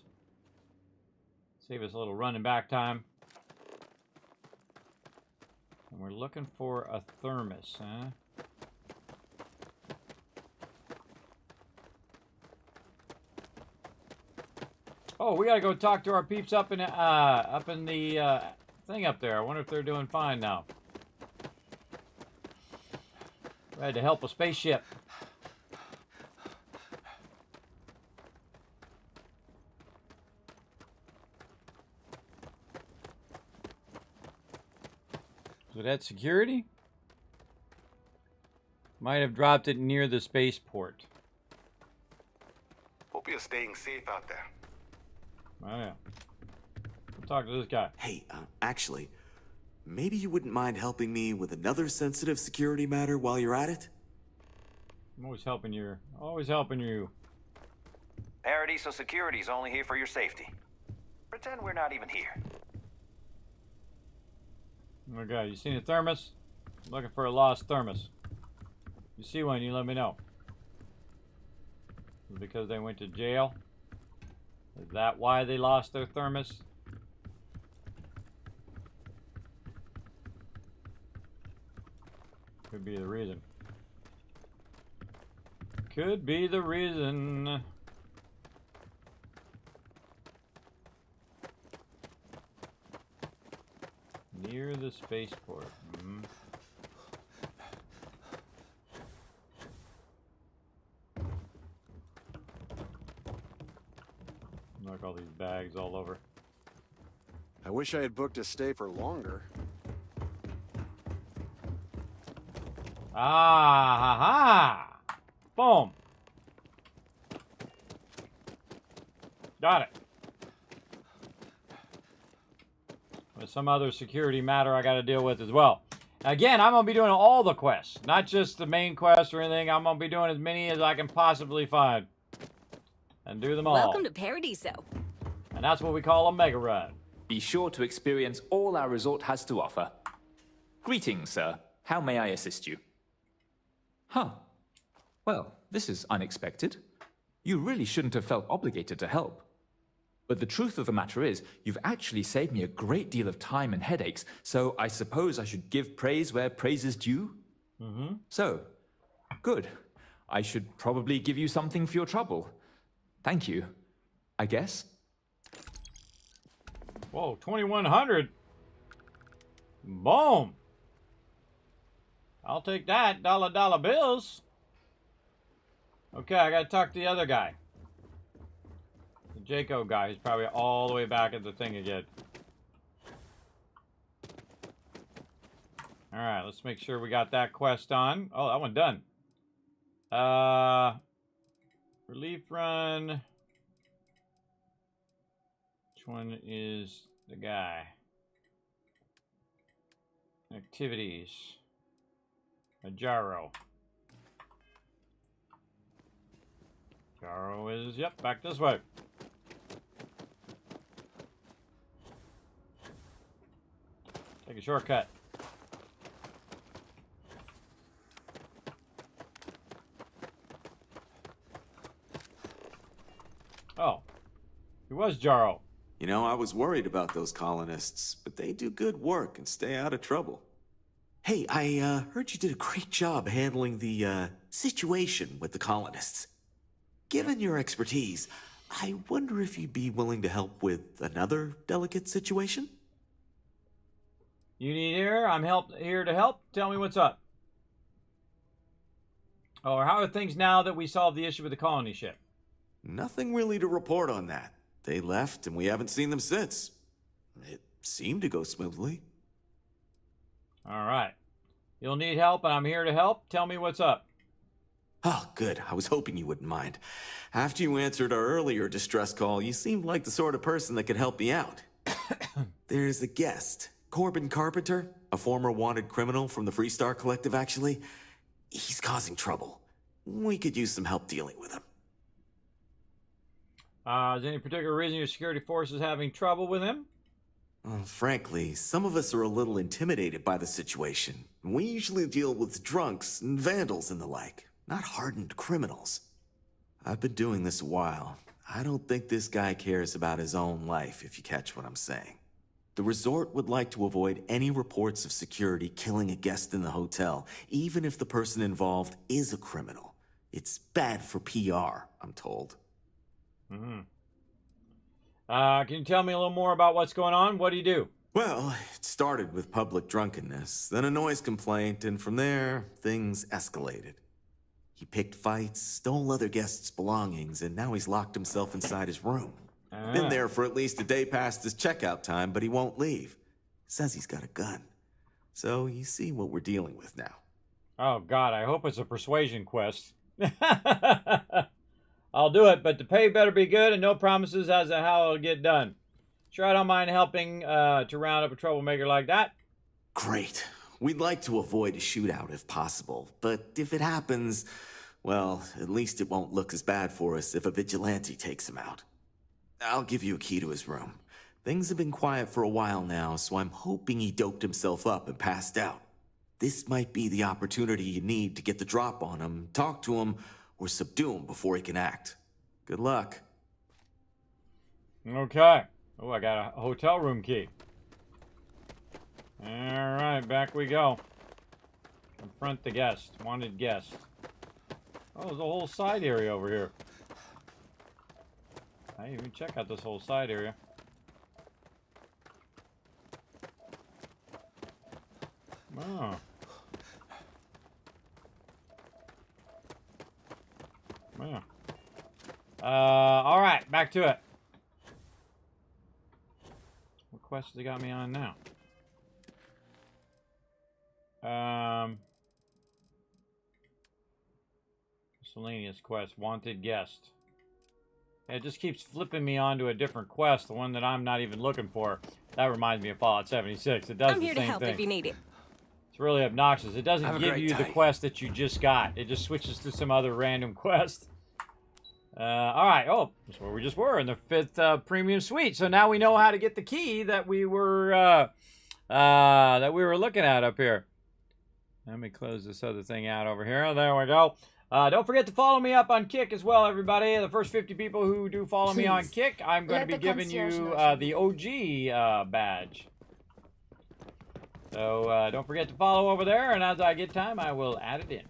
Save us a little running back time. And we're looking for a thermos, huh? Oh, we gotta go talk to our peeps up in the thing up there. I wonder if they're doing fine now. Ready to help a spaceship. So that's security? Might have dropped it near the spaceport. Hope you're staying safe out there. Oh, yeah. We'll talk to this guy. Hey, actually, maybe you wouldn't mind helping me with another sensitive security matter while you're at it? I'm always helping you. Always helping you. Paradiso Security's only here for your safety. Pretend we're not even here. Okay, you seen a thermos? I'm looking for a lost thermos. You see one, you let me know. Is it because they went to jail? Is that why they lost their thermos? Could be the reason. Could be the reason. Near the spaceport. Look, all these bags all over. I wish I had booked a stay for longer. Ah, ha, ha. Boom. Got it. There's some other security matter I got to deal with as well. Again, I'm going to be doing all the quests, not just the main quest or anything. I'm going to be doing as many as I can possibly find. And do them all. Welcome to Paradiso. And that's what we call a mega run. Be sure to experience all our resort has to offer. Greetings, sir. How may I assist you? Huh. Well, this is unexpected. You really shouldn't have felt obligated to help. But the truth of the matter is, you've actually saved me a great deal of time and headaches, so I suppose I should give praise where praise is due? Mm-hmm. So, good. I should probably give you something for your trouble. Thank you, I guess. Whoa, 2,100. Boom. I'll take that. Dollar bills. Okay, I gotta talk to the other guy. The Jaco guy. He's probably all the way back at the thing again. Alright, let's make sure we got that quest on. Oh, that one done. Relief run. Which one is the guy? Activities. Jaro. Jaro is, yep, back this way. Take a shortcut. Oh, it was Jaro. You know, I was worried about those colonists, but they do good work and stay out of trouble. Hey, I heard you did a great job handling the situation with the colonists. Given your expertise, I wonder if you'd be willing to help with another delicate situation? You need here? I'm here to help. Tell me what's up. Oh, how are things now that we solved the issue with the colony ship? Nothing really to report on that. They left and we haven't seen them since. It seemed to go smoothly. All right. You'll need help and I'm here to help. Tell me what's up. Oh, good. I was hoping you wouldn't mind. After you answered our earlier distress call, you seemed like the sort of person that could help me out. There's a guest, Corbin Carpenter, a former wanted criminal from the Freestar Collective, actually. He's causing trouble. We could use some help dealing with him. Is there any particular reason your security force is having trouble with him? Frankly, some of us are a little intimidated by the situation. We usually deal with drunks and vandals and the like, not hardened criminals. I've been doing this a while. I don't think this guy cares about his own life, if you catch what I'm saying. The resort would like to avoid any reports of security killing a guest in the hotel, even if the person involved is a criminal. It's bad for PR, I'm told. Mm-hmm. Can you tell me a little more about what's going on? What do you do? Well, it started with public drunkenness, then a noise complaint, and from there, things escalated. He picked fights, stole other guests' belongings, and now he's locked himself inside his room. Been there for at least a day past his checkout time, but he won't leave. Says he's got a gun. So you see what we're dealing with now. Oh, God, I hope it's a persuasion quest. I'll do it, but the pay better be good and no promises as to how it'll get done. Sure, I don't mind helping to round up a troublemaker like that. Great. We'd like to avoid a shootout if possible, but if it happens, well, at least it won't look as bad for us if a vigilante takes him out. I'll give you a key to his room. Things have been quiet for a while now, so I'm hoping he doped himself up and passed out. This might be the opportunity you need to get the drop on him, talk to him, or subdue him before he can act. Good luck. Okay. Oh, I got a hotel room key. Alright, back we go. Confront the guest. Wanted guest. Oh, there's a whole side area over here. I didn't even check out this whole side area. Oh. Yeah. Alright, back to it. What quest has he got me on now? Miscellaneous quest, wanted guest. It just keeps flipping me onto a different quest, the one that I'm not even looking for. That reminds me of Fallout 76. It does I'm the here same to help thing. if you need it. It's really obnoxious. It doesn't give you the day. quest that you just got. It just switches to some other random quest. Alright, oh, that's where we just were, in the 5th premium suite. So now we know how to get the key that we were looking at up here. Let me close this other thing out over here. There we go. Don't forget to follow me up on Kick as well, everybody. The first 50 people who do follow me on Kick, I'm going to be giving you the OG badge. So don't forget to follow over there, and as I get time, I will add it in.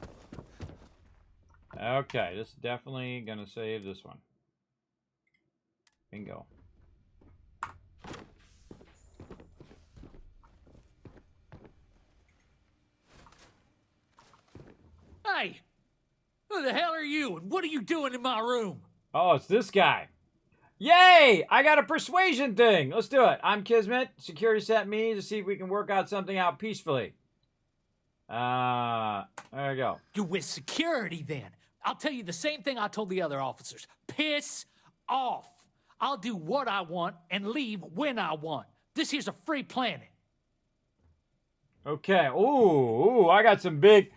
Okay, this is definitely going to save this one. Bingo. Hey, who the hell are you, and what are you doing in my room? Oh, it's this guy. Yay! I got a persuasion thing. Let's do it. I'm Kismet. Security sent me to see if we can work out something out peacefully. There we go. You're with security, then. I'll tell you the same thing I told the other officers. Piss off. I'll do what I want and leave when I want. This here's a free planet. Okay. Ooh, I got some big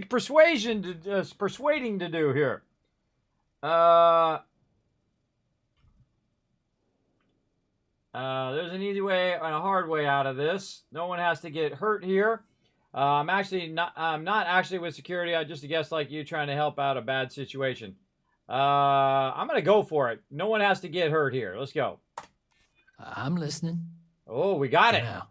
persuading to do here. There's an easy way and a hard way out of this. No one has to get hurt here. I'm not actually with security. I'm just a guest like you trying to help out a bad situation. I'm gonna go for it. No one has to get hurt here. Let's go. I'm listening. Oh, we got it. Now.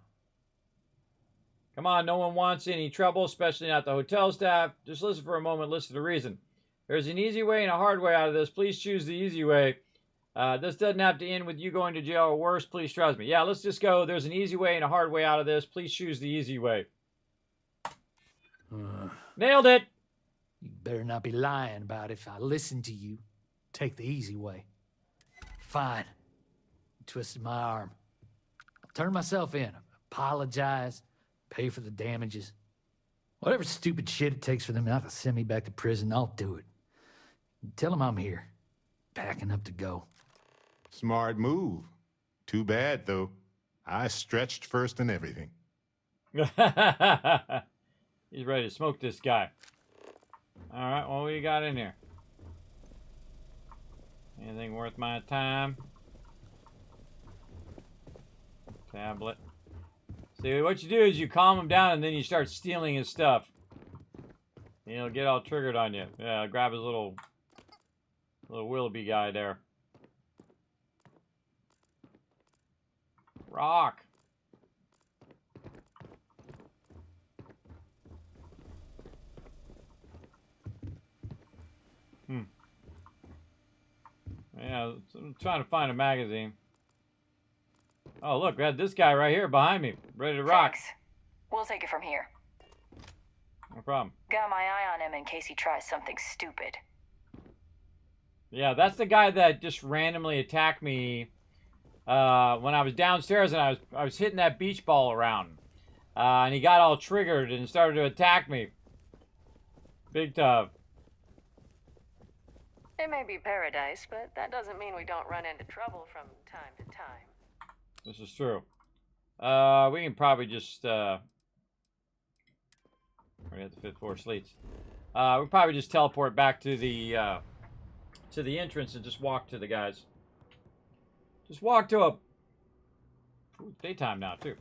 Come on, no one wants any trouble, especially not the hotel staff. Just listen for a moment, listen to the reason. There's an easy way and a hard way out of this. Please choose the easy way. This doesn't have to end with you going to jail or worse. Please trust me. Yeah, let's just go. There's an easy way and a hard way out of this. Please choose the easy way. Nailed it. You better not be lying about it. If I listen to you, take the easy way. Fine. You twisted my arm. I'll turn myself in. Apologize. Pay for the damages. Whatever stupid shit it takes for them not to send me back to prison, I'll do it. Tell them I'm here. Packing up to go. Smart move. Too bad, though. I stretched first and everything. He's ready to smoke this guy. All right, what we got in here? Anything worth my time? Tablet. See, what you do is you calm him down and then you start stealing his stuff. He'll get all triggered on you. Yeah, grab his little Willoughby guy there. Rock. Yeah, I'm trying to find a magazine. Oh, look, we had this guy right here behind me, ready to rock. Thanks. We'll take it from here. No problem. Got my eye on him in case he tries something stupid. Yeah, that's the guy that just randomly attacked me when I was downstairs and I was hitting that beach ball around. And he got all triggered and started to attack me. Big tough. It may be paradise, but that doesn't mean we don't run into trouble from time to time. This is true. We can probably just we're at the 5th floor sleeps. We'll probably just teleport back to the entrance and just walk to the guys. Just walk to a... Ooh, it's daytime now, too.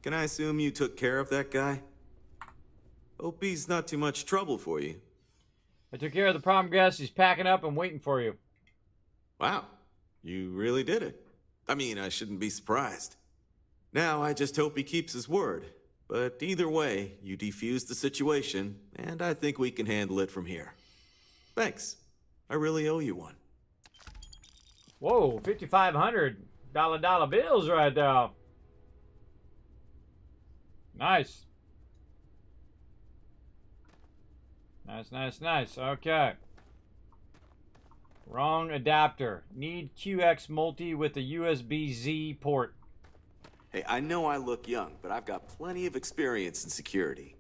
Can I assume you took care of that guy? Hope he's not too much trouble for you. I took care of the problem guest. He's packing up and waiting for you. Wow, you really did it. I mean, I shouldn't be surprised. Now, I just hope he keeps his word. But either way, you defused the situation, and I think we can handle it from here. Thanks. I really owe you one. Whoa, $5,500 dollar bills right there. Nice. Nice. Okay. Wrong adapter. Need QX multi with a USB-Z port. Hey, I know I look young, but I've got plenty of experience in security.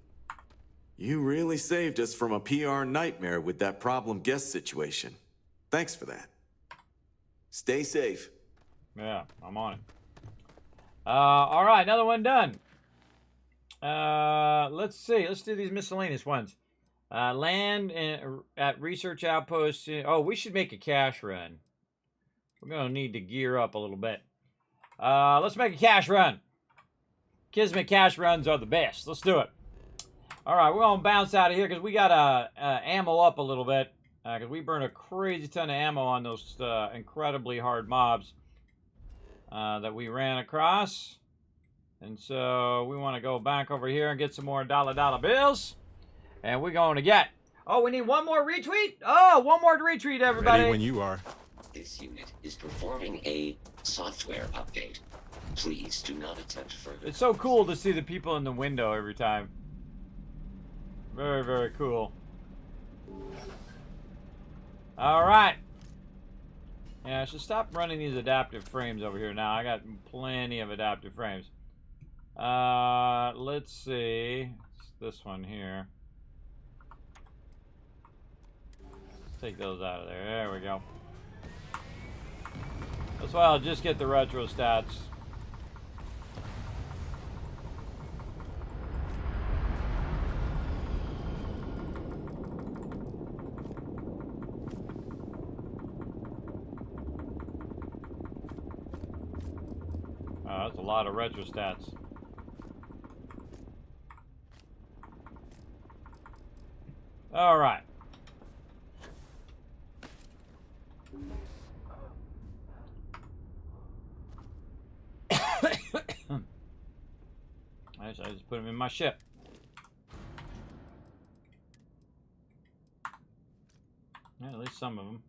You really saved us from a PR nightmare with that problem guest situation. Thanks for that. Stay safe. Yeah, I'm on it. All right, another one done. Let's see. Let's do these miscellaneous ones. Land at research outpost. Oh, we should make a cash run. We're going to need to gear up a little bit. Let's make a cash run. Kismet cash runs are the best. Let's do it. All right, we're going to bounce out of here because we got to ammo up a little bit. Because we burned a crazy ton of ammo on those incredibly hard mobs that we ran across. And so we want to go back over here and get some more dollar bills. And we're going to get Oh, we need one more retweet? Oh, one more retweet, everybody. Ready when you are. This unit is performing a software update. Please do not attempt further. It's so cool to see the people in the window every time. Very, very cool. All right. Yeah, I should stop running these adaptive frames over here now. I got plenty of adaptive frames. Let's see. It's this one here. Take those out of there. There we go. That's why I'll just get the retro stats. Oh, that's a lot of retro stats. All right. I just put them in my ship. Yeah, at least some of them.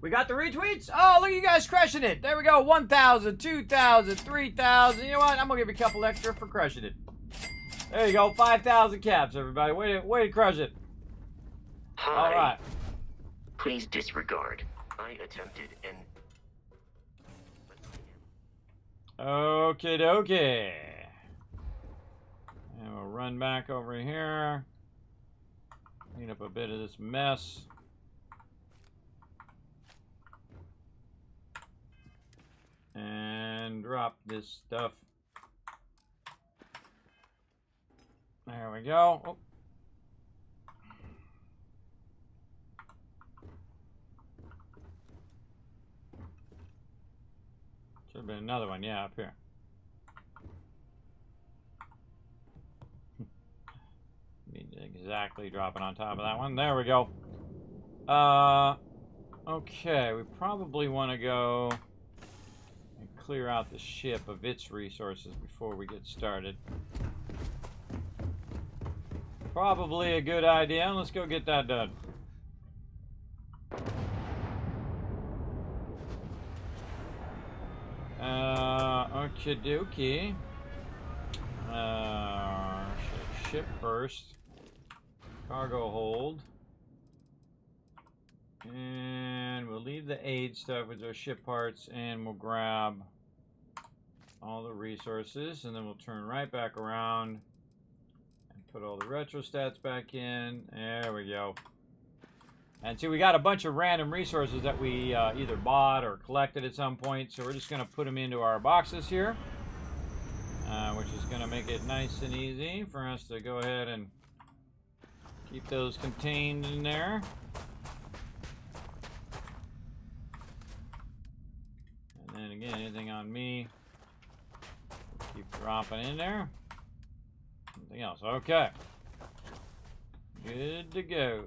We got the retweets. Oh, look at you guys crushing it. There we go. 1,000, 2,000, 3,000. You know what? I'm going to give you a couple extra for crushing it. There you go. 5,000 caps, everybody. Way to crush it. Hi. All right. Please disregard. I attempted an... Okie dokie. And we'll run back over here. Clean up a bit of this mess. And drop this stuff. There we go. Oh. Should have been another one, yeah, up here. Need to exactly drop it on top of that one. There we go. Okay, we probably want to go and clear out the ship of its resources before we get started. Probably a good idea. Let's go get that done. Okie dokie. Ship first. Cargo hold. And we'll leave the aid stuff with our ship parts and we'll grab all the resources and then we'll turn right back around and put all the retro stats back in. There we go. And see, we got a bunch of random resources that we either bought or collected at some point, so we're just going to put them into our boxes here, which is going to make it nice and easy for us to go ahead and keep those contained in there. And then again, anything on me, keep dropping in there. Anything else? Okay. Good to go.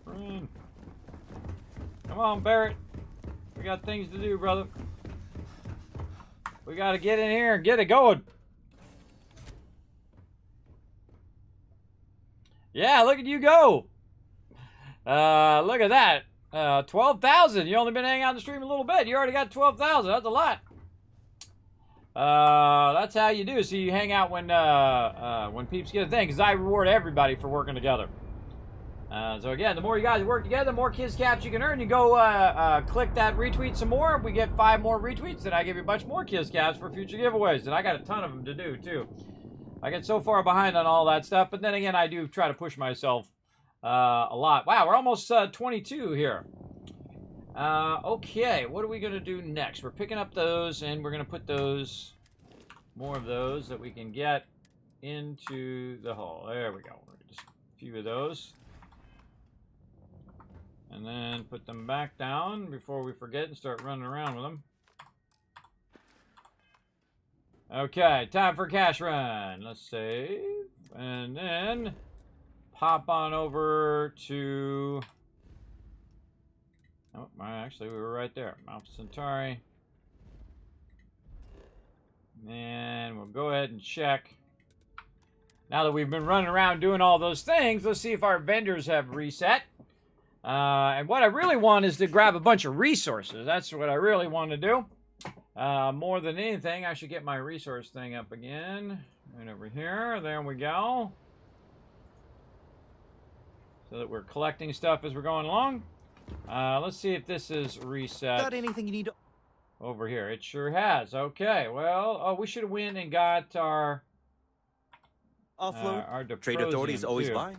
Run. Come on, Barrett. We got things to do, brother. We got to get in here and get it going. Yeah, look at you go. Look at that. 12,000. You only been hanging out on the stream a little bit. You already got 12,000. That's a lot. That's how you do. So you hang out when peeps get a thing, because I reward everybody for working together. So again, the more you guys work together, the more Kiss Caps you can earn. You go click that retweet some more. We get 5 more retweets, then I give you a bunch more Kiss Caps for future giveaways. And I got a ton of them to do, too. I get so far behind on all that stuff, but then again, I do try to push myself a lot. Wow, we're almost 22 here. Okay, what are we going to do next? We're picking up those, and we're going to put those, more of those that we can get into the hull. There we go. Just a few of those. And then put them back down before we forget and start running around with them. Okay, time for cash run. Let's save. And then pop on over to... Oh, actually, we were right there. Alpha Centauri. And we'll go ahead and check. Now that we've been running around doing all those things, let's see if our vendors have reset. And what I really want is to grab a bunch of resources. That's what I really want to do. More than anything, I should get my resource thing up again. Right over here. There we go. So that we're collecting stuff as we're going along. Let's see if this is reset. Got anything you need to... Over here. It sure has. Okay, well, oh, we should have went and got our... Offload? Our Trade authorities always too. buy?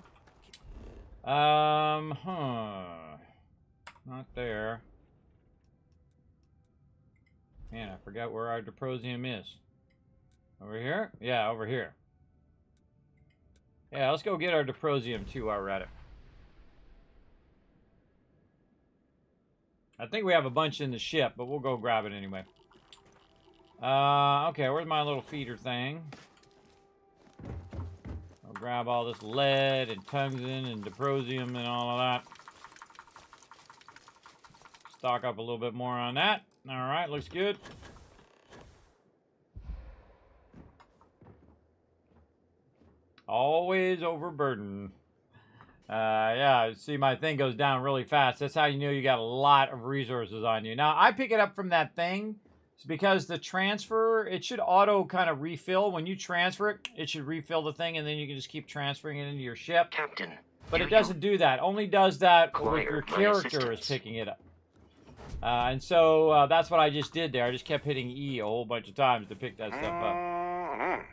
Not there. Man, I forgot where our Diprosium is. Over here? Yeah, over here. Yeah, let's go get our Diprosium too while we're at it. I think we have a bunch in the ship, but we'll go grab it anyway. Okay, where's my little feeder thing? I'll grab all this lead and tungsten and Diprosium and all of that. Stock up a little bit more on that. Alright, looks good. Always overburdened. Yeah, see my thing goes down really fast. That's how you know you got a lot of resources on you. Now, I pick it up from that thing. It's because the transfer, it should auto kind of refill. When you transfer it, it should refill the thing, and then you can just keep transferring it into your ship. Captain. But it doesn't do that. Only does that with Acquire your my character is assistance. picking it up. And so that's what I just did there. I just kept hitting E a whole bunch of times to pick that stuff up.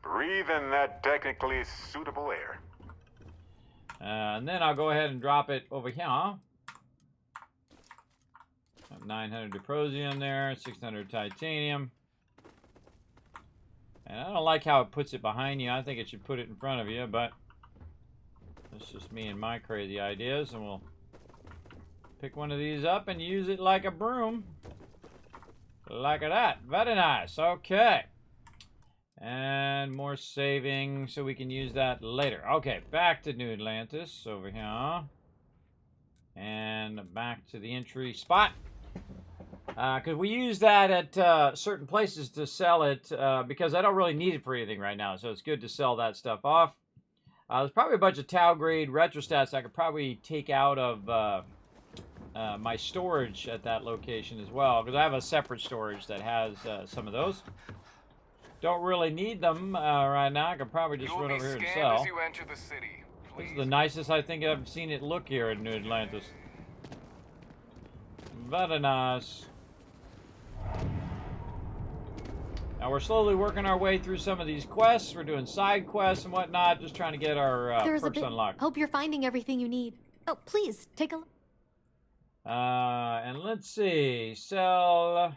Breathe in that technically suitable air. And then I'll go ahead and drop it over here. 900 Diprosium there, 600 Titanium. And I don't like how it puts it behind you. I think it should put it in front of you, but that's just me and my crazy ideas. And we'll pick one of these up and use it like a broom. Like that. Very nice. Okay. And more saving so we can use that later. Okay, back to New Atlantis over here. And back to the entry spot. Because we use that at certain places to sell it because I don't really need it for anything right now. So it's good to sell that stuff off. There's probably a bunch of Tau grade retrostats I could probably take out of my storage at that location as well. Because I have a separate storage that has some of those. Don't really need them right now. I could probably just run over here and sell. As you enter the city. This is the nicest I think I've seen it look here in New Atlantis. Very nice. Now we're slowly working our way through some of these quests. We're doing side quests and whatnot, just trying to get our perks unlocked. Hope you're finding everything you need. Oh, please take a look. And let's see. Sell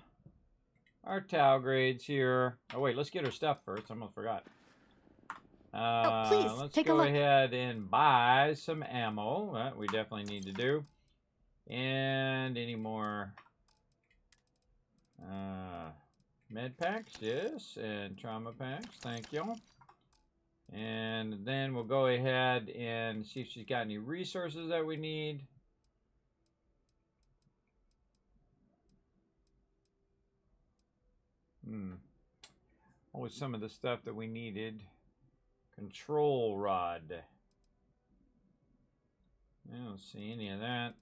our Tau grades here. Oh wait, let's get our stuff first. I almost forgot. Please let's take a go look. ahead and buy some ammo. That we definitely need to do. And any more med packs? Yes, and trauma packs. Thank you. And then we'll go ahead and see if she's got any resources that we need. What was some of the stuff that we needed? Control rod. I don't see any of that.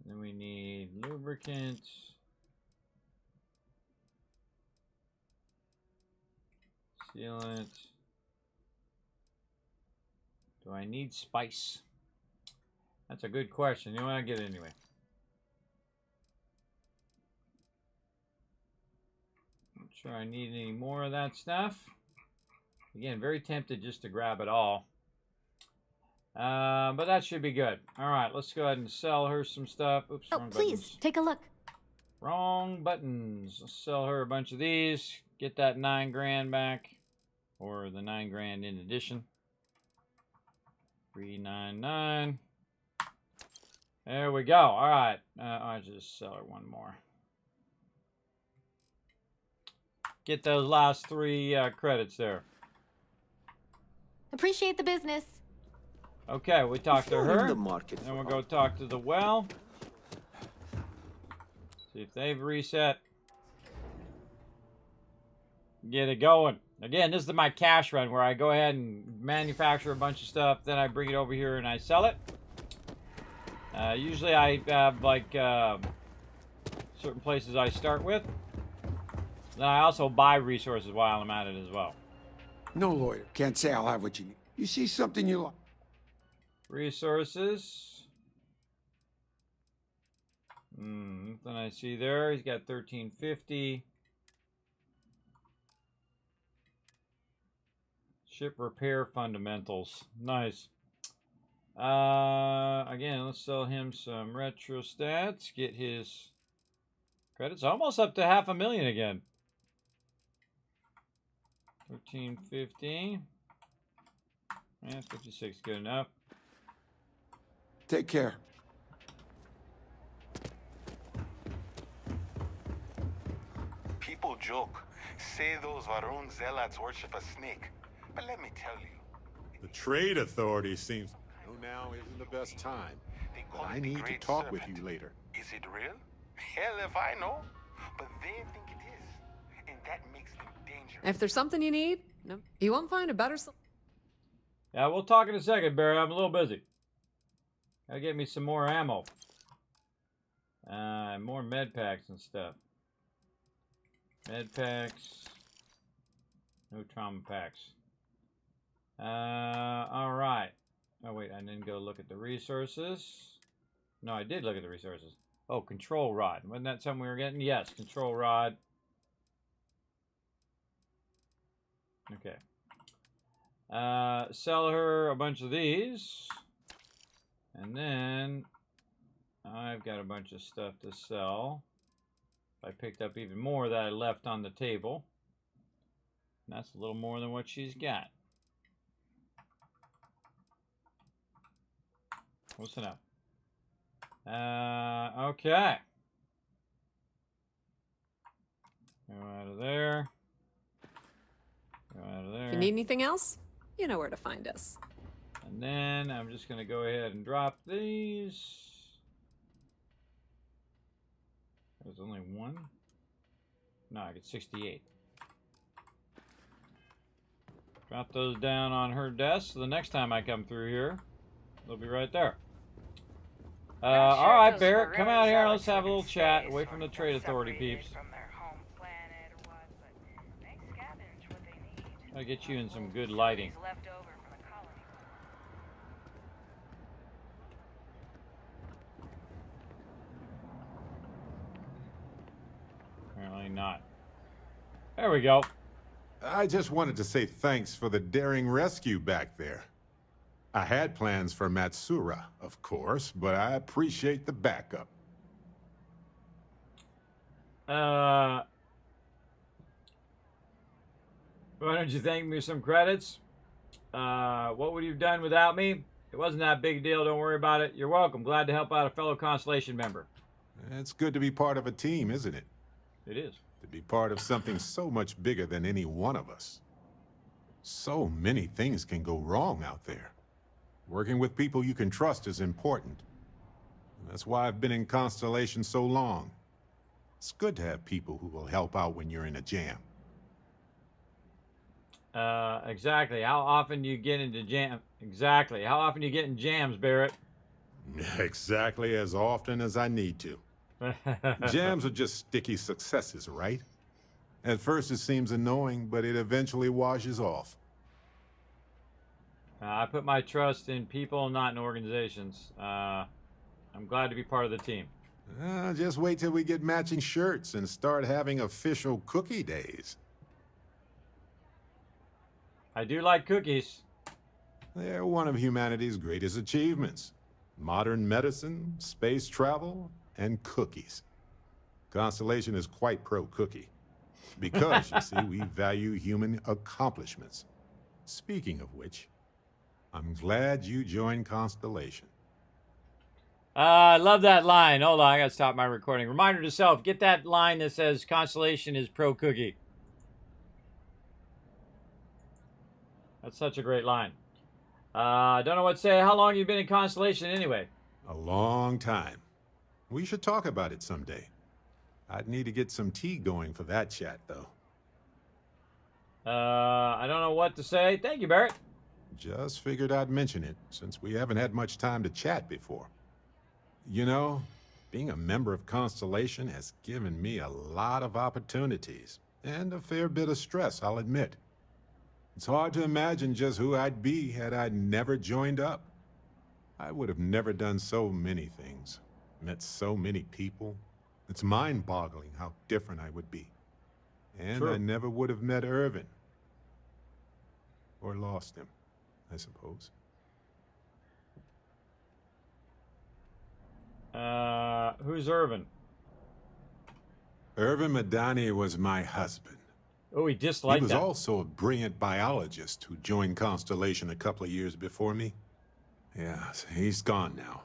Then we need lubricant. Sealant. Do I need spice? That's a good question. You know what? I get it anyway. Not sure I need any more of that stuff. Again, very tempted just to grab it all. But that should be good. All right, let's go ahead and sell her some stuff. Oops, Oh, wrong please buttons. take a look. Wrong buttons. Let's sell her a bunch of these. Get that 9 grand back. Or the 9 grand in addition. 399. There we go. All right. I'll just sell her one more. Get those last 3 credits there. Appreciate the business. Okay, we talked to If you're in her. the market Then we'll go talk to the well. See if they've reset. Get it going. Again, this is my cash run where I go ahead and manufacture a bunch of stuff, then I bring it over here and I sell it. Usually I have like certain places I start with. Then I also buy resources while I'm at it as well. No lawyer. Can't say I'll have what you need. You see something you like. Resources. Then I see there, he's got 1350. Ship repair fundamentals. Nice. Again, let's sell him some retro stats. Get his credits almost up to 500,000 again. 1350. Yeah, 56 good enough. Take care. People joke, say those Varun zealots worship a snake. But let me tell you, The trade authority seems... No, now isn't the best time. But I need to talk with you later. is it real? Hell if I know. But they think it is. And that makes them dangerous. If there's something you need, no, you won't find a better Yeah, we'll talk in a second, Barry. I'm a little busy. Gotta get me some more ammo. More med packs and stuff. Med packs. No trauma packs. Alright. Oh, wait, I didn't go look at the resources. No, I did look at the resources. Oh, control rod. Wasn't that something we were getting? Yes, control rod. Okay. Sell her a bunch of these. And then I've got a bunch of stuff to sell. I picked up even more that I left on the table. And that's a little more than what she's got. What's enough? Okay. Go out of there. Go out of there. If you need anything else, you know where to find us. And then I'm just going to go ahead and drop these. There's only one. No, I get 68. Drop those down on her desk. So the next time I come through here, they'll be right there. All right, Barrett, come out here and let's have a little chat away from the trade authority peeps. I'll get you in some good lighting. Apparently not. There we go. I just wanted to say thanks for the daring rescue back there. I had plans for Matsura, of course, but I appreciate the backup. Why don't you thank me for some credits? What would you have done without me? It wasn't that big a deal, don't worry about it. You're welcome. Glad to help out a fellow Constellation member. It's good to be part of a team, isn't it? It is. To be part of something so much bigger than any one of us. So many things can go wrong out there. Working with people you can trust is important. That's why I've been in Constellation so long. It's good to have people who will help out when you're in a jam. Exactly. How often do you get into jam? Exactly. How often do you get in jams, Barrett? Exactly as often as I need to. Jams are just sticky successes, right? At first it seems annoying, but it eventually washes off. I put my trust in people, not in organizations. I'm glad to be part of the team. Just wait till we get matching shirts and start having official cookie days. I do like cookies. They're one of humanity's greatest achievements. Modern medicine, space travel, and cookies. Constellation is quite pro-cookie. Because, you see, we value human accomplishments. Speaking of which, I'm glad you joined Constellation. I love that line. Hold on, I gotta stop my recording. Reminder to self, get that line that says Constellation is pro-cookie. That's such a great line. Don't know what to say. How long you been in Constellation anyway? A long time. We should talk about it someday. I'd need to get some tea going for that chat, though. I don't know what to say. Thank you, Barrett. Just figured I'd mention it, since we haven't had much time to chat before. You know, being a member of Constellation has given me a lot of opportunities, and a fair bit of stress, I'll admit. It's hard to imagine just who I'd be had I never joined up. I would have never done so many things, met so many people. It's mind-boggling how different I would be. And True. I never would have met Irvin. Or lost him, I suppose. Who's Irvin? Irvin Madani was my husband. Oh, he disliked He was that. also a brilliant biologist who joined Constellation a couple of years before me. Yeah, he's gone now.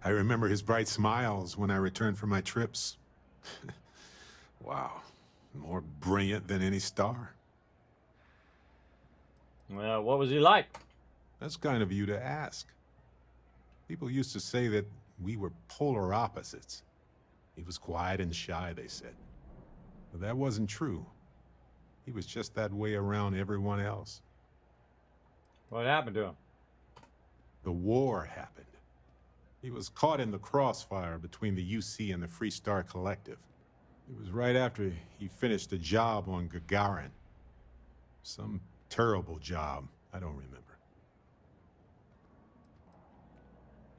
I remember his bright smiles when I returned from my trips. Wow, more brilliant than any star. Well, what was he like? That's kind of you to ask. People used to say that we were polar opposites. He was quiet and shy, they said. But that wasn't true. He was just that way around everyone else. What happened to him? The war happened. He was caught in the crossfire between the UC and the Free Star Collective. It was right after he finished a job on Gagarin. Some terrible job. I don't remember.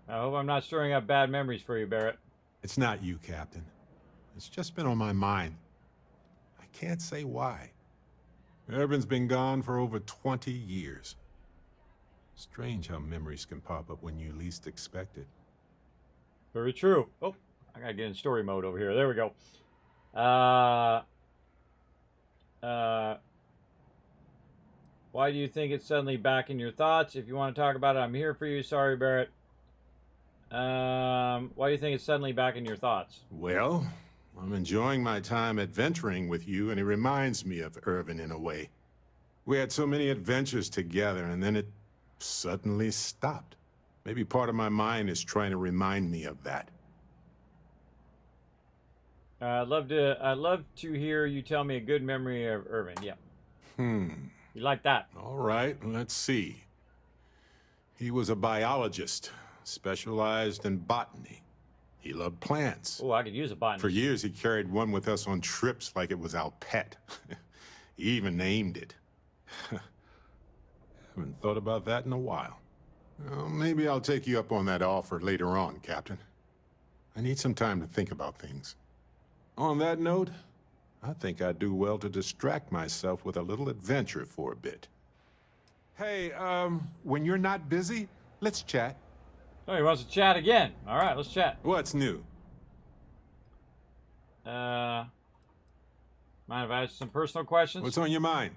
I hope I'm not stirring up bad memories for you, Barrett. It's not you, Captain. It's just been on my mind. I can't say why. Irvin's been gone for over 20 years. Strange how memories can pop up when you least expect it. Very true. Oh, I gotta get in story mode over here. There we go. Why do you think it's suddenly back in your thoughts? If you want to talk about it, I'm here for you. Sorry, Barrett. Why do you think it's suddenly back in your thoughts? Well, I'm enjoying my time adventuring with you, and it reminds me of Irvin in a way. We had so many adventures together, and then it suddenly stopped. Maybe part of my mind is trying to remind me of that. I'd love to hear you tell me a good memory of Irvin. Yeah. You like that? All right, let's see. He was a biologist, specialized in botany. He loved plants. Oh, I could use a botanist. For years, he carried one with us on trips like it was our pet. He even named it. Haven't thought about that in a while. Well, maybe I'll take you up on that offer later on, Captain. I need some time to think about things. On that note, I think I'd do well to distract myself with a little adventure for a bit. Hey, when you're not busy, let's chat. Oh, he wants to chat again. All right, let's chat. What's new? Mind if I ask some personal questions? What's on your mind?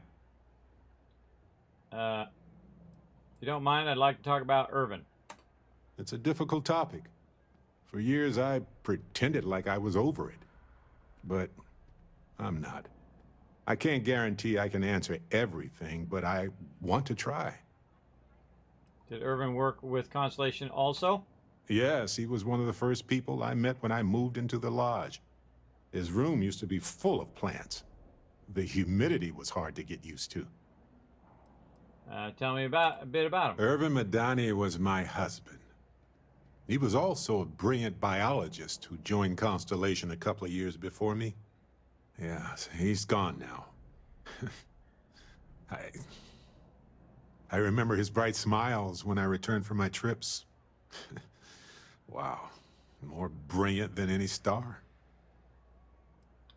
If you don't mind, I'd like to talk about Irvin. It's a difficult topic. For years, I pretended like I was over it. But I'm not. I can't guarantee I can answer everything, but I want to try. Did Irvin work with Constellation also? Yes, he was one of the first people I met when I moved into the lodge. His room used to be full of plants. The humidity was hard to get used to. Tell me a bit about him. Irvin Madani was my husband. He was also a brilliant biologist who joined Constellation a couple of years before me. Yeah, he's gone now. I remember his bright smiles when I returned from my trips. Wow, more brilliant than any star.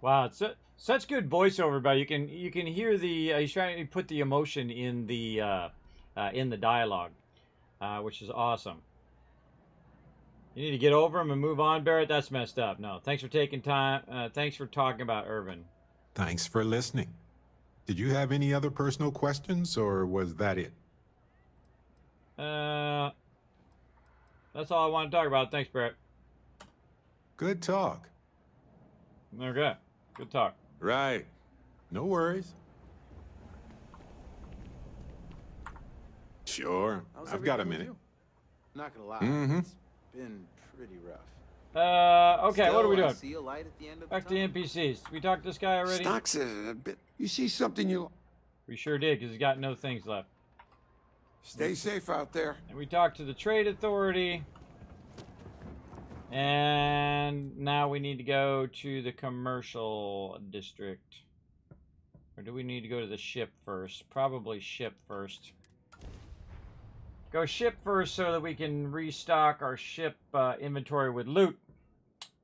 Wow, it's such good voiceover, but you can hear the he's trying to put the emotion in the dialogue, which is awesome. You need to get over him and move on, Barrett. That's messed up. No, thanks for taking time. Thanks for talking about Irvin. Thanks for listening. Did you have any other personal questions, or was that it? That's all I want to talk about. Thanks, Barrett. Good talk. Okay, good talk. Right. No worries. Sure. How's I've got a everything with minute. you? Not gonna lie, Mm-hmm. it's been pretty rough. Okay, what are we Still, I doing? see a light at the end of Back the to the NPCs. We talked to this guy already? Stock's a bit. You see something you. We sure did, because he's got no things left. Stay safe out there. And we talked to the Trade Authority. And now we need to go to the commercial district. Or do we need to go to the ship first? Probably ship first. Go ship first so that we can restock our ship inventory with loot.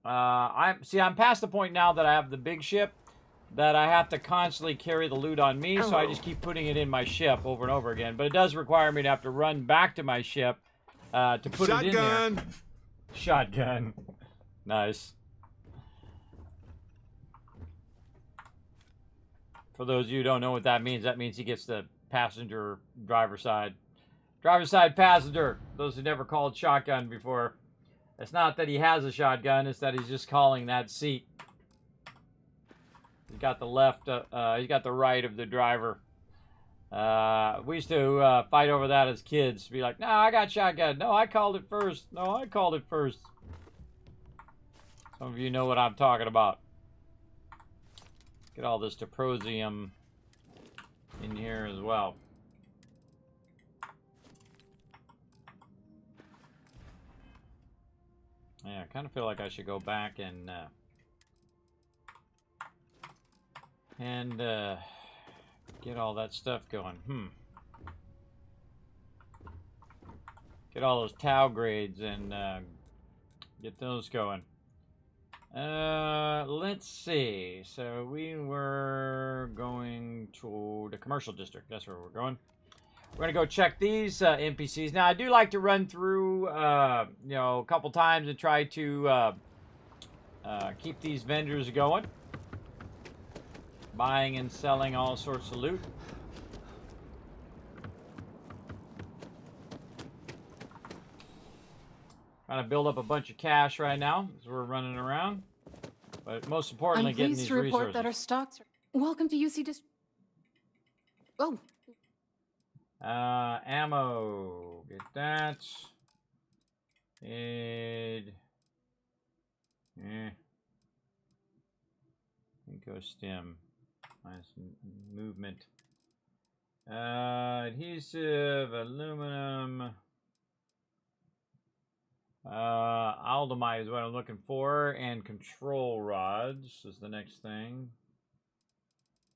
I'm past the point now that I have the big ship that I have to constantly carry the loot on me, so I just keep putting it in my ship over and over again. But it does require me to have to run back to my ship to put it in there. Shotgun. Nice. For those of you who don't know what that means he gets the passenger driver side. Driver side passenger. Those who never called shotgun before. It's not that he has a shotgun, it's that he's just calling that seat. He's got the left, he's got the right of the driver. We used to fight over that as kids. Be like, no, I got shotgun. No, I called it first. No, I called it first. Some of you know what I'm talking about. Get all this Deprosium in here as well. Yeah, I kind of feel like I should go back and get all that stuff going. Get all those Tau grades and get those going. Let's see. So we were going to the commercial district. That's where we're going. We're going to go check these NPCs. Now, I do like to run through, you know, a couple times and try to keep these vendors going. Buying and selling all sorts of loot. Trying to build up a bunch of cash right now as we're running around. But most importantly, I'm getting pleased these to report resources. that our stocks are... Welcome to UC District. Oh. Ammo. Get that. Aid. Eco stem. Nice movement. Adhesive, aluminum. Aldamite is what I'm looking for, and control rods is the next thing.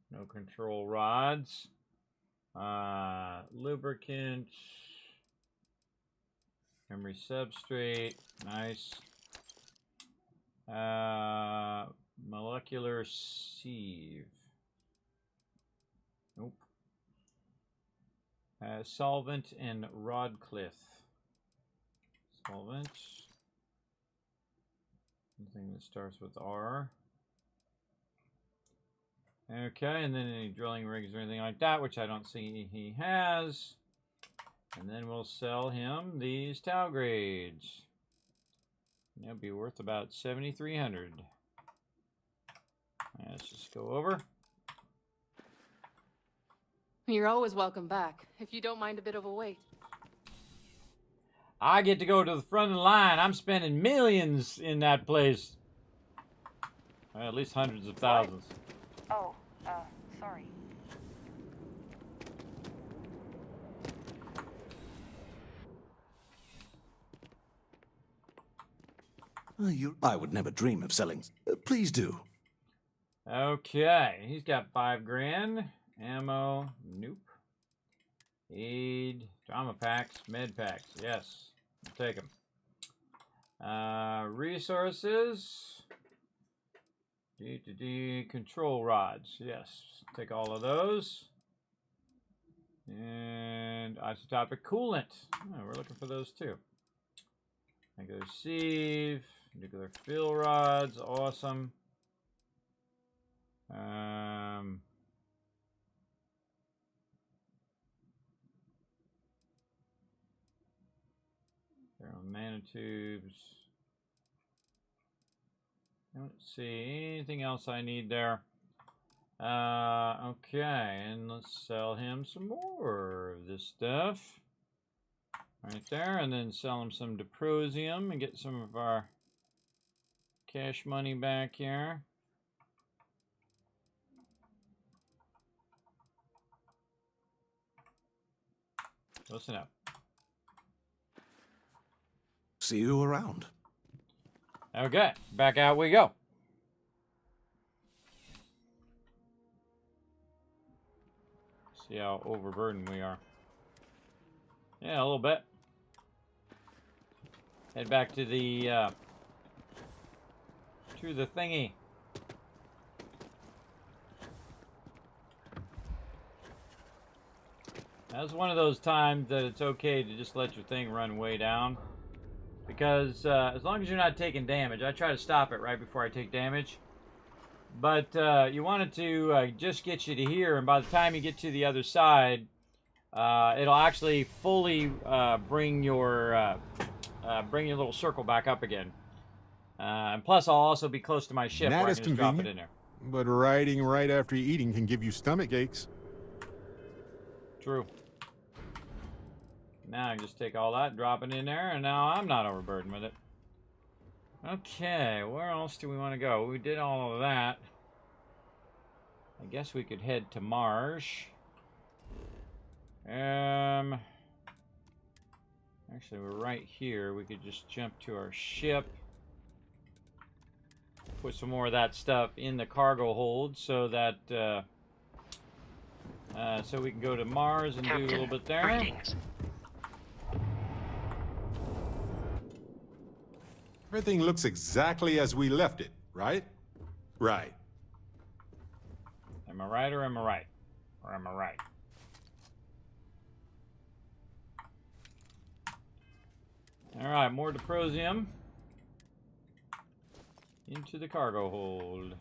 No control rods. Lubricant. Memory substrate. Nice. Molecular sieve. Nope. Solvent and Rodcliffe. Solvent. Something that starts with R. Okay, and then any drilling rigs or anything like that, which I don't see he has. And then we'll sell him these Tau grades. They'll be worth about 7,300. Let's just go over. You're always welcome back, if you don't mind a bit of a wait. I get to go to the front of the line. I'm spending millions in that place. At least hundreds of thousands. Oh, sorry. I would never dream of selling. Please do. Okay, he's got 5 grand. Ammo, nope. Aid, drama packs, med packs, yes. I'll take them. Resources. Control rods, yes. Take all of those. And isotopic coolant. Oh, we're looking for those too. Nuclear sieve, nuclear fill rods, awesome. There are nanotubes. I don't see anything else I need there. Okay, and let's sell him some more of this stuff. Right there, and then sell him some Deprosium and get some of our cash money back here. Listen up. See you around. Okay, back out we go. See how overburdened we are. Yeah, a little bit. Head back to the thingy. That's one of those times that it's okay to just let your thing run way down. Because as long as you're not taking damage, I try to stop it right before I take damage. But you want it to just get you to here, and by the time you get to the other side, it'll actually fully bring your little circle back up again. And plus, I'll also be close to my ship where I can just drop it in there. But riding right after eating can give you stomach aches. True. Now I can just take all that, drop it in there, and now I'm not overburdened with it. Okay, where else do we want to go? We did all of that. I guess we could head to Mars. Actually, we're right here. We could just jump to our ship. Put some more of that stuff in the cargo hold so that so we can go to Mars and do a little bit there. Greetings. Everything looks exactly as we left it, right? Right. Am I right or am I right? Or am I right? Alright, more Deprosium. Into the cargo hold.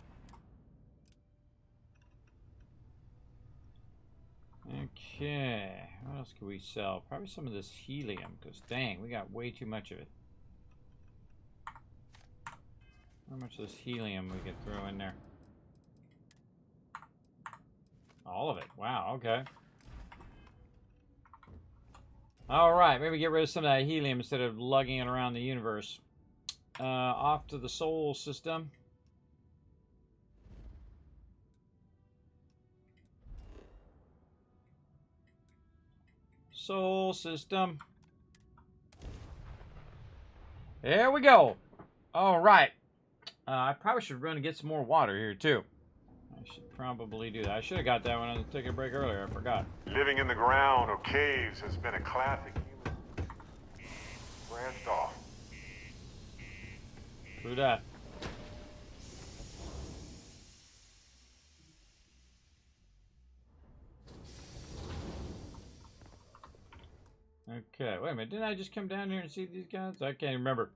Okay, what else can we sell? Probably some of this helium, because dang, we got way too much of it. How much of this helium we could throw in there? All of it. Wow, okay. Alright, maybe get rid of some of that helium instead of lugging it around the universe. Off to the Sol system. Sol system. There we go. Alright. I probably should run and get some more water here, too. I should probably do that. I should have got that when I was taking a break earlier. I forgot. Living in the ground or caves has been a classic human. Branched off. True that. Okay, wait a minute. Didn't I just come down here and see these guys? I can't remember.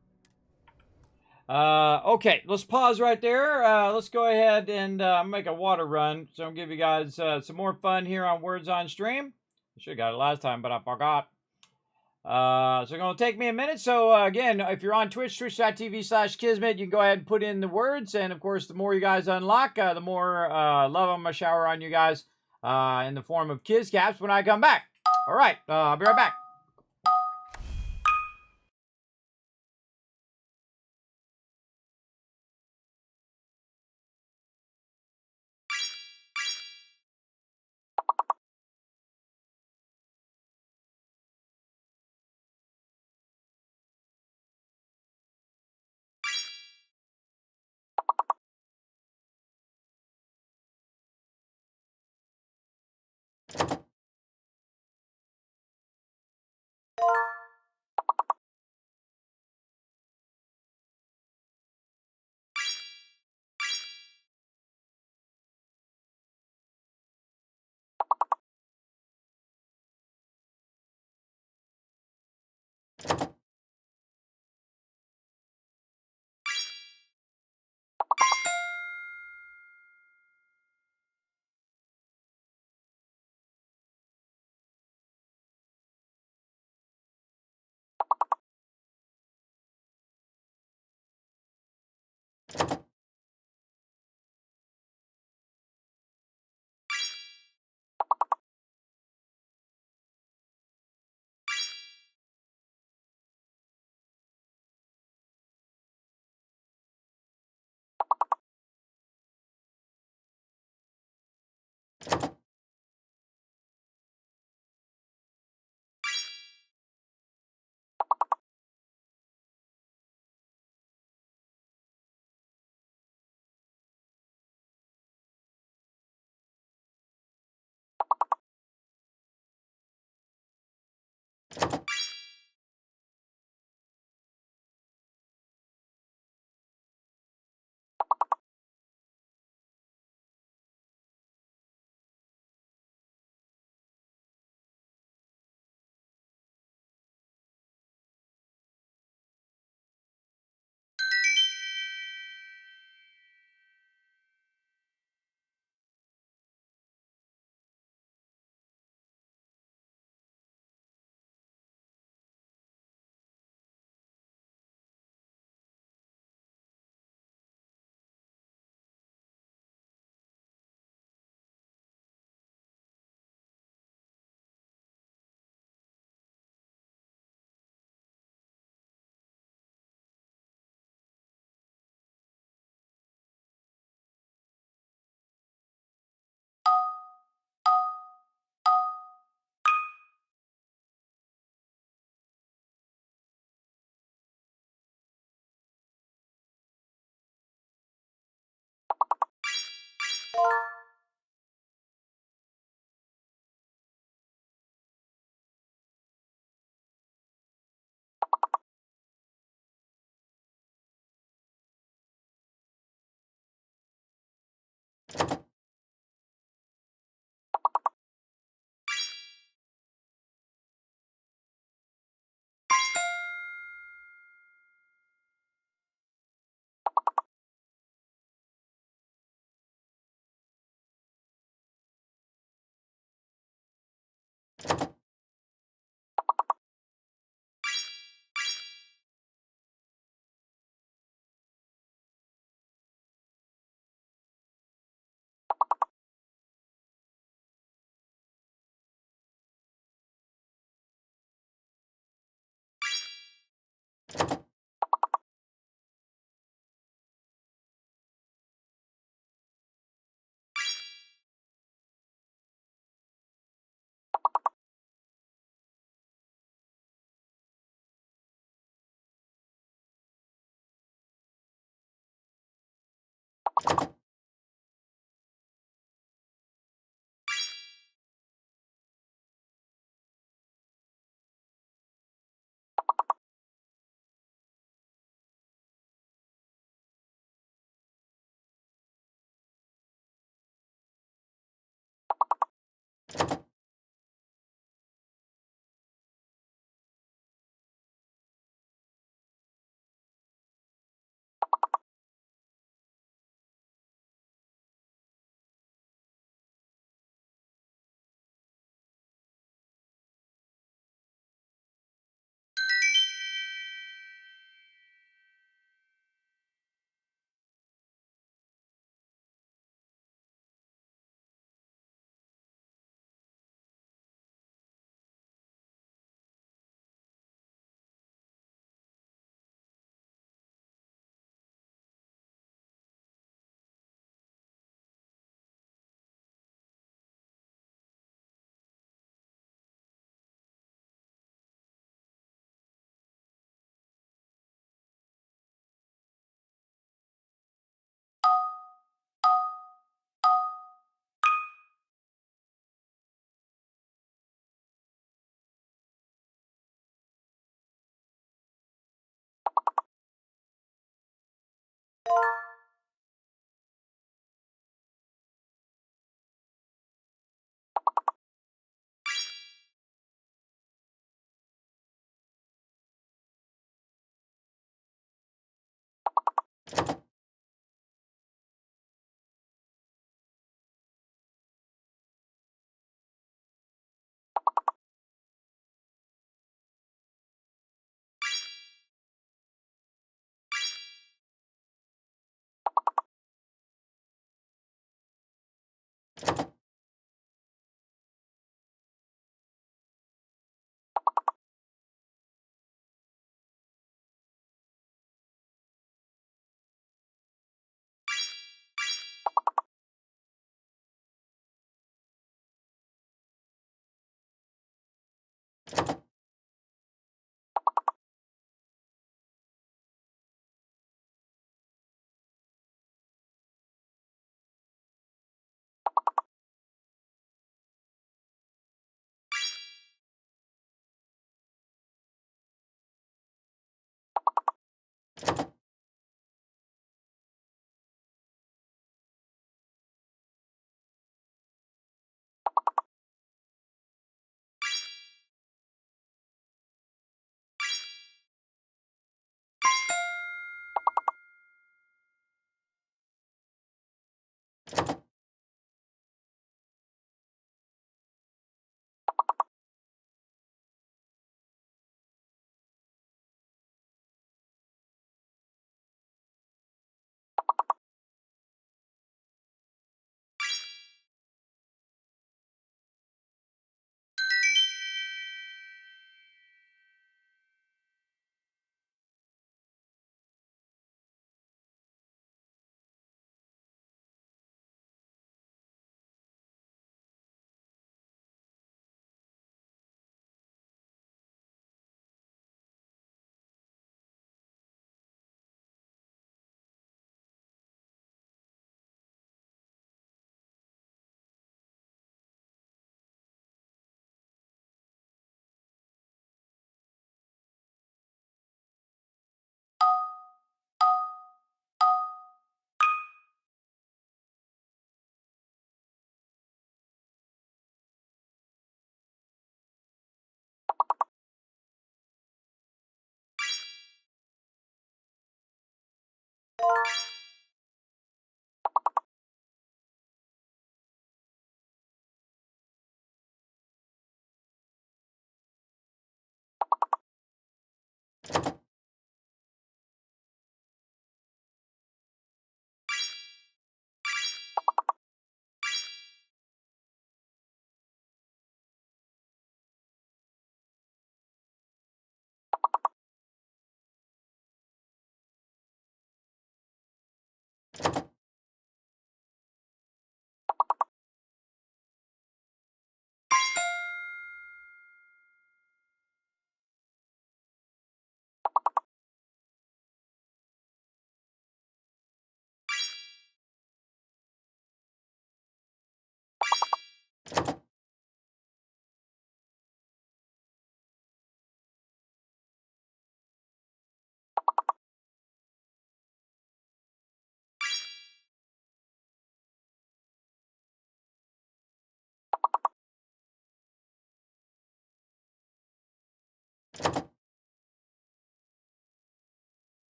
Okay, let's pause right there. Let's go ahead and make a water run. So I'll give you guys some more fun here on Words on Stream. I should have got it last time, but I forgot. So it's going to take me a minute. So again, if you're on Twitch, twitch.tv/Kismet, you can go ahead and put in the words. And of course, the more you guys unlock, the more love I'm going to shower on you guys in the form of Kiz Caps when I come back. All right, I'll be right back.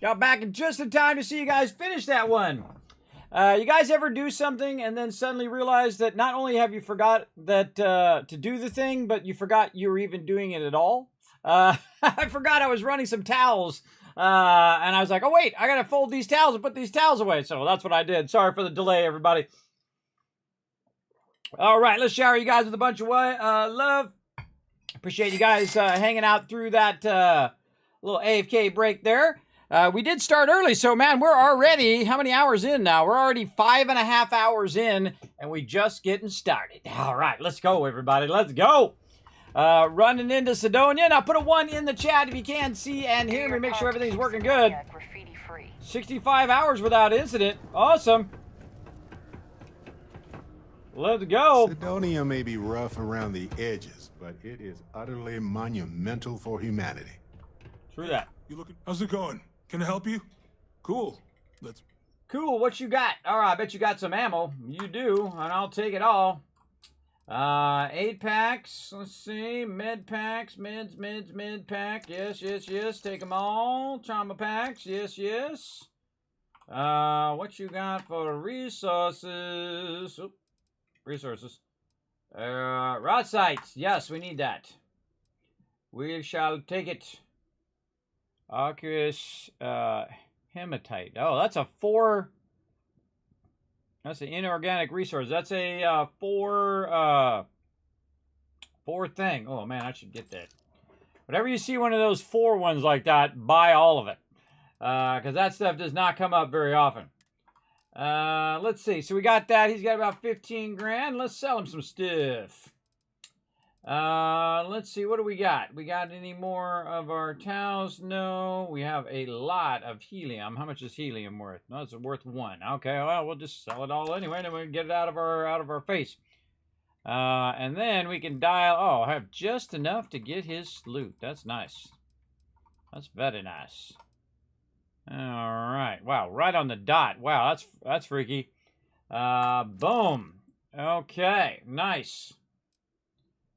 Got back in just in time to see you guys finish that one. You guys ever do something and then suddenly realize that not only have you forgot that to do the thing, but you forgot you were even doing it at all? I forgot I was running some towels. And I was like, oh, wait, I got to fold these towels and put these towels away. So that's what I did. Sorry for the delay, everybody. All right, let's shower you guys with a bunch of love. Appreciate you guys hanging out through that little AFK break there. We did start early, so man, we're already, how many hours in now? We're already 5.5 hours in, and we just getting started. All right, let's go, everybody. Let's go. Running into Sidonia. Now, put a 1 in the chat if you can see and hear me. Make sure everything's working good. 65 hours without incident. Awesome. Let's go. Sidonia may be rough around the edges, but it is utterly monumental for humanity. True that. You looking? How's it going? Can I help you? Cool. Let's. Cool. What you got? All right. I bet you got some ammo. You do, and I'll take it all. 8 packs. Let's see. Med packs. Med pack. Yes. Take them all. Trauma packs. Yes. What you got for resources? Oop. Resources. Rod sights. Yes, we need that. We shall take it. Aqueous hematite. Oh, that's a 4. That's an inorganic resource. That's a 4 thing. Oh man, I should get that. Whenever you see one of those 4 ones like that, buy all of it. Because that stuff does not come up very often. Let's see. So we got that. He's got about 15 grand. Let's sell him some stuff. Let's see. What do we got? We got any more of our towels? No. We have a lot of helium. How much is helium worth? No, it's worth 1. Okay. Well, we'll just sell it all anyway, and then we can get it out of our face. And then we can dial. Oh, I have just enough to get his loot. That's nice. That's very nice. All right. Wow. Right on the dot. Wow. That's freaky. Boom. Okay. Nice.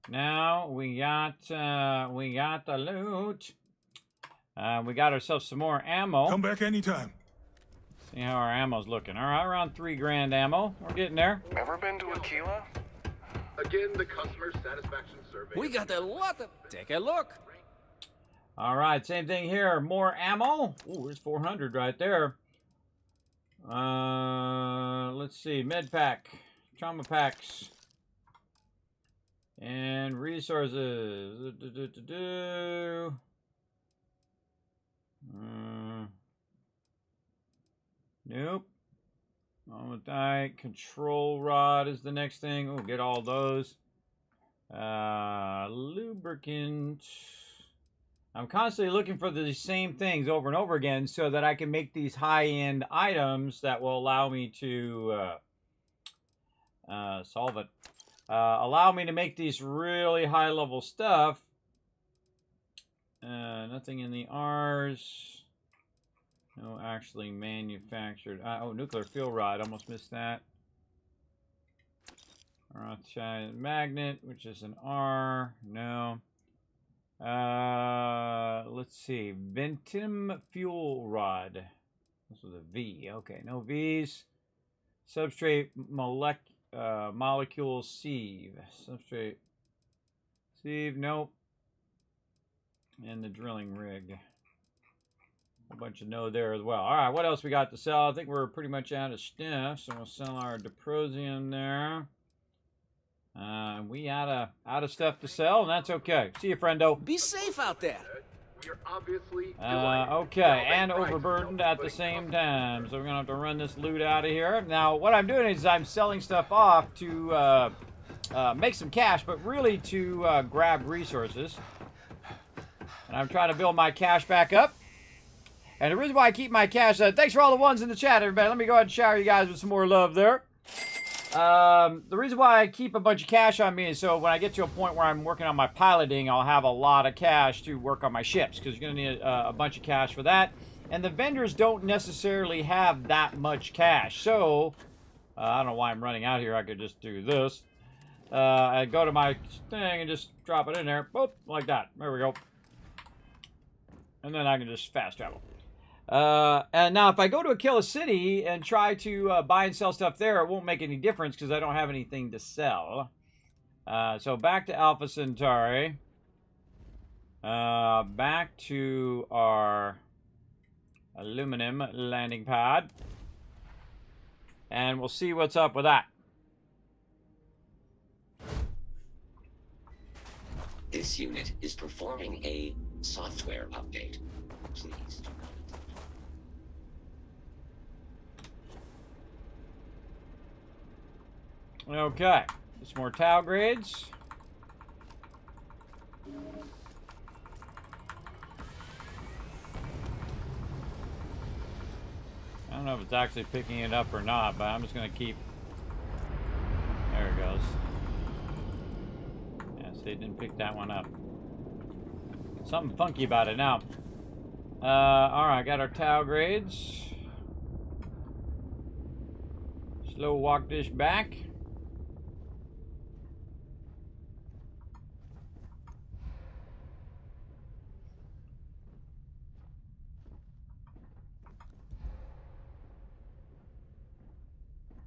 Now we got the loot. We got ourselves some more ammo. Come back anytime. See how our ammo's looking. All right, around 3 grand ammo. We're getting there. Ever been to Aquila? Again, the customer satisfaction survey. We got a lot of. Take a look. All right, same thing here. More ammo. Ooh, there's 400 right there. Let's see. Med pack, trauma packs. And resources. Nope. Malachite. Control rod is the next thing. Oh, get all those. Lubricant. I'm constantly looking for the same things over and over again so that I can make these high-end items that will allow me to solve it. Allow me to make these really high-level stuff. Nothing in the R's. No, actually manufactured. Oh, nuclear fuel rod. Almost missed that. Rothschild magnet, which is an R. No. Let's see. Ventum fuel rod. This was a V. Okay, no V's. Substrate molecule sieve. Substrate sieve. Nope. And the drilling rig. A bunch of no there as well. All right, what else we got to sell? I think we're pretty much out of stuff, so we'll sell our Diprosium there. We out of stuff to sell, and that's okay. See you, friendo. Be safe out there. We're obviously okay, and overburdened at the same time. So we're gonna have to run this loot out of here. Now, what I'm doing is I'm selling stuff off to make some cash, but really to grab resources. And I'm trying to build my cash back up. And the reason why I keep my cash, thanks for all the ones in the chat, everybody. Let me go ahead and shower you guys with some more love there. The reason why I keep a bunch of cash on me is so when I get to a point where I'm working on my piloting, I'll have a lot of cash to work on my ships, because you're going to need a bunch of cash for that. And the vendors don't necessarily have that much cash. So, I don't know why I'm running out here. I could just do this. I go to my thing and just drop it in there. Boop, like that. There we go. And then I can just fast travel. And now if I go to Aquila City and try to buy and sell stuff there, it won't make any difference because I don't have anything to sell. So back to Alpha Centauri. Back to our aluminum landing pad. And we'll see what's up with that. This unit is performing a software update. Please do not. Okay. Some more tau grades. I don't know if it's actually picking it up or not, but I'm just going to keep... There it goes. Yeah, see, it didn't pick that one up. Something funky about it now. Alright, got our tau grades. Slow walk this back.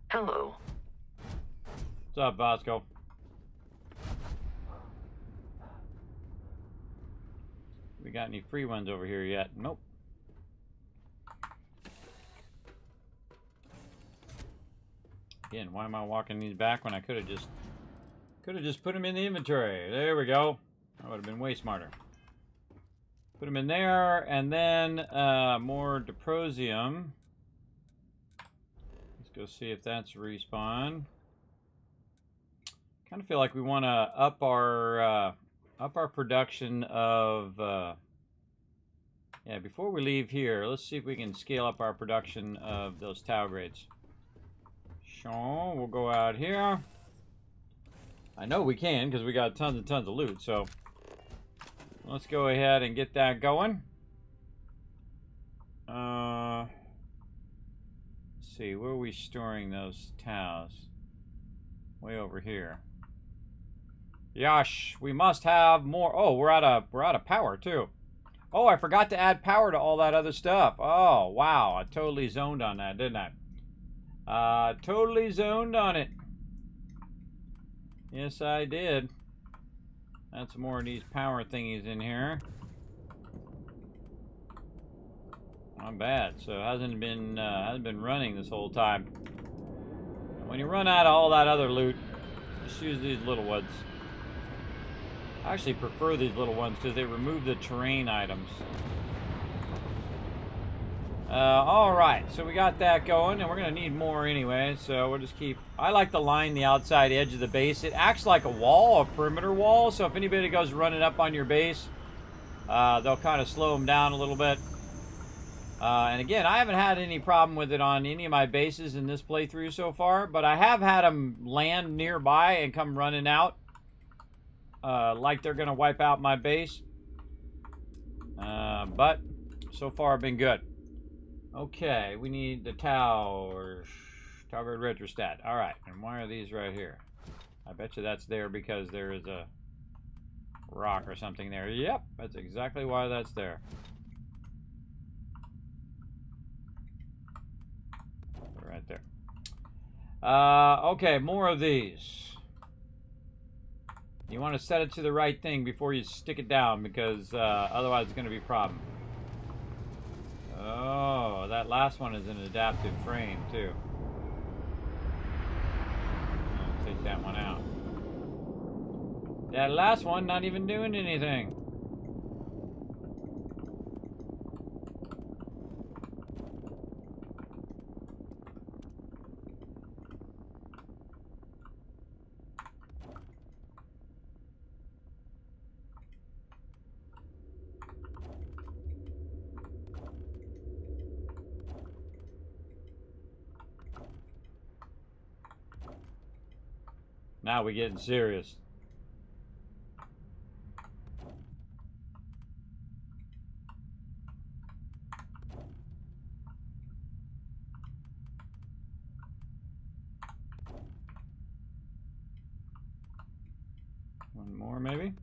Hello. What's up, Bosco? We got any free ones over here yet? Nope. Again, why am I walking these back when I could have just put them in the inventory? There we go. That would have been way smarter. Put them in there, and then more Diprosium. Let's go see if that's respawn. Kind of feel like we want to up our production of. Yeah, before we leave here, let's see if we can scale up our production of those tau grades. So we'll go out here. I know we can because we got tons and tons of loot. So let's go ahead and get that going. Let's see, where are we storing those taus? Way over here. Yosh, we must have more. Oh, we're out of power too. Oh, I forgot to add power to all that other stuff. Oh, wow, I totally zoned on that, didn't I? Totally zoned on it. Yes, I did. That's more of these power thingies in here. Not bad. So it hasn't been running this whole time. When you run out of all that other loot, just use these little ones. I actually prefer these little ones because they remove the terrain items. Alright, so we got that going, and we're going to need more anyway, so we'll just keep... I like to line the outside edge of the base. It acts like a wall, a perimeter wall, so if anybody goes running up on your base, they'll kind of slow them down a little bit. And again, I haven't had any problem with it on any of my bases in this playthrough so far, but I have had them land nearby and come running out. Like they're going to wipe out my base. But so far I've been good. Okay, we need the tau or tau grade retrostat. Alright, and why are these right here? I bet you that's there because there is a rock or something there. Yep, that's exactly why that's there. Right there. Okay, more of these. You want to set it to the right thing before you stick it down because otherwise it's going to be a problem. Oh, that last one is an adaptive frame too. I'll take that one out. That last one not even doing anything. Now we're getting serious. One more maybe?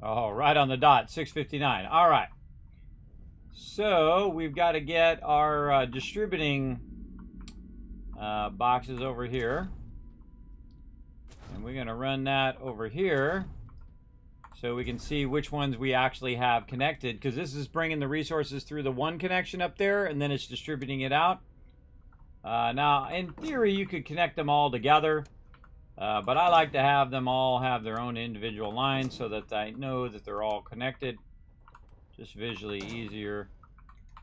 Oh, right on the dot, 6:59. All right. So we've got to get our distributing boxes over here. And we're going to run that over here so we can see which ones we actually have connected, because this is bringing the resources through the one connection up there, and then it's distributing it out. Now, in theory, you could connect them all together, but I like to have them all have their own individual lines so that I know that they're all connected. Just visually easier.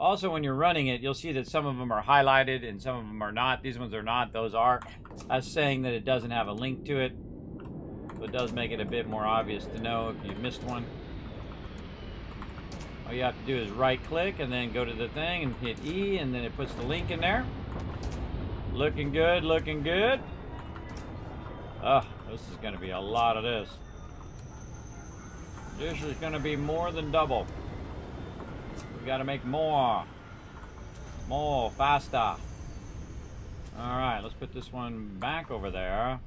Also, when you're running it, you'll see that some of them are highlighted and some of them are not. These ones are not, those are. That's saying that it doesn't have a link to it. So it does make it a bit more obvious to know if you missed one. All you have to do is right click and then go to the thing and hit E, and then it puts the link in there. Looking good, looking good. Oh, this is going to be a lot of this. This is going to be more than double. We got to make more. More, faster. All right, let's put this one back over there.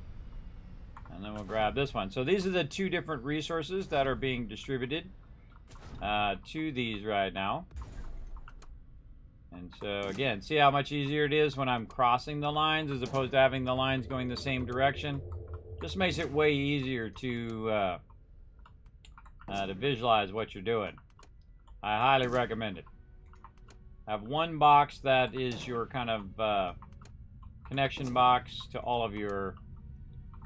And then we'll grab this one. So these are the two different resources that are being distributed to these right now. And so, again, see how much easier it is when I'm crossing the lines as opposed to having the lines going the same direction? Just makes it way easier to visualize what you're doing. I highly recommend it. Have one box that is your kind of connection box to all of your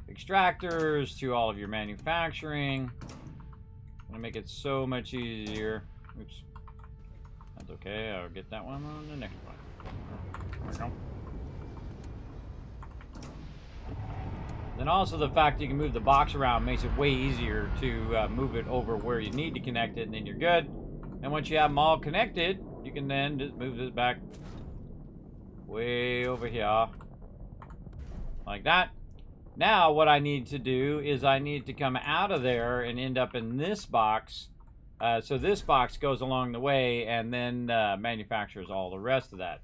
extractors, to all of your manufacturing. Gonna make it so much easier. Oops. That's okay, I'll get that one on the next one. There we go. Then also the fact that you can move the box around makes it way easier to move it over where you need to connect it, and then you're good. And once you have them all connected, you can then just move this back way over here. Like that. Now what I need to do is I need to come out of there and end up in this box. So this box goes along the way and then manufactures all the rest of that.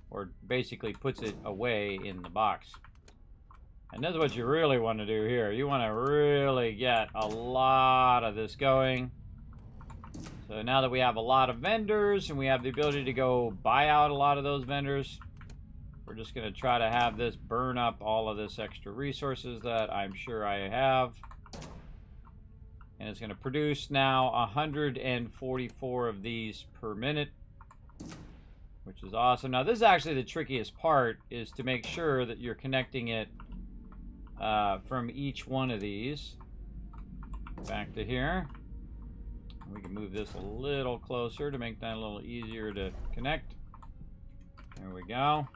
Or basically puts it away in the box. And this is what you really want to do here. You want to really get a lot of this going. So now that we have a lot of vendors and we have the ability to go buy out a lot of those vendors, we're just going to try to have this burn up all of this extra resources that I'm sure I have. And it's going to produce now 144 of these per minute, which is awesome. Now this is actually the trickiest part, is to make sure that you're connecting it from each one of these. Back to here. We can move this a little closer to make that a little easier to connect. There we go.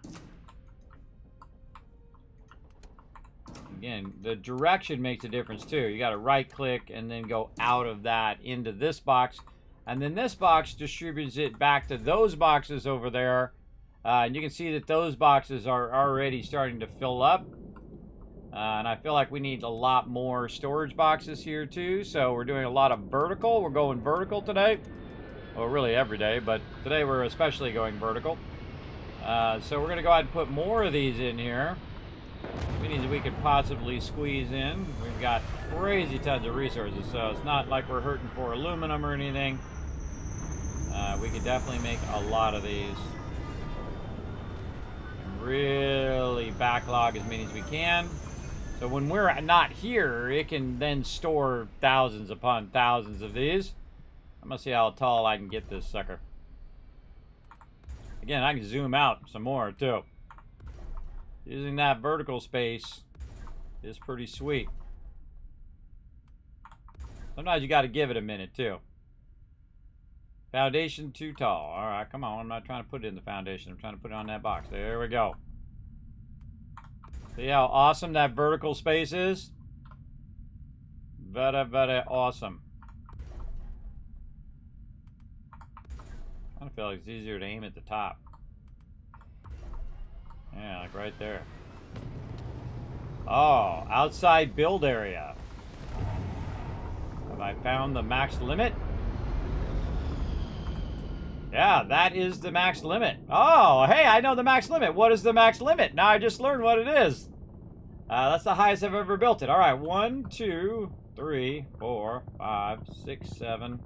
Again, the direction makes a difference too. You got to right click and then go out of that into this box. And then this box distributes it back to those boxes over there. And you can see that those boxes are already starting to fill up. And I feel like we need a lot more storage boxes here too. So we're doing a lot of vertical. We're going vertical today. Well, really every day, but today we're especially going vertical. So we're going to go ahead and put more of these in here. Meaning we could possibly squeeze in. We've got crazy tons of resources, so it's not like we're hurting for aluminum or anything. We could definitely make a lot of these. And really backlog as many as we can. So when we're not here, it can then store thousands upon thousands of these. I'm gonna see how tall I can get this sucker. Again, I can zoom out some more too. Using that vertical space is pretty sweet. Sometimes you got to give it a minute too. Foundation too tall. All right, come on. I'm not trying to put it in the foundation. I'm trying to put it on that box. There we go. See how awesome that vertical space is? Very, very awesome. I kind of feel like it's easier to aim at the top. Yeah, like right there. Oh, outside build area. Have I found the max limit? Yeah, that is the max limit. Oh, hey, I know the max limit. What is the max limit? Now I just learned what it is. That's the highest I've ever built it. All right, 1, 2, 3, 4, 5, 6, 7,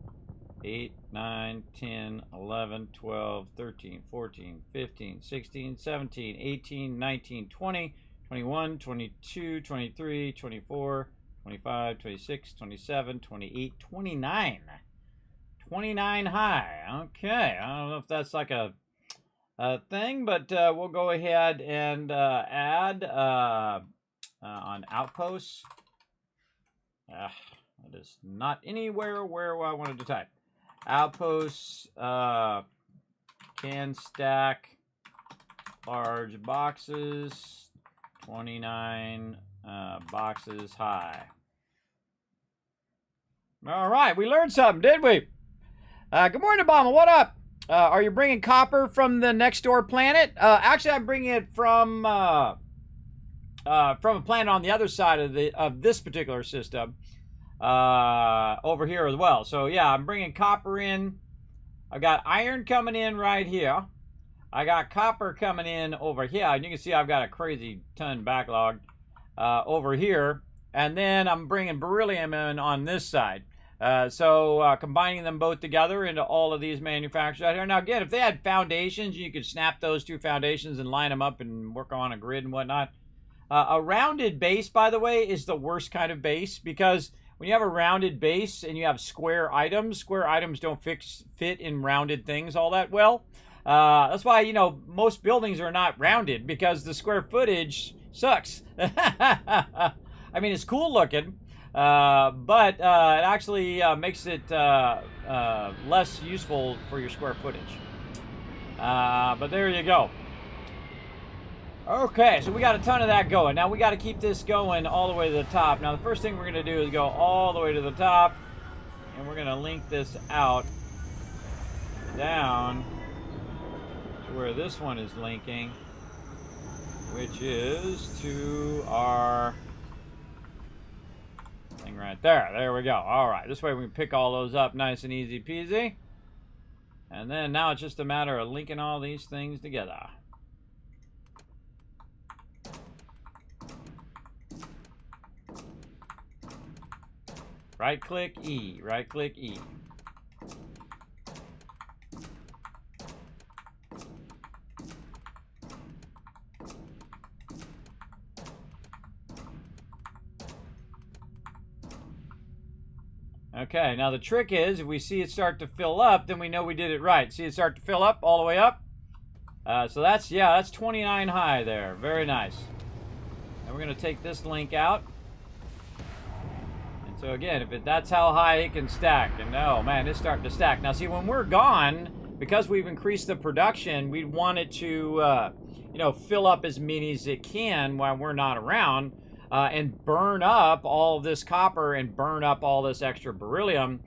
8, 9, 10, 11, 12, 13, 14, 15, 16, 17, 18, 19, 20, 21, 22, 23, 24, 25, 26, 27, 28, 29. 29 high. Okay, I don't know if that's like a thing, but we'll go ahead and add on outposts. That is not anywhere where I wanted to type. Outposts can stack large boxes, 29 boxes high. All right, we learned something, did we? Good morning, Obama. What up? Are you bringing copper from the next door planet? Actually, I'm bringing it from a planet on the other side of this particular system, over here as well. So yeah, I'm bringing copper in. I got iron coming in right here. I got copper coming in over here, and you can see I've got a crazy ton backlog over here. And then I'm bringing beryllium in on this side. So combining them both together into all of these manufacturers out here. Now again, if they had foundations, you could snap those two foundations and line them up and work on a grid and whatnot. A rounded base, by the way, is the worst kind of base, because when you have a rounded base and you have square items don't fit in rounded things all that well. That's why, you know, most buildings are not rounded, because the square footage sucks. I mean, it's cool looking. But it actually makes it less useful for your square footage. But there you go. Okay, so we got a ton of that going. Now we got to keep this going all the way to the top. Now the first thing we're going to do is go all the way to the top, and we're going to link this out down to where this one is linking, which is to our thing right there. There we go. All right, this way we can pick all those up nice and easy peasy. And then now it's just a matter of linking all these things together. Right click E, right click E. Okay, now the trick is, if we see it start to fill up, then we know we did it right. See it start to fill up all the way up? So that's, yeah, that's 29 high there. Very nice. And we're going to take this link out. And so again, that's how high it can stack. And oh man, it's starting to stack. Now see, when we're gone, because we've increased the production, we want it to, you know, fill up as many as it can while we're not around. And burn up all of this copper and burn up all this extra beryllium,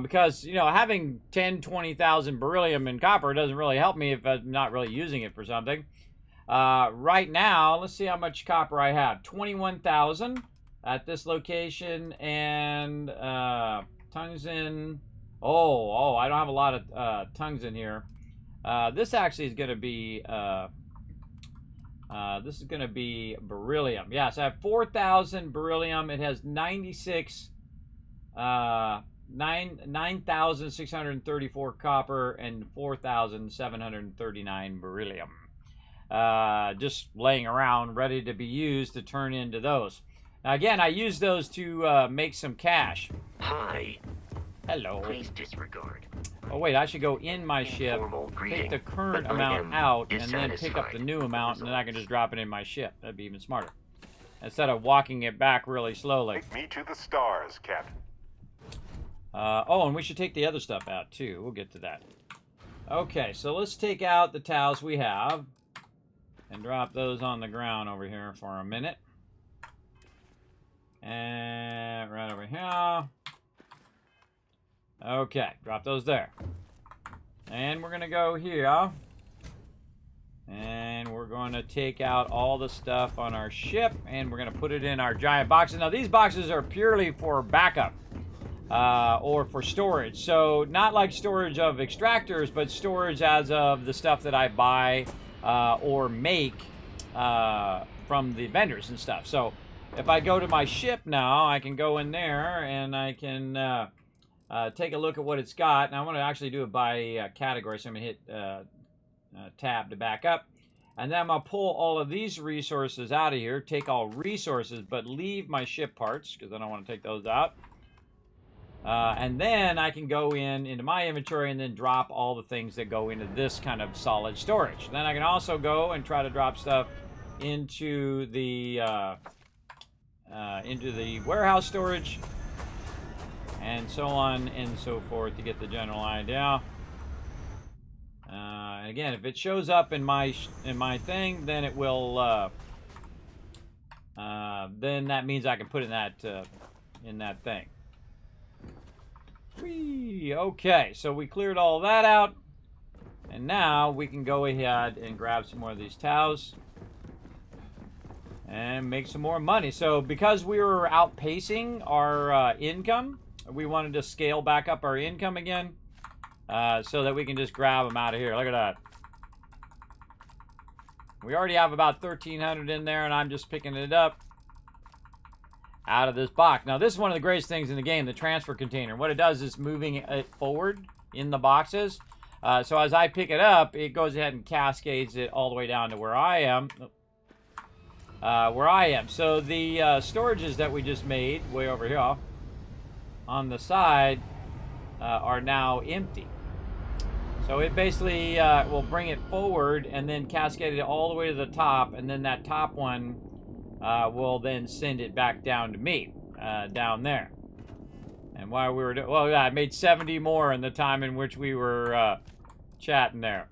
because, you know, having 10, 20,000 beryllium and copper doesn't really help me if I'm not really using it for something. Right now, let's see how much copper I have. 21,000 at this location, and tungsten. Oh, I don't have a lot of tungsten here. This actually is going to be. This is going to be beryllium. Yeah, so I have 4,000 beryllium. It has 9,634 copper and 4,739 beryllium. Just laying around, ready to be used to turn into those. Now again, I use those to make some cash. Hi. Hello. Please disregard. Oh wait, I should go in my ship, take the current amount out, and then pick up the new amount, and then I can just drop it in my ship. That'd be even smarter. Instead of walking it back really slowly. Take me to the stars, Captain. Oh, and we should take the other stuff out too. We'll get to that. Okay, so let's take out the towels we have and drop those on the ground over here for a minute. And right over here. Okay, drop those there. And we're going to go here. And we're going to take out all the stuff on our ship. And we're going to put it in our giant boxes. Now, these boxes are purely for backup. Or for storage. So, not like storage of extractors, but storage as of the stuff that I buy or make from the vendors and stuff. So, if I go to my ship now, I can go in there and I can take a look at what it's got. And I want to actually do it by category. So I'm going to hit tab to back up. And then I'm going to pull all of these resources out of here. Take all resources, but leave my ship parts because I don't want to take those out. And then I can go into my inventory and then drop all the things that go into this kind of solid storage. Then I can also go and try to drop stuff into the warehouse storage, and so on and so forth to get the general idea. And again, if it shows up in my thing, then it will. Then that means I can put it in that thing. Whee! Okay, so we cleared all that out, and now we can go ahead and grab some more of these towels and make some more money. So because we were outpacing our income, we wanted to scale back up our income again so that we can just grab them out of here. Look at that. We already have about 1,300 in there, and I'm just picking it up out of this box. Now, this is one of the greatest things in the game, the transfer container. What it does is moving it forward in the boxes. So as I pick it up, it goes ahead and cascades it all the way down to where I am. So the storages that we just made way over here on the side are now empty. So it basically will bring it forward and then cascade it all the way to the top, and then that top one will then send it back down to me down there. And while we were I made 70 more in the time in which we were chatting there.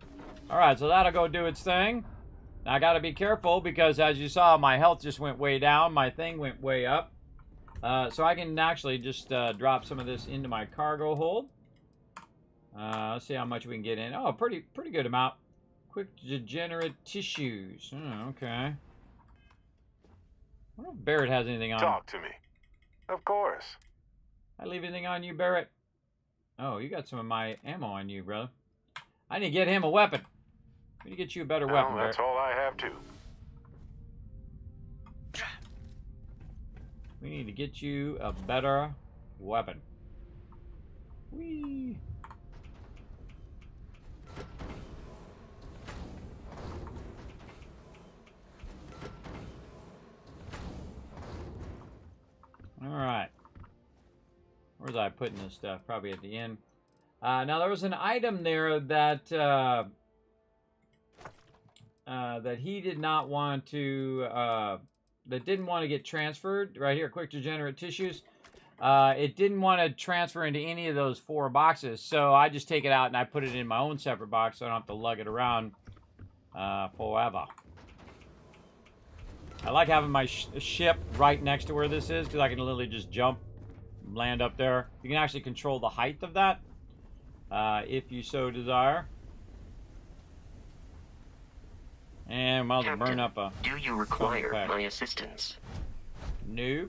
All right, so that'll go do its thing. Now, I got to be careful because, as you saw, my health just went way down. My thing went way up. So I can actually just drop some of this into my cargo hold. Let's see how much we can get in. Oh, pretty good amount. Quick degenerate tissues. Oh, okay. I wonder if Barrett has anything on. Talk to me. Of course. I leave anything on you, Barrett? Oh, you got some of my ammo on you, brother. I need to get him a weapon. We need to get you a better weapon, Well, that's Barrett. all I have too. We need to get you a better weapon. Whee! All right. Where's I putting this stuff? Probably at the end. Now there was an item there that that he did not want to, that didn't want to get transferred. Right here, quick degenerate tissues. It didn't want to transfer into any of those 4 boxes, so I just take it out and I put it in my own separate box, so I don't have to lug it around forever. I like having my ship right next to where this is because I can literally just jump, land up there. You can actually control the height of that if you so desire. And I'll burn up a... Do you require my assistance? No.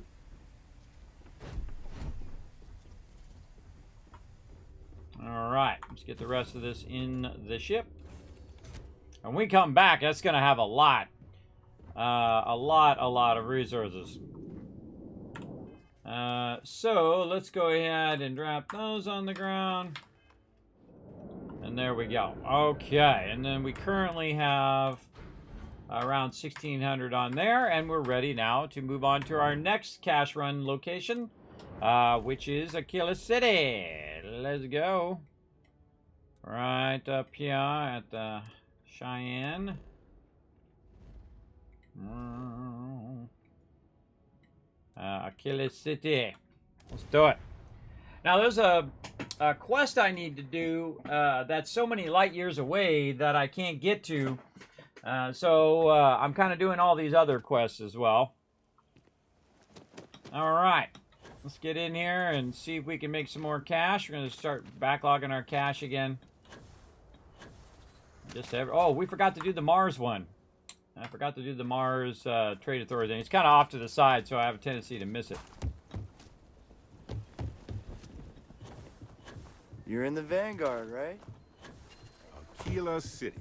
Alright, let's get the rest of this in the ship. And when we come back, that's going to have a lot of resources. So, let's go ahead and drop those on the ground. And there we go. Okay, and then we currently have around 1,600 on there, and we're ready now to move on to our next cash run location, which is Aquila City. Let's go. Right up here at the Cheyenne. Aquila City. Let's do it. Now, there's a quest I need to do that's so many light years away that I can't get to. So I'm kind of doing all these other quests as well. All right. Let's get in here and see if we can make some more cash. We're going to start backlogging our cash again. Oh, we forgot to do the Mars one. I forgot to do the Mars Trade Authority thing. It's kind of off to the side, so I have a tendency to miss it. You're in the Vanguard, right? Aquila City.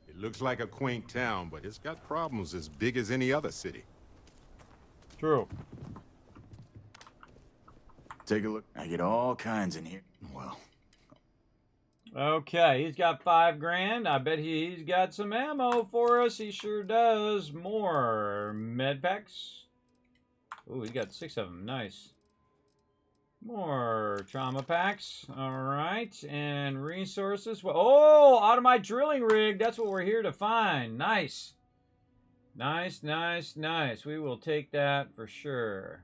It looks like a quaint town, but it's got problems as big as any other city. True. Take a look. I get all kinds in here. Well, Okay, he's got 5 grand. I bet he's got some ammo for us. He sure does. More med packs. Ooh, he's got 6 of them. Nice. More trauma packs. All right, and resources. Oh, out of my drilling rig. That's what we're here to find. Nice. Nice, nice, nice. We will take that for sure.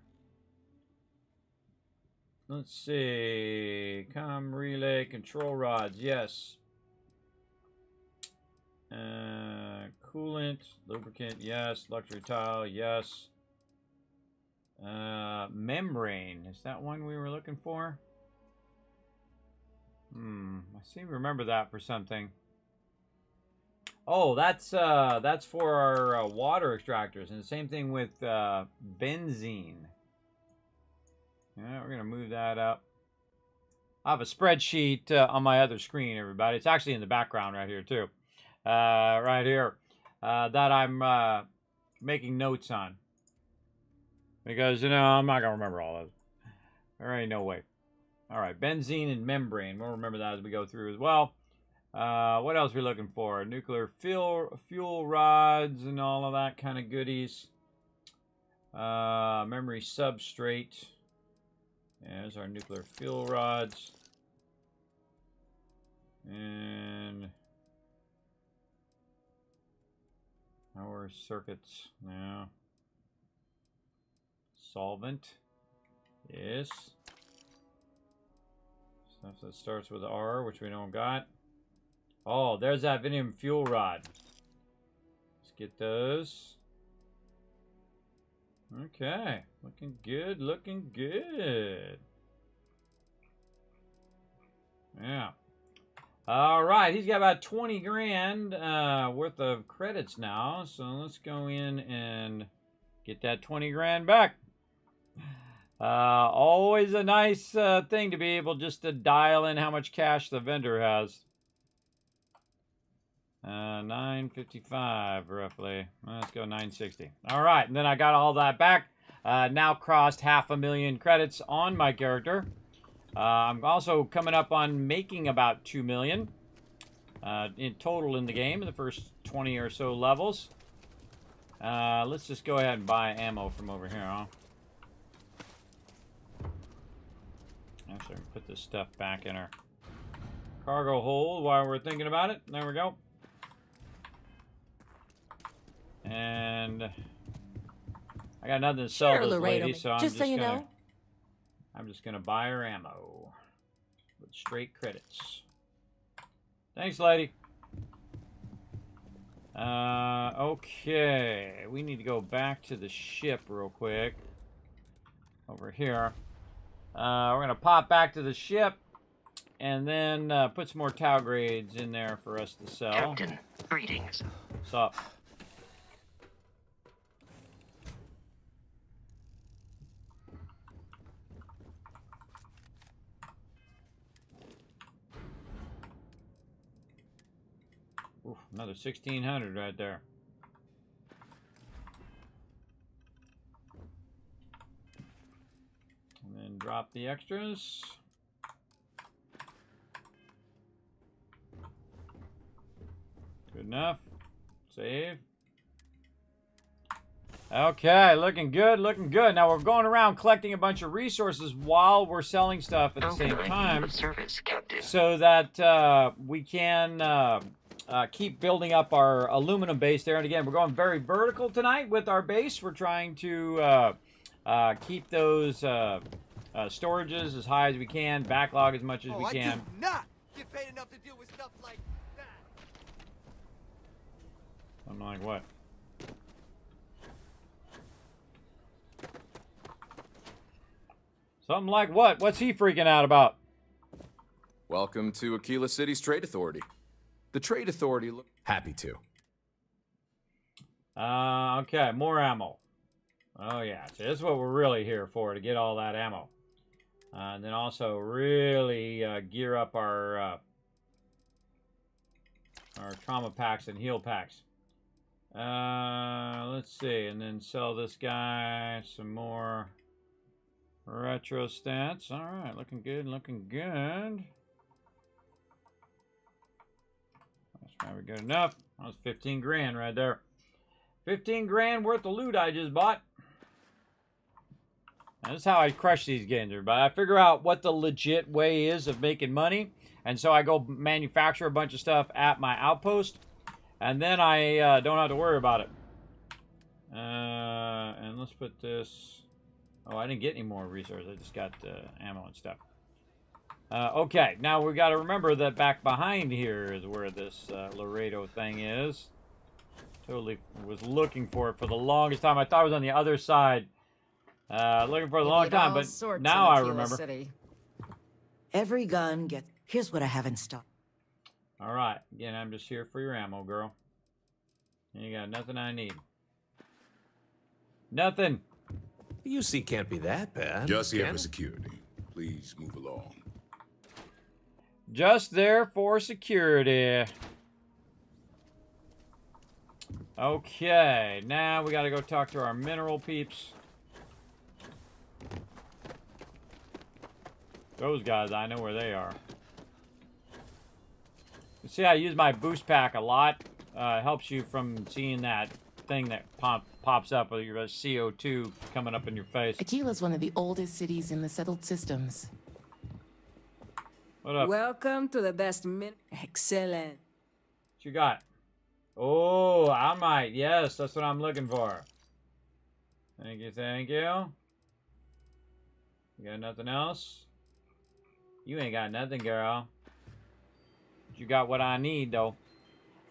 Let's see. Com relay control rods. Yes. Coolant, lubricant. Yes. Luxury tile. Yes. Membrane. Is that one we were looking for? I seem to remember that for something. Oh, that's for our water extractors, and the same thing with benzene. Yeah, we're gonna move that up. I have a spreadsheet on my other screen, everybody. It's actually in the background right here too, right here, that I'm making notes on, because I'm not gonna remember all of it. There ain't no way. All right, benzene and membrane. We'll remember that as we go through as well. What else are we looking for? Nuclear fuel rods and all of that kind of goodies. Memory substrate. There's our nuclear fuel rods. And power circuits. Now. Solvent. Yes. Stuff that starts with R, which we don't got. Oh, there's that vanadium fuel rod. Let's get those. Okay. Looking good, looking good. Yeah. All right, he's got about 20 grand worth of credits now. So let's go in and get that 20 grand back. Always a nice thing to be able just to dial in how much cash the vendor has. 955 roughly. Let's go 960. All right, and then I got all that back. Now crossed 500,000 credits on my character. I'm also coming up on making about 2 million in total in the game in the first 20 or so levels. Let's just go ahead and buy ammo from over here, huh? Actually, put this stuff back in our cargo hold while we're thinking about it. There we go. And I got nothing to sell this lady, so I'm just gonna buy her ammo with straight credits. Thanks, lady. Okay, we need to go back to the ship real quick. Over here. We're gonna pop back to the ship and then put some more tau grades in there for us to sell. Captain, greetings. What's up? Oof, another 1,600 right there. And then drop the extras. Good enough. Save. Okay, looking good, looking good. Now we're going around collecting a bunch of resources while we're selling stuff at the same time, so that we can keep building up our aluminum base there. And again, we're going very vertical tonight with our base. We're trying to keep those storages as high as we can, backlog as much as we can. I do not get paid enough to deal with stuff like that. Something like what? Something like what? What's he freaking out about? Welcome to Aquila City's Trade Authority. The Trade Authority... Happy to. Okay, more ammo. Oh yeah, so this is what we're really here for, to get all that ammo. And then also really gear up our trauma packs and heal packs. Let's see, and then sell this guy some more. Retro stats. All right, looking good, looking good. That's probably good enough. That was 15 grand right there. 15 grand worth of loot I just bought. And that's how I crush these games, everybody. I figure out what the legit way is of making money. And so I go manufacture a bunch of stuff at my outpost. And then I don't have to worry about it. And let's put this... Oh, I didn't get any more resources. I just got ammo and stuff. Okay, now we got to remember that back behind here is where this Laredo thing is. Totally was looking for it for the longest time. I thought it was on the other side. Looking for a long time, but now I remember. City. Every gun gets... Here's what I have in stock. All right. Again, I'm just here for your ammo, girl. You got nothing I need. Nothing. The UC can't be that bad. Just here for security. Please move along. Just there for security. Okay, now we got to go talk to our mineral peeps. Those guys, I know where they are. You see, I use my boost pack a lot. Helps you from seeing that thing that pops up with your CO2 coming up in your face. Aquila's one of the oldest cities in the settled systems. What up? Welcome to the best Excellent. What you got? Oh, I might. Yes, that's what I'm looking for. Thank you, thank you. You got nothing else? You ain't got nothing, girl. You got what I need, though.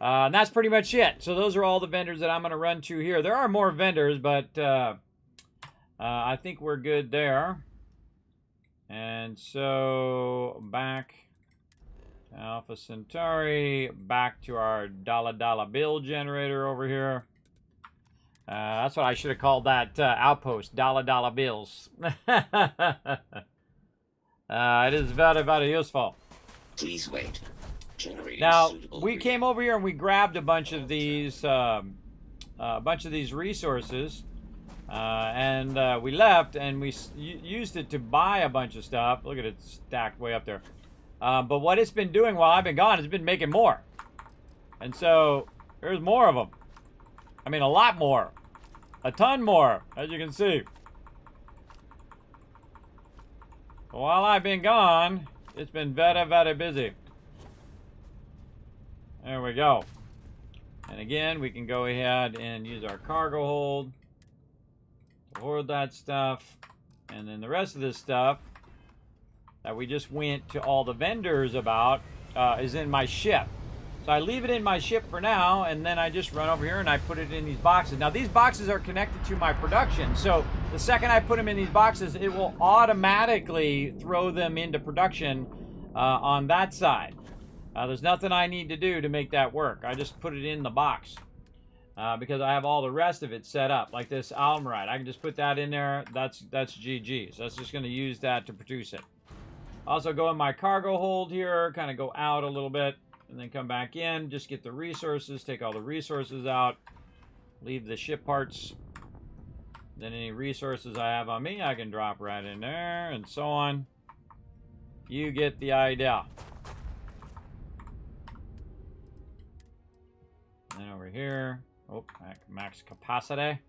And that's pretty much it. So those are all the vendors that I'm going to run to here. There are more vendors, but I think we're good there. And so back to Alpha Centauri, back to our dollar bill generator over here. That's what I should have called that outpost, dollar bills. It is very useful. Please wait. Now we came over here and we grabbed a bunch of these resources, and we left and we used it to buy a bunch of stuff. Look at it stacked way up there. But what it's been doing while I've been gone, it's been making more, and so there's more of them. I mean, a lot more, a ton more, as you can see. While I've been gone, it's been very busy. There we go. And again, we can go ahead and use our cargo hold to hoard that stuff. And then the rest of this stuff that we just went to all the vendors about is in my ship. So I leave it in my ship for now, and then I just run over here and I put it in these boxes. Now these boxes are connected to my production, so the second I put them in these boxes, it will automatically throw them into production on that side. There's nothing I need to do to make that work. I just put it in the box because I have all the rest of it set up, like this alumorite. I can just put that in there. That's GG. So that's just going to use that to produce it. Also go in my cargo hold here, kind of go out a little bit, and then come back in, just get the resources, take all the resources out, leave the ship parts. Then any resources I have on me, I can drop right in there, and so on. You get the idea. Then over here, oh, max capacity.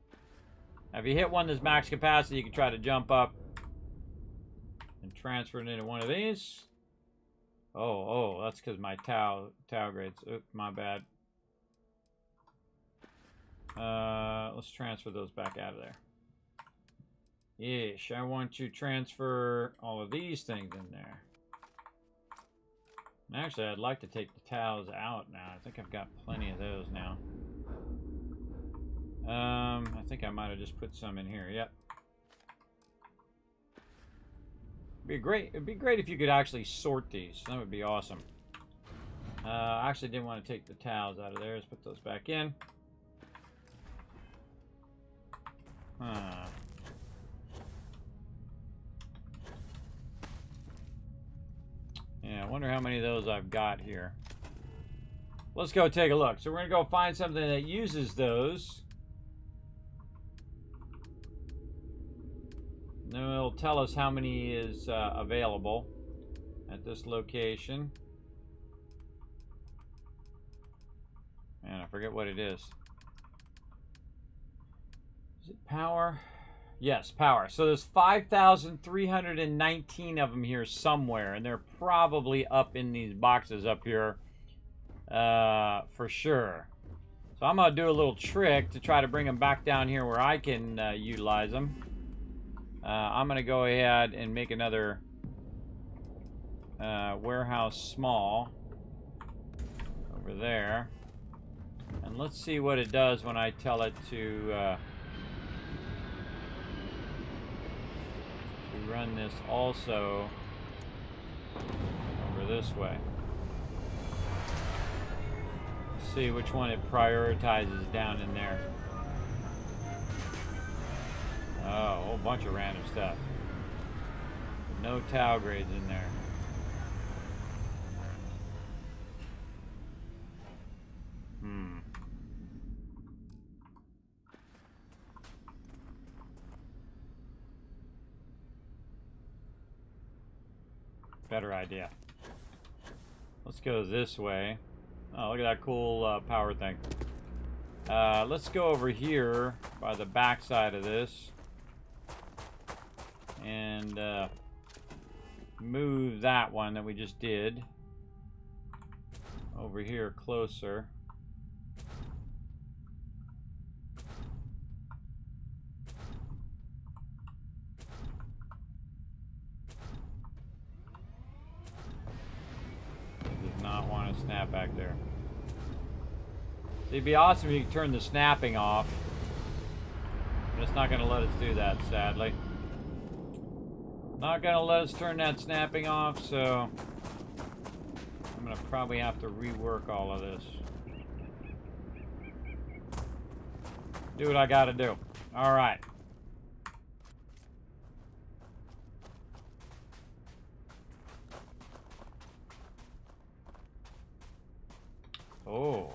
Now, if you hit one that's max capacity, you can try to jump up and transfer it into one of these. Oh, that's because my Tau grades. Oops, my bad. Let's transfer those back out of there. Yeesh, I want to transfer all of these things in there. Actually, I'd like to take the Taus out now. I think I've got plenty of those now. I think I might have just put some in here. Yep. It'd be great if you could actually sort these. That would be awesome. I actually didn't want to take the towels out of there. Let's put those back in. Yeah, I wonder how many of those I've got here. Let's go take a look. So we're going to go find something that uses those. then it'll tell us how many is available at this location. Man, I forget what it is. Is it power? Yes, power. So there's 5,319 of them here somewhere, and they're probably up in these boxes up here for sure. So I'm going to do a little trick to try to bring them back down here where I can utilize them. I'm going to go ahead and make another warehouse small over there. And let's see what it does when I tell it to run this also over this way. Let's see which one it prioritizes down in there. Oh, a whole bunch of random stuff. No tau grades in there. Better idea. Let's go this way. Oh, look at that cool power thing. Let's go over here by the back side of this and move that one that we just did over here closer. Not want to snap back there. It'd be awesome if you could turn the snapping off. But it's not going to let us do that, sadly. Not going to let us turn that snapping off, so I'm going to probably have to rework all of this. Do what I got to do. All right. Oh,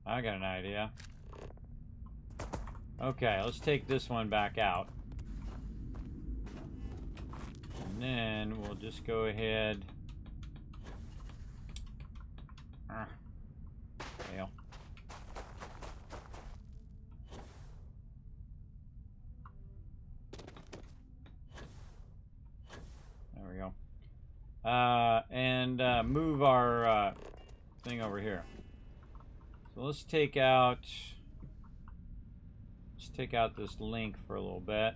I got an idea. Okay, let's take this one back out. And then we'll just go ahead. Fail. There we go. And move our thing over here. So let's take out this link for a little bit.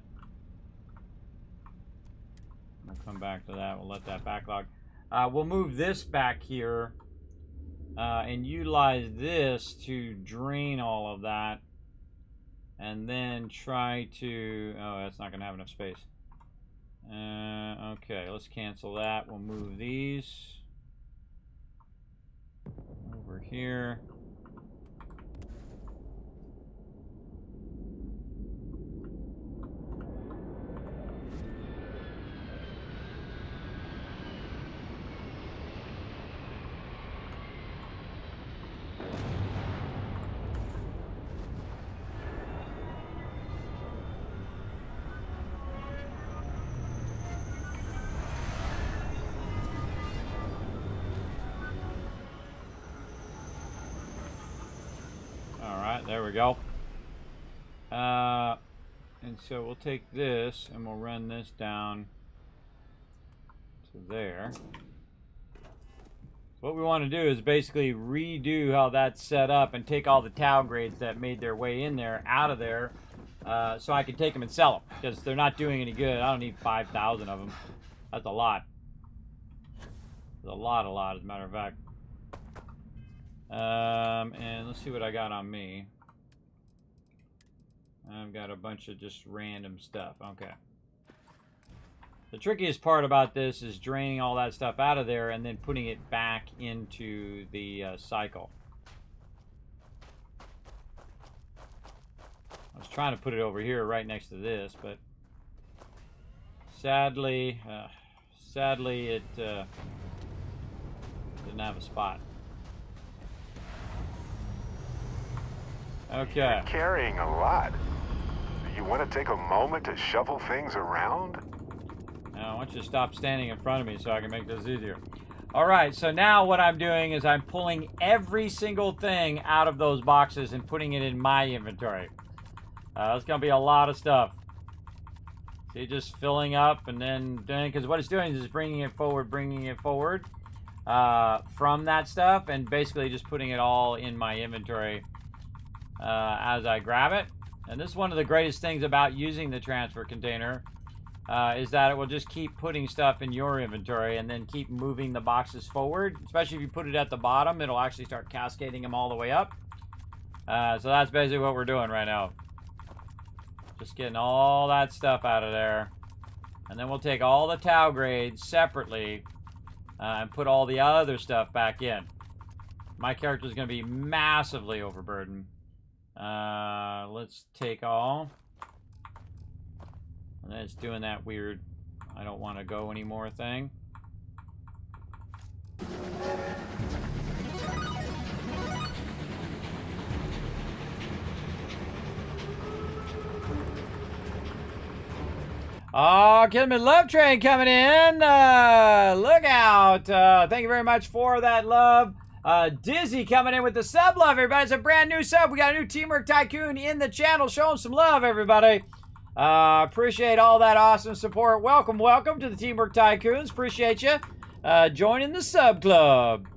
We'll come back to that. We'll let that backlog. We'll move this back here and utilize this to drain all of that, and then try to. Oh, that's not going to have enough space. Okay, let's cancel that. We'll move these over here. There we go. And so we'll take this and we'll run this down to there. What we want to do is basically redo how that's set up and take all the tau grades that made their way in there out of there, so I can take them and sell them, because they're not doing any good. I don't need 5,000 of them. That's a lot. That's a lot, as a matter of fact. And let's see what I got on me. I've got a bunch of just random stuff. Okay. The trickiest part about this is draining all that stuff out of there and then putting it back into the cycle. I was trying to put it over here right next to this, but sadly it didn't have a spot. Okay. You're carrying a lot. you want to take a moment to shuffle things around? Now, I want you to stop standing in front of me so I can make this easier. All right, so now what I'm doing is I'm pulling every single thing out of those boxes and putting it in my inventory. That's going to be a lot of stuff. See, just filling up and then doing, because what it's doing is bringing it forward from that stuff, and basically just putting it all in my inventory as I grab it. And this is one of the greatest things about using the transfer container, is that it will just keep putting stuff in your inventory and then keep moving the boxes forward. Especially if you put it at the bottom, it'll actually start cascading them all the way up. So that's basically what we're doing right now. Just getting all that stuff out of there. And then we'll take all the tau grades separately and put all the other stuff back in. My character is going to be massively overburdened. Let's take all. And then it's doing that weird, I don't want to go anymore thing. Oh, Kismet Love Train coming in. Look out. Thank you very much for that love. Dizzy coming in with the sub love, everybody. It's a brand new sub. We got a new Teamwork Tycoon in the channel. Show him some love, everybody. Appreciate all that awesome support. Welcome, welcome to the Teamwork Tycoons. Appreciate you joining the sub club.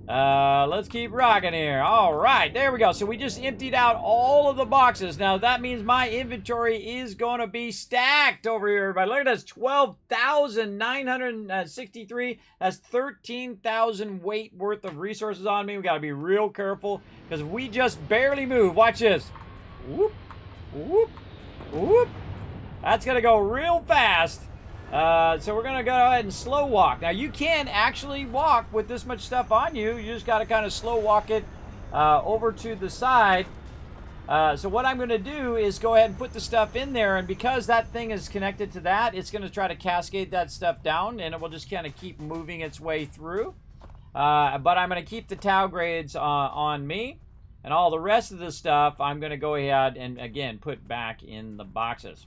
Let's keep rocking here. All right, there we go. So we just emptied out all of the boxes. Now, that means my inventory is going to be stacked over here, everybody. Look at this, 12,963. That's 13,000 weight worth of resources on me. We got to be real careful because if we just barely move, watch this. Whoop, whoop, whoop. That's going to go real fast. So we're going to go ahead and slow walk. Now, you can actually walk with this much stuff on you. You just got to kind of slow walk it over to the side. So what I'm going to do is go ahead and put the stuff in there. And because that thing is connected to that, it's going to try to cascade that stuff down. And it will just kind of keep moving its way through. But I'm going to keep the tau grades on me. And all the rest of the stuff, I'm going to go ahead and, again, put back in the boxes.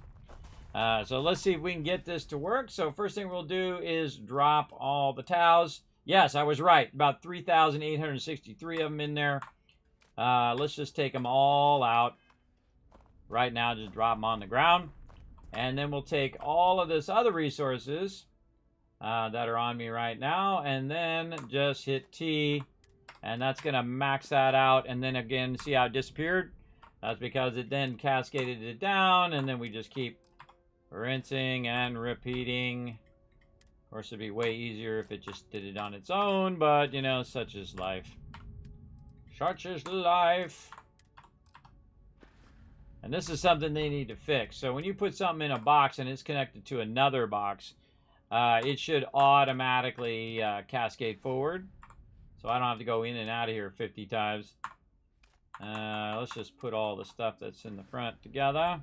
So let's see if we can get this to work. So first thing we'll do is drop all the taus. Yes, I was right. About 3,863 of them in there. Let's just take them all out. Right now, just drop them on the ground. And then we'll take all of this other resources that are on me right now. And then just hit T. And that's going to max that out. And then again, see how it disappeared? That's because it then cascaded it down. And then we just keep rinsing and repeating. Of course, it'd be way easier if it just did it on its own, but, you know, such is life. Such is life. And this is something they need to fix. So when you put something in a box and it's connected to another box, it should automatically cascade forward. So I don't have to go in and out of here 50 times. Let's just put all the stuff that's in the front together.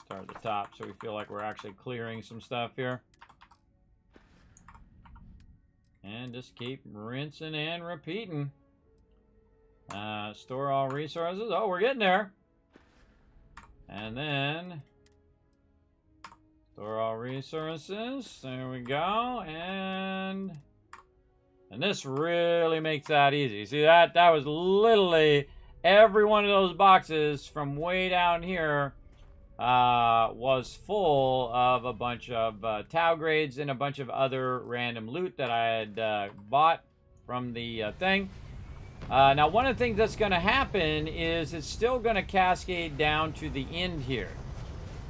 Start at the top so we feel like we're actually clearing some stuff here. And just keep rinsing and repeating. Store all resources. Oh, we're getting there. And then store all resources. There we go. And this really makes that easy. See, that was literally every one of those boxes from way down here was full of a bunch of tau grades and a bunch of other random loot that I had bought from the thing. Now, one of the things that's going to happen is it's still going to cascade down to the end here.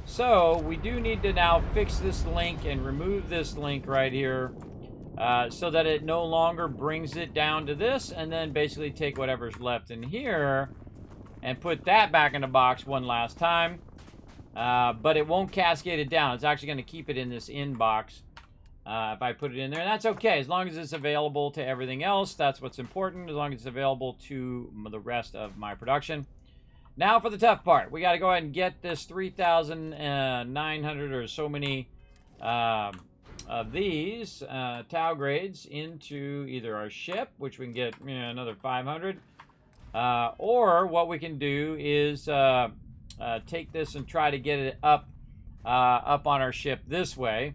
So we do need to now fix this link and remove this link right here so that it no longer brings it down to this, and then basically take whatever's left in here and put that back in the box one last time. But it won't cascade it down. It's actually going to keep it in this inbox if I put it in there. And that's okay. As long as it's available to everything else, that's what's important. As long as it's available to the rest of my production. Now for the tough part. We got to go ahead and get this 3,900 or so many of these tau grades into either our ship, which we can get another 500. Or what we can do is take this and try to get it up on our ship this way.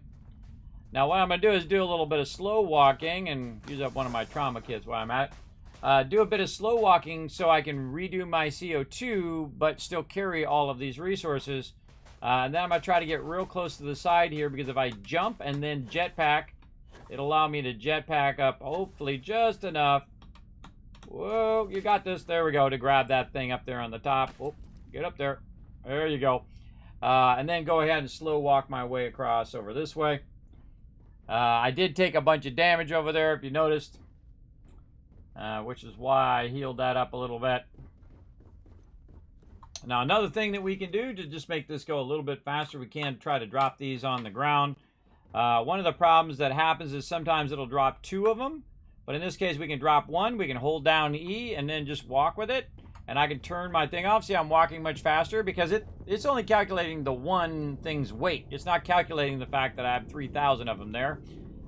Now what I'm going to do is do a little bit of slow walking and use up one of my trauma kits while I'm at it. Do a bit of slow walking so I can redo my CO2 but still carry all of these resources. And then I'm going to try to get real close to the side here, because if I jump and then jetpack, it'll allow me to jetpack up hopefully just enough. Whoa, you got this. There we go, to grab that thing up there on the top. Oh, get up there. There you go. And then go ahead and slow walk my way across over this way. I did take a bunch of damage over there, if you noticed. Which is why I healed that up a little bit. Now, another thing that we can do to just make this go a little bit faster, we can try to drop these on the ground. One of the problems that happens is sometimes it'll drop 2 of them. But in this case, we can drop 1. We can hold down E and then just walk with it. And I can turn my thing off. See, I'm walking much faster because it's only calculating the one thing's weight. It's not calculating the fact that I have 3,000 of them there.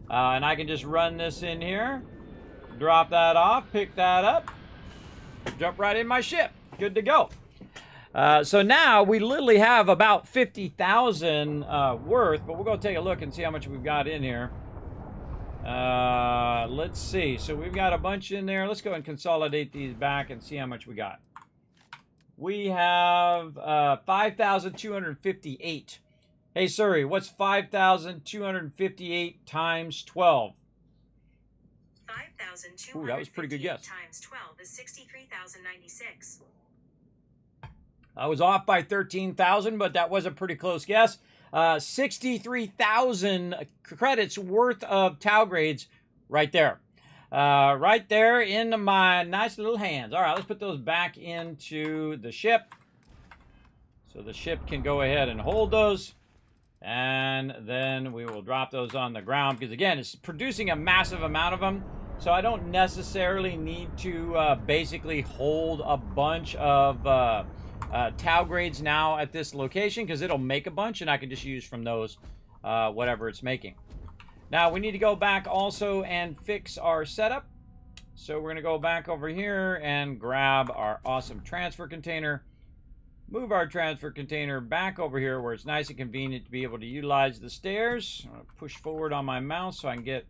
And I can just run this in here. Drop that off. Pick that up. Jump right in my ship. Good to go. So now we literally have about 50,000 worth. But we'll go take a look and see how much we've got in here. Let's see. So we've got a bunch in there. Let's go and consolidate these back and see how much we got. We have 5,258. Hey, Suri, what's 5,258 times 12? 5,258 Ooh, that was a pretty good guess. times 12 is 63,096. I was off by 13,000, but that was a pretty close guess. 63,000 credits worth of Tau grades right there. Right there in my nice little hands. All right, let's put those back into the ship. So the ship can go ahead and hold those. And then we will drop those on the ground. Because again, it's producing a massive amount of them. So I don't necessarily need to basically hold a bunch of Tau grades now at this location, because it'll make a bunch and I can just use from those whatever it's making. Now we need to go back also and fix our setup. So we're going to go back over here and grab our awesome transfer container. Move our transfer container back over here where it's nice and convenient to be able to utilize the stairs. I'm going to push forward on my mouse so I can get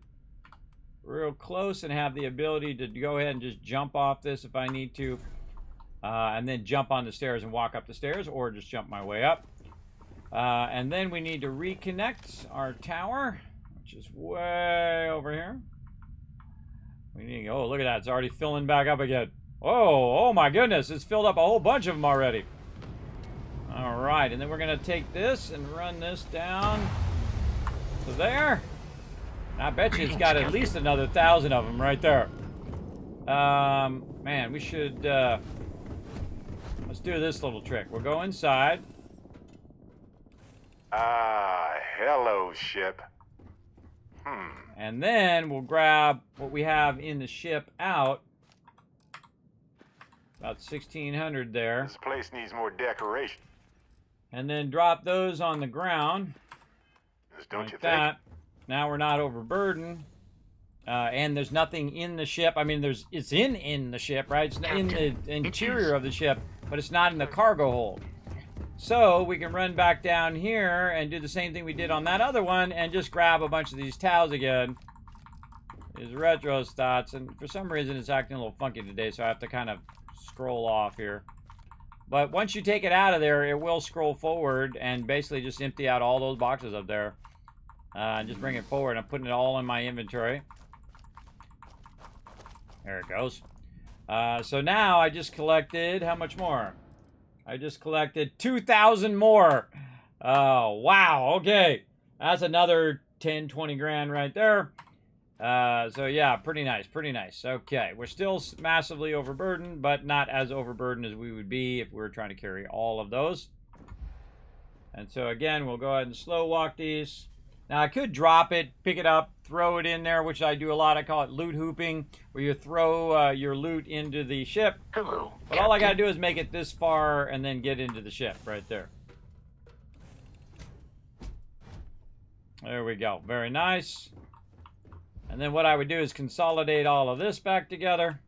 real close and have the ability to go ahead and just jump off this if I need to. And then jump on the stairs and walk up the stairs, or just jump my way up. And then we need to reconnect our tower, which is way over here. We need to go, oh, look at that. It's already filling back up again. Oh my goodness. It's filled up a whole bunch of them already. All right. And then we're going to take this and run this down to there. I bet you it's got at least another 1,000 of them right there. Man, we should... let's do this little trick. We'll go inside. Hello, ship. And then we'll grab what we have in the ship out. About 1,600 there. This place needs more decoration. And then drop those on the ground. Don't like you that. think? Now we're not overburdened. And there's nothing in the ship. I mean, it's in the ship, right? It's in the interior of the ship, but it's not in the cargo hold. So we can run back down here and do the same thing we did on that other one and just grab a bunch of these towels again. These retro stats, and for some reason it's acting a little funky today, so I have to kind of scroll off here. But once you take it out of there, it will scroll forward and basically just empty out all those boxes up there. And just bring it forward. I'm putting it all in my inventory. There it goes. So now I just collected, how much more? I just collected 2,000 more. Oh, wow. Okay. That's another 10, 20 grand right there. So yeah, pretty nice. Pretty nice. Okay. We're still massively overburdened, but not as overburdened as we would be if we were trying to carry all of those. And so again, we'll go ahead and slow walk these. Now I could drop it, pick it up, throw it in there, which I do a lot. I call it loot hooping, where you throw your loot into the ship. Hello. But all I gotta do is make it this far and then get into the ship right there. There we go. Very nice. And then what I would do is consolidate all of this back together.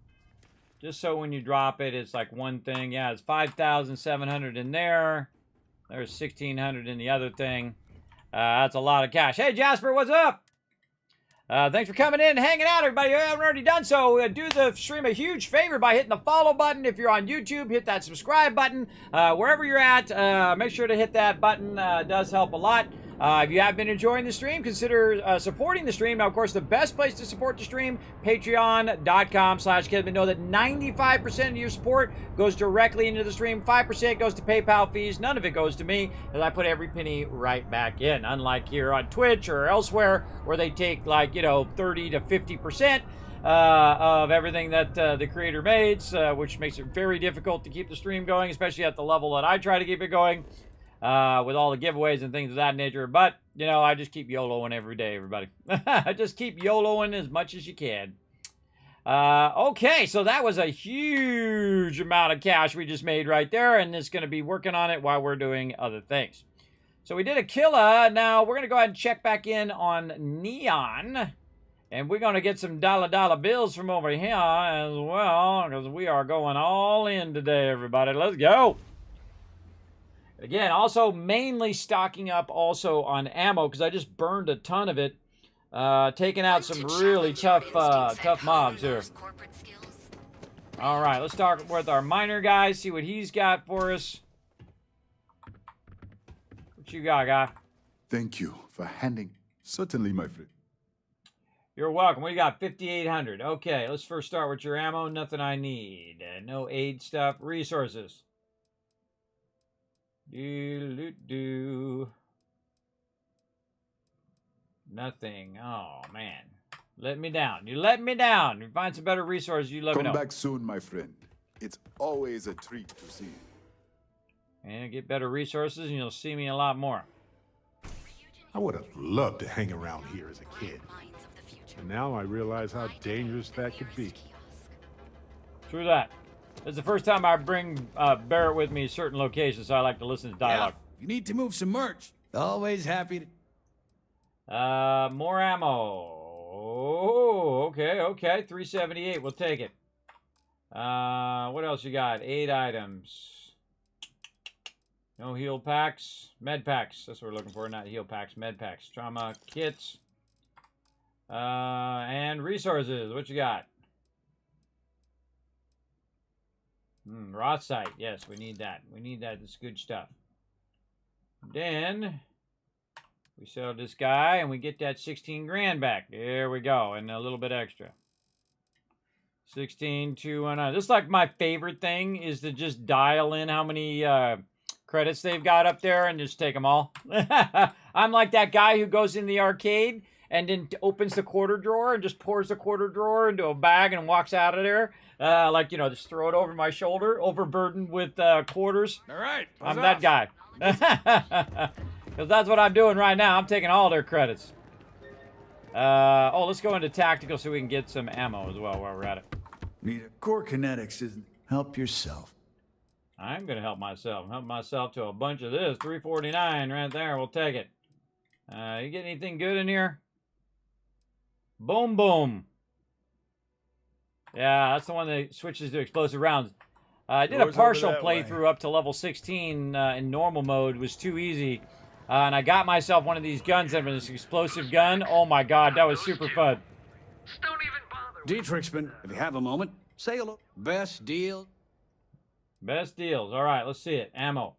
Just so when you drop it, it's like one thing. Yeah, it's 5,700 in there. There's 1,600 in the other thing. That's a lot of cash. Hey, Jasper, what's up? Thanks for coming in and hanging out, everybody. If you haven't already done so, do the stream a huge favor by hitting the follow button. If you're on YouTube, hit that subscribe button. Wherever you're at, make sure to hit that button. It does help a lot. If you have been enjoying the stream, consider supporting the stream. Now, of course, the best place to support the stream, patreon.com/Kismet. Know that 95% of your support goes directly into the stream. 5% goes to PayPal fees. None of it goes to me, as I put every penny right back in. Unlike here on Twitch or elsewhere, where they take, like, 30 to 50% of everything that the creator makes, which makes it very difficult to keep the stream going, especially at the level that I try to keep it going. With all the giveaways and things of that nature. But, I just keep YOLOing every day, everybody. I just keep YOLOing as much as you can. Okay, so that was a huge amount of cash we just made right there, and it's going to be working on it while we're doing other things. So we did a killer. Now, we're going to go ahead and check back in on Neon. And we're going to get some dollar bills from over here as well, because we are going all in today, everybody. Let's go. Again, also mainly stocking up also on ammo, because I just burned a ton of it. Taking out some really tough mobs here. All right, let's talk with our miner guy, see what he's got for us. What you got, guy? Thank you for handing. Certainly, my friend. You're welcome. We got 5,800. Okay, let's first start with your ammo. Nothing I need. No aid stuff. Resources. Nothing. Oh, man. Let me down. You let me down. You find some better resources, you let me know. Come back soon, my friend. It's always a treat to see you. And get better resources, and you'll see me a lot more. I would have loved to hang around here as a kid. And now I realize how dangerous that could be. True that. It's the first time I bring Barrett with me to certain locations, so I like to listen to dialogue. Yeah, you need to move some merch. Always happy to... More ammo. Oh, okay. 378. We'll take it. What else you got? 8 items. No heal packs. Med packs. That's what we're looking for. Not heal packs. Med packs. Trauma kits. And resources. What you got? Raw site. Yes, we need that. We need that. It's good stuff. Then we sell this guy and we get that 16 grand back. There we go. And a little bit extra. 16,219. This is like my favorite thing is to just dial in how many credits they've got up there and just take them all. I'm like that guy who goes in the arcade and then opens the quarter drawer and just pours the quarter drawer into a bag and walks out of there. Just throw it over my shoulder, overburdened with quarters. All right. I'm that guy. Because that's what I'm doing right now. I'm taking all their credits. Let's go into tactical so we can get some ammo as well while we're at it. Need a core kinetics, isn't it? Help yourself. I'm going to help myself. Help myself to a bunch of this. 349 right there. We'll take it. You get anything good in here? Boom, boom. Yeah, that's the one that switches to explosive rounds. I did a partial playthrough up to level 16 in normal mode. It was too easy. And I got myself one of these guns that was an explosive gun. Oh my god, that was super fun. Dietrichsman, if you have a moment, say hello. Best deal. Best deals. All right, let's see it. Ammo.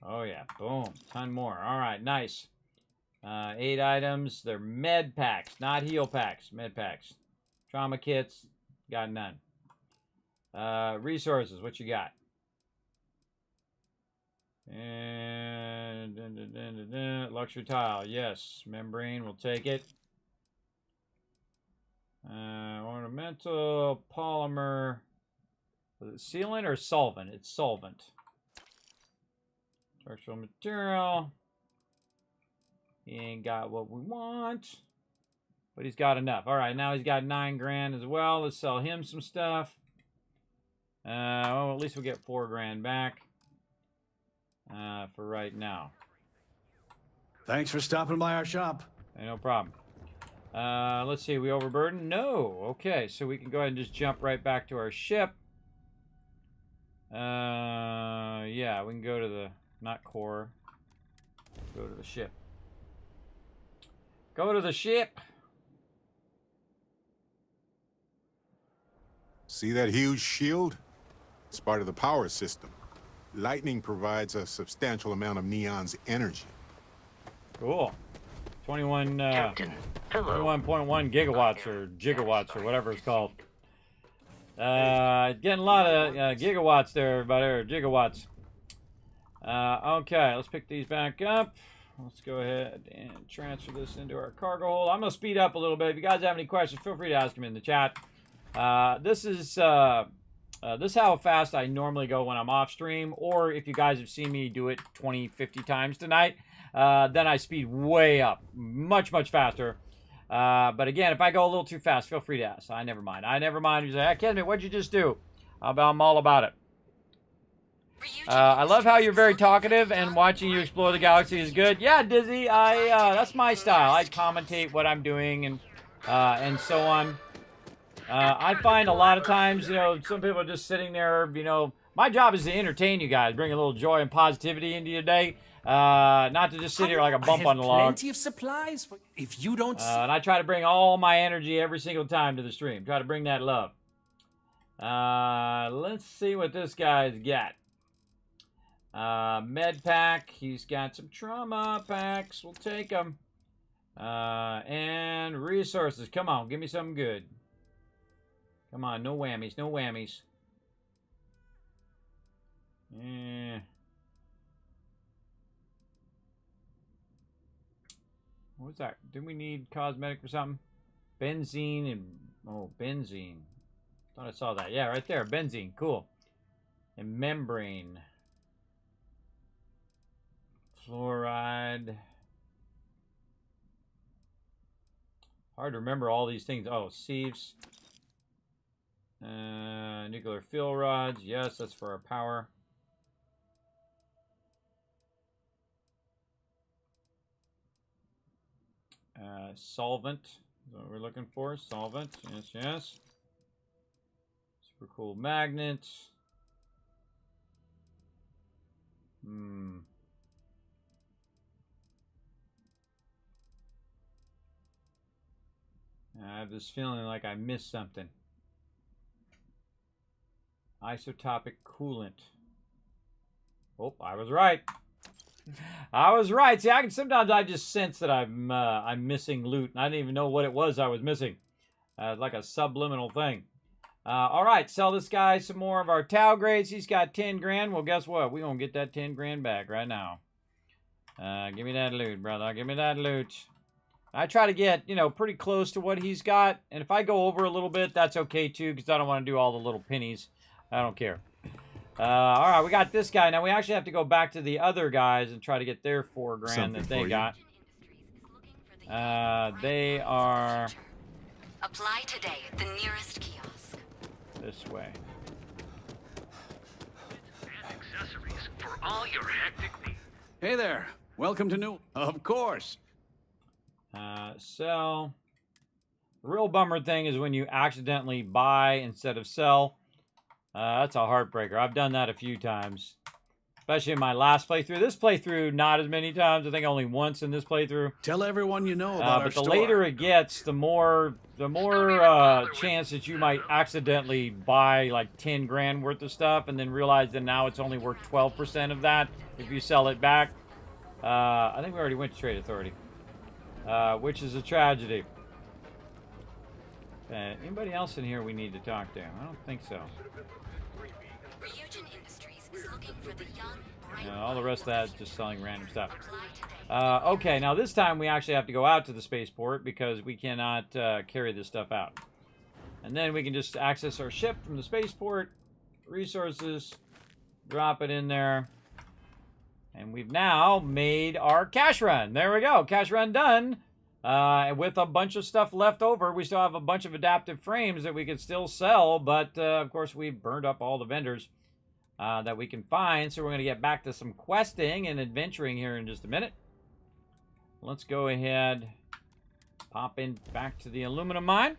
Oh yeah, boom. Ton more. All right, nice. 8 items. They're med packs, not heal packs. Med packs. Trauma kits. Got none. Resources. What you got? And luxury tile. Yes. Membrane. We'll take it. Ornamental polymer. Was it sealant or solvent? It's solvent. Structural material. He ain't got what we want. But he's got enough. All right, now he's got 9 grand as well. Let's sell him some stuff. At least we'll get 4 grand back. For right now. Thanks for stopping by our shop. Hey, no problem. Let's see, we overburdened? No. Okay, so we can go ahead and just jump right back to our ship. Yeah, we can go to the, not core. Go to the ship. Go to the ship. See that huge shield? It's part of the power system. Lightning provides a substantial amount of Neon's energy. Cool. 21.1 gigawatts or gigawatts or whatever it's called. Getting a lot of gigawatts there, everybody, or gigawatts. Okay, let's pick these back up. Let's go ahead and transfer this into our cargo hold. I'm going to speed up a little bit. If you guys have any questions, feel free to ask them in the chat. This is how fast I normally go when I'm off stream, or if you guys have seen me do it 20, 50 times tonight, then I speed way up, much, much faster. But again, if I go a little too fast, feel free to ask. I never mind. I never mind. You say, hey, Kismet, what'd you just do? I'm all about it. I love how you're very talkative, and watching you explore the galaxy is good. Yeah, Dizzy, that's my style. I commentate what I'm doing and so on. I find a lot of times, you know, some people are just sitting there, you know, my job is to entertain you guys, bring a little joy and positivity into your day, not to just sit here like a bump on the log. Plenty of supplies for if you don't. And I try to bring all my energy every single time to the stream. Try to bring that love. Let's see what this guy's got. Med pack. He's got some trauma packs. We'll take them. And resources. Come on, give me something good. Come on, no whammies, no whammies. What was that? Didn't we need cosmetic or something? Benzene and... Oh, benzene. Thought I saw that. Yeah, right there. Benzene. Cool. And membrane. Fluoride. Hard to remember all these things. Oh, sieves. Nuclear fuel rods. Yes, that's for our power. Solvent. That's what we're looking for. Solvent. Yes, yes. Super cool magnet. I have this feeling like I missed something. Isotopic coolant. Oh, I was right. I was right. See, sometimes I just sense that I'm missing loot, and I didn't even know what it was I was missing. Like a subliminal thing. All right, sell this guy some more of our Tau grades. He's got 10 grand. Well, guess what? We're gonna get that 10 grand back right now. Give me that loot, brother. Give me that loot. I try to get, you know, pretty close to what he's got, and if I go over a little bit, that's okay too, because I don't want to do all the little pennies. I don't care. All right, we got this guy. Now, we actually have to go back to the other guys and try to get their 4 grand that they got. They are... Apply today at the nearest kiosk. This way. Accessories for all your hectic needs. Hey there. Welcome to New... Of course. Sell. The real bummer thing is when you accidentally buy instead of sell. That's a heartbreaker. I've done that a few times, especially in my last playthrough. This playthrough, not as many times. I think only once in this playthrough. Tell everyone you know about our But the store. later it gets, the more chance that you might accidentally buy like 10 grand worth of stuff and then realize that now it's only worth 12% of that if you sell it back. I think we already went to Trade Authority, which is a tragedy. Anybody else in here we need to talk to? I don't think so. All the rest of that is just selling random stuff. Okay, now this time we actually have to go out to the spaceport because we cannot carry this stuff out. And then we can just access our ship from the spaceport, resources, drop it in there. And we've now made our cash run. There we go, cash run done. With a bunch of stuff left over, we still have a bunch of adaptive frames that we could still sell, but of course we've burned up all the vendors that we can find, so we're going to get back to some questing and adventuring here in just a minute. Let's go ahead, pop in back to the aluminum mine.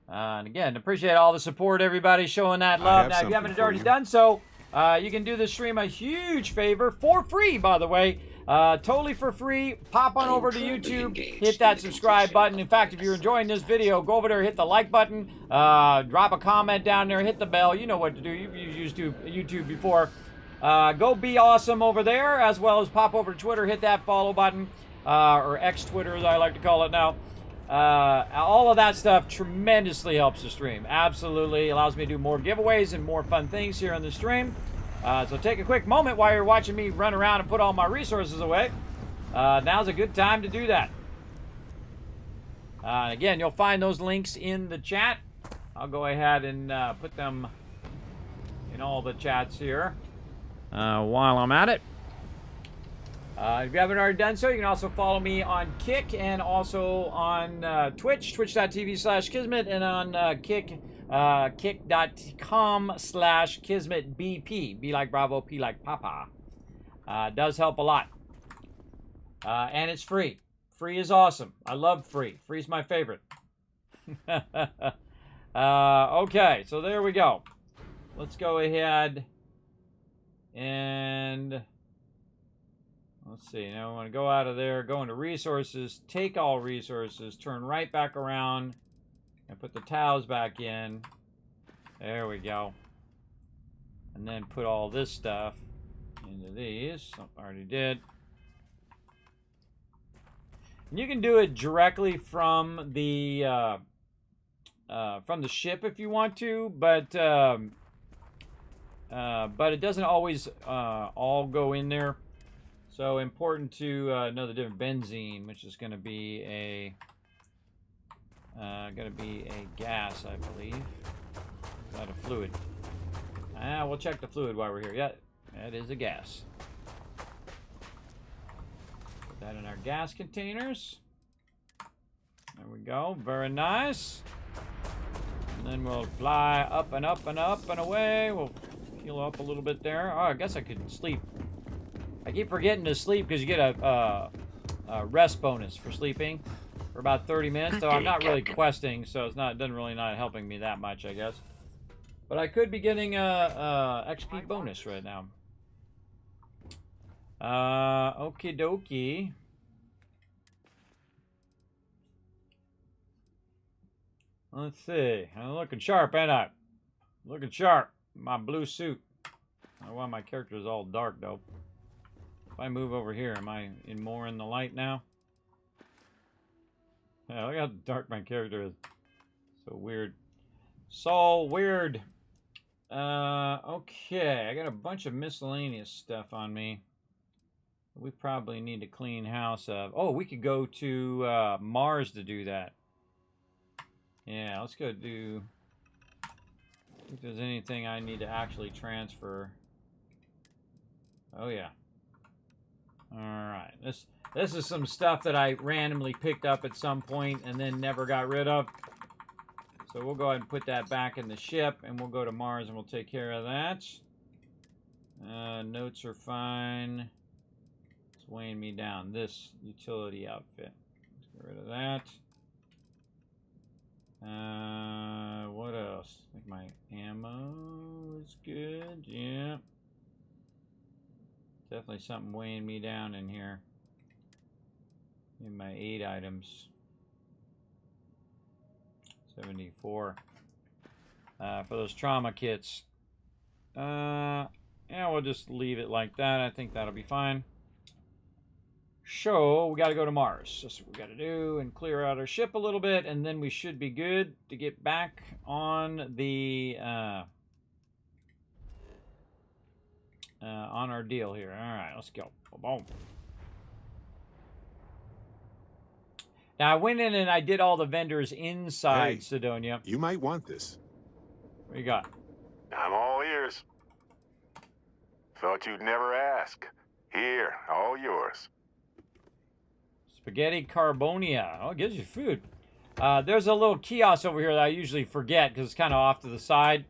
And again, appreciate all the support, everybody showing that love. Now, if you haven't already done so, you can do the stream a huge favor for free, by the way. Totally for free. Pop on over to YouTube, hit that subscribe button. In fact, if you're enjoying this video, go over there, hit the like button, drop a comment down there, hit the bell. You know what to do. You've used YouTube before. Go be awesome over there, as well as pop over to Twitter, hit that follow button, or X Twitter, as I like to call it now. All of that stuff tremendously helps the stream. Absolutely allows me to do more giveaways and more fun things here on the stream. So take a quick moment while you're watching me run around and put all my resources away. Now's a good time to do that. Again, you'll find those links in the chat. I'll go ahead and put them in all the chats here while I'm at it. If you haven't already done so, you can also follow me on Kick and also on Twitch, twitch.tv/Kismet, and on Kick, kick.com/KismetBP. B like Bravo, P like Papa. It does help a lot. And it's free. Free is awesome. I love free. Free's my favorite. Okay, so there we go. Let's go ahead and... let's see, now I want to go out of there, go into resources, take all resources, turn right back around, and put the tiles back in. There we go. And then put all this stuff into these. I already did. And you can do it directly from the ship if you want to, but it doesn't always all go in there. So important to know the different benzene, which is going to be a gas, I believe. Not a fluid. We'll check the fluid while we're here. Yeah, that is a gas. Put that in our gas containers. There we go. Very nice. And then we'll fly up and up and up and away. We'll heal up a little bit there. Oh, I guess I could sleep. I keep forgetting to sleep because you get a rest bonus for sleeping for about 30 minutes. Though I'm not really questing, so it doesn't really not helping me that much, I guess. But I could be getting a XP bonus right now. Okie dokie. Let's see. I'm looking sharp, ain't I? Looking sharp. My blue suit. I don't know why my character is all dark though. If I move over here, am I more in the light now? Yeah, look how dark my character is. So weird. So weird. Okay, I got a bunch of miscellaneous stuff on me. We probably need to clean house up. Oh, we could go to Mars to do that. Yeah, let's go do... if there's anything I need to actually transfer. Oh, yeah. Alright, this is some stuff that I randomly picked up at some point and then never got rid of. So we'll go ahead and put that back in the ship, and we'll go to Mars and we'll take care of that. Notes are fine. It's weighing me down. This utility outfit. Let's get rid of that. What else? I think my ammo is good. Yeah. Definitely something weighing me down in here. In my 8 items. 74. For those trauma kits. Yeah, we'll just leave it like that. I think that'll be fine. So, we got to go to Mars. That's what we got to do, and clear out our ship a little bit, and then we should be good to get back on the on our deal here. All right, let's go. Boom. Now I went in and I did all the vendors inside Sidonia. You might want this. What you got? I'm all ears. Thought you'd never ask. Here, all yours. Spaghetti Carbonia. Oh, it gives you food. There's a little kiosk over here that I usually forget because it's kind of off to the side.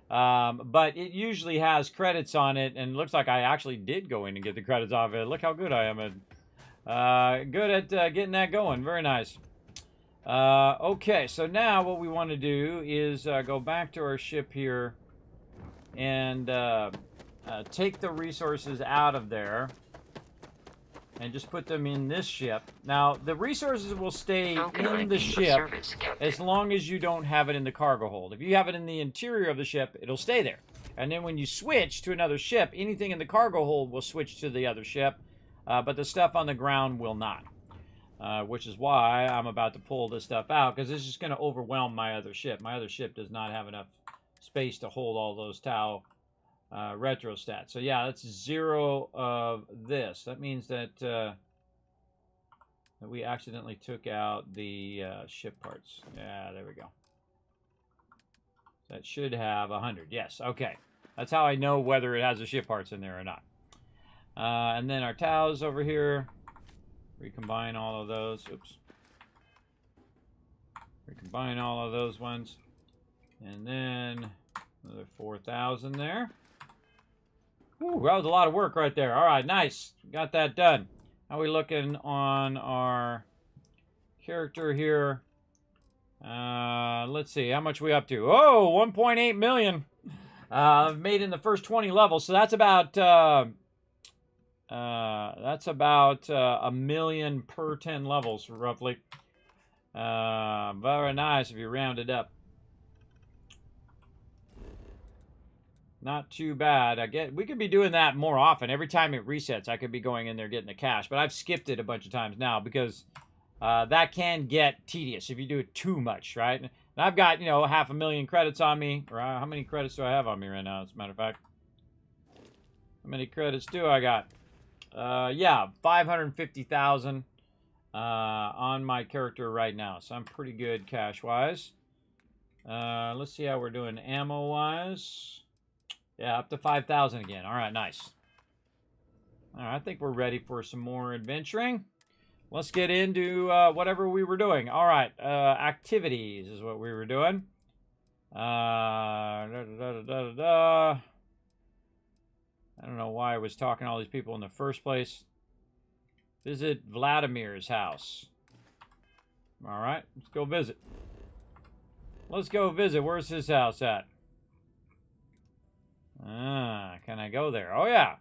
But it usually has credits on it, and it looks like I actually did go in and get the credits off it. Look how good I am at Good at getting that going. Very nice. Okay, so now what we want to do is go back to our ship here and take the resources out of there and just put them in this ship. Now, the resources will stay in the ship as long as you don't have it in the cargo hold. If you have it in the interior of the ship, it'll stay there. And then when you switch to another ship, anything in the cargo hold will switch to the other ship, but the stuff on the ground will not. Which is why I'm about to pull this stuff out, because it's just going to overwhelm my other ship. My other ship does not have enough space to hold all those Tau retro stats. So yeah, that's 0 of this. That means that that we accidentally took out the ship parts. Yeah, there we go. That should have 100. Yes, okay. That's how I know whether it has the ship parts in there or not. And then our Taus over here. Recombine all of those. Oops. Recombine all of those ones. And then another 4,000 there. Ooh, that was a lot of work right there. All right, nice. Got that done. How are we looking on our character here? Let's see. How much are we up to? Oh, 1.8 million. Made in the first 20 levels. So that's about a million per 10 levels, roughly. Very nice if you round it up. Not too bad. We could be doing that more often. Every time it resets, I could be going in there getting the cash. But I've skipped it a bunch of times now because that can get tedious if you do it too much, right? And I've got, 500,000 credits on me. Or how many credits do I have on me right now, as a matter of fact? How many credits do I got? Yeah, 550,000 on my character right now. So I'm pretty good cash-wise. Let's see how we're doing ammo-wise. Yeah, up to 5,000 again. All right, nice. All right, I think we're ready for some more adventuring. Let's get into whatever we were doing. All right, activities is what we were doing. I don't know why I was talking to all these people in the first place. Visit Vladimir's house. All right, let's go visit. Let's go visit. Where's his house at? Can I go there? Oh, yeah.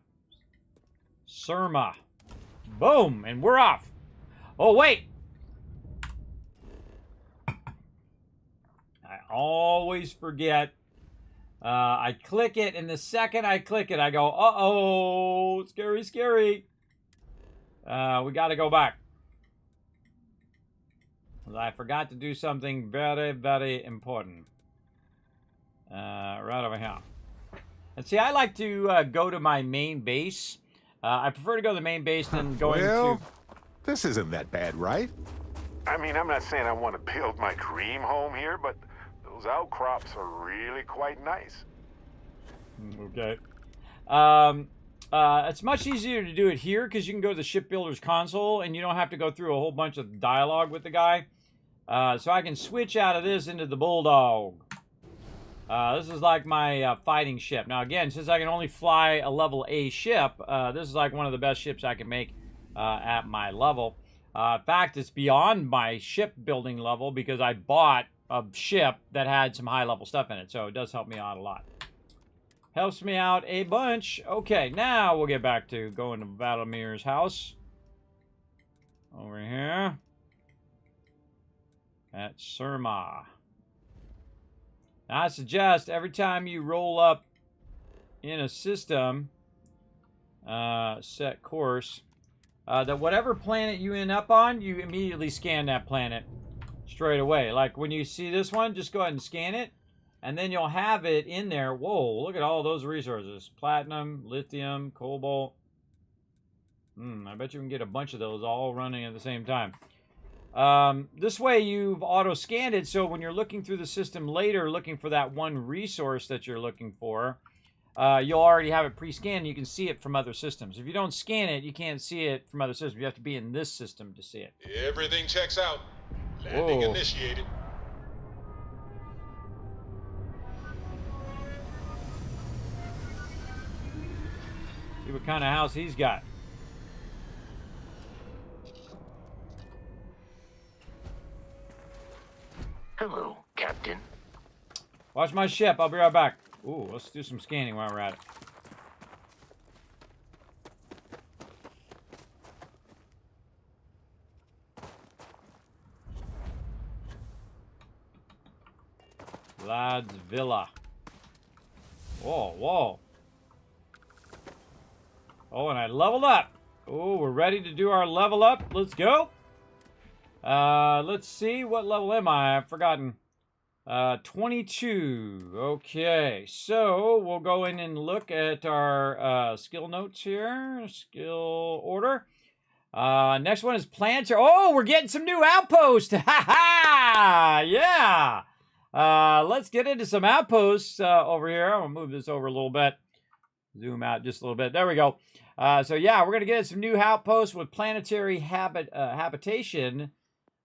Surma. Boom, and we're off. Oh, wait. I always forget. I click it, and the second I click it, I go, uh-oh, scary, scary. We got to go back. I forgot to do something very, very important. Right over here. And see, I like to go to my main base. I prefer to go to the main base than going to... This isn't that bad, right? I mean, I'm not saying I want to build my dream home here, but those outcrops are really quite nice. Okay. It's much easier to do it here because you can go to the shipbuilder's console and you don't have to go through a whole bunch of dialogue with the guy. So I can switch out of this into the Bulldog. This is like my fighting ship. Now, again, since I can only fly a level A ship, this is like one of the best ships I can make at my level. In fact, it's beyond my shipbuilding level because I bought a ship that had some high-level stuff in it, so it does help me out a lot. Helps me out a bunch. Okay, now we'll get back to going to Vladimir's house. Over here. At Surma. Now, I suggest every time you roll up in a system, set course, that whatever planet you end up on, you immediately scan that planet straight away. Like when you see this one, just go ahead and scan it, and then you'll have it in there. Whoa, look at all those resources. Platinum, lithium, cobalt. I bet you can get a bunch of those all running at the same time. This way you've auto-scanned it, so when you're looking through the system later, looking for that one resource that you're looking for, you'll already have it pre-scanned. You can see it from other systems. If you don't scan it, you can't see it from other systems. You have to be in this system to see it. Everything checks out. Landing initiated. See what kind of house he's got. Watch my ship. I'll be right back. Ooh, let's do some scanning while we're at it. Vlad's Villa. Whoa, whoa. Oh, and I leveled up. Oh, we're ready to do our level up. Let's go. Let's see. What level am I? I've forgotten. 22. Okay, so we'll go in and look at our skill notes here. Skill order. Next one is planter. Oh, we're getting some new outposts. Ha ha! Yeah. Let's get into some outposts over here. I'm gonna move this over a little bit. Zoom out just a little bit. There we go. So yeah, we're gonna get some new outposts with planetary habitation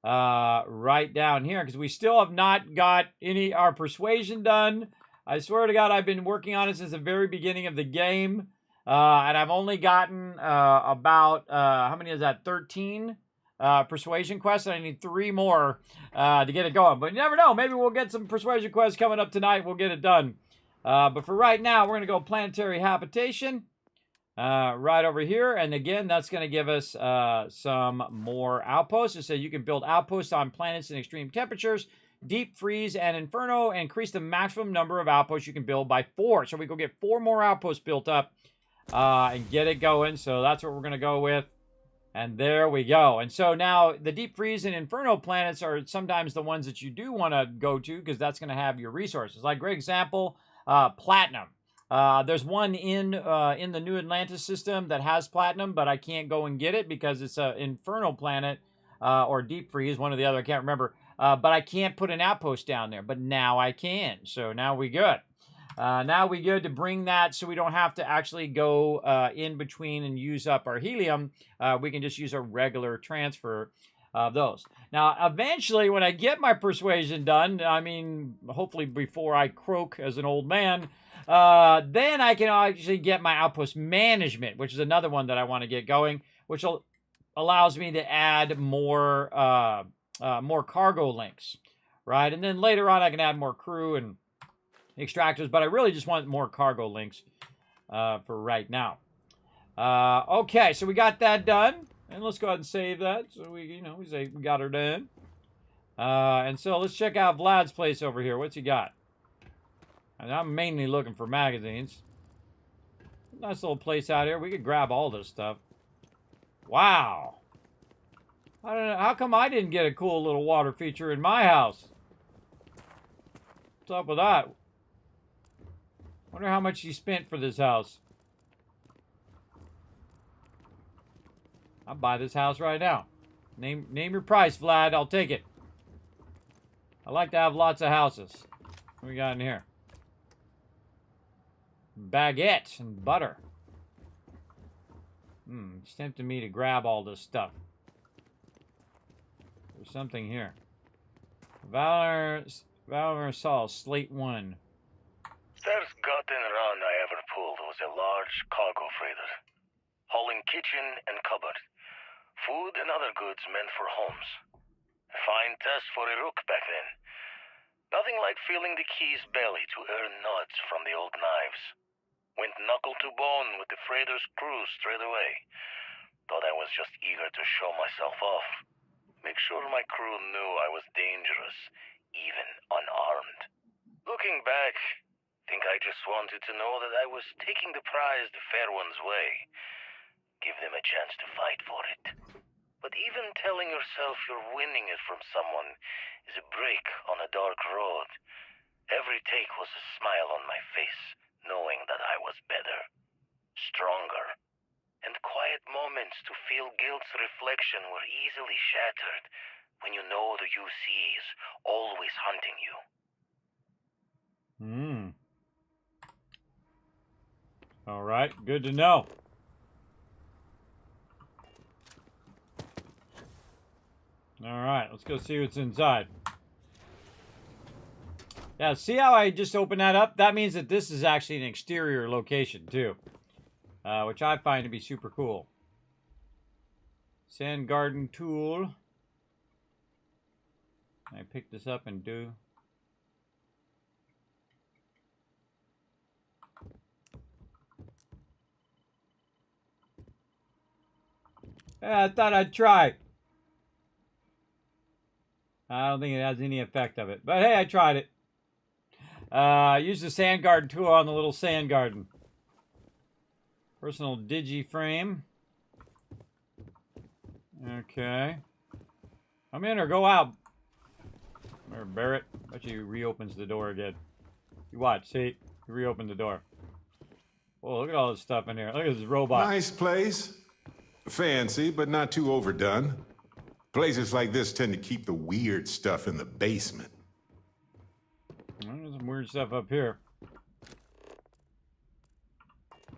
right down here, because we still have not got our persuasion done. I swear to God, I've been working on it since the very beginning of the game, and I've only gotten about how many is that? 13 persuasion quests. I need 3 more to get it going. But you never know. Maybe we'll get some persuasion quests coming up tonight. We'll get it done. But for right now, we're going to go planetary habitation. Right over here, and again, that's going to give us some more outposts. It says you can build outposts on planets in extreme temperatures, deep freeze, and inferno, and increase the maximum number of outposts you can build by 4. So we go get 4 more outposts built up and get it going. So that's what we're going to go with. And there we go. And so now the deep freeze and inferno planets are sometimes the ones that you do want to go to, because that's going to have your resources. Like, great example, platinum. There's one in the New Atlantis system that has platinum, but I can't go and get it because it's an infernal planet or deep freeze, one or the other. I can't remember. But I can't put an outpost down there. But now I can. So now we good. Now we good to bring that so we don't have to actually go in between and use up our helium. We can just use a regular transfer of those. Now, eventually, when I get my persuasion done, I mean, hopefully before I croak as an old man, then I can actually get my outpost management, which is another one that I want to get going, which allows me to add more cargo links, right? And then later on, I can add more crew and extractors, but I really just want more cargo links for right now. Okay, so we got that done, and let's go ahead and save that. So we say we got her done. And so let's check out Vlad's place over here. What's he got? And I'm mainly looking for magazines. Nice little place out here. We could grab all this stuff. Wow. I don't know. How come I didn't get a cool little water feature in my house? What's up with that? Wonder how much he spent for this house. I'll buy this house right now. Name your price, Vlad. I'll take it. I like to have lots of houses. What we got in here? Baguette and butter. It's tempting me to grab all this stuff. There's something here. Valor Saul, Slate 1. First gotten around I ever pulled was a large cargo freighter, hauling kitchen and cupboard, food and other goods meant for homes. A fine test for a rook back then. Nothing like feeling the key's belly to earn nuts from the old knives. Went knuckle to bone with the freighter's crew straight away. Thought I was just eager to show myself off. Make sure my crew knew I was dangerous, even unarmed. Looking back, think I just wanted to know that I was taking the prize the fair one's way. Give them a chance to fight for it. But even telling yourself you're winning it from someone is a break on a dark road. Every take was a smile on my face, knowing that I was better, stronger, and quiet moments to feel guilt's reflection were easily shattered when you know the UC is always hunting you. All right, good to know. All right, let's go see what's inside. Yeah, see how I just opened that up? That means that this is actually an exterior location, too. Which I find to be super cool. Sand garden tool. I pick this up and do. Yeah, I thought I'd try. I don't think it has any effect of it. But hey, I tried it. Use the sand garden tool on the little sand garden. Personal digi frame. Okay. Come in or go out. Or Barrett. Bet you reopens the door again. You watch, see? He reopened the door. Oh, look at all this stuff in here. Look at this robot. Nice place. Fancy, but not too overdone. Places like this tend to keep the weird stuff in the basement. There's some weird stuff up here.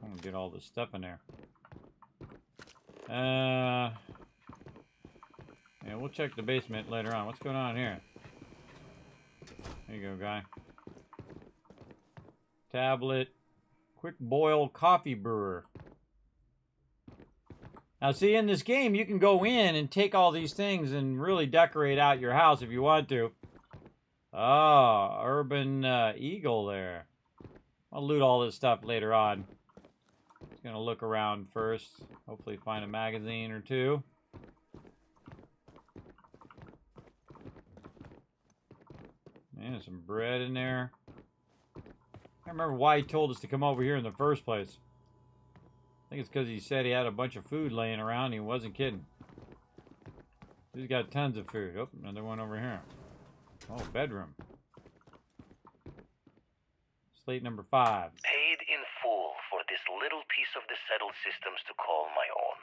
I'm gonna get all this stuff in there. Yeah, we'll check the basement later on. What's going on here? There you go, guy. Tablet. Quick boil coffee brewer. Now, see, in this game, you can go in and take all these things and really decorate out your house if you want to. Oh, urban eagle there. I'll loot all this stuff later on. Just gonna look around first. Hopefully find a magazine or two. Man, some bread in there. I can't remember why he told us to come over here in the first place. I think it's because he said he had a bunch of food laying around. He wasn't kidding. He's got tons of food. Oh, another one over here. Oh, bedroom. Slate number 5. Paid in full for this little piece of the settled systems to call my own.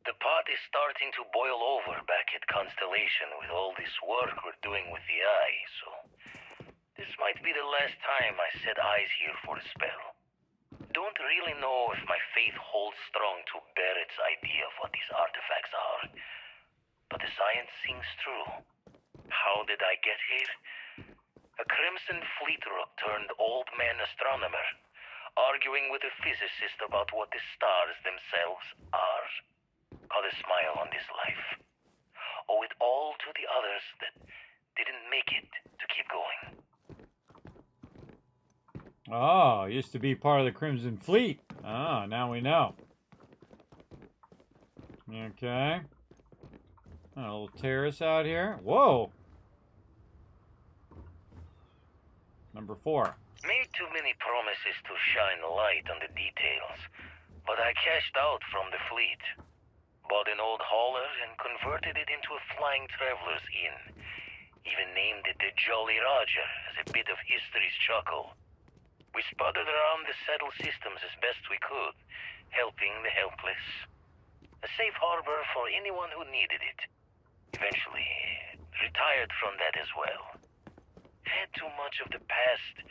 The pot is starting to boil over back at Constellation with all this work we're doing with the eye, so this might be the last time I set eyes here for a spell. Don't really know if my faith holds strong to Barrett's idea of what these artifacts are, but the science sings true. How did I get here? A Crimson Fleet rook turned old man astronomer, arguing with a physicist about what the stars themselves are. Got a smile on this life. Owe it all to the others that didn't make it to keep going. Oh, used to be part of the Crimson Fleet. Ah, now we know. Okay. A little terrace out here. Whoa. Number 4. Made too many promises to shine light on the details, but I cashed out from the fleet. Bought an old hauler and converted it into a flying traveler's inn. Even named it the Jolly Roger as a bit of history's chuckle. We sputtered around the settled systems as best we could, helping the helpless. A safe harbor for anyone who needed it. Eventually, retired from that as well. Had too much of the past,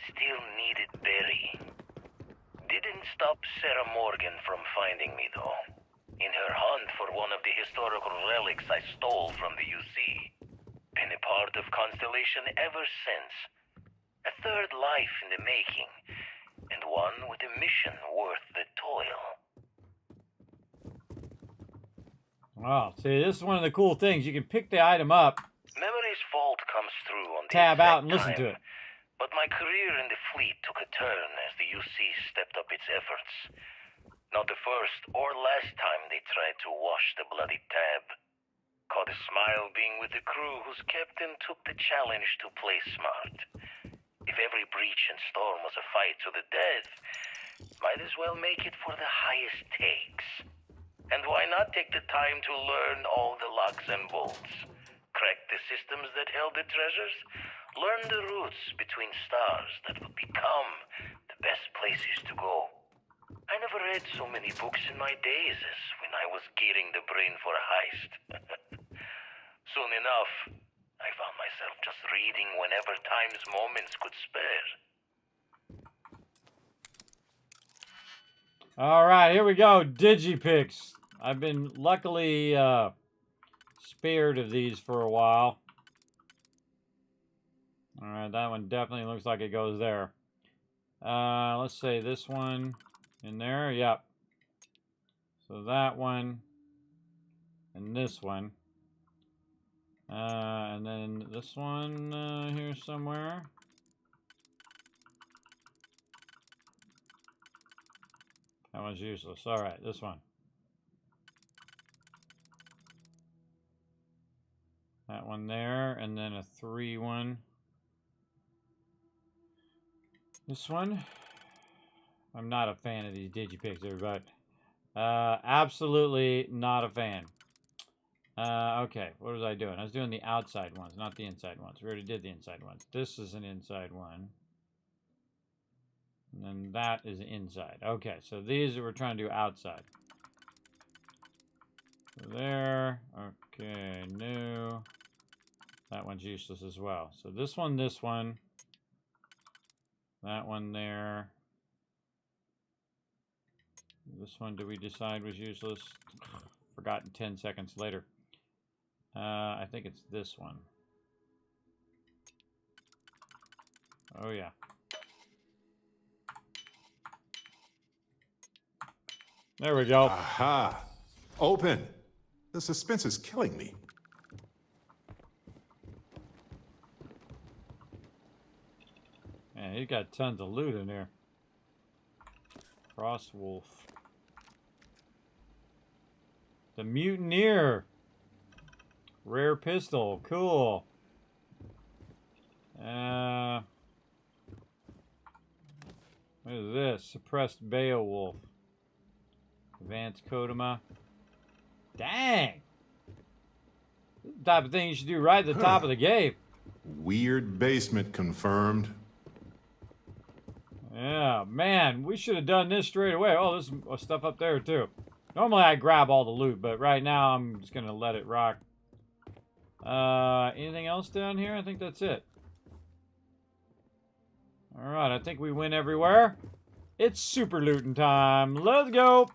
still needed burying. Didn't stop Sarah Morgan from finding me, though. In her hunt for one of the historical relics I stole from the UC. Been a part of Constellation ever since. A third life in the making, and one with a mission worth the toil. Wow, see, this is one of the cool things. You can pick the item up, Memory's fault comes through on the tab out, and exact listen to time, it. But my career in the fleet took a turn as the UC stepped up its efforts. Not the first or last time they tried to wash the bloody tab. Caught a smile being with the crew whose captain took the challenge to play smart. If every breach and storm was a fight to the death, might as well make it for the highest stakes. And why not take the time to learn all the locks and bolts? Crack the systems that held the treasures? Learn the routes between stars that would become the best places to go. I never read so many books in my days as when I was gearing the brain for a heist. Soon enough, I found myself just reading whenever time's moments could spare. All right, here we go. Digipicks. I've been luckily spared of these for a while. All right, that one definitely looks like it goes there. Let's say this one in there. Yep. So that one and this one. And then this one here somewhere. That one's useless. All right, this one. one there, and then a 3 one. This one. I'm not a fan of these digipictures, but absolutely not a fan. Okay, what was I doing? I was doing the outside ones, not the inside ones. We already did the inside ones. This is an inside one. And then that is inside. Okay, so these we're trying to do outside. So there. Okay, new. That one's useless as well. So this one, that one there. This one, did we decide was useless? Forgotten 10 seconds later. I think it's this one. Oh, yeah. There we go. Aha! Open! The suspense is killing me. Man, he's got tons of loot in here. Crosswolf. The Mutineer. Rare pistol. Cool. What is this? Suppressed Beowulf. Advanced Kodama. Dang! This is the type of thing you should do right at the top of the game. Weird basement confirmed. Yeah, man, we should have done this straight away. Oh, there's some stuff up there, too. Normally, I grab all the loot, but right now, I'm just going to let it rock. Anything else down here? I think that's it. Alright, I think we win everywhere. It's super looting time. Let's go!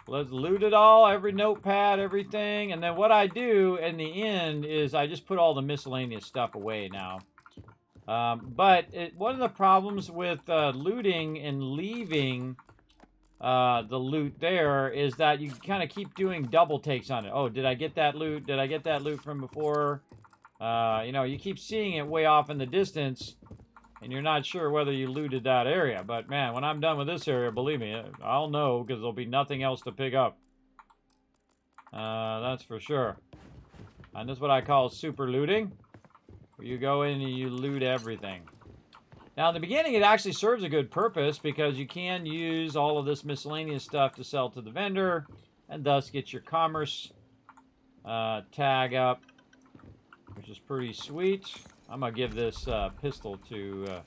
Let's loot it all, every notepad, everything. And then what I do in the end is I just put all the miscellaneous stuff away now. But one of the problems with looting and leaving the loot there is that you kind of keep doing double takes on it. Oh, did I get that loot? Did I get that loot from before? You know, you keep seeing it way off in the distance, and you're not sure whether you looted that area. But man, when I'm done with this area, believe me, I'll know, because there'll be nothing else to pick up. That's for sure. And this is what I call super looting, where you go in and you loot everything. Now, in the beginning, it actually serves a good purpose, because you can use all of this miscellaneous stuff to sell to the vendor, and thus get your commerce tag up, which is pretty sweet. I'm going to give this pistol to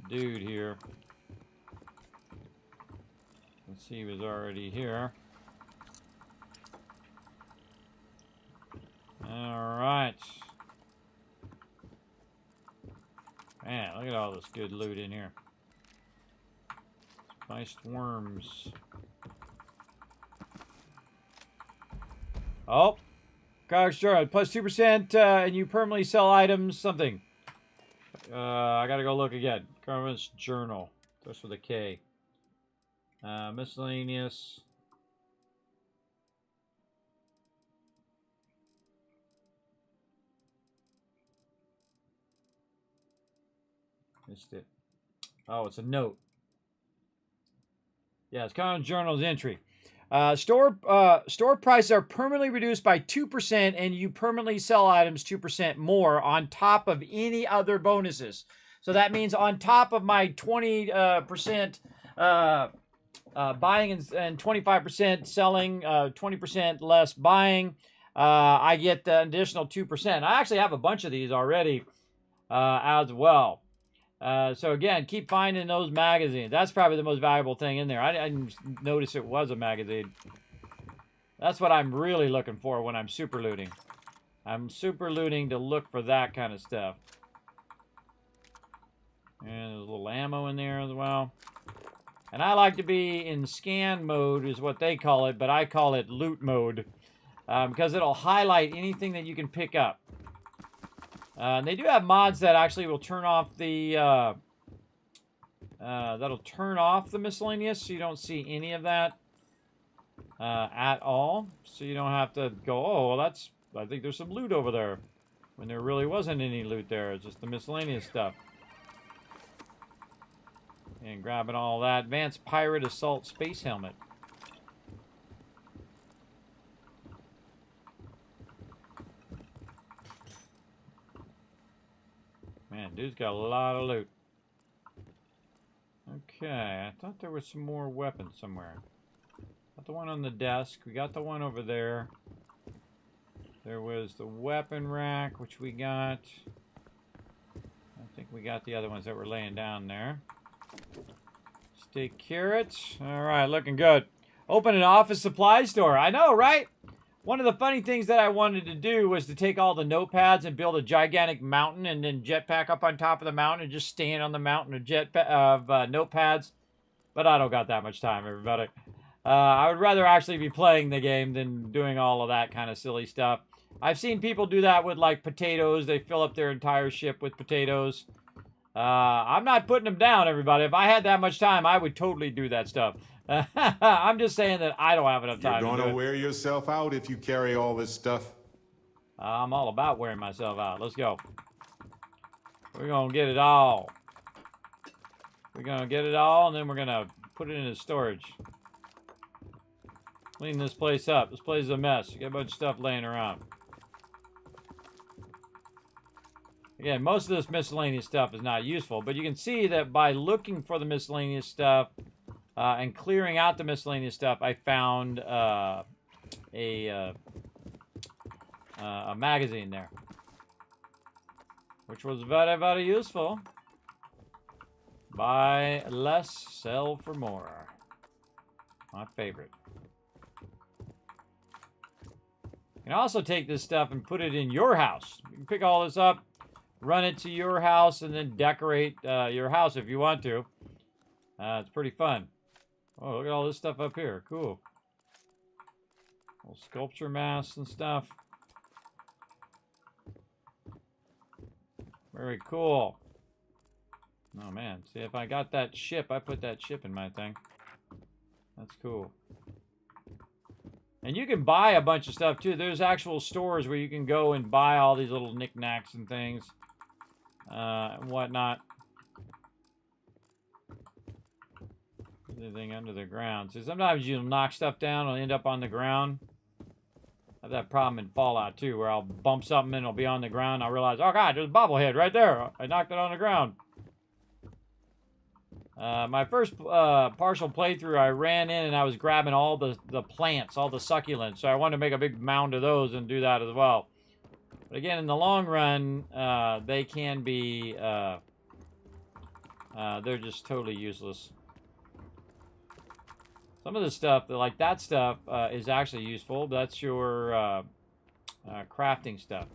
dude here. Let's see, he was already here. Alright. Man, look at all this good loot in here. Spiced worms. Oh! Cox Jarrett, plus 2%, and you permanently sell items, something. I gotta go look again. Carmen's Journal. Starts with a K. Miscellaneous. Missed it. Oh, it's a note. Yeah, it's Carmen's Journal's entry. Store prices are permanently reduced by 2%, and you permanently sell items 2% more on top of any other bonuses. So that means on top of my 20% buying and 25% selling, 20% less buying, I get the additional 2%. I actually have a bunch of these already as well. So again, keep finding those magazines. That's probably the most valuable thing in there. I didn't notice it was a magazine. That's what I'm really looking for when I'm super looting. I'm super looting to look for that kind of stuff. And there's a little ammo in there as well. And I like to be in scan mode is what they call it, but I call it loot mode. Because it'll highlight anything that you can pick up. They do have mods that actually will turn off the that'll turn off the miscellaneous, so you don't see any of that at all. So you don't have to go, oh, well, I think there's some loot over there, when there really wasn't any loot there. It's just the miscellaneous stuff. And grabbing all that. Advanced Pirate Assault Space Helmet. got a lot of loot. Okay, I thought there was some more weapons somewhere. Got the one on the desk. We got the one over there. There was the weapon rack, which we got. I think we got the other ones that were laying down there. Steak carrots. All right, looking good. Open an office supply store. I know, right? One of the funny things that I wanted to do was to take all the notepads and build a gigantic mountain and then jetpack up on top of the mountain and just stand on the mountain of notepads. But I don't got that much time, everybody. I would rather actually be playing the game than doing all of that kind of silly stuff. I've seen people do that with, like, potatoes. They fill up their entire ship with potatoes. I'm not putting them down, everybody. If I had that much time, I would totally do that stuff. I'm just saying that I don't have enough time to do it. You're gonna wear yourself out if you carry all this stuff. I'm all about wearing myself out. Let's go. We're gonna get it all. We're gonna get it all, and then we're gonna put it into storage. Clean this place up. This place is a mess. You got a bunch of stuff laying around. Again, most of this miscellaneous stuff is not useful, but you can see that by looking for the miscellaneous stuff and clearing out the miscellaneous stuff, I found a magazine there, which was very, very useful. Buy less, sell for more. My favorite. You can also take this stuff and put it in your house. You can pick all this up, run it to your house, and then decorate your house if you want to. It's pretty fun. Oh, look at all this stuff up here. Cool. Little sculpture masks and stuff. Very cool. Oh, man. See, if I got that ship, I put that ship in my thing. That's cool. And you can buy a bunch of stuff, too. There's actual stores where you can go and buy all these little knickknacks and things. And whatnot. Anything under the ground. So sometimes you'll knock stuff down, it'll end up on the ground. I have that problem in Fallout 2, where I'll bump something and it'll be on the ground. I'll realize, oh god, there's a bobblehead right there. I knocked it on the ground. My first partial playthrough, I ran in and I was grabbing all the plants, all the succulents. So I wanted to make a big mound of those and do that as well. But again, in the long run, they can be, they're just totally useless. Some of the stuff, like that stuff, is actually useful. That's your crafting stuff.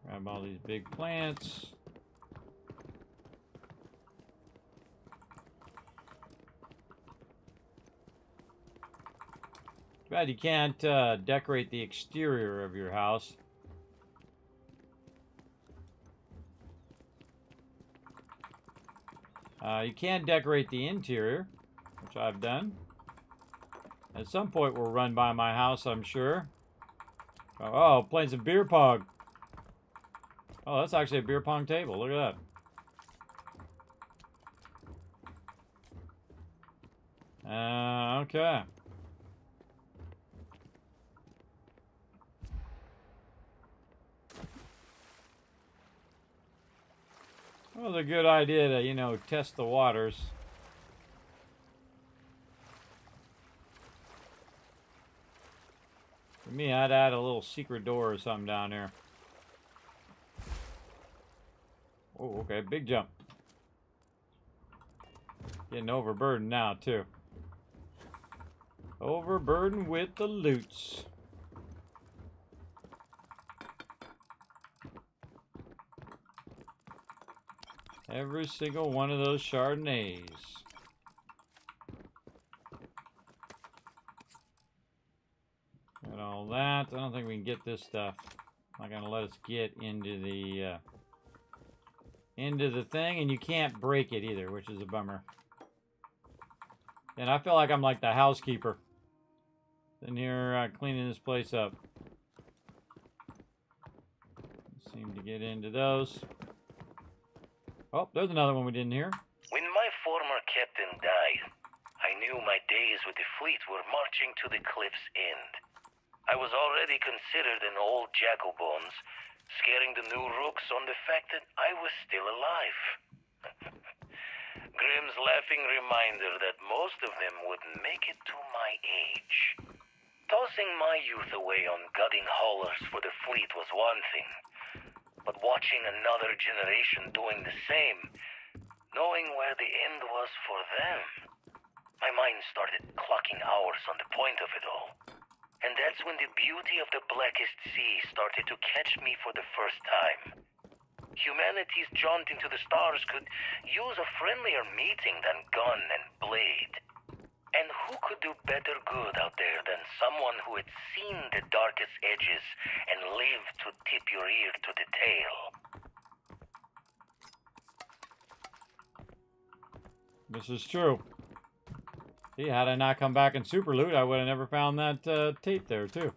Grab all these big plants. Too bad you can't decorate the exterior of your house. You can decorate the interior, which I've done. At some point we'll run by my house, I'm sure. Oh, playing some beer pong. Oh, that's actually a beer pong table. Look at that. Okay. Well, it's a good idea to, you know, test the waters. For me, I'd add a little secret door or something down there. Oh, okay, big jump. Getting overburdened now, too. Overburdened with the loots. Every single one of those Chardonnays. Got all that. I don't think we can get this stuff. Not gonna let us get into the thing, and you can't break it either, which is a bummer. And I feel like I'm like the housekeeper in here cleaning this place up. Seem to get into those. Oh, there's another one we didn't hear. When my former captain died, I knew my days with the fleet were marching to the cliff's end. I was already considered an old jackalbones, scaring the new rooks on the fact that I was still alive. Grimm's laughing reminder that most of them wouldn't make it to my age. Tossing my youth away on gutting haulers for the fleet was one thing, but watching another generation doing the same, knowing where the end was for them, my mind started clocking hours on the point of it all. And that's when the beauty of the Blackest Sea started to catch me for the first time. Humanity's jaunt into the stars could use a friendlier meeting than gun and blade. And who could do better good out there than someone who had seen the darkest edges and lived to tip your ear to the tale? This is true. See, had I not come back in super loot, I would have never found that tape there, too.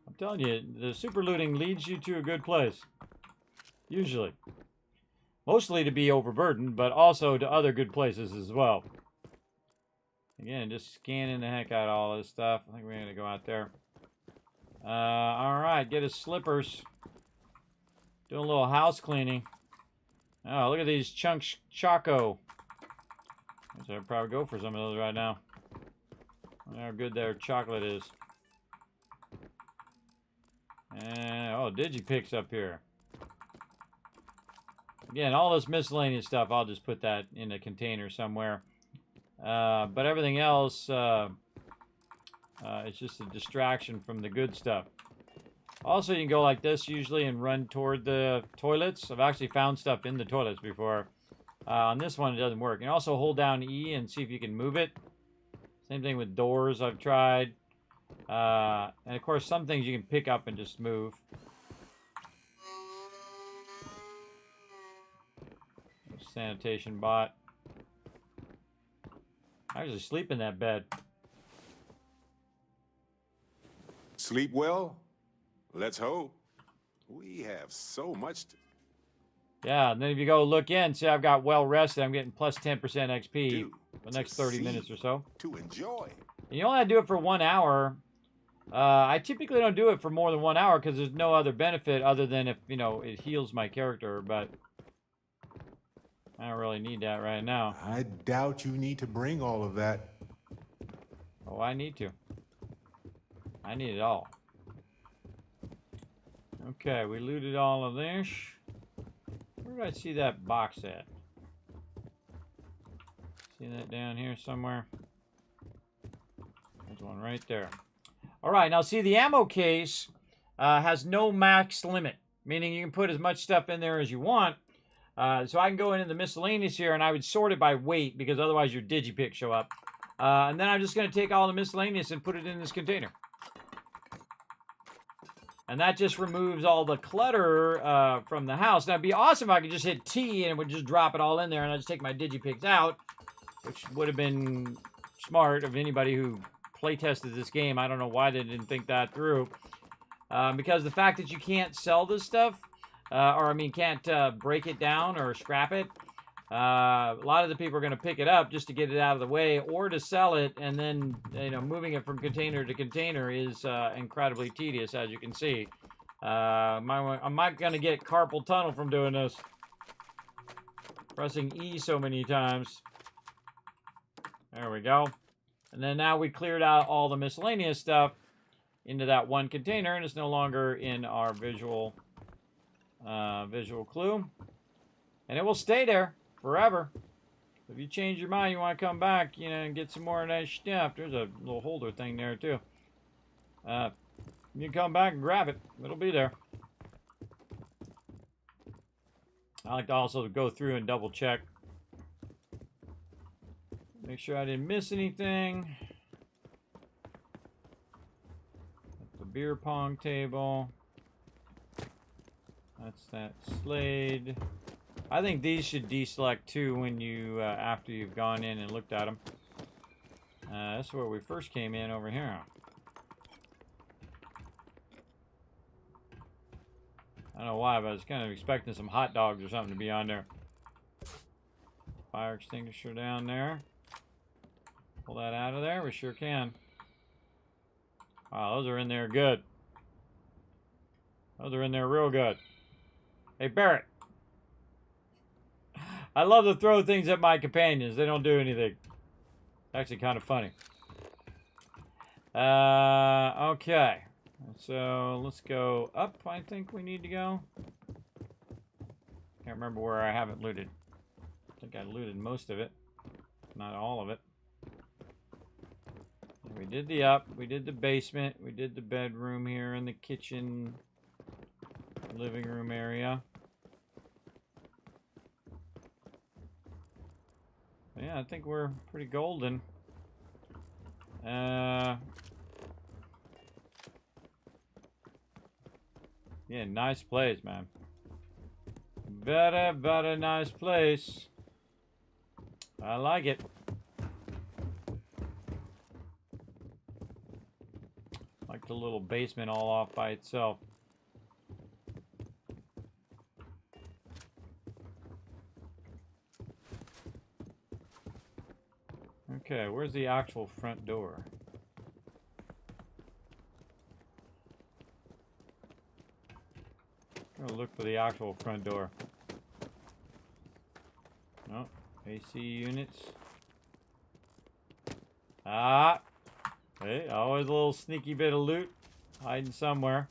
I'm telling you, the super looting leads you to a good place. Usually. Mostly to be overburdened, but also to other good places as well. Again, just scanning the heck out of all this stuff. I think we're going to go out there. Alright, get his slippers. Doing a little house cleaning. Oh, look at these chunks choco. So I'd probably go for some of those right now. Look how good their chocolate is. And, oh, Digipic's up here. Again, all this miscellaneous stuff, I'll just put that in a container somewhere. But everything else, it's just a distraction from the good stuff. Also, you can go like this usually and run toward the toilets. I've actually found stuff in the toilets before. On this one, it doesn't work. You can also hold down E and see if you can move it. Same thing with doors I've tried. And of course, some things you can pick up and just move. Sanitation bot. I usually sleep in that bed. Sleep well? Let's hope. We have so much to... Yeah, and then if you go look in, see I've got well rested. I'm getting plus 10% XP for the next 30 minutes or so. To enjoy. And you only have to do it for 1 hour. I typically don't do it for more than 1 hour because there's no other benefit other than if, you know, it heals my character, but I don't really need that right now. I doubt you need to bring all of that. Oh, I need to. I need it all. Okay, we looted all of this. Where did I see that box at? See that down here somewhere? There's one right there. All right, now see the ammo case has no max limit, meaning you can put as much stuff in there as you want. So I can go into the miscellaneous here and I would sort it by weight because otherwise your digipic show up. And then I'm just going to take all the miscellaneous and put it in this container. And that just removes all the clutter from the house. Now, it'd be awesome if I could just hit T and it would just drop it all in there and I'd just take my digipics out, which would have been smart of anybody who playtested this game. I don't know why they didn't think that through. Because the fact that you can't sell this stuff, can't break it down or scrap it, a lot of the people are going to pick it up just to get it out of the way or to sell it, and then, you know, moving it from container to container is incredibly tedious, as you can see. I'm not going to get carpal tunnel from doing this. Pressing E so many times. There we go. And then now we cleared out all the miscellaneous stuff into that one container, and it's no longer in our visual clue. And it will stay there forever. If you change your mind, you want to come back, you know, and get some more of that stuff. There's a little holder thing there too. You can come back and grab it. It'll be there. I like to also go through and double check. Make sure I didn't miss anything. The beer pong table. That's that Slade. I think these should deselect too when you after you've gone in and looked at them. That's where we first came in over here. I don't know why, but I was kind of expecting some hot dogs or something to be on there. Fire extinguisher down there. Pull that out of there. We sure can. Wow, those are in there good. Oh, they're in there real good. Hey, Barrett. I love to throw things at my companions. They don't do anything. Actually kind of funny. Okay. So let's go up, I think we need to go. Can't remember where I haven't looted. I think I looted most of it. Not all of it. We did the up, we did the basement, we did the bedroom here and the kitchen, living room area. Yeah, I think we're pretty golden. Yeah, nice place, man. Very nice place. I like it. Like the little basement all off by itself. Okay, where's the actual front door? I'm gonna look for the actual front door. Oh, AC units. Ah! Hey, always a little sneaky bit of loot hiding somewhere.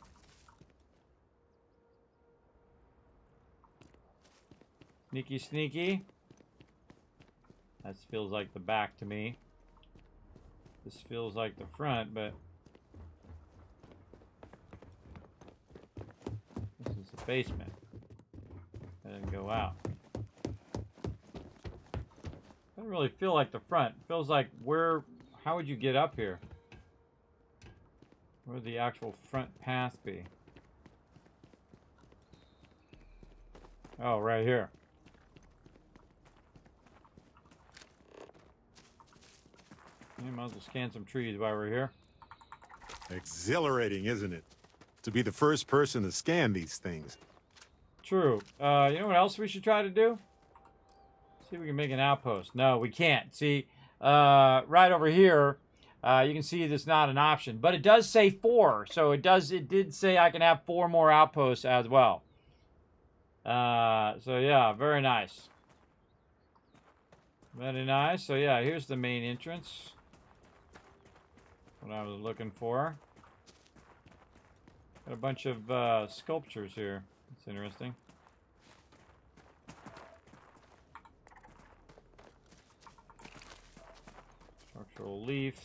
Sneaky, sneaky. That feels like the back to me. This feels like the front, but this is the basement. Doesn't go out. Doesn't really feel like the front. It feels like how would you get up here? Where would the actual front path be? Oh, right here. You might as well scan some trees while we're here. Exhilarating, isn't it? To be the first person to scan these things. True. You know what else we should try to do? See if we can make an outpost. No, we can't. See, right over here, you can see that's not an option. But it does say 4. So it did say I can have 4 more outposts as well. So yeah, very nice. Very nice. So yeah, here's the main entrance. What I was looking for. Got a bunch of sculptures here. That's interesting. Structural leaf.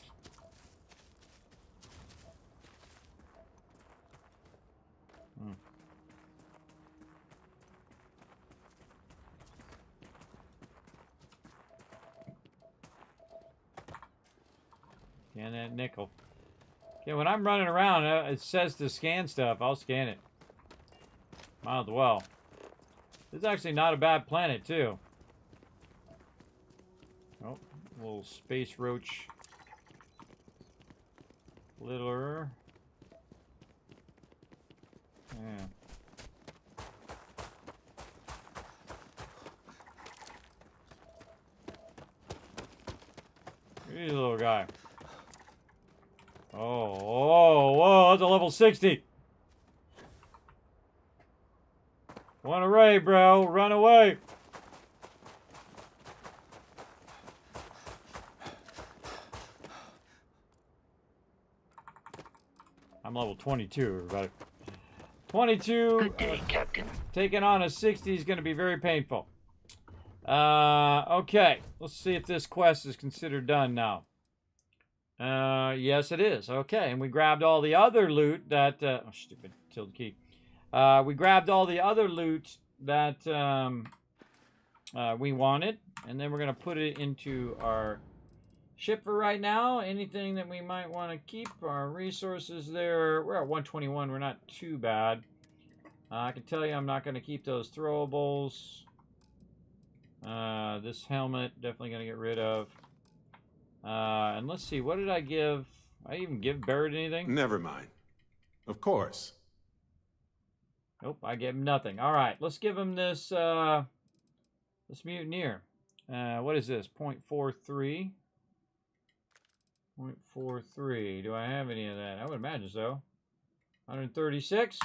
Scan that nickel. Okay, when I'm running around, it says to scan stuff. I'll scan it. Might as well. This is actually not a bad planet, too. Oh, little space roach. Littler. Yeah. He's a little guy. Oh, whoa, that's a level 60. Run away, bro. Run away. I'm level 22, everybody. 22. Good day, Captain. Taking on a 60 is going to be very painful. Okay. Let's see if this quest is considered done now. Yes, it is. Okay, and we grabbed all the other loot that... oh, stupid. Tilde key. We grabbed all the other loot that we wanted, and then we're going to put it into our ship for right now. Anything that we might want to keep, our resources there. We're at 121. We're not too bad. I can tell you I'm not going to keep those throwables. This helmet, definitely going to get rid of. And let's see, what did I give? I even give Barrett anything? Never mind. Of course. Nope, I gave him nothing. All right, let's give him this, this mutineer. What is this? 0.43. 0.43. Do I have any of that? I would imagine so. 136.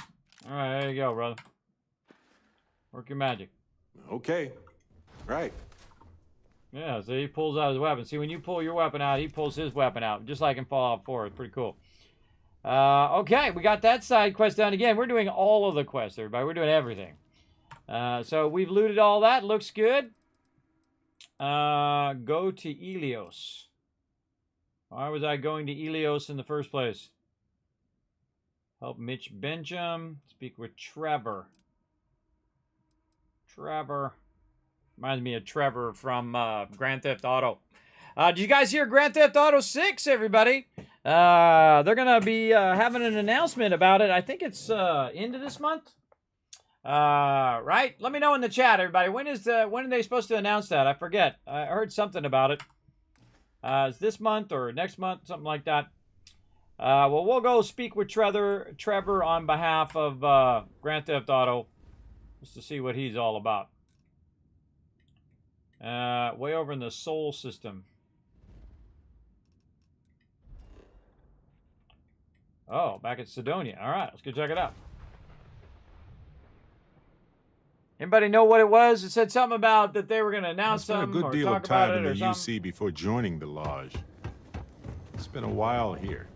All right, there you go, brother. Work your magic. Okay. Right. Yeah, so he pulls out his weapon. See, when you pull your weapon out, he pulls his weapon out, just like in Fallout 4. It's pretty cool. Okay, we got that side quest done. Again, we're doing all of the quests, everybody. We're doing everything. So we've looted all that. Looks good. Go to Ilios. Why was I going to Ilios in the first place? Help Mitch Benjamin. Speak with Trevor. Trevor. Reminds me of Trevor from Grand Theft Auto. Did you guys hear Grand Theft Auto 6, everybody? They're going to be having an announcement about it. I think it's end of this month. Right? Let me know in the chat, everybody. When are they supposed to announce that? I forget. I heard something about it. It's this month or next month, something like that. Well, we'll go speak with Trevor on behalf of Grand Theft Auto just to see what he's all about. Way over in the Sol system. Oh, back at Sidonia. All right, let's go check it out. Anybody know what it was? It said something about that they were going to announce Spent a something good or deal talk of time about in it or the something. UC before joining the Lodge. It's been a while here.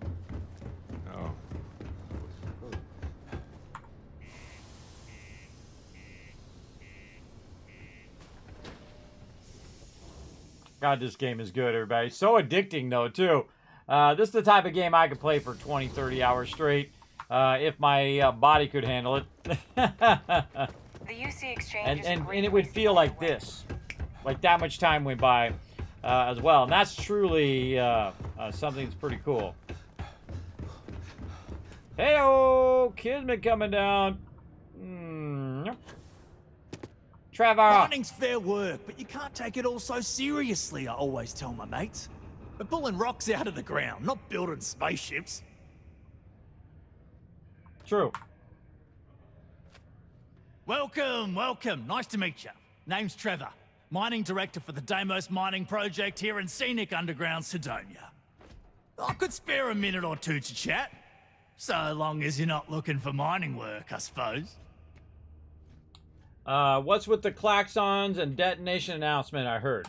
Oh. God, this game is good, everybody. So addicting, though, too. This is the type of game I could play for 20, 30 hours straight if my body could handle it. The UC exchange and it would feel like this. Like that much time went by as well. And that's truly something that's pretty cool. Hey-oh! Kismet coming down. Trevor! Mining's fair work, but you can't take it all so seriously, I always tell my mates. We're pulling rocks out of the ground, not building spaceships. True. Welcome, welcome. Nice to meet you. Name's Trevor, mining director for the Deimos mining project here in scenic underground Sidonia. I could spare a minute or two to chat, so long as you're not looking for mining work, I suppose. What's with the klaxons and detonation announcement I heard?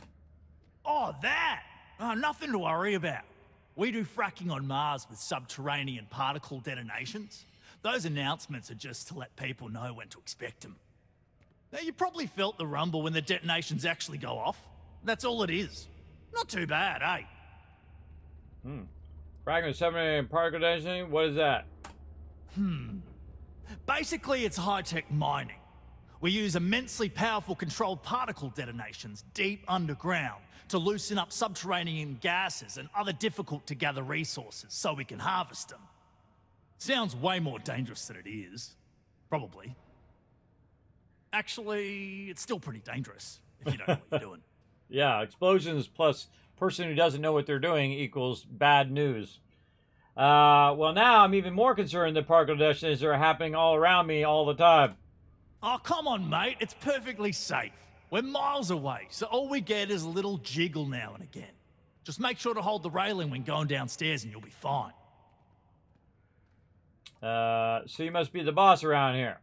Oh, that! Oh, nothing to worry about. We do fracking on Mars with subterranean particle detonations. Those announcements are just to let people know when to expect them. Now, you probably felt the rumble when the detonations actually go off. That's all it is. Not too bad, eh? Fragment 7 particle detonation? What is that? Basically, it's high-tech mining. We use immensely powerful controlled particle detonations deep underground to loosen up subterranean gases and other difficult-to-gather resources so we can harvest them. Sounds way more dangerous than it is. Probably. Actually, it's still pretty dangerous if you don't know what you're doing. Yeah, explosions plus person who doesn't know what they're doing equals bad news. Well, now I'm even more concerned that particle detonations are happening all around me all the time. Oh, come on, mate. It's perfectly safe. We're miles away, so all we get is a little jiggle now and again. Just make sure to hold the railing when going downstairs and you'll be fine. So you must be the boss around here.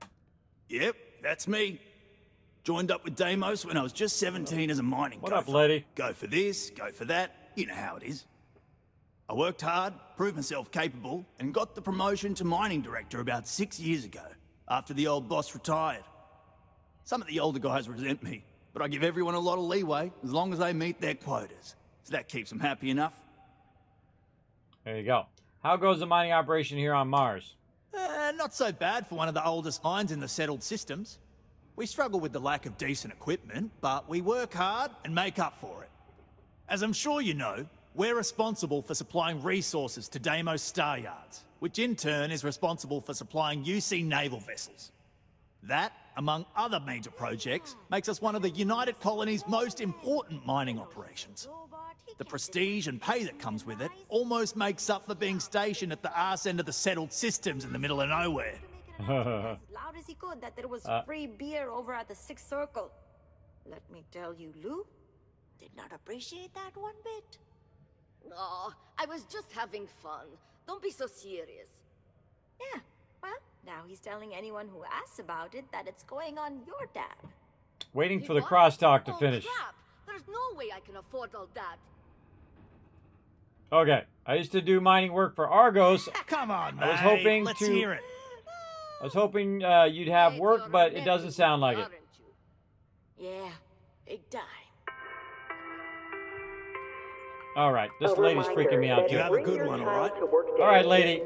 Yep, that's me. Joined up with Deimos when I was just 17 as a mining What up, lady? Go for this, go for that. You know how it is. I worked hard, proved myself capable, and got the promotion to mining director about 6 years ago, after the old boss retired. Some of the older guys resent me, but I give everyone a lot of leeway as long as they meet their quotas. So that keeps them happy enough. There you go. How goes the mining operation here on Mars? Not so bad for one of the oldest mines in the settled systems. We struggle with the lack of decent equipment, but we work hard and make up for it. As I'm sure you know, we're responsible for supplying resources to Deimos Star Yards, which in turn is responsible for supplying UC naval vessels. That, among other major projects, makes us one of the United Colony's most important mining operations. The prestige and pay that comes with it almost makes up for being stationed at the arse end of the settled systems in the middle of nowhere. As loud as he could that there was free beer over at the Sixth Circle. Let me tell you, Lou did not appreciate that one bit. Oh, I was just having fun. Don't be so serious. Yeah, well, Now he's telling anyone who asks about it that it's going on your tab. Waiting for the crosstalk to Oh, finish. crap. There's no way I can afford all that. Okay, I used to do mining work for Argos. Come on, I was mate. hoping Let's to. hear it. I was hoping you'd have work, but it doesn't sound like it. Yeah, big time. All right, this lady's freaking me out too. You have a good one, all right? All right, lady.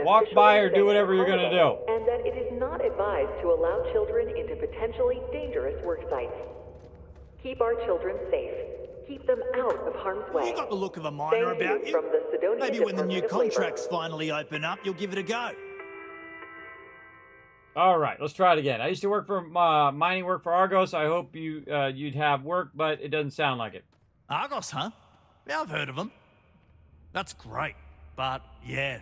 Walk by or do whatever you're gonna do. And that it is not advised to allow children into potentially dangerous work sites. Keep our children safe. Keep them out of harm's way. You got the look of a miner Thank about you you. from the Sidonia Maybe when the new Department of Labor. contracts finally open up, you'll give it a go. All right, let's try it again. I used to work for mining work for Argos. I hope you'd have work, but it doesn't sound like it. Argos, huh? Yeah, I've heard of them. That's great. But, yeah,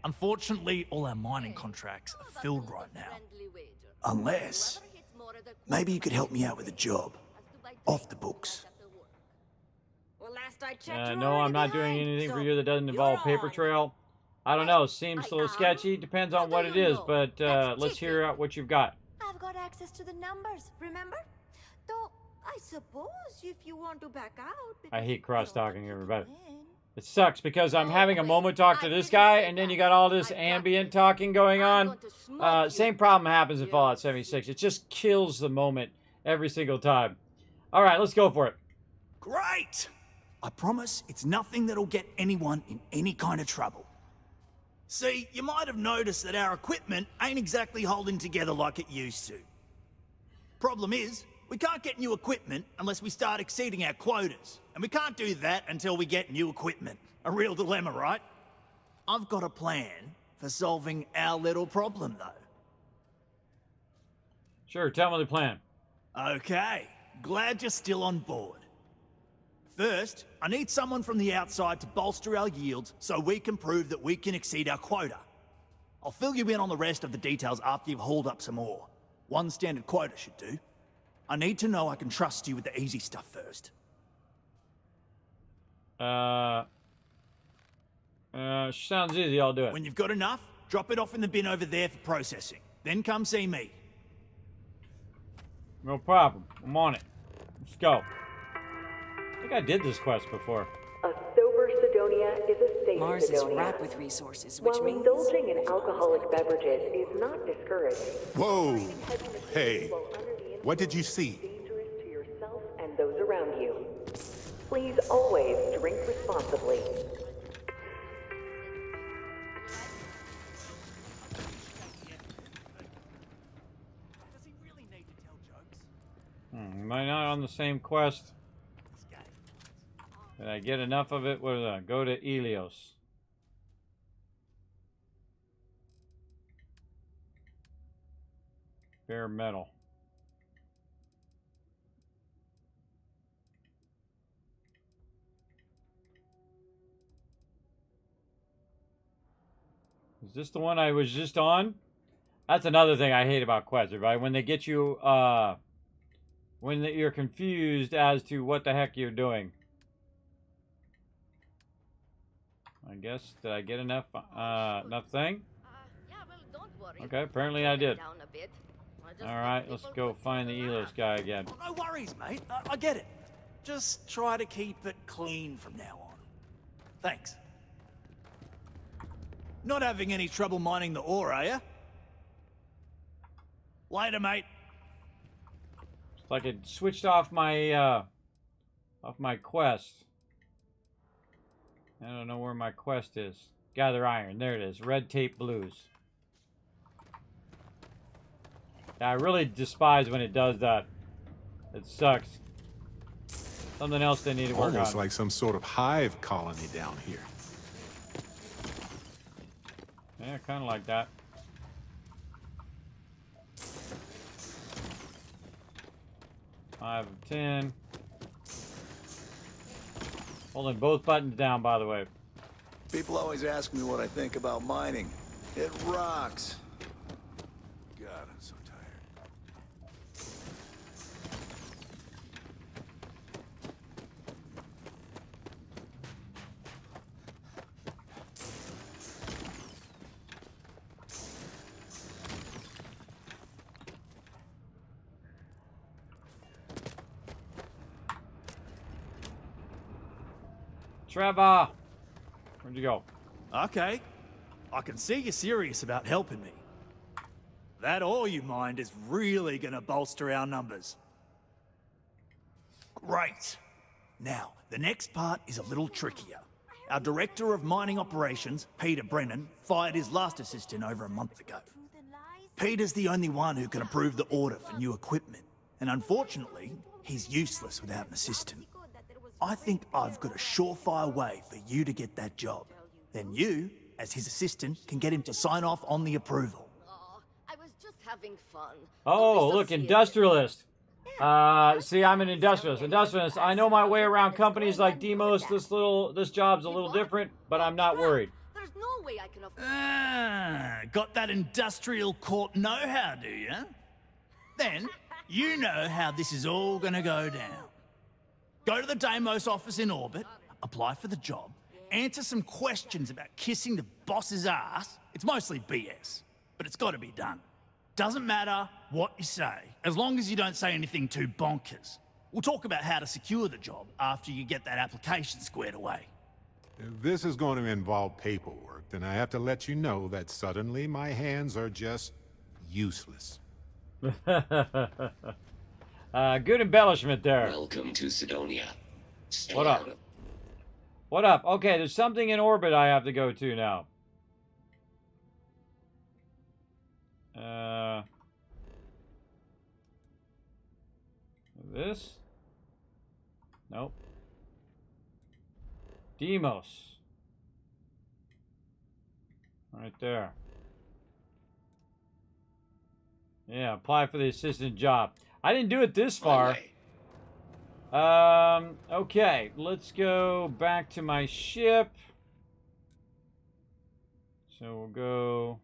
unfortunately, all our mining contracts are filled right now. Unless, maybe you could help me out with a job. Off the books. Well, last I checked, No, I'm not doing anything for you that doesn't involve paper trail. I don't know. Seems a little sketchy. Depends on what it is, but let's hear out what you've got. I've got access to the numbers, remember? Though, I suppose if you want to back out... I hate cross-talking, everybody. It sucks because I'm having a moment talk to this guy, and then you got all this ambient talking going on. Same problem happens in Fallout 76. It just kills the moment every single time. All right, let's go for it. Great! I promise it's nothing that'll get anyone in any kind of trouble. See, you might have noticed that our equipment ain't exactly holding together like it used to. Problem is, we can't get new equipment unless we start exceeding our quotas. And we can't do that until we get new equipment. A real dilemma, right? I've got a plan for solving our little problem, though. Sure, tell me the plan. Okay, glad you're still on board. First, I need someone from the outside to bolster our yields so we can prove that we can exceed our quota. I'll fill you in on the rest of the details after you've hauled up some ore. One standard quota should do. I need to know I can trust you with the easy stuff first. Sounds easy, I'll do it. When you've got enough, drop it off in the bin over there for processing. Then come see me. No problem. I'm on it. Let's go. I think I did this quest before. A sober Sidonia is a safe Mars is Sidonia. ripe with resources, which While means... indulging in alcoholic beverages is not discouraged. Whoa! Hey, what did you see? Dangerous to yourself and those around you. Please always drink responsibly. Am I not on the same quest? Did I get enough of it? What is that? Go to Elios. Bare metal. Is this the one I was just on? That's another thing I hate about quests, right? When they get you, when you're confused as to what the heck you're doing. I guess, did I get enough, enough thing? Yeah, well, don't worry. Okay, apparently I did. Down a bit. Alright, let's go find the Elos guy again. Oh, no worries, mate. I get it. Just try to keep it clean from now on. Thanks. Not having any trouble mining the ore, are you? Later, mate. It's like it switched off my quest. I don't know where my quest is. Gather iron. There it is. Red tape blues. Yeah, I really despise when it does that. It sucks. Something else they need to work on. Almost like some sort of hive colony down here. Yeah, kind of like that. Five of 10. Holding both buttons down, by the way. People always ask me what I think about mining. It rocks. God, I'm so tired. Trevor! Where'd you go? Okay. I can see you're serious about helping me. That all you mind is really gonna bolster our numbers. Great. Now, the next part is a little trickier. Our Director of Mining Operations, Peter Brennan, fired his last assistant over a month ago. Peter's the only one who can approve the order for new equipment, and unfortunately, he's useless without an assistant. I think I've got a surefire way for you to get that job. Then you, as his assistant, can get him to sign off on the approval. I was just having fun. Oh, look, industrialist. See, I'm an industrialist. Industrialist, I know my way around companies like Demos. This job's a little different, but I'm not worried. There's no way I can afford. Got that industrial court know-how, do you? Then, you know how this is all gonna go down. Go to the Deimos office in orbit, apply for the job, answer some questions about kissing the boss's ass. It's mostly BS, but it's got to be done. Doesn't matter what you say, as long as you don't say anything too bonkers. We'll talk about how to secure the job after you get that application squared away. If this is going to involve paperwork, then I have to let you know that suddenly my hands are just useless. Good embellishment there. Welcome to Sidonia. Stay What up? out of- What up? Okay, there's something in orbit I have to go to now. This? Nope. Demos. Right there. Yeah, apply for the assistant job. I didn't do it this far. Okay, let's go back to my ship. So we'll go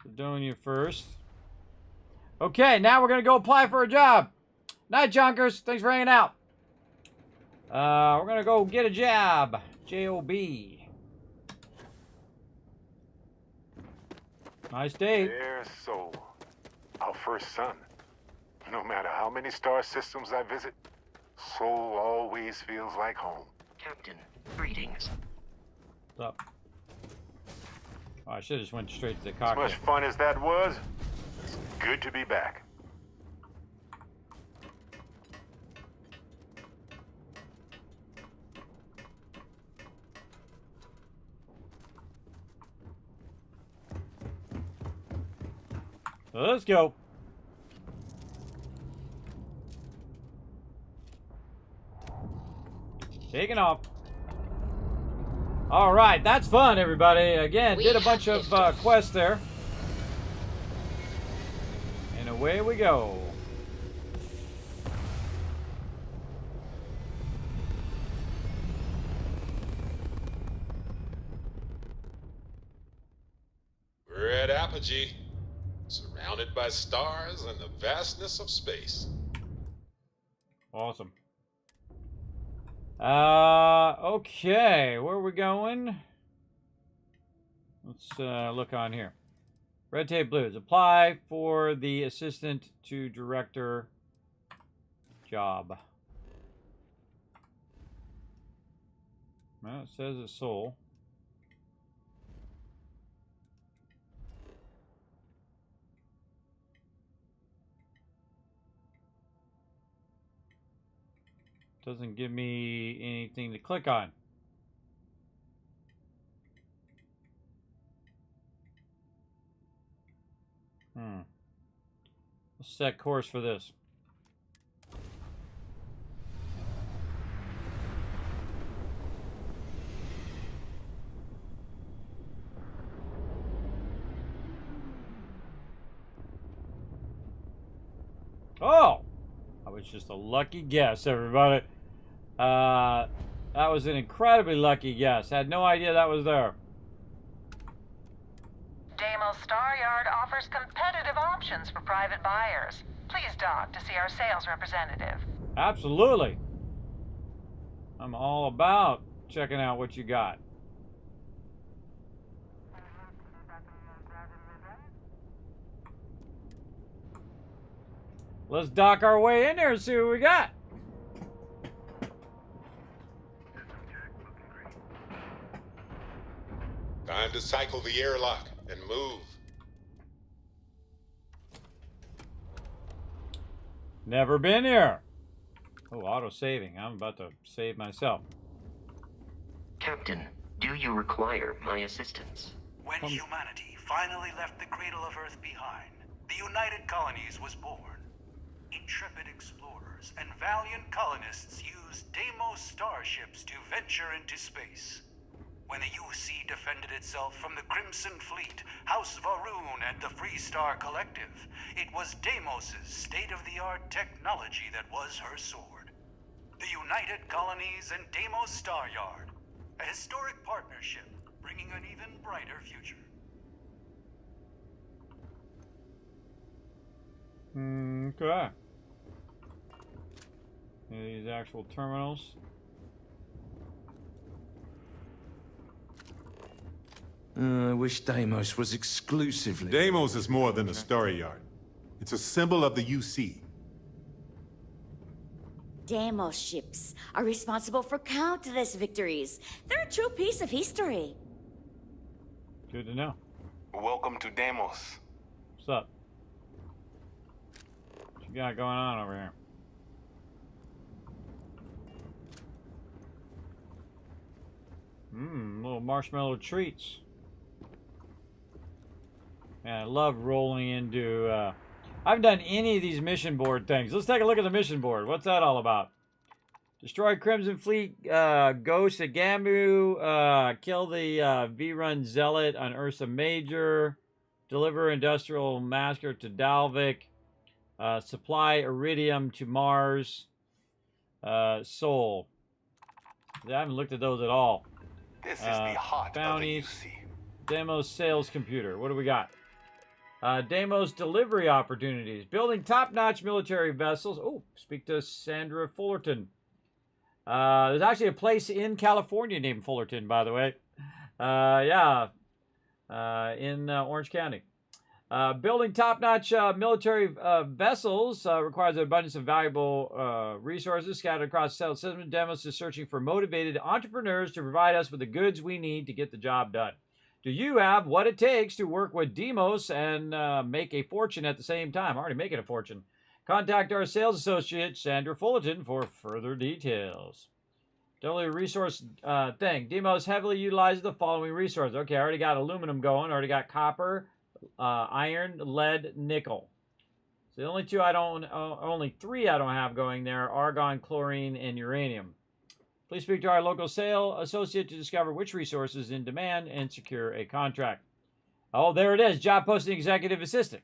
Sidonia first. Okay, now we're gonna go apply for a job. Night, Junkers. Thanks for hanging out. We're gonna go get a job. J-O-B. Nice day. Dear soul, our first son. No matter how many star systems I visit, Sol always feels like home. Captain, greetings. What's up? Oh, I should have just went straight to the As cockpit. much fun as that was, it's good to be back. So let's go. Taking off. All right, that's fun, everybody. Again, did a bunch of quests there. And away we go. We're at Apogee, surrounded by stars and the vastness of space. Awesome. Okay, where are we going? Let's look on here. Red tape blues. Apply for the assistant to director job. Well, it says it's Seoul. Doesn't give me anything to click on. Let's set course for this. Oh! That was just a lucky guess, everybody. That was an incredibly lucky guess. Had no idea that was there. Deimos Star Yard offers competitive options for private buyers. Please dock to see our sales representative. Absolutely. I'm all about checking out what you got. Let's dock our way in there and see what we got. Time to cycle the airlock and move. Never been here. Oh, auto-saving. I'm about to save myself. Captain, do you require my assistance? When humanity finally left the cradle of Earth behind, the United Colonies was born. Intrepid explorers and valiant colonists used Deimos starships to venture into space. When the UC defended itself from the Crimson Fleet, House Varoon, and the Freestar Collective, it was Deimos' state-of-the-art technology that was her sword. The United Colonies and Deimos Star Yard, a historic partnership bringing an even brighter future. Okay. These actual terminals. I wish Deimos was exclusively... Deimos is more than a star yard. It's a symbol of the UC. Deimos ships are responsible for countless victories. They're a true piece of history. Good to know. Welcome to Deimos. What's up? What you got going on over here? Little marshmallow treats. Man, I love rolling into, I haven't done any of these mission board things. Let's take a look at the mission board. What's that all about? Destroy Crimson Fleet Ghost at Gamu. Kill the V-Run Zealot on Ursa Major. Deliver Industrial Massacre to Dalvik. Supply Iridium to Mars. Sol. I haven't looked at those at all. This is the heart bounties. of the UC. Deimos sales computer. What do we got? Deimos delivery opportunities. Building top-notch military vessels. Oh, speak to Sandra Fullerton. There's actually a place in California named Fullerton, by the way. Yeah. In Orange County. Building top-notch military vessels requires an abundance of valuable resources scattered across the settled system. Deimos is searching for motivated entrepreneurs to provide us with the goods we need to get the job done. Do you have what it takes to work with Deimos and make a fortune at the same time? I'm already making a fortune. Contact our sales associate, Sandra Fullerton, for further details. Totally resource thing. Deimos heavily utilizes the following resources. Okay, I already got aluminum going. I already got copper, iron, lead, nickel. So the only two I don't, only three I don't have going there: argon, chlorine, and uranium. Please speak to our local sale associate to discover which resources in demand and secure a contract. Oh, there it is. Job posting executive assistant.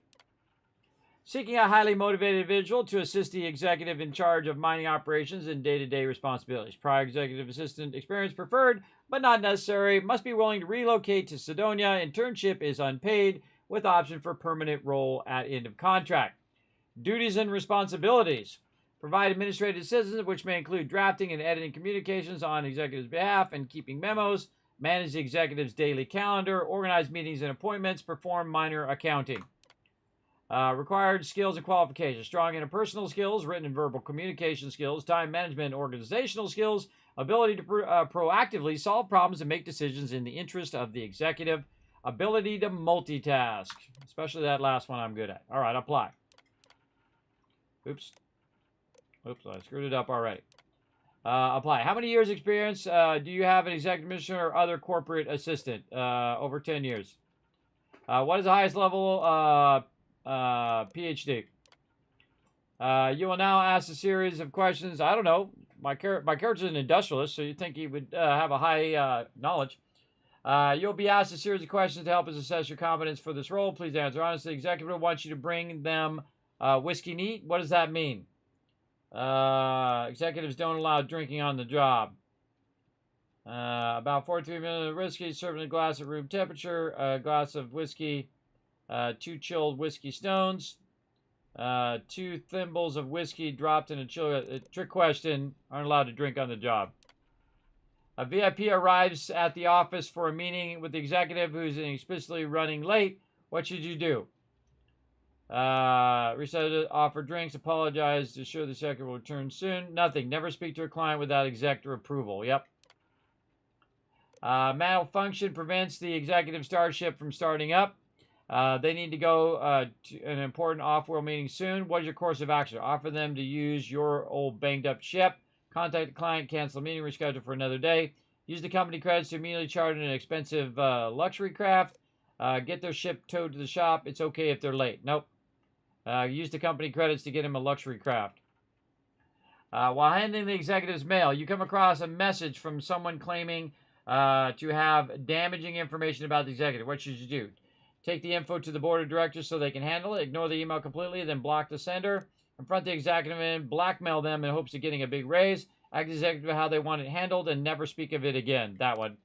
Seeking a highly motivated individual to assist the executive in charge of mining operations and day-to-day responsibilities. Prior executive assistant experience preferred, but not necessary. Must be willing to relocate to Sidonia. Internship is unpaid, with option for permanent role at end of contract. Duties and responsibilities. Provide administrative assistance, which may include drafting and editing communications on executive's behalf and keeping memos. Manage the executive's daily calendar. Organize meetings and appointments. Perform minor accounting. Required skills and qualifications. Strong interpersonal skills, written and verbal communication skills, time management and organizational skills, ability to proactively solve problems and make decisions in the interest of the executive, ability to multitask, especially that last one I'm good at. All right, apply. Oops, I screwed it up already. Apply. How many years experience do you have an executive commissioner or other corporate assistant? Over 10 years. What is the highest level PhD? You will now ask a series of questions. I don't know. My character's an industrialist, so you'd think he would have a high knowledge. You'll be asked a series of questions to help us assess your competence for this role. Please answer honestly. The executive wants you to bring them whiskey neat. What does that mean? Executives don't allow drinking on the job. About 43 minutes of whiskey served in a glass at room temperature. A glass of whiskey. 2 chilled whiskey stones. 2 thimbles of whiskey dropped in a chill. Trick question. Aren't allowed to drink on the job. A VIP arrives at the office for a meeting with the executive who's explicitly running late. What should you do? Reset, offer drinks, apologize, assure the executive will return soon. Nothing. Never speak to a client without executive approval. Yep. Malfunction prevents the executive starship from starting up. They need to go to an important off-world meeting soon. What is your course of action? Offer them to use your old banged-up ship. Contact the client, cancel the meeting, reschedule for another day. Use the company credits to immediately charter an expensive luxury craft. Get their ship towed to the shop. It's okay if they're late. Nope. Use the company credits to get him a luxury craft. While handling the executive's mail, you come across a message from someone claiming to have damaging information about the executive. What should you do? Take the info to the board of directors so they can handle it. Ignore the email completely, then block the sender. Confront the executive and blackmail them in hopes of getting a big raise. Ask the executive how they want it handled and never speak of it again. That one.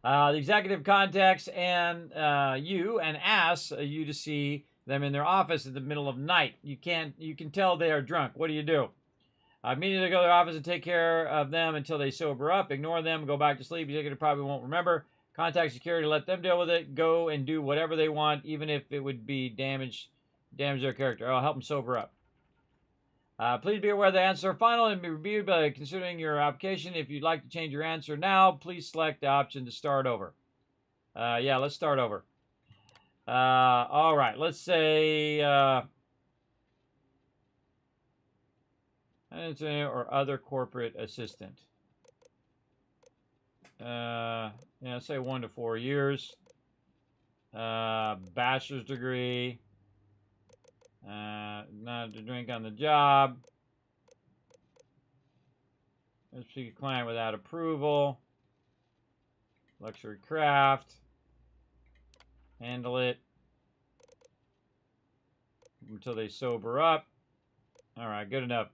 The executive contacts you and asks you to see them in their office in the middle of night. You can tell they are drunk. What do you do? Immediately go to their office and take care of them until they sober up. Ignore them. Go back to sleep. The executive probably won't remember. Contact security. Let them deal with it. Go and do whatever they want, even if it would be damage their character. I'll help them sober up. Please be aware the answers are final and be reviewed by considering your application. If you'd like to change your answer now, please select the option to start over. Yeah, let's start over. All right, let's say or other corporate assistant. Yeah, say 1 to 4 years. Bachelor's degree. Not to drink on the job. Let's see, client without approval. Luxury craft. Handle it until they sober up. All right, good enough.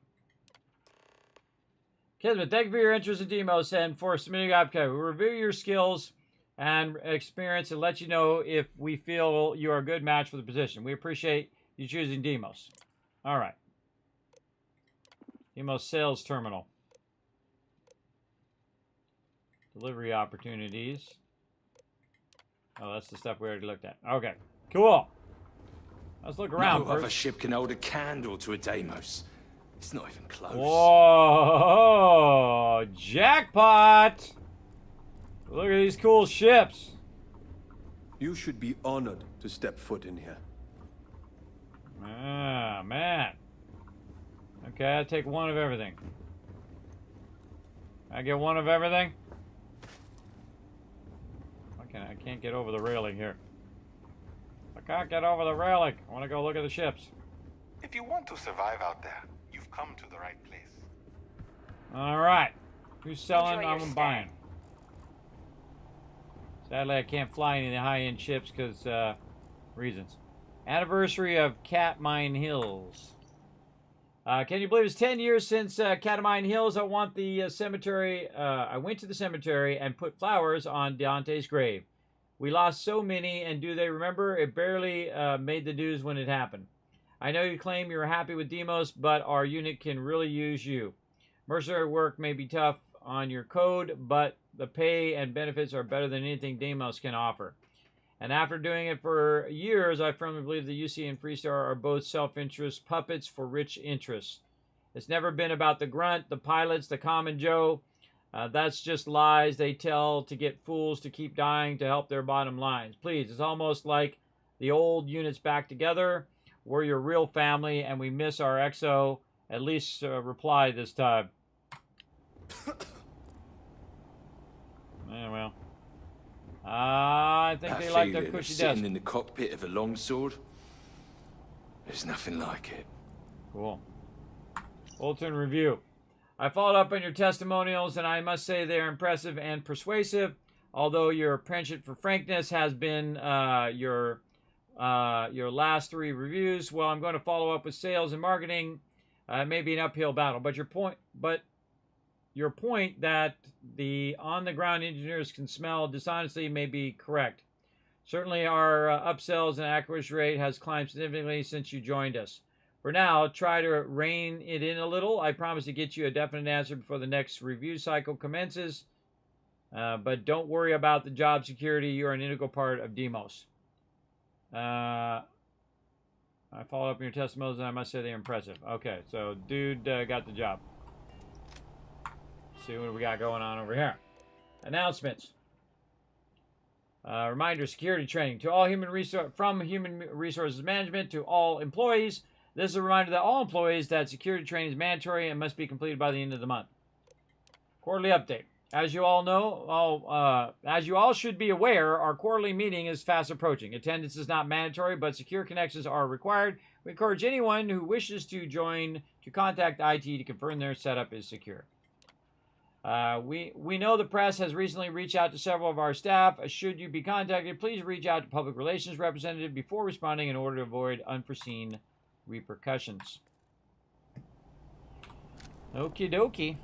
Kismet, thank you for your interest in Demos and for submitting your application. We'll review your skills and experience and let you know if we feel you are a good match for the position. We appreciate you choosing Demos. All right. Demos Sales Terminal. Delivery opportunities. Oh, that's the stuff we already looked at. Okay, cool. Let's look around. No other ship can hold a candle to a Deimos. It's not even close. Whoa! Jackpot! Look at these cool ships. You should be honored to step foot in here. Ah, man. Okay, I take one of everything. I get one of everything? I can't get over the railing here. I can't get over the railing. I want to go look at the ships. If you want to survive out there, you've come to the right place. All right. Who's selling? Enjoy your I'm buying. Sadly, I can't fly any of the high-end ships because reasons. Anniversary of Catmine Hills. Can you believe it's 10 years since Catmine Hills? I went to the cemetery and put flowers on Dante's grave. We lost so many, and do they remember? It barely made the news when it happened. I know you claim you're happy with Demos, but our unit can really use you. Mercenary work may be tough on your code, but the pay and benefits are better than anything Demos can offer. And after doing it for years, I firmly believe the UC and Freestar are both self-interest puppets for rich interests. It's never been about the grunt, the pilots, the common Joe. That's just lies they tell to get fools to keep dying to help their bottom lines. Please, it's almost like the old units back together. We're your real family, and we miss our XO. At least reply this time. Yeah, well. I think they like their cushy desk. Sitting in the cockpit of a longsword. There's nothing like it. Cool. Fulton review. I followed up on your testimonials, and I must say they are impressive and persuasive. Although your penchant for frankness has been your last 3 reviews. Well, I'm going to follow up with sales and marketing. It may be an uphill battle, but your point that the on-the-ground engineers can smell dishonesty may be correct. Certainly, our upsells and acquisition rate has climbed significantly since you joined us. For now, try to rein it in a little. I promise to get you a definite answer before the next review cycle commences. But don't worry about the job security. You're an integral part of Demos. I followed up on your testimonials, and I must say they're impressive. Okay, so dude got the job. See what we got going on over here. Announcements. Reminder, security training. To all from Human Resources Management to all employees. This is a reminder that all employees that security training is mandatory and must be completed by the end of the month. Quarterly update. As you all know, as you all should be aware, our quarterly meeting is fast approaching. Attendance is not mandatory, but secure connections are required. We encourage anyone who wishes to join to contact IT to confirm their setup is secure. We know the press has recently reached out to several of our staff. Should you be contacted, please reach out to public relations representative before responding in order to avoid unforeseen repercussions. Okie dokie.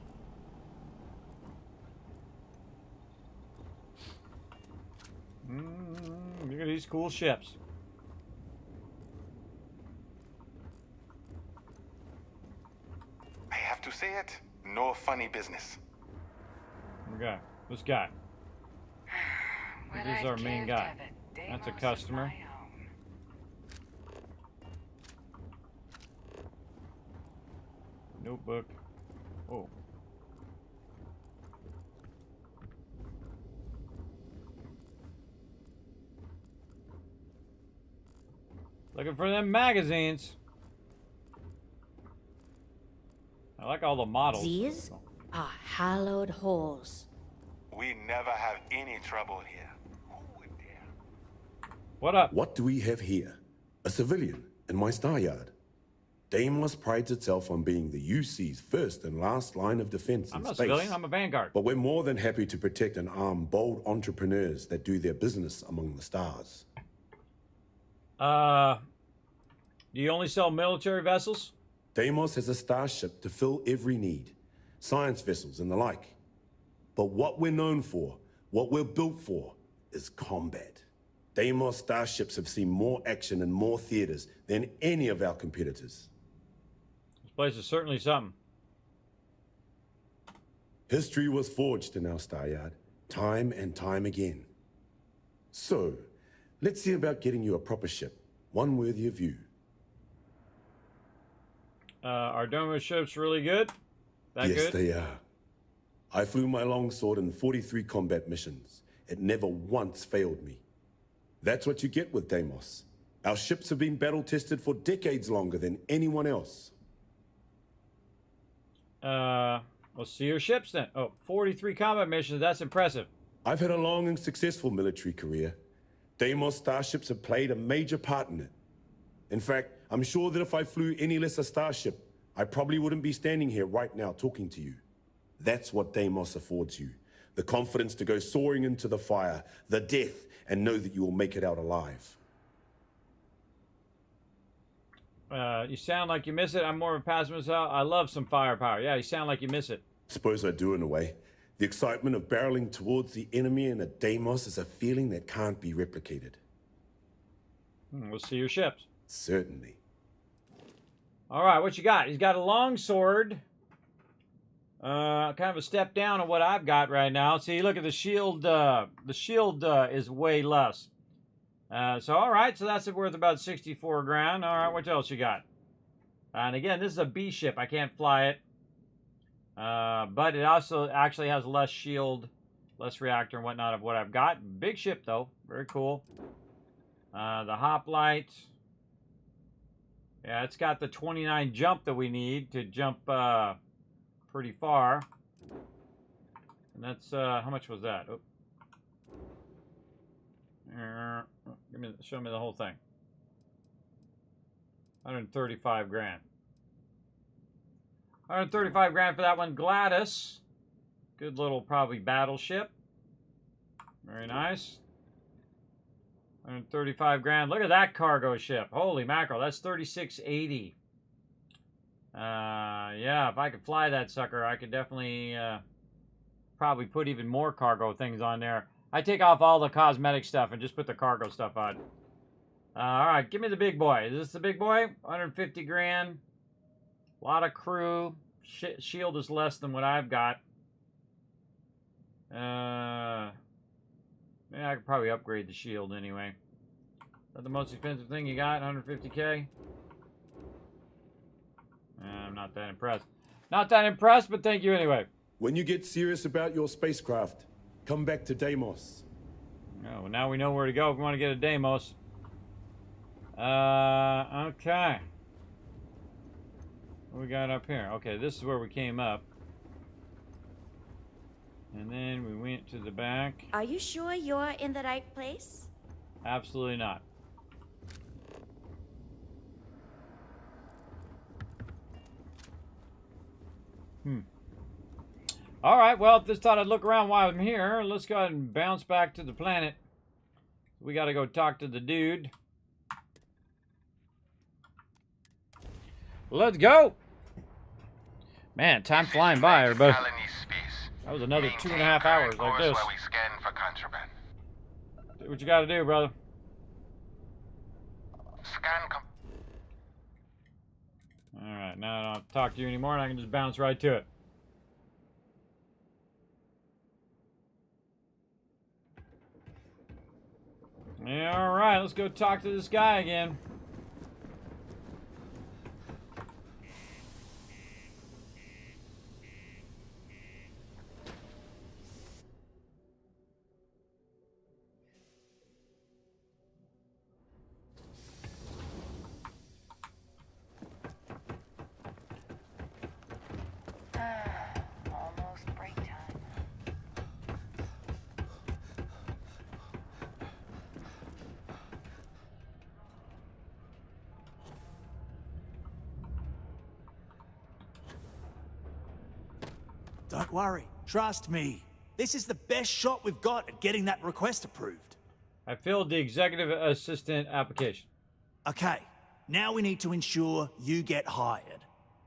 Look at these cool ships. I have to say it, no funny business. Okay, this guy. This is our main guy. That's a customer. Notebook. Oh. Looking for them magazines. I like all the models. These are hallowed halls. We never have any trouble here. Who would dare? What up? What do we have here? A civilian in my star yard. Deimos prides itself on being the UC's first and last line of defense in I'm not a space. civilian, I'm a vanguard. But we're more than happy to protect and arm bold entrepreneurs that do their business among the stars. Do you only sell military vessels? Deimos has a starship to fill every need. Science vessels and the like. But what we're known for, what we're built for, is combat. Deimos starships have seen more action and more theaters than any of our competitors. This place is certainly something. History was forged in our star yard, time and time again. So, let's see about getting you a proper ship, one worthy of you. Our Domo ship's really good? That yes, good? they are. I flew my longsword in 43 combat missions. It never once failed me. That's what you get with Deimos. Our ships have been battle-tested for decades longer than anyone else. Let's see your ships then. Oh, 43 combat missions, that's impressive. I've had a long and successful military career. Deimos starships have played a major part in it. In fact, I'm sure that if I flew any lesser starship, I probably wouldn't be standing here right now talking to you. That's what Deimos affords you. The confidence to go soaring into the fire, the death, and know that you will make it out alive. You sound like you miss it. I'm more of a pessimist. I love some firepower. Yeah, you sound like you miss it. Suppose I do in a way. The excitement of barreling towards the enemy in a Deimos is a feeling that can't be replicated. We'll see your ships. Certainly. All right, what you got? He's got a long sword. Kind of a step down on what I've got right now. See, look at the shield. The shield is way less. So, all right, so that's worth about 64 grand. All right, what else you got? And again, this is a B ship. I can't fly it. But it also actually has less shield, less reactor and whatnot of what I've got. Big ship, though. Very cool. The hoplite. Yeah, it's got the 29 jump that we need to jump pretty far. And that's, how much was that? Oh. Show me the whole thing. 135 grand. 135 grand for that one. Gladys. Good little, probably, battleship. Very nice. 135 grand. Look at that cargo ship. Holy mackerel. That's 3680. Yeah, if I could fly that sucker, I could definitely probably put even more cargo things on there. I take off all the cosmetic stuff and just put the cargo stuff on. All right, give me the big boy. Is this the big boy? 150 grand. A lot of crew. Shield is less than what I've got. Yeah, I could probably upgrade the shield anyway. Is that the most expensive thing you got? 150K? I'm not that impressed. Not that impressed, but thank you anyway. When you get serious about your spacecraft, Come back to Deimos. Oh, well, now we know where to go if we want to get a Deimos. Okay. What we got up here? Okay, this is where we came up. And then we went to the back. Are you sure you're in the right place? Absolutely not. All right, well, just thought I'd look around while I'm here. Let's go ahead and bounce back to the planet. We got to go talk to the dude. Let's go. Man, time flying by, everybody. That was another 2.5 hours like this. While we scan for contraband. Do what you got to do, brother. All right, now I don't have to talk to you anymore, and I can just bounce right to it. All right, let's go talk to this guy again. Almost break time. Don't worry. Trust me. This is the best shot we've got at getting that request approved. I filled the executive assistant application. Okay, now we need to ensure you get hired.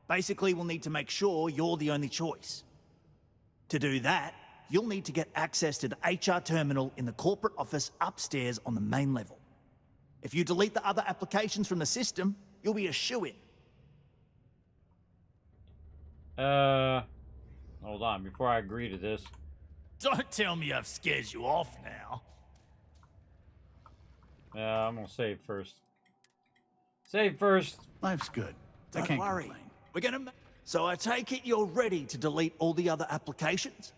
Basically, we'll need to make sure you're the only choice. To do that, you'll need to get access to the HR terminal in the corporate office upstairs on the main level. If you delete the other applications from the system, you'll be a shoo-in. Hold on, before I agree to this. Don't tell me I've scared you off now. I'm gonna save first. Save first. Life's good. I Don't can't worry. complain. We're gonna... So I take it you're ready to delete all the other applications?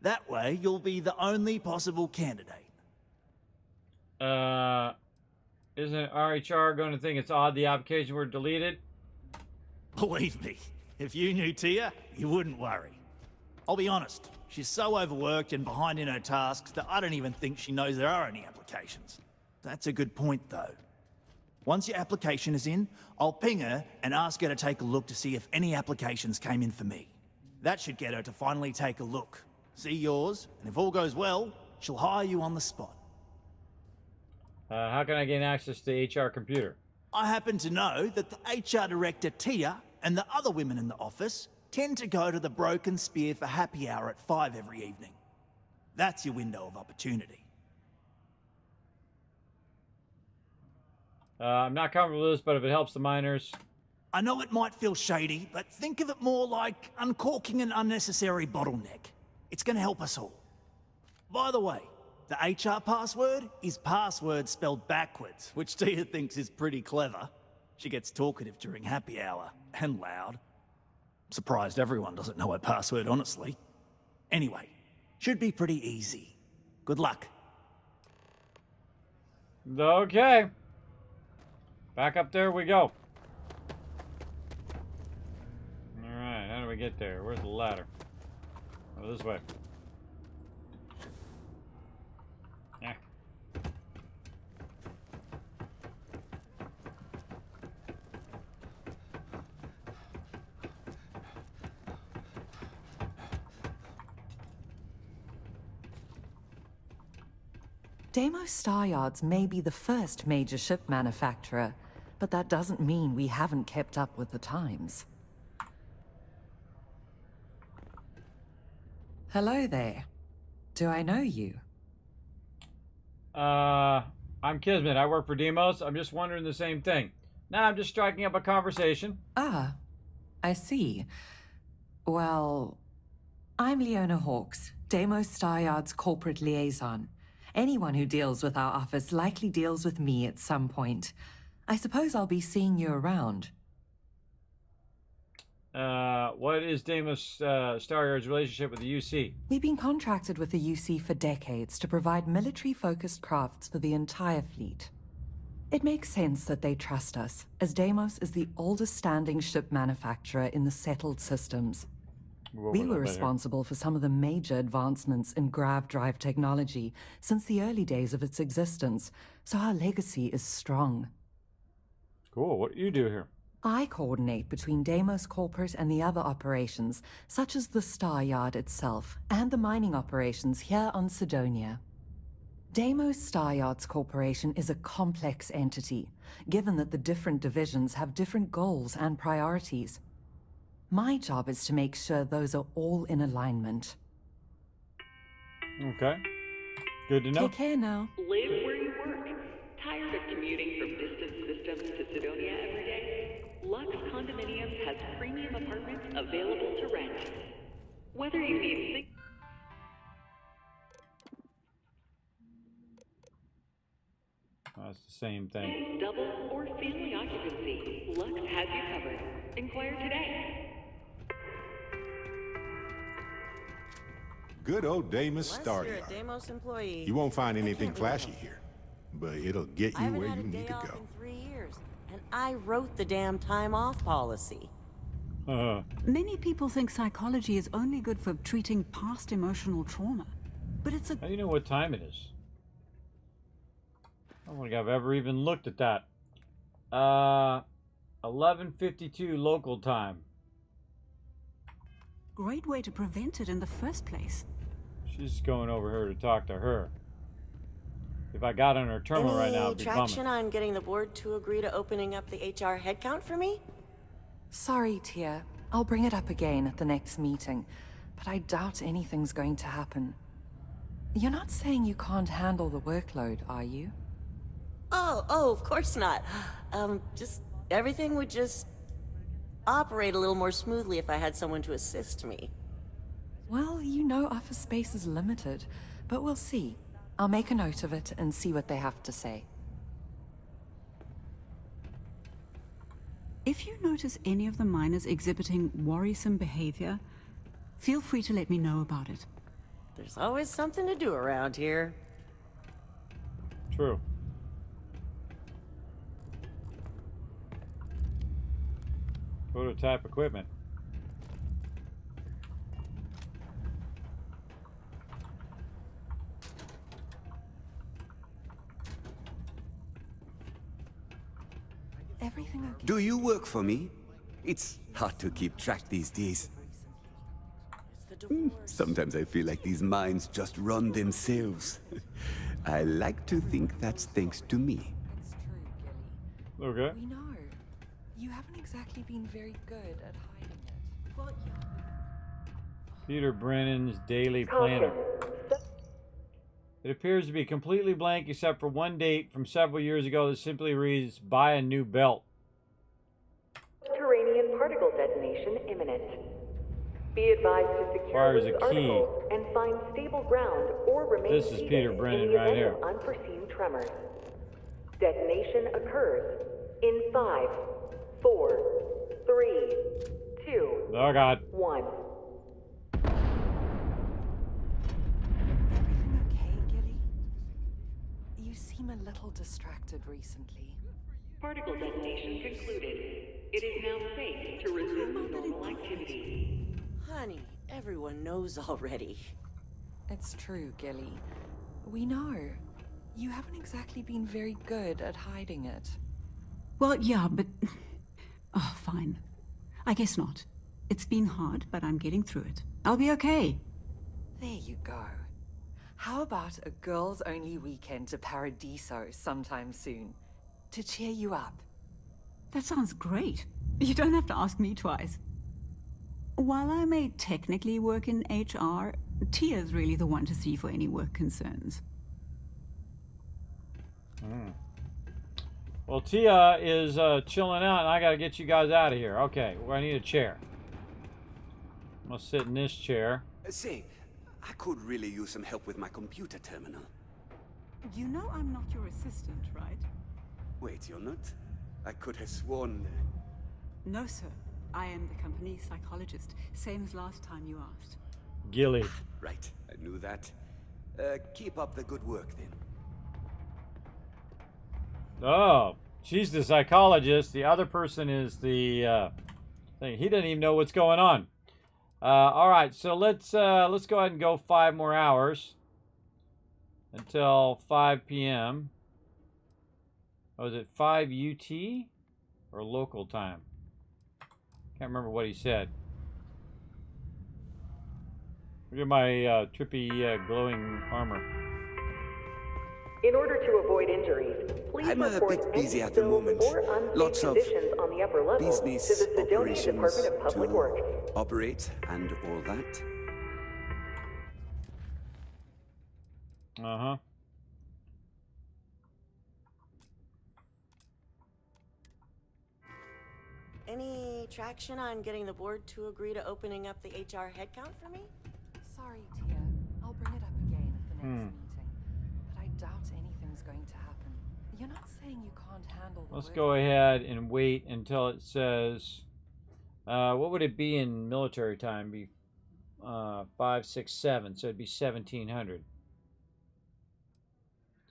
That way, you'll be the only possible candidate. Isn't RHR going to think it's odd the application were deleted? Believe me, if you knew Tia, you wouldn't worry. I'll be honest, she's so overworked and behind in her tasks that I don't even think she knows there are any applications. That's a good point, though. Once your application is in, I'll ping her and ask her to take a look to see if any applications came in for me. That should get her to finally take a look, see yours, and if all goes well, she'll hire you on the spot. How can I gain access to the HR computer? I happen to know that the HR director, Tia, and the other women in the office tend to go to the Broken Spear for happy hour at 5 every evening. That's your window of opportunity. I'm not comfortable with this, but if it helps the miners... I know it might feel shady, but think of it more like uncorking an unnecessary bottleneck. It's going to help us all. By the way, the HR password is password spelled backwards, which Tia thinks is pretty clever. She gets talkative during happy hour, and loud. I'm surprised everyone doesn't know her password, honestly. Anyway, should be pretty easy. Good luck. Okay. Back up there we go. Alright, how do we get there? Where's the ladder? Oh, this way. Yeah. Deimos Star Yards may be the first major ship manufacturer, but that doesn't mean we haven't kept up with the times. Hello there. Do I know you? I'm Kismet. I work for Deimos. I'm just wondering the same thing. Now I'm just striking up a conversation. Ah, I see. Well, I'm Leona Hawks, Deimos Star Yards corporate liaison. Anyone who deals with our office likely deals with me at some point. I suppose I'll be seeing you around. What is Deimos Staryard's relationship with the UC? We've been contracted with the UC for decades to provide military-focused crafts for the entire fleet. It makes sense that they trust us, as Deimos is the oldest standing ship manufacturer in the settled systems. We were responsible for some of the major advancements in grav drive technology since the early days of its existence, so our legacy is strong. Cool. What do you do here? I coordinate between Deimos Corporate and the other operations, such as the Star Yard itself, and the mining operations here on Sidonia. Deimos Star Yards Corporation is a complex entity, given that the different divisions have different goals and priorities. My job is to make sure those are all in alignment. Okay. Good to know. Take care now. Live where you work. Tired of commuting from distant systems to Sidonia every day? Lux Condominiums has premium apartments available to rent. Whether you need That's the same thing. double or family occupancy, Lux has you covered. Inquire today. Good old Deimos Unless you're a Staryard. Deimos employee. You won't find I anything can't flashy remember. here, but it'll get I you haven't where had you a need day to off go. in 3 years, and I wrote the damn time off policy. Many people think psychology is only good for treating past emotional trauma, but it's a... How do you know what time it is? I don't think I've ever even looked at that. 11:52 local time. great way to prevent it in the first place. She's going over here to talk to her. If I got on her terminal right now, it'd be traction bumming. on getting the board to agree to opening up the HR headcount for me? Sorry, Tia. I'll bring it up again at the next meeting, but I doubt anything's going to happen. You're not saying you can't handle the workload, are you? Oh, of course not. Just everything would just operate a little more smoothly if I had someone to assist me. Well, you know office space is limited, but we'll see. I'll make a note of it and see what they have to say. If you notice any of the miners exhibiting worrisome behavior, feel free to let me know about it. There's always something to do around here. True. Prototype equipment. Everything okay? Do you work for me? It's hard to keep track these days. Sometimes I feel like these mines just run themselves. I like to think that's thanks to me. Okay. We know. You haven't exactly been very good at hiding it. Peter Brennan's Daily Planner. It appears to be completely blank except for one date from several years ago that simply reads, buy a new belt. Subterranean particle detonation imminent. Be advised to secure Requires loose a key. articles and find stable ground or remain This is seated Peter Brennan in the right event here. of unforeseen tremors. Detonation occurs in 5, 4, 3, 2, Oh God. 1. You seem a little distracted recently. Particle detonation concluded. It is now safe to resume normal activity. Honey, everyone knows already. It's true, Gilly. We know. You haven't exactly been very good at hiding it. Well, yeah, but... Oh, fine. I guess not. It's been hard, but I'm getting through it. I'll be okay. There you go. How about a girls-only weekend to Paradiso sometime soon? To cheer you up. That sounds great. You don't have to ask me twice. While I may technically work in HR, Tia's really the one to see for any work concerns. Well, Tia is chilling out, and I gotta get you guys out of here. Okay, well, I need a chair. I'm gonna sit in this chair. Say, I could really use some help with my computer terminal. You know I'm not your assistant, right? Wait, you're not? I could have sworn... No, sir. I am the company's psychologist, same as last time you asked. Gilly. Right, I knew that. Keep up the good work, then. Oh, she's the psychologist. The other person is the thing. He doesn't even know what's going on. All right, so let's go ahead and go 5 more hours until 5 p.m. Oh, is it 5 UT or local time? Can't remember what he said. Look at my trippy glowing armor. In order to avoid injuries, please I'm a report bit any busy at the spills moment. or unsafe Lots of conditions on the upper level to business the Sidonia operations Department of Public to Works. operate and all that. Uh-huh. Any traction on getting the board to agree to opening up the HR headcount for me? Sorry, Tia. I'll bring it up again at the next meeting. But I doubt anything's going to happen. You're not saying you can't handle the Let's work. go ahead and wait until it says, what would it be in military time? Be 5, 6, 7, so it'd be 1700.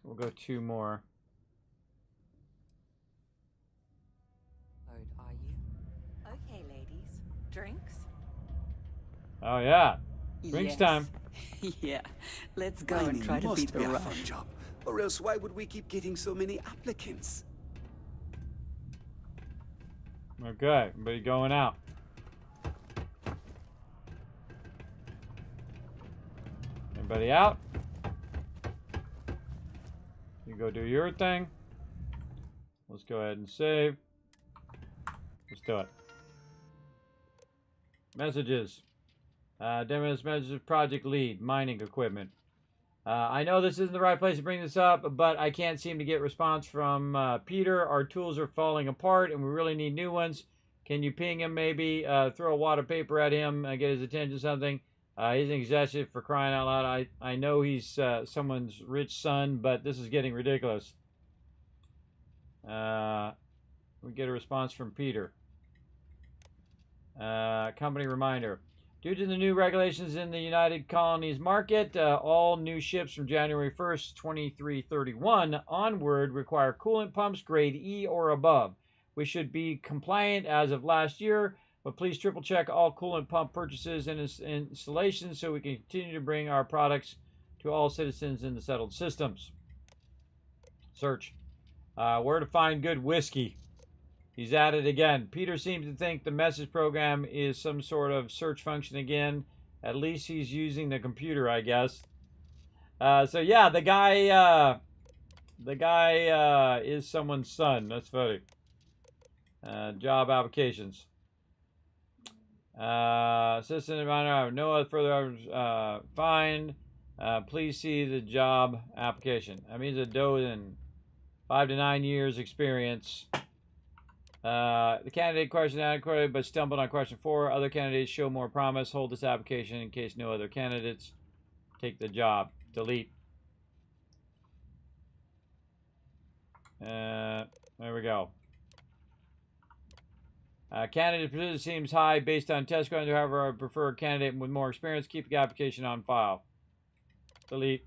We'll go 2 more. Are you? Okay, ladies. Drinks? Oh yeah, drinks time. Yeah. Let's go Mining and try to must beat the be a rush. fun job, or else why would we keep getting so many applicants? Okay, everybody going out. Everybody out. You go do your thing. Let's go ahead and save. Let's do it. Messages. Demos messages, project lead, mining equipment. I know this isn't the right place to bring this up, but I can't seem to get response from Peter. Our tools are falling apart, and we really need new ones. Can you ping him maybe? Throw a wad of paper at him, get his attention, something. He's an executive, for crying out loud. I know he's someone's rich son, but this is getting ridiculous. We get a response from Peter. Company reminder. Due to the new regulations in the United Colonies market, all new ships from January 1st, 2331 onward require coolant pumps grade E or above. We should be compliant as of last year, but please triple check all coolant pump purchases and installations so we can continue to bring our products to all citizens in the settled systems. Search. Where to find good whiskey. He's at it again. Peter seems to think the message program is some sort of search function again. At least he's using the computer, I guess. So yeah, the guy is someone's son. That's funny. Job applications. Assistant advisor, no other further find. Please see the job application. That means a dozen 5 to 9 years experience. The candidate question adequate, but stumbled on question 4. Other candidates show more promise. Hold this application in case no other candidates take the job. Delete. There we go. Candidate position seems high based on test scores. However, I prefer a candidate with more experience. Keep the application on file. Delete.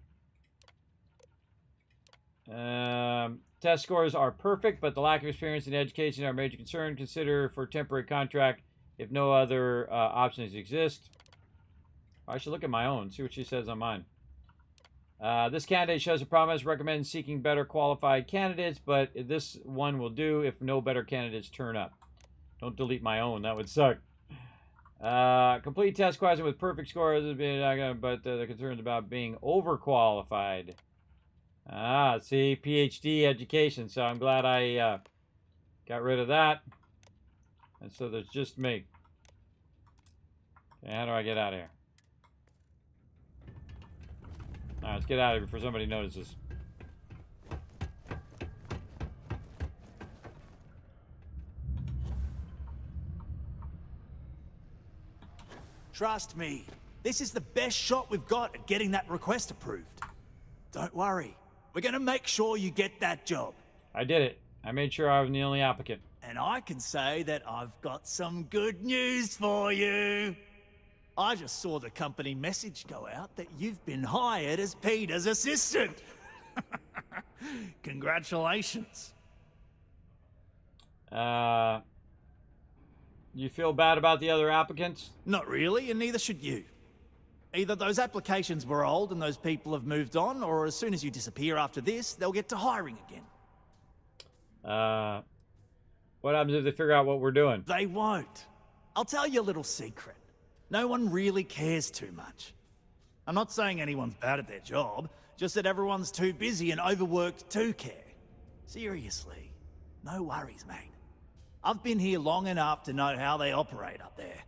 Test scores are perfect, but the lack of experience and education are a major concern. Consider for temporary contract if no other options exist. I should look at my own, see what she says on mine. This candidate shows a promise, recommends seeking better qualified candidates, but this one will do if no better candidates turn up. Don't delete my own, that would suck. Complete test question with perfect scores, but the concerns about being overqualified. See, PhD education, so I'm glad I got rid of that. And so there's just me. Okay, how do I get out of here? Alright, let's get out of here before somebody notices. Trust me, this is the best shot we've got at getting that request approved. Don't worry, we're gonna make sure you get that job. I did it. I made sure I was the only applicant. and I can say that I've got some good news for you. I just saw the company message go out that you've been hired as Peter's assistant. Congratulations. You feel bad about the other applicants? Not really, and neither should you. Either those applications were old and those people have moved on, or as soon as you disappear after this, they'll get to hiring again. What happens if they figure out what we're doing? They won't. I'll tell you a little secret. No one really cares too much. I'm not saying anyone's bad at their job, just that everyone's too busy and overworked to care. Seriously, no worries, mate. I've been here long enough to know how they operate up there.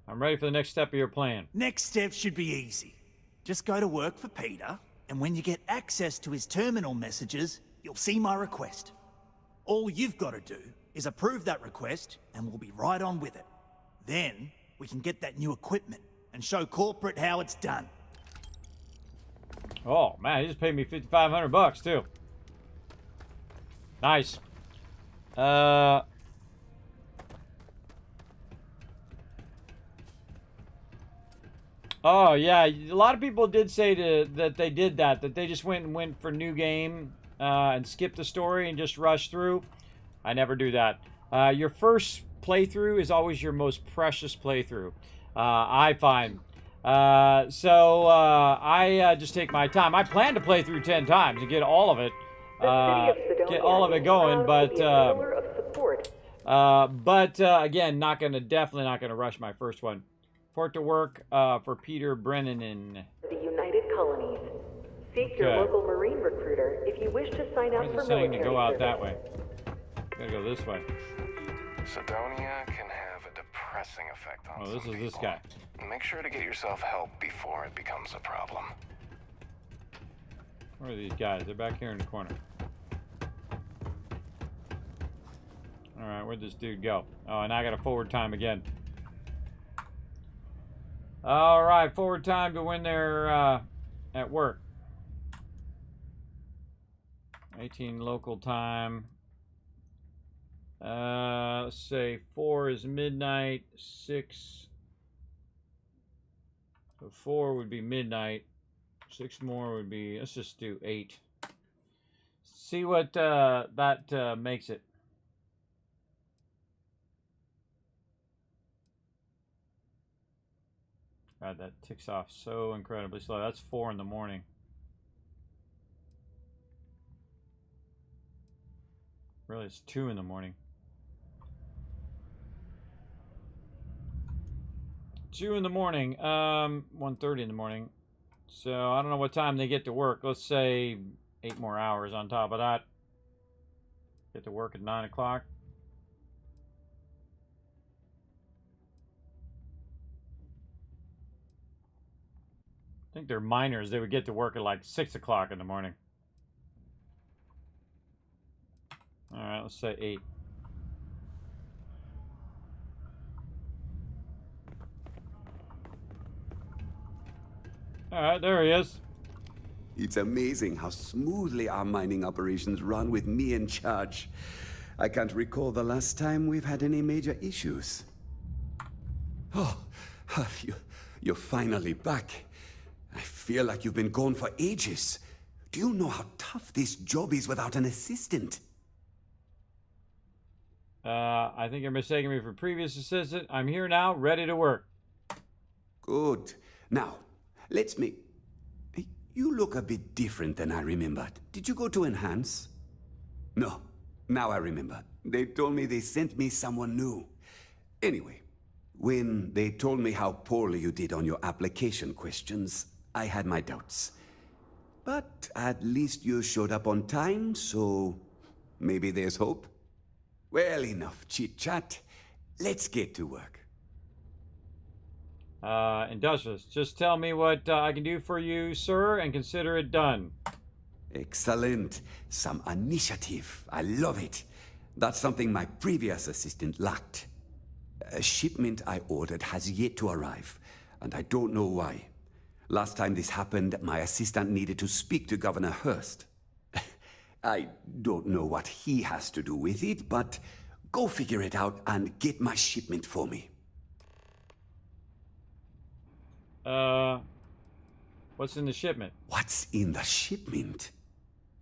I'm ready for the next step of your plan. Next step should be easy. Just go to work for Peter, and when you get access to his terminal messages, you'll see my request. All you've got to do is approve that request, and we'll be right on with it. Then, we can get that new equipment and show corporate how it's done. Oh, man, he just paid me $5,500 too. Nice. Oh, yeah, a lot of people did say that they did that they just went for new game and skipped the story and just rushed through. I never do that. Your first playthrough is always your most precious playthrough, I find. I just take my time. I plan to play through 10 times and get all of it. Going, but again, definitely not gonna rush my first one. Report to work for Peter Brennan in the United Colonies. Seek your local Marine recruiter if you wish to sign up for military to go out service. that way. Gotta go this way. Sidonia can have a depressing effect on this some is this people. guy. Make sure to get yourself help before it becomes a problem. Where are these guys? They're back here in the corner. Alright, where'd this dude go? Oh, and I got a forward time again. Alright, forward time to when they're at work. 18 local time. Let's say 4 is midnight, 6. So 4 would be midnight. 6 more would be, let's just do 8. See what that makes it. God, that ticks off so incredibly slow. That's 4 in the morning. Really, it's 2 in the morning. 2 in the morning. 1:30 in the morning. So I don't know what time they get to work. Let's say 8 more hours on top of that. Get to work at 9 o'clock. I think they're miners. They would get to work at like 6 o'clock in the morning. Alright, let's say 8. Alright, there he is. It's amazing how smoothly our mining operations run with me in charge. I can't recall the last time we've had any major issues. Oh, you're finally back. I feel like you've been gone for ages. Do you know how tough this job is without an assistant? I think you're mistaking me for previous assistant. I'm here now, ready to work. Good. Now, let's make... You look a bit different than I remembered. Did you go to Enhance? No. Now I remember. They told me they sent me someone new. Anyway, when they told me how poorly you did on your application questions, I had my doubts. But at least you showed up on time, so maybe there's hope. Well, enough chit-chat. Let's get to work. Industrialist, just tell me what I can do for you, sir, and consider it done. Excellent. Some initiative. I love it. That's something my previous assistant lacked. A shipment I ordered has yet to arrive, and I don't know why. Last time this happened, my assistant needed to speak to Governor Hurst. I don't know what he has to do with it, but Go figure it out and get my shipment for me. What's in the shipment? What's in the shipment?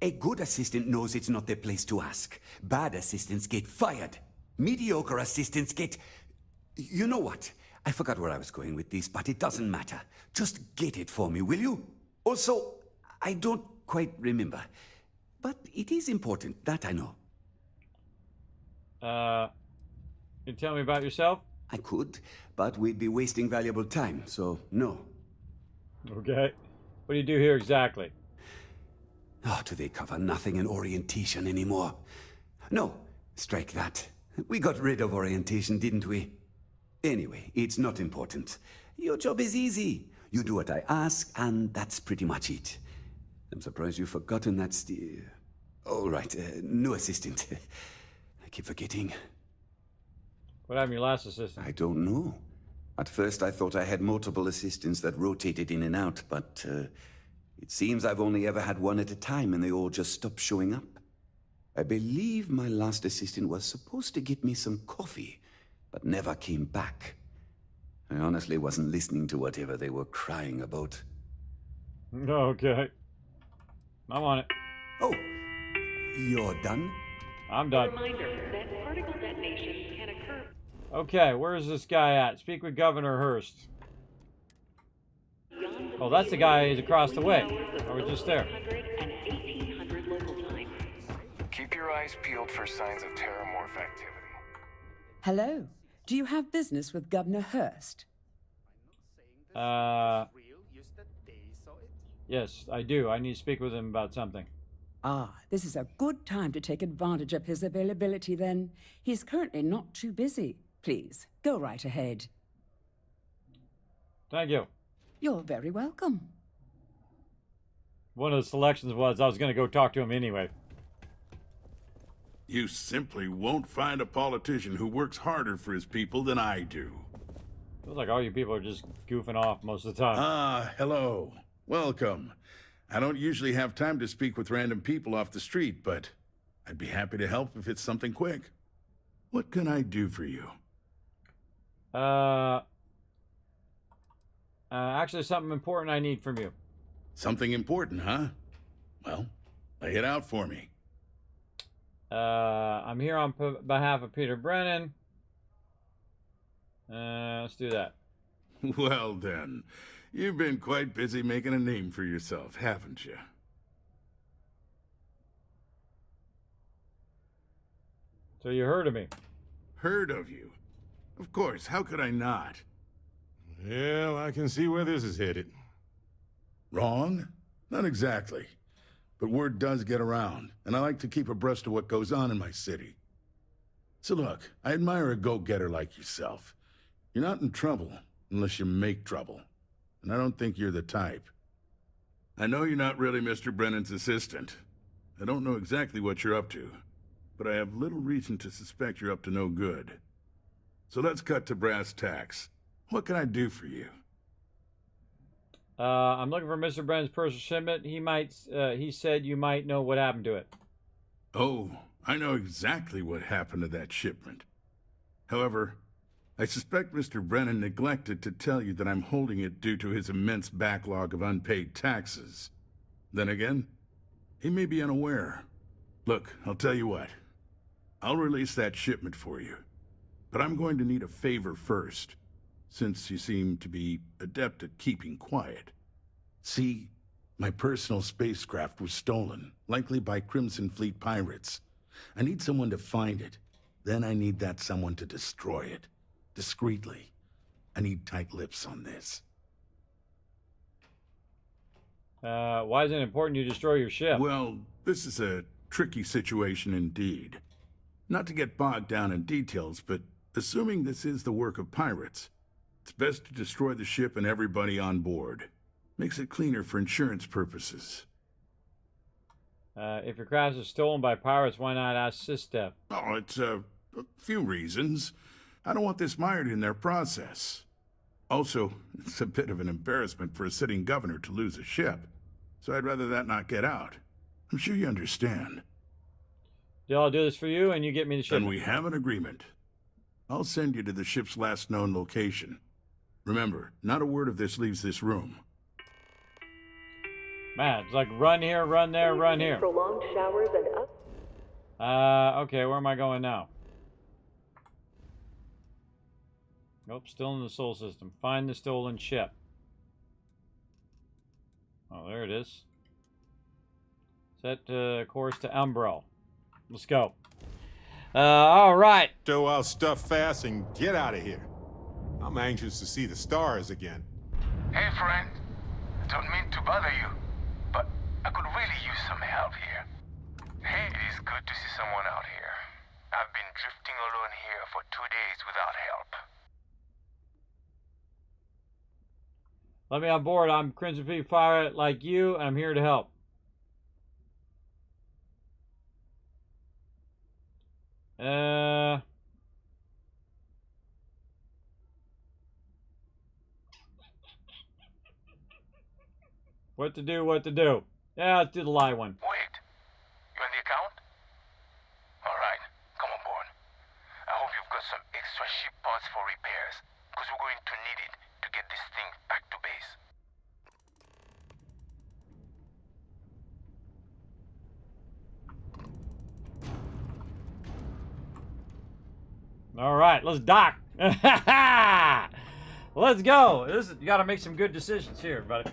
A good assistant knows it's not their place to ask. Bad assistants get fired. Mediocre assistants get... You know what? I forgot where I was going with this, but it doesn't matter. Just get it for me, will you? Also, I don't quite remember. But it is important, that I know. You tell me about yourself? I could, but we'd be wasting valuable time, so no. Okay. What do you do here exactly? Oh, do they cover nothing in orientation anymore? No, strike that. We got rid of orientation, didn't we? Anyway, it's not important. Your job is easy. You do what I ask, and that's pretty much it. I'm surprised you've forgotten that's the... Oh, right, new assistant. I keep forgetting. What happened to your last assistant? I don't know. At first, I thought I had multiple assistants that rotated in and out, but it seems I've only ever had one at a time, and they all just stopped showing up. I believe my last assistant was supposed to get me some coffee, but never came back. I honestly wasn't listening to whatever they were crying about. Okay. I'm on it. Oh, you're done? I'm done. Reminder that particle detonation can occur. Okay, where's this guy at? Speak with Governor Hurst. Oh, that's the guy who's across the way. I was just there. Keep your eyes peeled for signs of terramorph activity. Hello. Do you have business with Governor Hurst? Yes, I do. I need to speak with him about something. Ah, this is a good time to take advantage of his availability then. He's currently not too busy. Please, go right ahead. Thank you. You're very welcome. One of the selections was I was going to go talk to him anyway. You simply won't find a politician who works harder for his people than I do. Feels like all you people are just goofing off most of the time. Ah, hello. Welcome. I don't usually have time to speak with random people off the street, but I'd be happy to help if it's something quick. What can I do for you? Actually, something important I need from you. Something important, huh? Well, lay it out for me. I'm here on behalf of Peter Brennan. Let's do that. Well then, you've been quite busy making a name for yourself, haven't you? So you heard of me? Heard of you? Of course, how could I not? Well, I can see where this is headed. Wrong? Not exactly. But word does get around, and I like to keep abreast of what goes on in my city. So look, I admire a go-getter like yourself. You're not in trouble unless you make trouble. And I don't think you're the type. I know you're not really Mr. Brennan's assistant. I don't know exactly what you're up to, but I have little reason to suspect you're up to no good. So let's cut to brass tacks. What can I do for you? I'm looking for Mr. Brennan's personal shipment. He said you might know what happened to it. Oh, I know exactly what happened to that shipment. However, I suspect Mr. Brennan neglected to tell you that I'm holding it due to his immense backlog of unpaid taxes. Then again, he may be unaware. Look, I'll tell you what. I'll release that shipment for you. But I'm going to need a favor first, since you seem to be adept at keeping quiet. See, my personal spacecraft was stolen, likely by Crimson Fleet pirates. I need someone to find it. Then I need that someone to destroy it. Discreetly. I need tight lips on this. Why is it important you destroy your ship? Well, this is a tricky situation indeed. Not to get bogged down in details, but assuming this is the work of pirates, it's best to destroy the ship and everybody on board. Makes it cleaner for insurance purposes. If your craft is stolen by pirates, why not assist them? Oh, it's a few reasons. I don't want this mired in their process. Also, it's a bit of an embarrassment for a sitting governor to lose a ship, so I'd rather that not get out. I'm sure you understand. I'll do this for you, and you get me the ship. Then we have an agreement. I'll send you to the ship's last known location. Remember, not a word of this leaves this room. Man, it's like run here, run there, run here. Prolonged showers and up. Okay, where am I going now? Nope, still in the Sol system. Find the stolen ship. Oh, there it is. Set course to Umbrel. Let's go. All right. Show our stuff fast and get out of here. I'm anxious to see the stars again. Hey, friend. Don't mean to bother you, but I could really use some help here. Hey, it is good to see someone out here. I've been drifting alone here for 2 days without help. Let me on board. I'm Crimson Peak Pirate like you, and I'm here to help. What to do, what to do. Yeah, let's do the lie one. Wait, you on the account? Alright, come on board. I hope you've got some extra ship parts for repairs, because we're going to need it to get this thing back to base. All right, let's dock. Let's go. You got to make some good decisions here, buddy.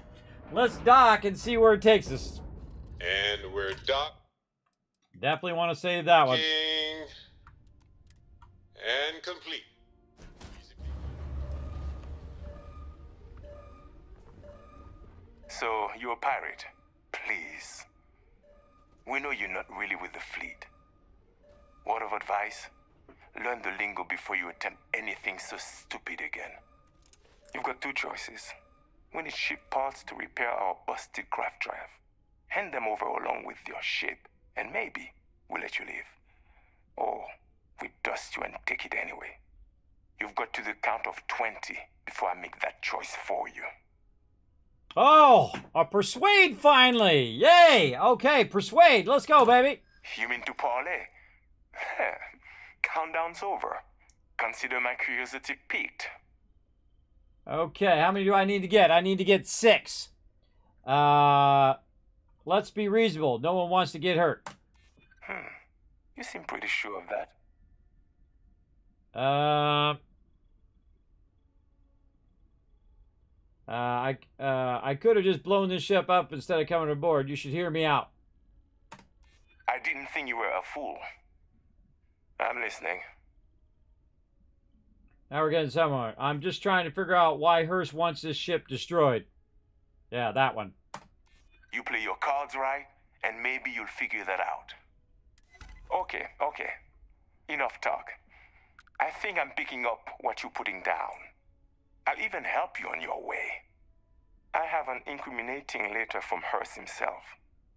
Let's dock and see where it takes us. And we're docked. Definitely want to save that one. And complete. So, you're a pirate. Please. We know you're not really with the fleet. Word of advice? Learn the lingo before you attempt anything so stupid again. You've got two choices. We need ship parts to repair our busted craft drive. Hand them over along with your ship, and maybe we'll let you leave. Or we dust you and take it anyway. You've got to the count of 20 before I make that choice for you. Oh, a persuade finally. Yay. Okay, persuade. Let's go, baby. You mean to parlay? Countdown's over. Consider my curiosity piqued. Okay, how many do I need to get? I need to get 6. Let's be reasonable. No one wants to get hurt. You seem pretty sure of that. I could have just blown this ship up instead of coming aboard. You should hear me out. I didn't think you were a fool. I'm listening. Now we're getting somewhere. I'm just trying to figure out why Hearst wants this ship destroyed. Yeah, that one. You play your cards right, and maybe you'll figure that out. Okay. Enough talk. I think I'm picking up what you're putting down. I'll even help you on your way. I have an incriminating letter from Hearst himself.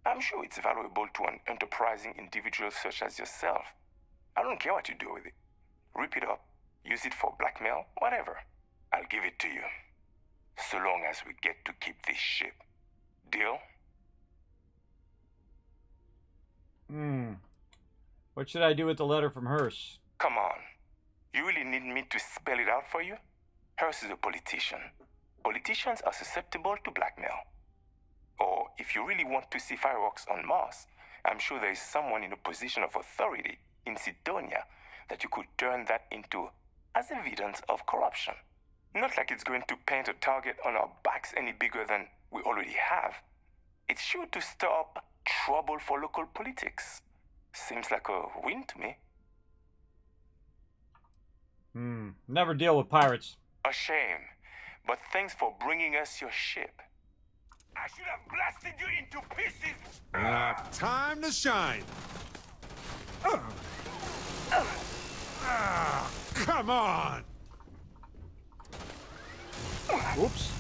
I'm sure it's valuable to an enterprising individual such as yourself. I don't care what you do with it. Rip it up, use it for blackmail, whatever. I'll give it to you. So long as we get to keep this ship. Deal? What should I do with the letter from Hearst? Come on. You really need me to spell it out for you? Hearst is a politician. Politicians are susceptible to blackmail. Or if you really want to see fireworks on Mars, I'm sure there is someone in a position of authority in Sidonia that you could turn that into as evidence of corruption. Not like it's going to paint a target on our backs any bigger than we already have. It's sure to stir up trouble for local politics. Seems like a win to me. Never deal with pirates. A shame. But thanks for bringing us your ship. I should have blasted you into pieces! Time to shine! Come on! Oops.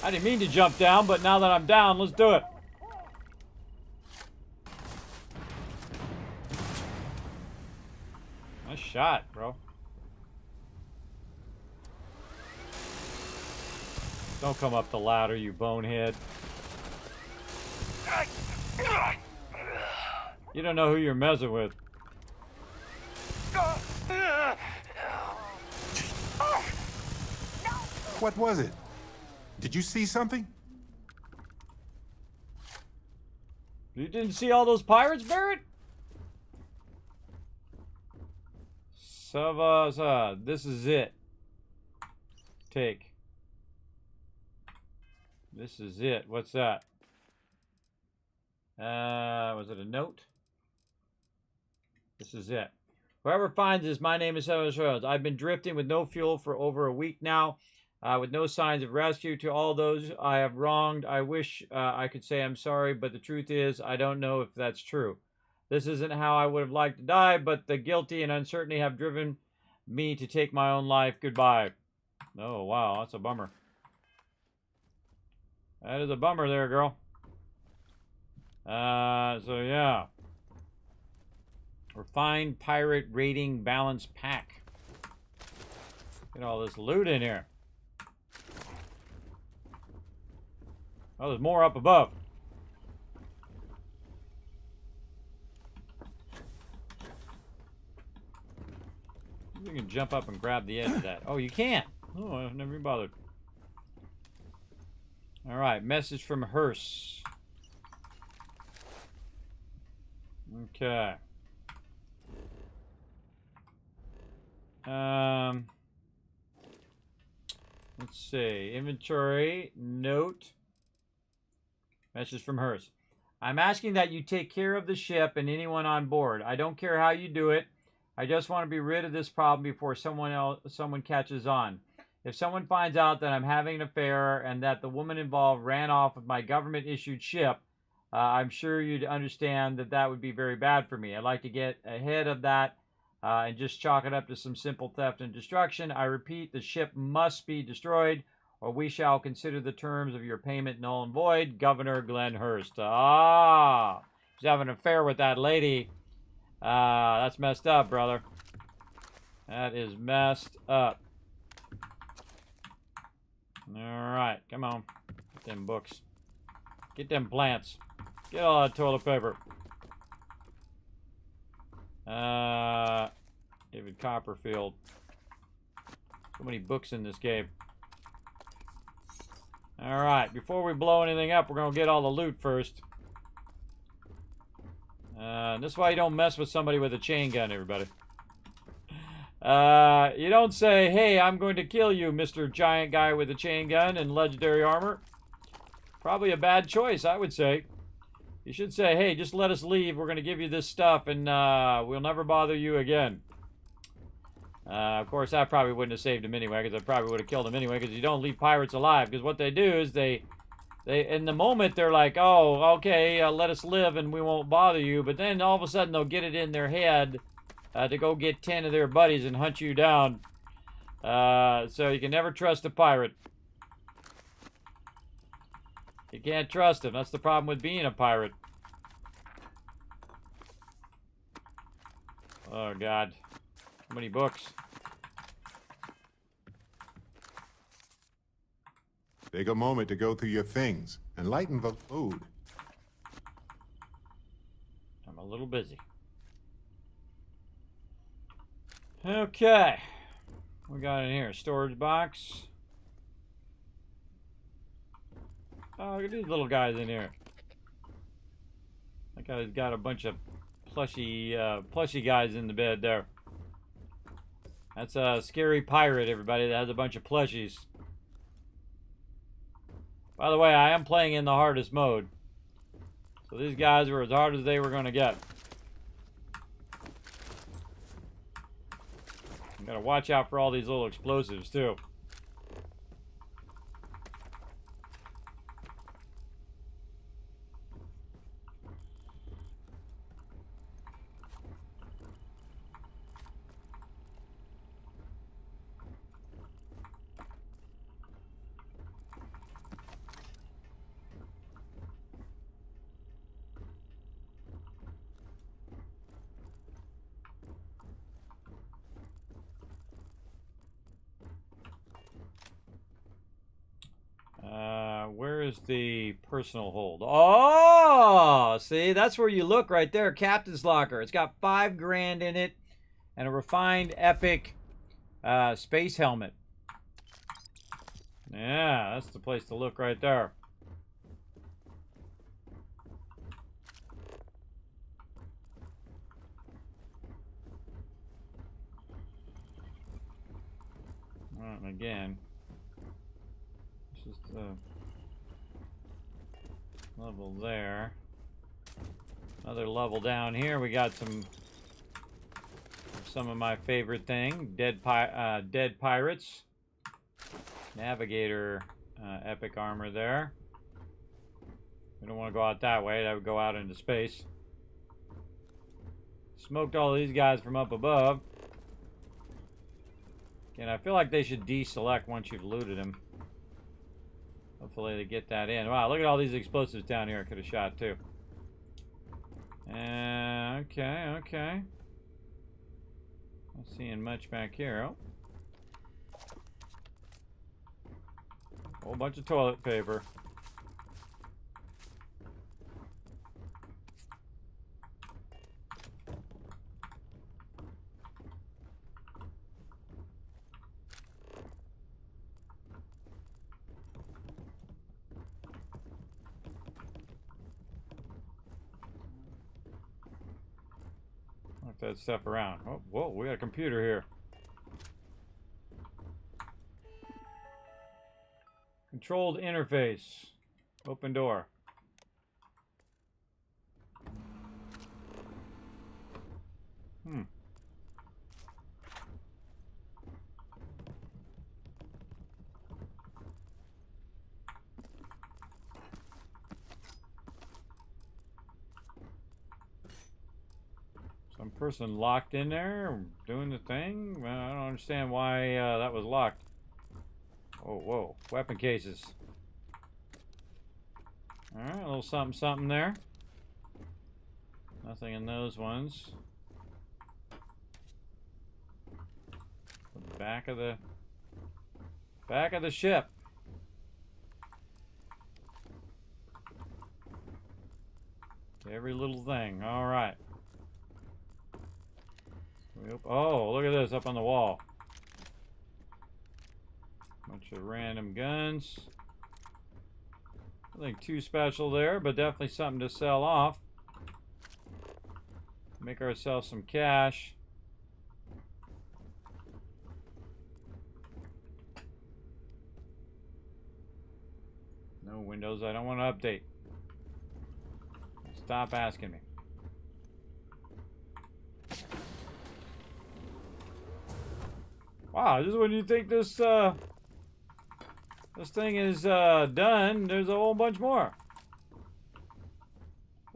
I didn't mean to jump down, but now that I'm down, let's do it. Nice shot, bro. Don't come up the ladder, you bonehead. You don't know who you're messing with. What was it? Did you see something? You didn't see all those pirates, Barrett? Savasa, this is it. Take. This is it. What's that? Was it a note? This is it. Whoever finds this, my name is Savasa. I've been drifting with no fuel for over a week now, with no signs of rescue. To all those I have wronged, I wish I could say I'm sorry, but the truth is, I don't know if that's true. This isn't how I would have liked to die, but the guilty and uncertainty have driven me to take my own life. Goodbye. Oh, wow, that's a bummer. That is a bummer there, girl. So yeah. Refined Pirate Rating Balance Pack. Get all this loot in here. Oh, there's more up above. You can jump up and grab the edge of that. Oh, you can't. Oh, I've never even bothered. All right, message from Hearst. Okay. Let's see. Inventory. Note. Message from Hearst. I'm asking that you take care of the ship and anyone on board. I don't care how you do it. I just want to be rid of this problem before someone catches on. If someone finds out that I'm having an affair and that the woman involved ran off with my government-issued ship, I'm sure you'd understand that that would be very bad for me. I'd like to get ahead of that and just chalk it up to some simple theft and destruction. I repeat, the ship must be destroyed, or we shall consider the terms of your payment null and void. Governor Glenn Hearst. Ah, he's having an affair with that lady. That's messed up, brother. That is messed up. Alright, come on. Get them books. Get them plants. Get all that toilet paper. David Copperfield. So many books in this game. Alright, before we blow anything up, we're going to get all the loot first. This is why you don't mess with somebody with a chain gun, everybody. You don't say, hey, I'm going to kill you, Mr. Giant Guy with a chain gun and legendary armor. Probably a bad choice, I would say. You should say, hey, just let us leave. We're going to give you this stuff, and we'll never bother you again. Of course, that probably wouldn't have saved him anyway, because I probably would have killed him anyway, because you don't leave pirates alive. Because what they do is they in the moment, they're like, oh, okay, let us live, and we won't bother you. But then all of a sudden, they'll get it in their head to go get 10 of their buddies and hunt you down. So you can never trust a pirate. You can't trust them. That's the problem with being a pirate. Oh, God. Too many books. Take a moment to go through your things and lighten the load. I'm a little busy. Okay. We got in here. Storage box. Oh, look at these little guys in here. That guy's got a bunch of plushy guys in the bed there. That's a scary pirate, everybody, that has a bunch of plushies. By the way, I am playing in the hardest mode. So these guys were as hard as they were going to get. You gotta watch out for all these little explosives, too. Where's the personal hold? Oh, see, that's where you look right there. Captain's locker. It's got $5,000 in it and a refined epic space helmet. Yeah, that's the place to look right there. And again, it's just a level there. Another level down here. We got some of my favorite thing, dead pirates. Navigator epic armor there. We don't want to go out that way. That would go out into space. Smoked all these guys from up above. And I feel like they should deselect once you've looted them. Hopefully they get that in. Wow, look at all these explosives down here I could have shot too. Okay. Not seeing much back here. Oh. Whole bunch of toilet paper. Knock that stuff around. Oh, whoa, we got a computer here. Controlled interface. Open door. Some person locked in there doing the thing? I don't understand why that was locked. Oh, whoa. Weapon cases. Alright, a little something something there. Nothing in those ones. The back of the ship. Every little thing. Alright. Oh, look at this up on the wall. Bunch of random guns. Nothing too special there, but definitely something to sell off. Make ourselves some cash. No windows, I don't want to update. Stop asking me. Wow, just when you think this thing is done, there's a whole bunch more.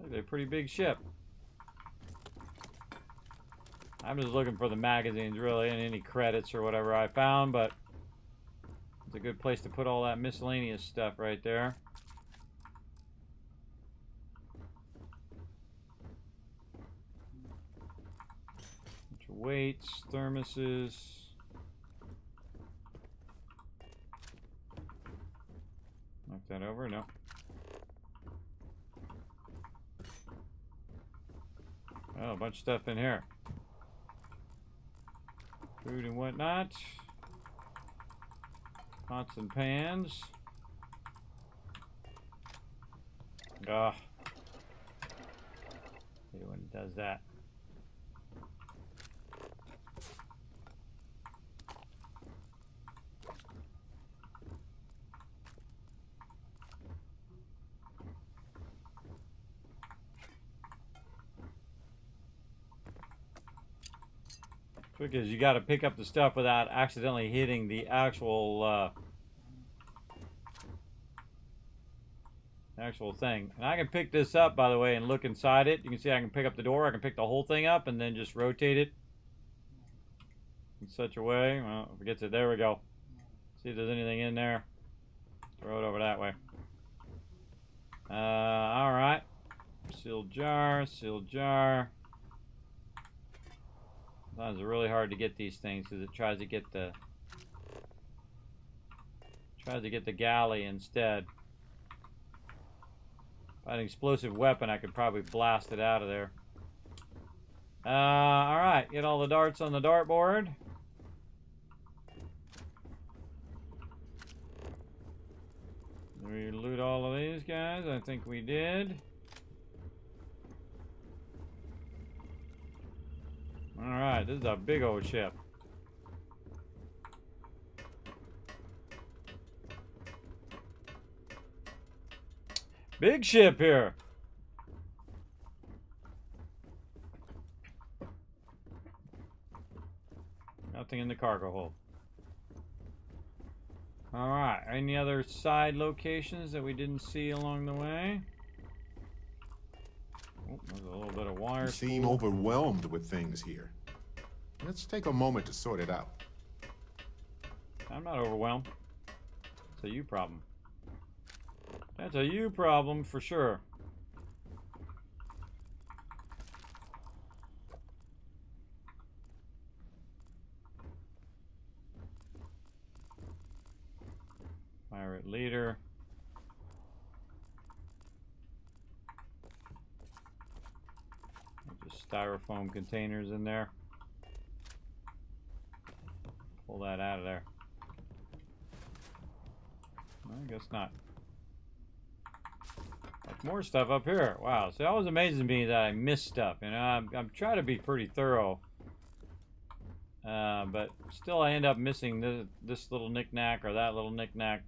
They're a pretty big ship. I'm just looking for the magazines, really, and any credits or whatever I found, but it's a good place to put all that miscellaneous stuff right there. Bunch of weights, thermoses. Knock that over, no. Oh, a bunch of stuff in here. Food and whatnot. Pots and pans. Ah. See when it does that. Because you got to pick up the stuff without accidentally hitting the actual thing. And I can pick this up, by the way, and look inside it. You can see I can pick up the door. I can pick the whole thing up and then just rotate it in such a way. Well, if it gets it, there we go. See if there's anything in there. Throw it over that way. All right. Sealed jar, sealed jar. Sometimes it's really hard to get these things because it tries to get the galley instead. If I had an explosive weapon, I could probably blast it out of there. Alright, get all the darts on the dartboard. Did we loot all of these guys? I think we did. Alright, this is a big old ship. Big ship here. Nothing in the cargo hold. Alright, any other side locations that we didn't see along the way? Oh, there's a little bit of wire. You seem overwhelmed with things here. Let's take a moment to sort it out. I'm not overwhelmed. It's a you problem. That's a you problem for sure. Pirate leader. Just styrofoam containers in there. Pull that out of there. I guess not. There's more stuff up here. Wow, so it always amazes me that I miss stuff. You know, I'm trying to be pretty thorough. But still I end up missing this little knick-knack or that little knick-knack.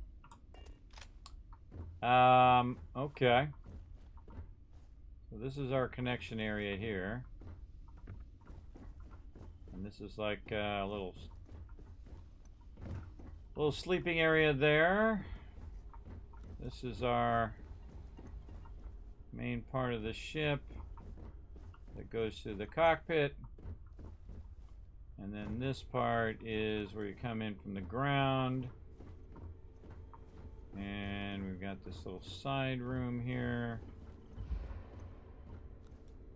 Okay. So this is our connection area here. And this is like a little sleeping area there. This is our main part of the ship that goes to the cockpit. And then this part is where you come in from the ground. And we've got this little side room here.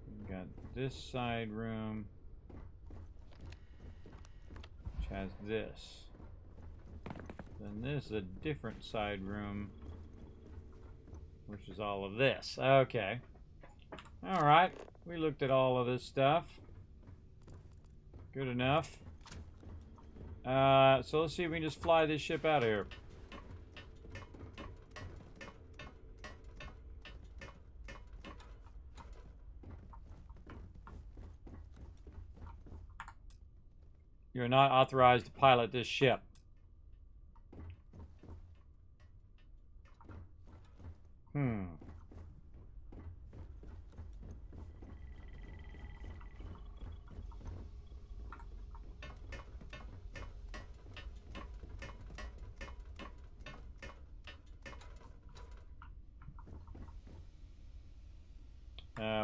We've got this side room, which has this. Then this is a different side room, which is all of this. Okay. Alright. We looked at all of this stuff. Good enough. So let's see if we can just fly this ship out of here. You're not authorized to pilot this ship.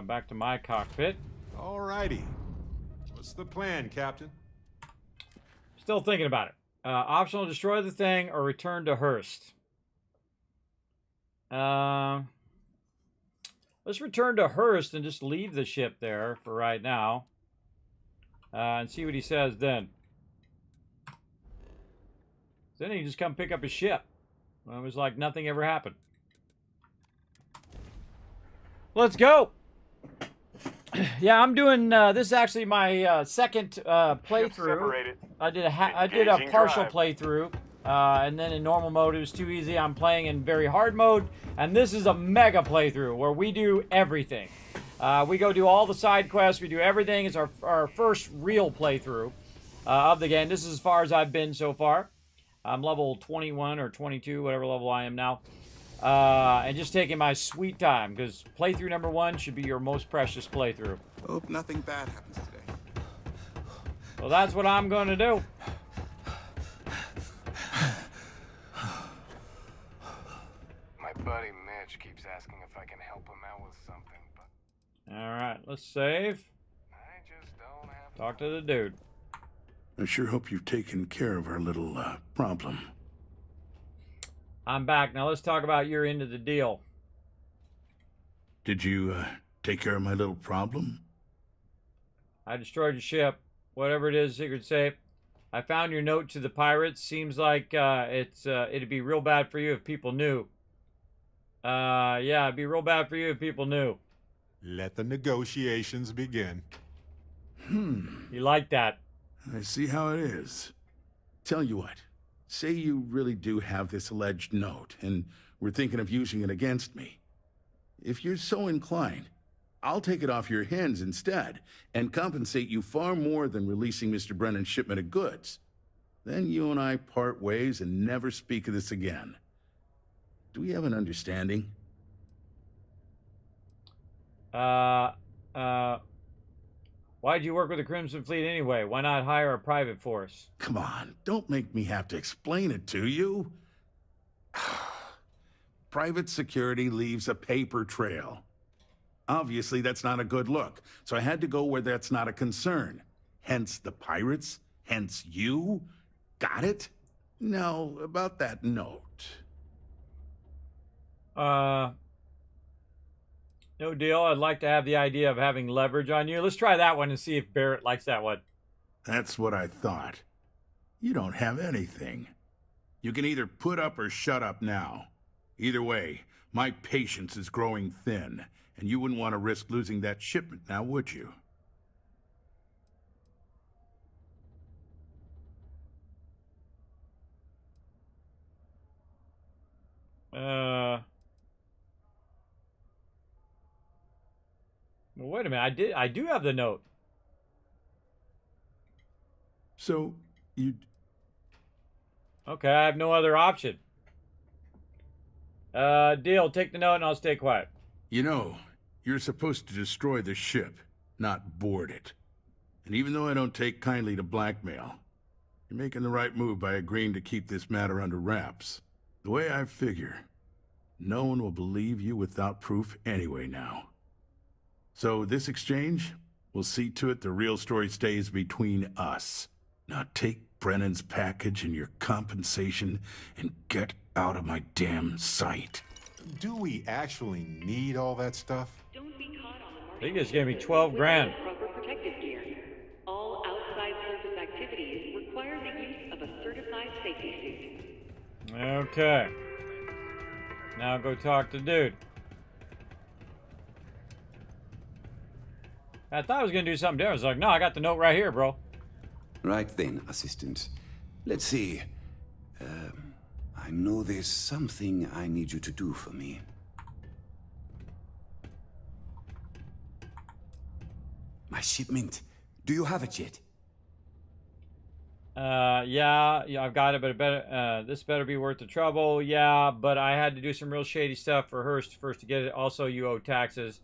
Back to my cockpit. Alrighty. What's the plan, Captain? Still thinking about it. Optional, destroy the thing or return to Hearst. Let's return to Hearst and just leave the ship there for right now. And see what he says then. Then he can just come pick up his ship. Well, it was like nothing ever happened. Let's go! Yeah, I'm doing, this is actually my second playthrough. I did a partial playthrough, and then in normal mode it was too easy. I'm playing in very hard mode, and this is a mega playthrough where we do everything. We go do all the side quests, we do everything. It's our first real playthrough of the game. This is as far as I've been so far. I'm level 21 or 22, whatever level I am now. And just taking my sweet time, because playthrough number 1 should be your most precious playthrough. Hope nothing bad happens today. So that's what I'm going to do. My buddy Mitch keeps asking if I can help him out with something, but... Alright, let's save. I just don't have... Talk to the dude. I sure hope you've taken care of our little, problem. I'm back. Now let's talk about your end of the deal. Did you, take care of my little problem? I destroyed your ship. Whatever it is, secret safe. I found your note to the pirates. Seems like it'd be real bad for you if people knew. Yeah, it'd be real bad for you if people knew. Let the negotiations begin. You like that? I see how it is. Tell you what, say you really do have this alleged note, and we're thinking of using it against me. If you're so inclined, I'll take it off your hands instead, and compensate you far more than releasing Mr. Brennan's shipment of goods. Then you and I part ways and never speak of this again. Do we have an understanding? Why'd you work with the Crimson Fleet anyway? Why not hire a private force? Come on, don't make me have to explain it to you. Private security leaves a paper trail. Obviously, that's not a good look, so I had to go where that's not a concern. Hence the pirates, hence you. Got it? Now, about that note. No deal. I'd like to have the idea of having leverage on you. Let's try that one and see if Barrett likes that one. That's what I thought. You don't have anything. You can either put up or shut up now. Either way, my patience is growing thin, and you wouldn't want to risk losing that shipment now, would you? Well, wait a minute. I do have the note. So, you... Okay, I have no other option. Deal. Take the note and I'll stay quiet. You know, you're supposed to destroy the ship, not board it. And even though I don't take kindly to blackmail, you're making the right move by agreeing to keep this matter under wraps. The way I figure, no one will believe you without proof anyway now. So this exchange will see to it the real story stays between us. Now take Brennan's package and your compensation and get out of my damn sight. Do we actually need all that stuff? Don't be caught on the market. I think it's gonna be 12 grand. Proper protective gear. All outside surface activities require the use of a certified safety suit. Okay. Now go talk to dude. I thought I was gonna do something different. I was like, no, I got the note right here, bro. Right then, assistant. Let's see. I know there's something I need you to do for me. My shipment. Do you have it yet? Yeah, I've got it, but it better, this better be worth the trouble. Yeah, but I had to do some real shady stuff for Hearst first to get it. Also, you owe taxes.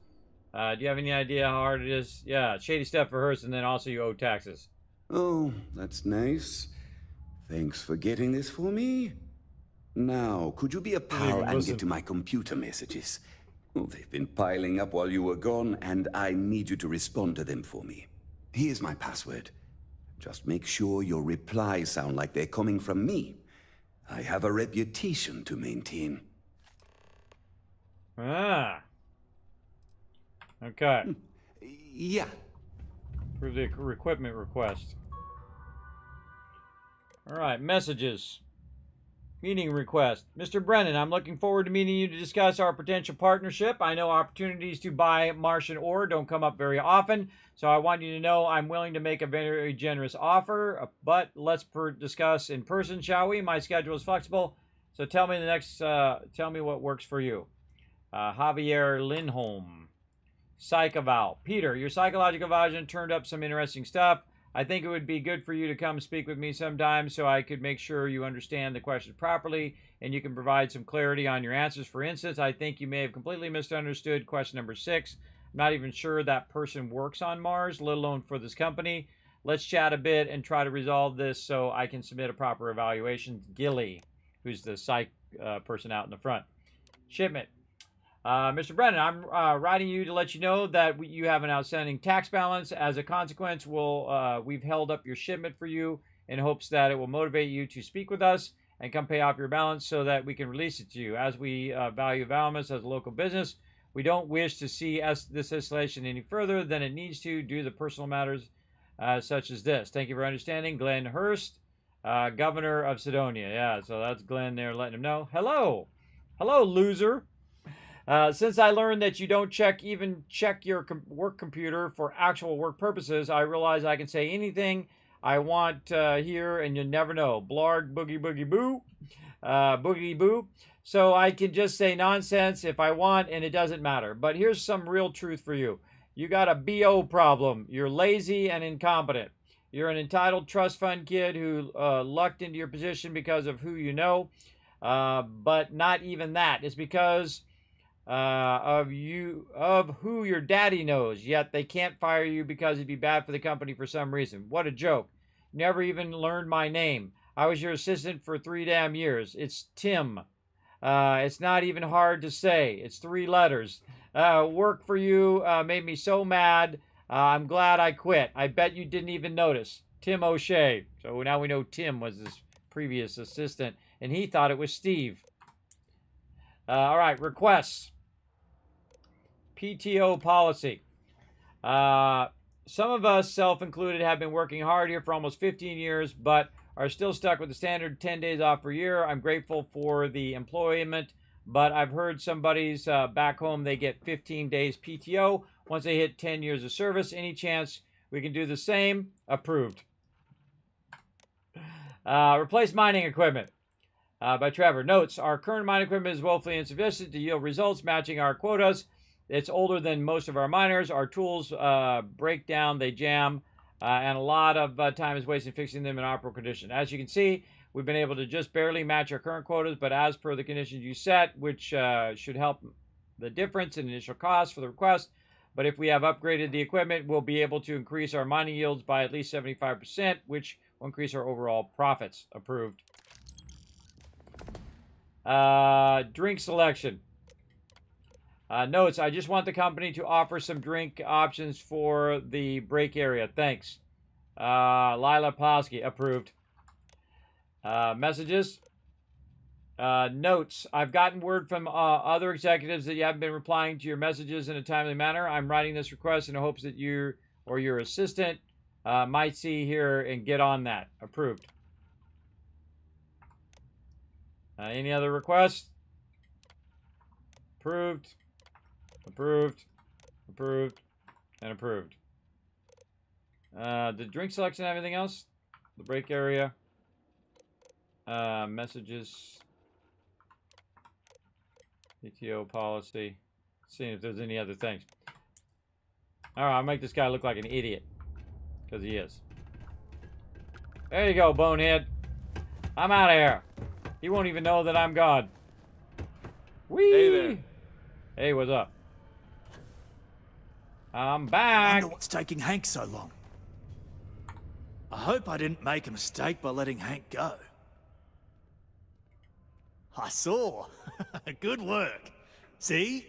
Do you have any idea how hard it is? Yeah, shady stuff for Hearst, and then also you owe taxes. Oh, that's nice. Thanks for getting this for me. Now, could you be a pal and get to my computer messages? Well, they've been piling up while you were gone, and I need you to respond to them for me. Here's my password. Just make sure your replies sound like they're coming from me. I have a reputation to maintain. Ah. Okay. Yeah. For the equipment request. All right, messages. Meeting request. Mr. Brennan, I'm looking forward to meeting you to discuss our potential partnership. I know opportunities to buy Martian ore don't come up very often, so I want you to know I'm willing to make a very generous offer, but let's discuss in person, shall we? My schedule is flexible, so tell me what works for you. Javier Lindholm. Psych eval. Peter, your psychological evaluation turned up some interesting stuff. I think it would be good for you to come speak with me sometime so I could make sure you understand the questions properly and you can provide some clarity on your answers. For instance, I think you may have completely misunderstood question number 6. I'm not even sure that person works on Mars, let alone for this company. Let's chat a bit and try to resolve this so I can submit a proper evaluation. Gilly, who's the psych person out in the front. Shipment. Mr. Brennan, I'm writing you to let you know that you have an outstanding tax balance. As a consequence, we've held up your shipment for you in hopes that it will motivate you to speak with us and come pay off your balance so that we can release it to you. As we value Valamis as a local business, we don't wish to see this escalation any further than it needs to due to personal matters such as this. Thank you for understanding. Glenn Hurst, Governor of Sidonia. Yeah, so that's Glenn there letting him know. Hello. Hello, loser. Since I learned that you don't check your work computer for actual work purposes, I realize I can say anything I want here, and you'll never know. Blarg, boogie, boogie, boo. Boogie, boo. So I can just say nonsense if I want, and it doesn't matter. But here's some real truth for you. You got a BO problem. You're lazy and incompetent. You're an entitled trust fund kid who lucked into your position because of who you know. But not even that. It's because of who your daddy knows. Yet they can't fire you because it'd be bad for the company for some reason. What a joke. Never even learned my name. I was your assistant for 3 damn years. It's Tim. It's not even hard to say. It's 3 letters. Work for you made me so mad. I'm glad I quit. I bet you didn't even notice. Tim O'Shea. So now we know Tim was his previous assistant, and he thought it was Steve. All right, requests. PTO policy. Some of us, self-included, have been working hard here for almost 15 years, but are still stuck with the standard 10 days off per year. I'm grateful for the employment, but I've heard some buddies back home, they get 15 days PTO once they hit 10 years of service. Any chance we can do the same? Approved. Replace mining equipment. By Trevor. Notes, our current mining equipment is woefully insufficient to yield results matching our quotas. It's older than most of our miners. Our tools break down, they jam, and a lot of time is wasted fixing them in operable condition. As you can see, we've been able to just barely match our current quotas, but as per the conditions you set, which should help the difference in initial cost for the request. But if we have upgraded the equipment, we'll be able to increase our mining yields by at least 75%, which will increase our overall profits. Approved. Drink selection. Notes, I just want the company to offer some drink options for the break area. Thanks. Lila Plasky. Approved. Messages. Notes, I've gotten word from other executives that you haven't been replying to your messages in a timely manner. I'm writing this request in hopes that you or your assistant might see here and get on that. Approved. Any other requests? Approved. Approved. Approved. And approved. Did drink selection have anything else? The break area. Messages. PTO policy. Seeing if there's any other things. Alright, I'll make this guy look like an idiot. Because he is. There you go, bonehead. I'm out of here. He won't even know that I'm gone. Whee! Hey there. Hey, what's up? I'm back. I wonder what's taking Hank so long. I hope I didn't make a mistake by letting Hank go. I saw. Good work. See?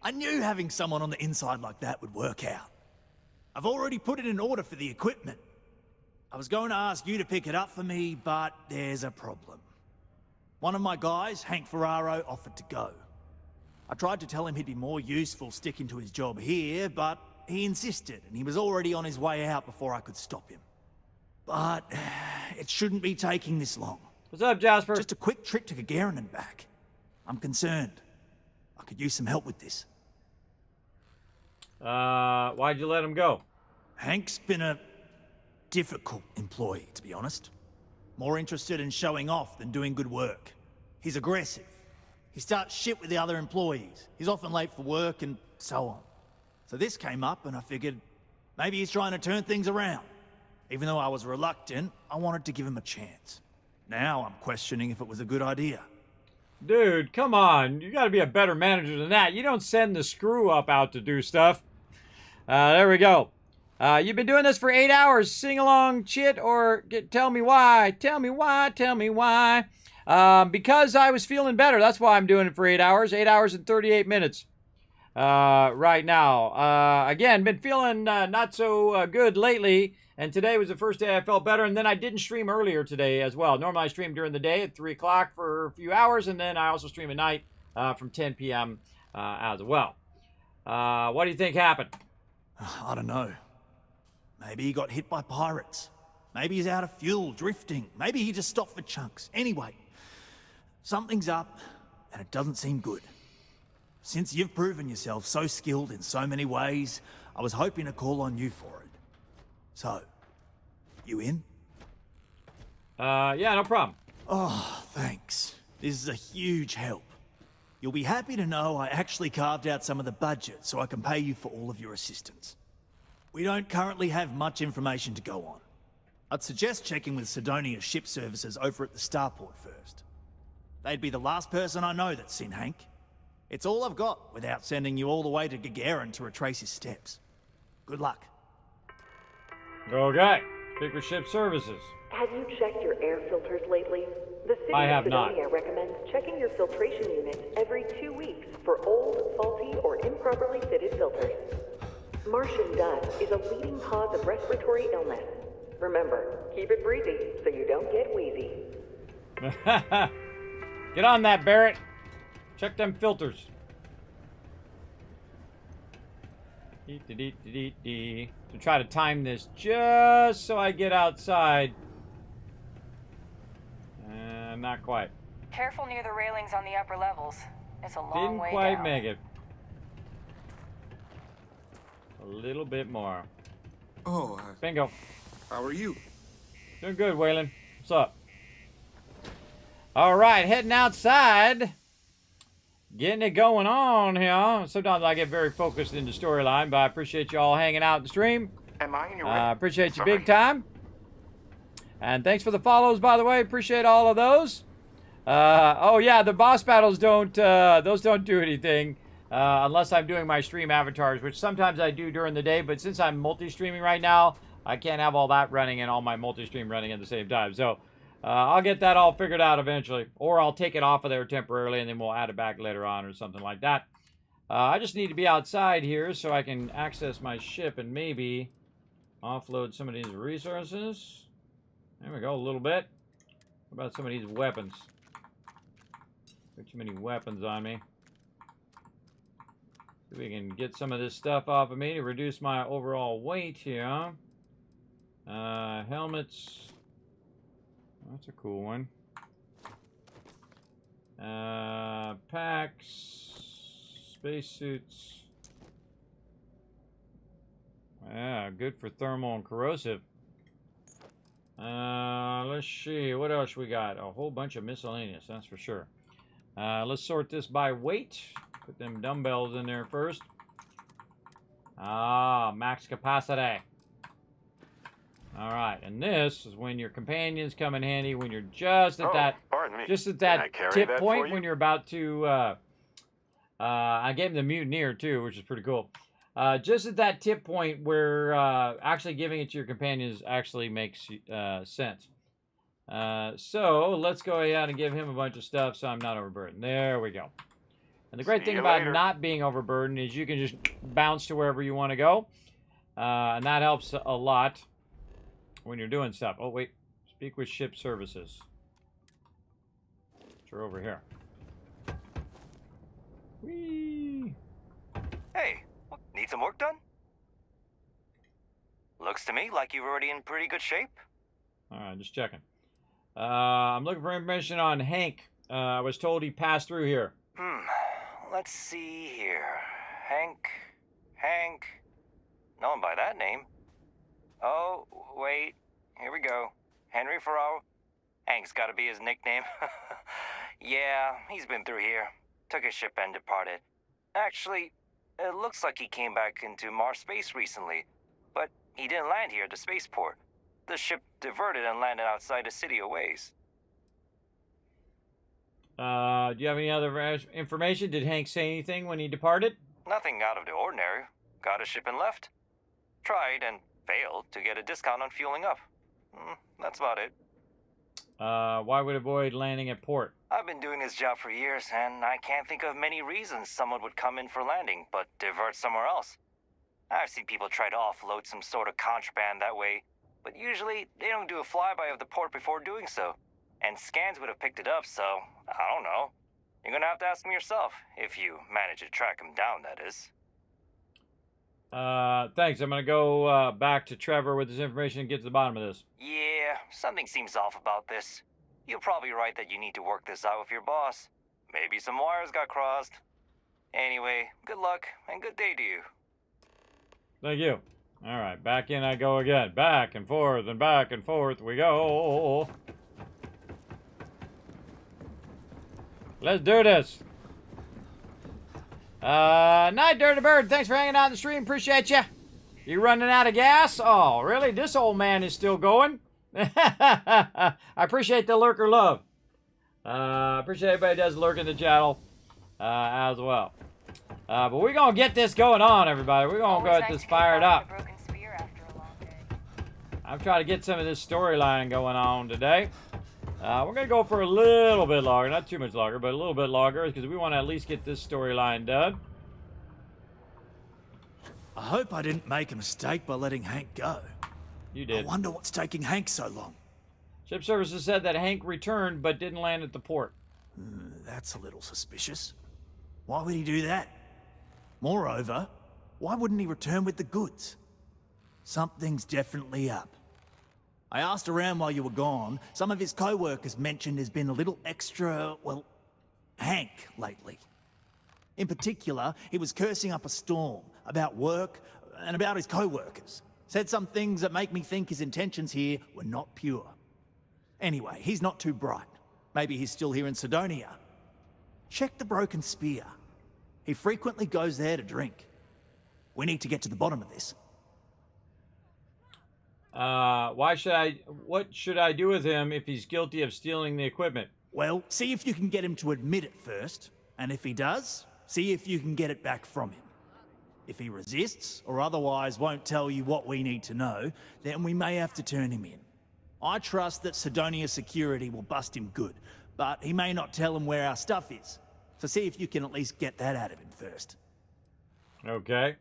I knew having someone on the inside like that would work out. I've already put it in order for the equipment. I was going to ask you to pick it up for me, but there's a problem. One of my guys, Hank Ferraro, offered to go. I tried to tell him he'd be more useful sticking to his job here, but he insisted, and he was already on his way out before I could stop him. But it shouldn't be taking this long. What's up, Jasper? Just a quick trip to Gagarin and back. I'm concerned. I could use some help with this. Why'd you let him go? Hank's been a difficult employee, to be honest. More interested in showing off than doing good work. He's aggressive. He starts shit with the other employees. He's often late for work and so on. So this came up and I figured maybe he's trying to turn things around. Even though I was reluctant, I wanted to give him a chance. Now I'm questioning if it was a good idea. Dude, come on. You gotta be a better manager than that. You don't send the screw-up out to do stuff. There we go. You've been doing this for 8 hours. Sing along, chit, or tell me why. Tell me why. Tell me why. Because I was feeling better. That's why I'm doing it for 8 hours. 8 hours and 38 minutes. Right now. Again, been feeling not so good lately. And today was the first day I felt better. And then I didn't stream earlier today as well. Normally I stream during the day at 3 o'clock for a few hours. And then I also stream at night from 10 p.m. As well. What do you think happened? I don't know. Maybe he got hit by pirates. Maybe he's out of fuel, drifting. Maybe he just stopped for chunks. Anyway, something's up, and it doesn't seem good. since you've proven yourself so skilled in so many ways, I was hoping to call on you for it. So, you in? Yeah, no problem. Oh, thanks. This is a huge help. You'll be happy to know I actually carved out some of the budget so I can pay you for all of your assistance. We don't currently have much information to go on. I'd suggest checking with Sidonia's ship services over at the starport first. They'd be the last person I know that's seen Hank. It's all I've got without sending you all the way to Gagarin to retrace his steps. Good luck. Okay. Speak with ship services. Have you checked your air filters lately? The city I of have not. Sidonia recommends checking your filtration units every 2 weeks for old, faulty, or improperly fitted filters. Martian dust is a leading cause of respiratory illness. Remember, keep it breezy so you don't get wheezy. Get on that, Barrett. Check them filters. To try to time this just so I get outside. Not quite. Careful near the railings on the upper levels. It's a long way Didn't quite down. make it. A little bit more. Oh, Bingo. How are you? Doing good, Waylon. What's up? All right, heading outside. Getting it going on here. Sometimes I get very focused in the storyline, but I appreciate you all hanging out in the stream. Am I in your way? I appreciate you big time. And thanks for the follows, by the way. Appreciate all of those. Oh yeah, the boss battles those don't do anything unless I'm doing my stream avatars, which sometimes I do during the day. But since I'm multi-streaming right now, I can't have all that running and all my multi-stream running at the same time. So I'll get that all figured out eventually, or I'll take it off of there temporarily and then we'll add it back later on or something like that. I just need to be outside here so I can access my ship and maybe offload some of these resources. There we go, a little bit. What about some of these weapons? Got too many weapons on me. See if we can get some of this stuff off of me to reduce my overall weight here. Helmets. That's a cool one. Packs. Spacesuits. Yeah, good for thermal and corrosive. Let's see, what else we got? A whole bunch of miscellaneous, that's for sure. Let's sort this by weight. Put them dumbbells in there first. Max capacity. Alright, and this is when your companions come in handy when you're just at that tip point when you're about to I gave him the mutineer too, which is pretty cool. Just at that tip point where actually giving it to your companions actually makes sense. So let's go ahead and give him a bunch of stuff so I'm not overburdened. There we go. And the great thing about not being overburdened is you can just bounce to wherever you want to go. And that helps a lot when you're doing stuff. Oh, wait. Speak with ship services. You're over here. Whee! Hey, need some work done? Looks to me like you're already in pretty good shape. Alright, just checking. I'm looking for information on Hank. I was told he passed through here. Let's see here. Hank. No one by that name. Oh, wait. Here we go. Henry Farrow. Hank's gotta be his nickname. Yeah, he's been through here. Took his ship and departed. Actually, it looks like he came back into Mars space recently, but he didn't land here at the spaceport. The ship diverted and landed outside the city a ways. Do you have any other information? Did Hank say anything when he departed? Nothing out of the ordinary. Got a ship and left. Tried and failed to get a discount on fueling up. That's about it. Why would avoid landing at port? I've been doing this job for years, and I can't think of many reasons someone would come in for landing, but divert somewhere else. I've seen people try to offload some sort of contraband that way, but usually they don't do a flyby of the port before doing so. And scans would have picked it up, so I don't know. You're gonna have to ask them yourself, if you manage to track him down, that is. Thanks. I'm gonna go back to Trevor with this information and get to the bottom of this. Yeah, something seems off about this. You're probably right that you need to work this out with your boss. Maybe some wires got crossed. Anyway, good luck and good day to you. Thank you. All right, back in I go again. Back and forth we go. Let's do this. Night Dirty Bird, thanks for hanging out in the stream. Appreciate you. You running out of gas? Oh, really? This old man is still going? I appreciate the lurker love. Appreciate everybody that does lurk in the channel as well. But we're going to get this going on, everybody. We're going to get this fired up. I'm trying to get some of this storyline going on today. We're going to go for a little bit longer. Not too much longer, but a little bit longer because we want to at least get this storyline done. I hope I didn't make a mistake by letting Hank go. You did. I wonder what's taking Hank so long. Ship Services said that Hank returned but didn't land at the port. That's a little suspicious. Why would he do that? Moreover, why wouldn't he return with the goods? Something's definitely up. I asked around while you were gone. Some of his co-workers mentioned there's been a little extra, well, Hank lately. In particular, he was cursing up a storm about work and about his co-workers. Said some things that make me think his intentions here were not pure. Anyway, he's not too bright. Maybe he's still here in Sidonia. Check the Broken Spear. He frequently goes there to drink. We need to get to the bottom of this. What should I do with him if he's guilty of stealing the equipment? Well, see if you can get him to admit it first. And if he does, see if you can get it back from him. If he resists, or otherwise won't tell you what we need to know, then we may have to turn him in. I trust that Sidonia Security will bust him good, but he may not tell him where our stuff is. So see if you can at least get that out of him first. Okay.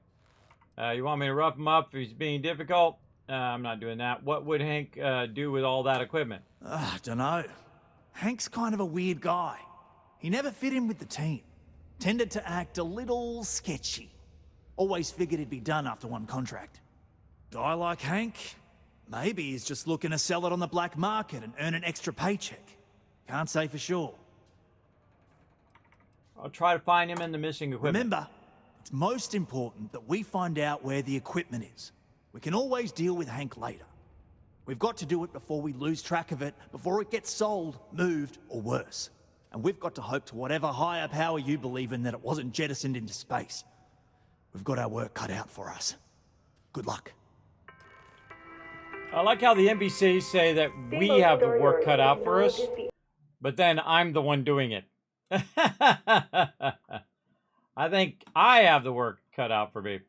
You want me to rough him up if he's being difficult? I'm not doing that. What would Hank do with all that equipment? I don't know. Hank's kind of a weird guy. He never fit in with the team. Tended to act a little sketchy. Always figured he'd be done after one contract. Guy like Hank? Maybe he's just looking to sell it on the black market and earn an extra paycheck. Can't say for sure. I'll try to find him in the missing equipment. Remember, it's most important that we find out where the equipment is. We can always deal with Hank later. We've got to do it before we lose track of it, before it gets sold, moved, or worse. And we've got to hope to whatever higher power you believe in that it wasn't jettisoned into space. We've got our work cut out for us. Good luck. I like how the NPCs say that we have the work cut out for us, but then I'm the one doing it. I think I have the work cut out for me.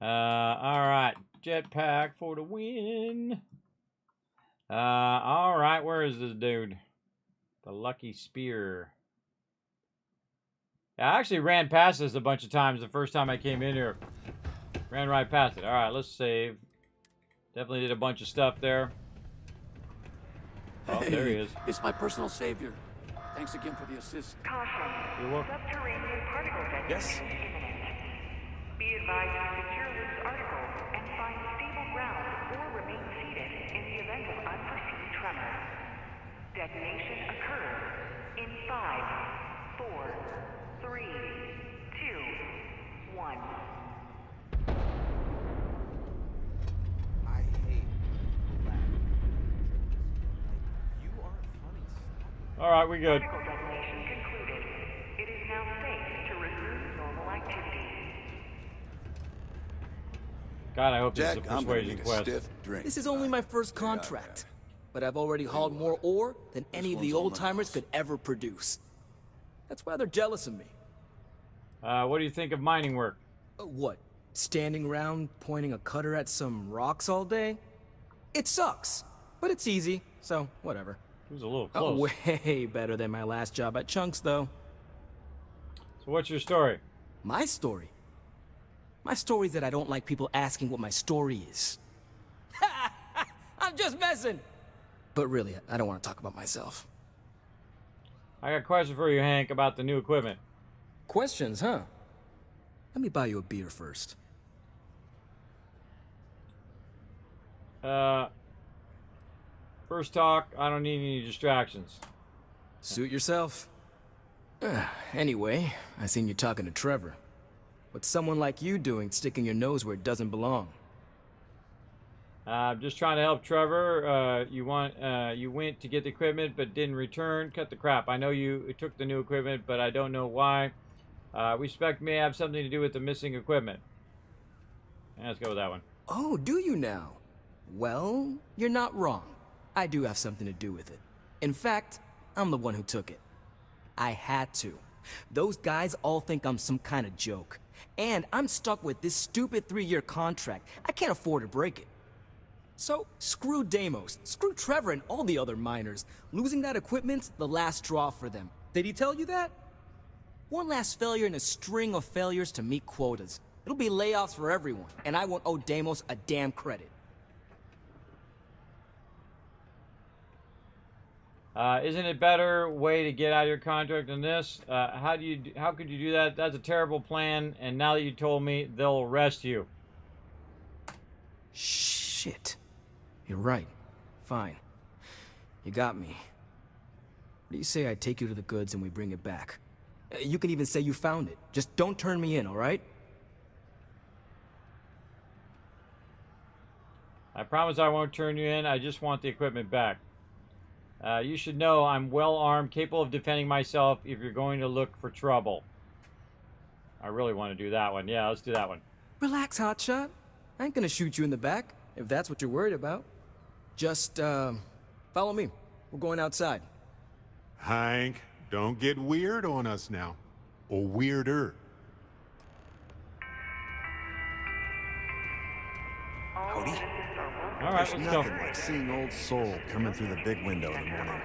Alright. Jetpack for the win. Alright, where is this dude? The Lucky Spear. Yeah, I actually ran past this a bunch of times the first time I came in here. Ran right past it. Alright, let's save. Definitely did a bunch of stuff there. Oh, there he is. It's my personal savior. Thanks again for the assist. You're welcome. Subterranean particle detonation Yes? imminent. Be advised to secure loose articles and find stable ground or remain seated in the event of unforeseen tremor. Detonation occurs in 5, 4, 3, 2, 1. Alright, we good. Particle detonation concluded. It is now safe to resume normal activity. God, I hope this is a Jack, I'm gonna persuasion need a quest. stiff drink. This is only my first contract, but I've already hauled more ore than any of the old-timers could ever produce. That's why they're jealous of me. What do you think of mining work? What? Standing around pointing a cutter at some rocks all day? It sucks, but it's easy, so whatever. It was a little Oh, close. way better than my last job at Chunks, though. So what's your story? My story? My story is that I don't like people asking what my story is. I'm just messing! But really, I don't want to talk about myself. I got a question for you, Hank, about the new equipment. Questions, huh? Let me buy you a beer first. First talk, I don't need any distractions. Suit yourself. Anyway, I seen you talking to Trevor. What's someone like you doing sticking your nose where it doesn't belong? I'm just trying to help Trevor. You went to get the equipment but didn't return. Cut the crap. I know you took the new equipment, but I don't know why. We suspect may have something to do with the missing equipment. Let's go with that one. Oh, do you now? Well, you're not wrong. I do have something to do with it. In fact, I'm the one who took it. I had to. Those guys all think I'm some kind of joke. And I'm stuck with this stupid 3-year contract. I can't afford to break it. So, screw Deimos, screw Trevor and all the other miners. Losing that equipment's the last straw for them. Did he tell you that? One last failure in a string of failures to meet quotas. It'll be layoffs for everyone, and I won't owe Deimos a damn credit. Isn't it better way to get out of your contract than this? How could you do that? That's a terrible plan, and now that you told me, they'll arrest you. Shit. You're right. Fine. You got me. What do you say I take you to the goods and we bring it back? You can even say you found it. Just don't turn me in, alright? I promise I won't turn you in. I just want the equipment back. You should know I'm well armed, capable of defending myself if you're going to look for trouble. I really want to do that one. Yeah, let's do that one. Relax, hotshot. I ain't gonna shoot you in the back, if that's what you're worried about. Just, follow me. We're going outside. Hank, don't get weird on us now. Or weirder. Howdy. All right, There's let's go. nothing like seeing old soul coming through the big window in the morning.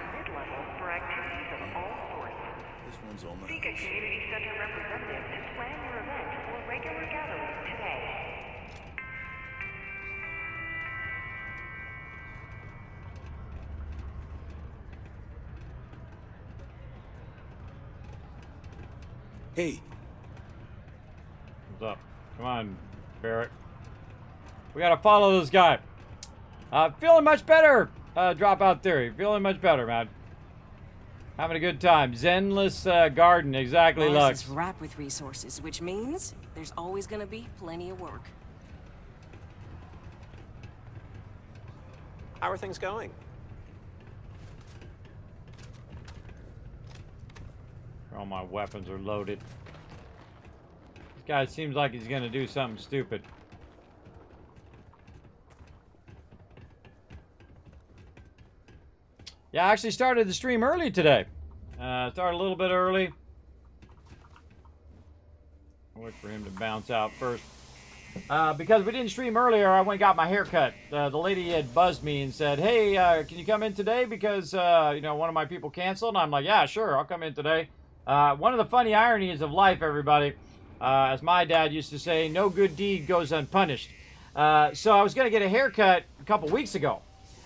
For activities of all sorts. This one's all Seek a community center representative to plan your event or regular gathering today. Hey. What's up? Come on, Barrett. We gotta follow this guy. Feeling much better. Dropout theory. Feeling much better, man. Having a good time. Zenless garden. Exactly, Mars Lux. is wrapped with resources, which means there's always going to be plenty of work. How are things going? All my weapons are loaded. This guy seems like he's gonna do something stupid. Yeah, I actually started the stream early today. Started a little bit early. I'll wait for him to bounce out first. Because we didn't stream earlier, I went and got my hair cut. The lady had buzzed me and said, hey, can you come in today? Because, you know, one of my people canceled. And I'm like, yeah, sure, I'll come in today. One of the funny ironies of life, everybody, as my dad used to say, no good deed goes unpunished. So I was going to get a haircut a couple weeks ago.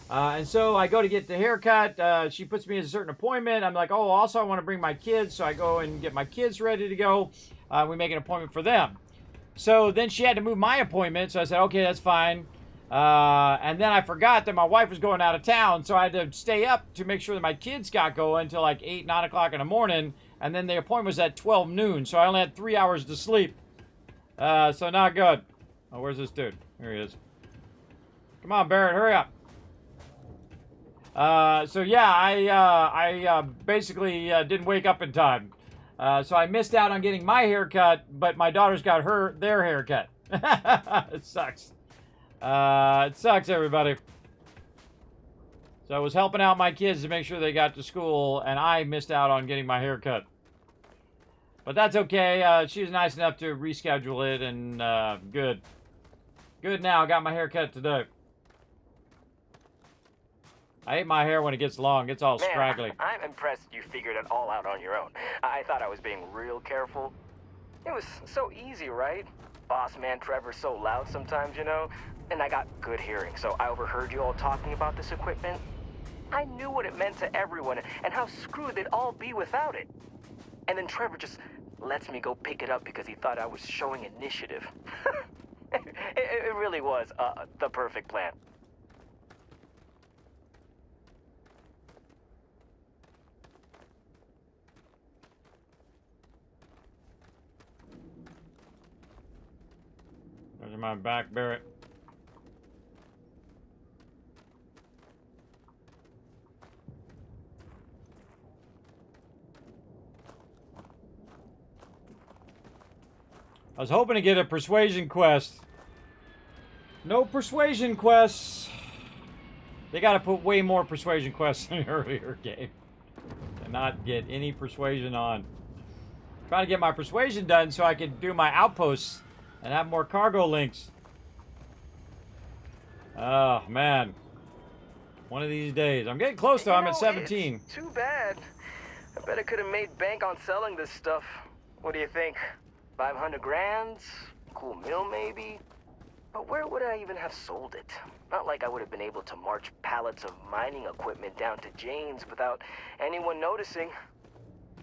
And so I go to get the haircut. She puts me in a certain appointment. I'm like, oh, also I want to bring my kids. So I go and get my kids ready to go. We make an appointment for them. So then she had to move my appointment. So I said, okay, that's fine. And then I forgot that my wife was going out of town. So I had to stay up to make sure that my kids got going until like 8, 9 o'clock in the morning. And then the appointment was at 12 noon. So I only had 3 hours to sleep. So not good. Oh, where's this dude? Here he is. Come on, Barrett, hurry up. So yeah, I basically didn't wake up in time. So I missed out on getting my haircut, but my daughters got their haircut. It sucks. It sucks, everybody. So I was helping out my kids to make sure they got to school, and I missed out on getting my haircut. But that's okay. She was nice enough to reschedule it, and good. Good now. Got my haircut today. I hate my hair when it gets long. It's all scraggly. I'm impressed you figured it all out on your own. I thought I was being real careful. It was so easy, right? Boss man Trevor's so loud sometimes, you know? And I got good hearing, so I overheard you all talking about this equipment. I knew what it meant to everyone and how screwed they'd all be without it. And then Trevor just lets me go pick it up because he thought I was showing initiative. It really was the perfect plan. my back, Barrett. I was hoping to get a persuasion quest. No persuasion quests. They got to put way more persuasion quests in the earlier game. And not get any persuasion on. Trying to get my persuasion done so I can do my outposts and have more cargo links. Oh, man. One of these days. I'm getting close though. I'm at 17. It's too bad. I bet I could have made bank on selling this stuff. What do you think? 500 grand? Cool meal maybe? But where would I even have sold it? Not like I would have been able to march pallets of mining equipment down to Jane's without anyone noticing.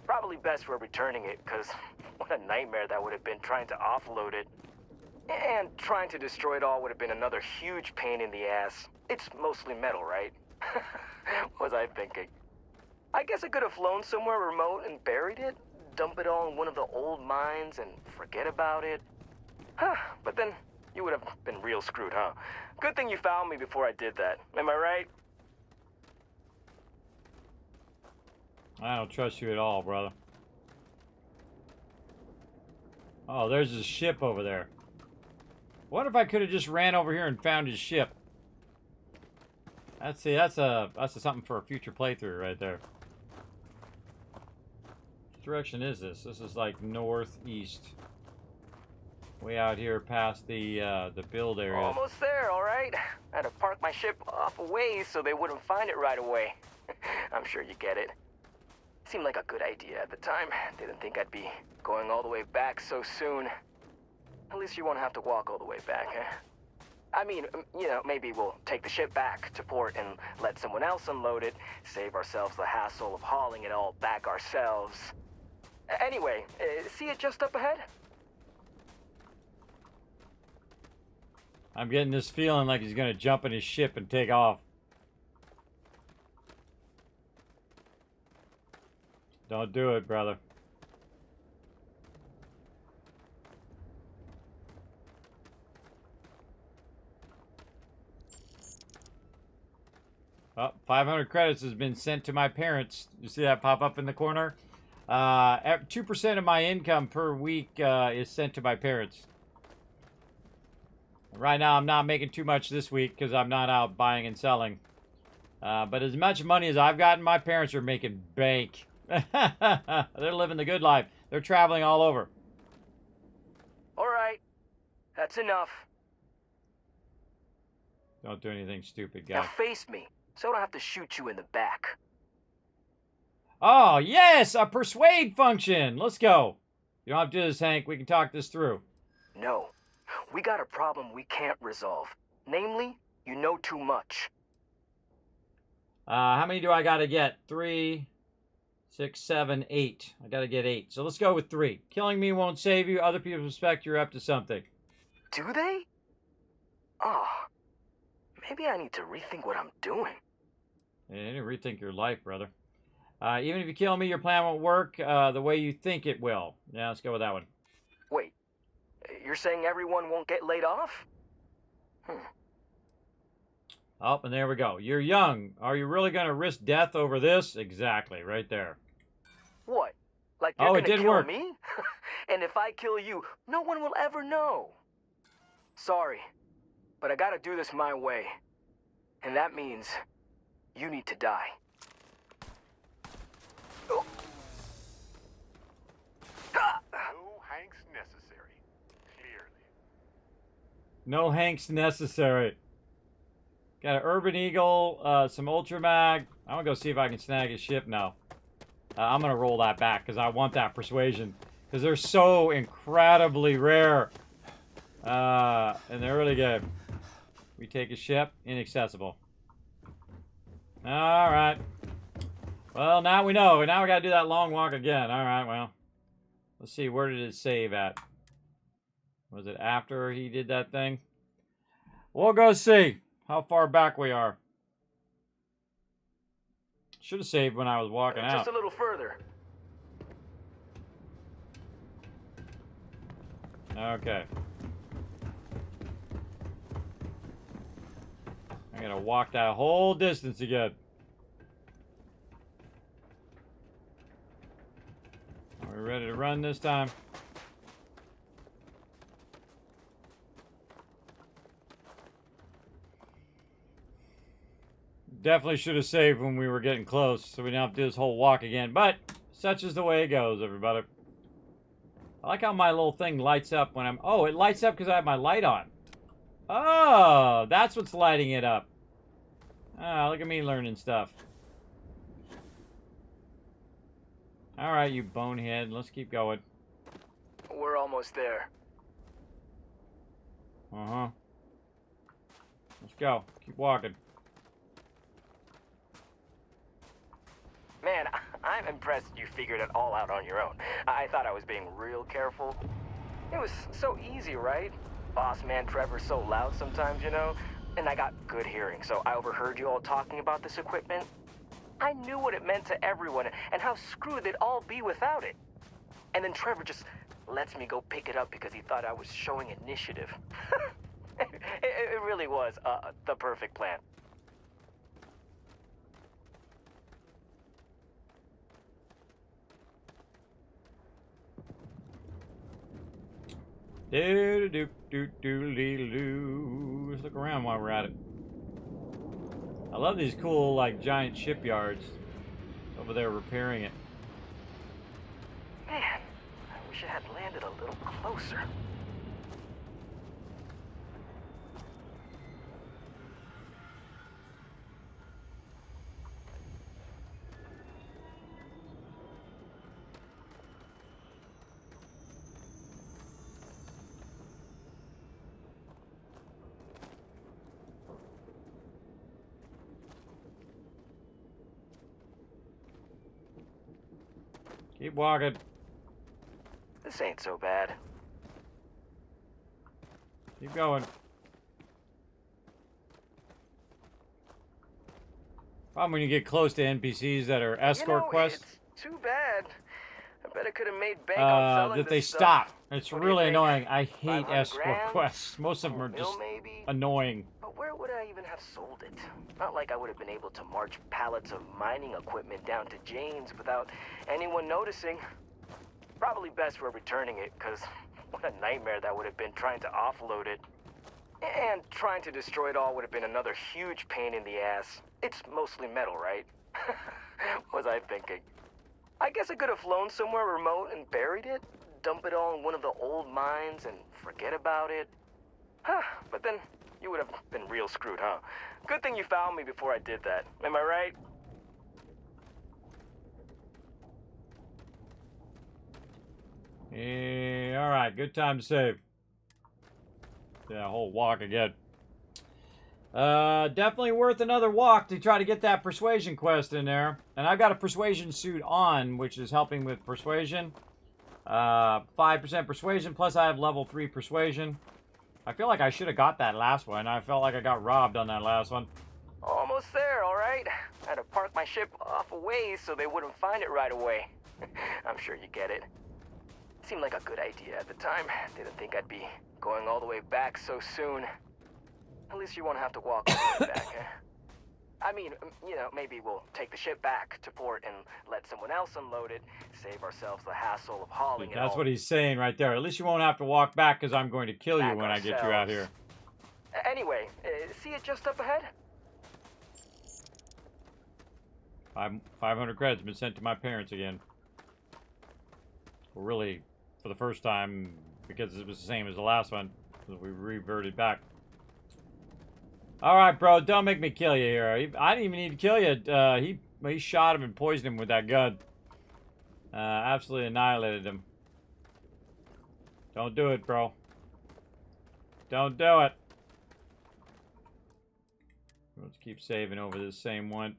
Probably best we're returning it, because what a nightmare that would have been trying to offload it. And trying to destroy it all would have been another huge pain in the ass. It's mostly metal, right? What was I thinking? I guess I could have flown somewhere remote and buried it, dump it all in one of the old mines and forget about it. Huh, but then you would have been real screwed, huh? Good thing you found me before I did that. Am I right? I don't trust you at all, brother. Oh, there's his ship over there. What if I could have just ran over here and found his ship? That's something for a future playthrough right there. What direction is this? This is like northeast. Way out here past the build area. Almost there, all right. I had to park my ship off a ways so they wouldn't find it right away. I'm sure you get it. Seemed like a good idea at the time. Didn't think I'd be going all the way back so soon. At least you won't have to walk all the way back, huh? I mean, you know, maybe we'll take the ship back to port and let someone else unload it, save ourselves the hassle of hauling it all back ourselves. Anyway, see it just up ahead? I'm getting this feeling like he's gonna jump in his ship and take off. Don't do it, brother. Oh, 500 credits has been sent to my parents. You see that pop up in the corner? 2% of my income per week is sent to my parents. Right now, I'm not making too much this week because I'm not out buying and selling. But as much money as I've gotten, my parents are making bank. They're living the good life. They're traveling all over. All right. That's enough. Don't do anything stupid, guy. Now face me, so I don't have to shoot you in the back. Oh, yes! A persuade function! Let's go. You don't have to do this, Hank. We can talk this through. No. We got a problem we can't resolve. Namely, you know too much. How many do I gotta get? 3, 6, 7, 8. I gotta get 8. So let's go with 3. Killing me won't save you. Other people suspect you're up to something. Do they? Oh. Maybe I need to rethink what I'm doing. Yeah, you need to rethink your life, brother. Even if you kill me, your plan won't work the way you think it will. Yeah, let's go with that one. Wait. You're saying everyone won't get laid off? Oh, and there we go. You're young. Are you really going to risk death over this? Exactly, right there. What? Like you're it gonna did kill work. me? And if I kill you, no one will ever know. Sorry, but I gotta do this my way. And that means you need to die. No Hanks necessary. Clearly. No Hanks necessary. Got an Urban Eagle, some Ultra Mag. I'm going to go see if I can snag his ship now. I'm going to roll that back because I want that persuasion. Because they're so incredibly rare in the early game. We take a ship, inaccessible. Alright. Well, now we know. Now we got to do that long walk again. Alright, well. Let's see, where did it save at? Was it after he did that thing? We'll go see how far back we are. Should have saved when I was walking out. Just a little further. Okay. I gotta walk that whole distance again. Are we ready to run this time? Definitely should have saved when we were getting close, so we didn't have to do this whole walk again. But such is the way it goes, everybody. I like how my little thing lights up when I'm... Oh, it lights up because I have my light on. Oh, that's what's lighting it up. Ah, look at me learning stuff. All right, you bonehead. Let's keep going. We're almost there. Uh-huh. Let's go. Keep walking. Man, I'm impressed you figured it all out on your own. I thought I was being real careful. It was so easy, right? Boss man Trevor's so loud sometimes, you know? And I got good hearing, so I overheard you all talking about this equipment. I knew what it meant to everyone and how screwed they'd all be without it. And then Trevor just lets me go pick it up because he thought I was showing initiative. It really was the perfect plan. Do-do-do-do-do-do-do. Let's look around while we're at it. I love these cool, like, giant shipyards over there repairing it. Man, I wish I had landed a little closer. Keep walking. This ain't so bad. Keep going. Problem when you get close to NPCs that are escort quests. It's too bad. I bet I could have made bank on selling that this they stuff. stop. It's What do you really think? annoying. I hate 500 escort grand? quests. Most of them are just annoying. But where would I even have sold it? Not like I would have been able to march pallets of mining equipment down to Jane's without anyone noticing. Probably best we're returning it, because what a nightmare that would have been trying to offload it. And trying to destroy it all would have been another huge pain in the ass. It's mostly metal, right? Was I thinking? I guess I could have flown somewhere remote and buried it, dump it all in one of the old mines and forget about it. Huh, but then you would have been real screwed, huh? Good thing you found me before I did that. Am I right? Yeah, all right, good time to save. Yeah, whole walk again. Definitely worth another walk to try to get that persuasion quest in there. And I've got a persuasion suit on, which is helping with persuasion. 5% persuasion, plus I have level 3 persuasion. I feel like I should have got that last one. I felt like I got robbed on that last one. Almost there, all right? I had to park my ship off a ways so they wouldn't find it right away. I'm sure you get it. Seemed like a good idea at the time. Didn't think I'd be going all the way back so soon. At least you won't have to walk all the way back, eh? I mean, you know, maybe we'll take the ship back to port and let someone else unload it, save ourselves the hassle of hauling it all. That's what he's saying right there. At least you won't have to walk back because I'm going to kill you when I get you out here. Anyway, see it just up ahead? 500 credits have been sent to my parents again. Well, really, for the first time, because it was the same as the last one, because we reverted back. All right, bro, don't make me kill you here. I didn't even need to kill you. He shot him and poisoned him with that gun. Absolutely annihilated him. Don't do it, bro. Don't do it. Let's keep saving over this same one.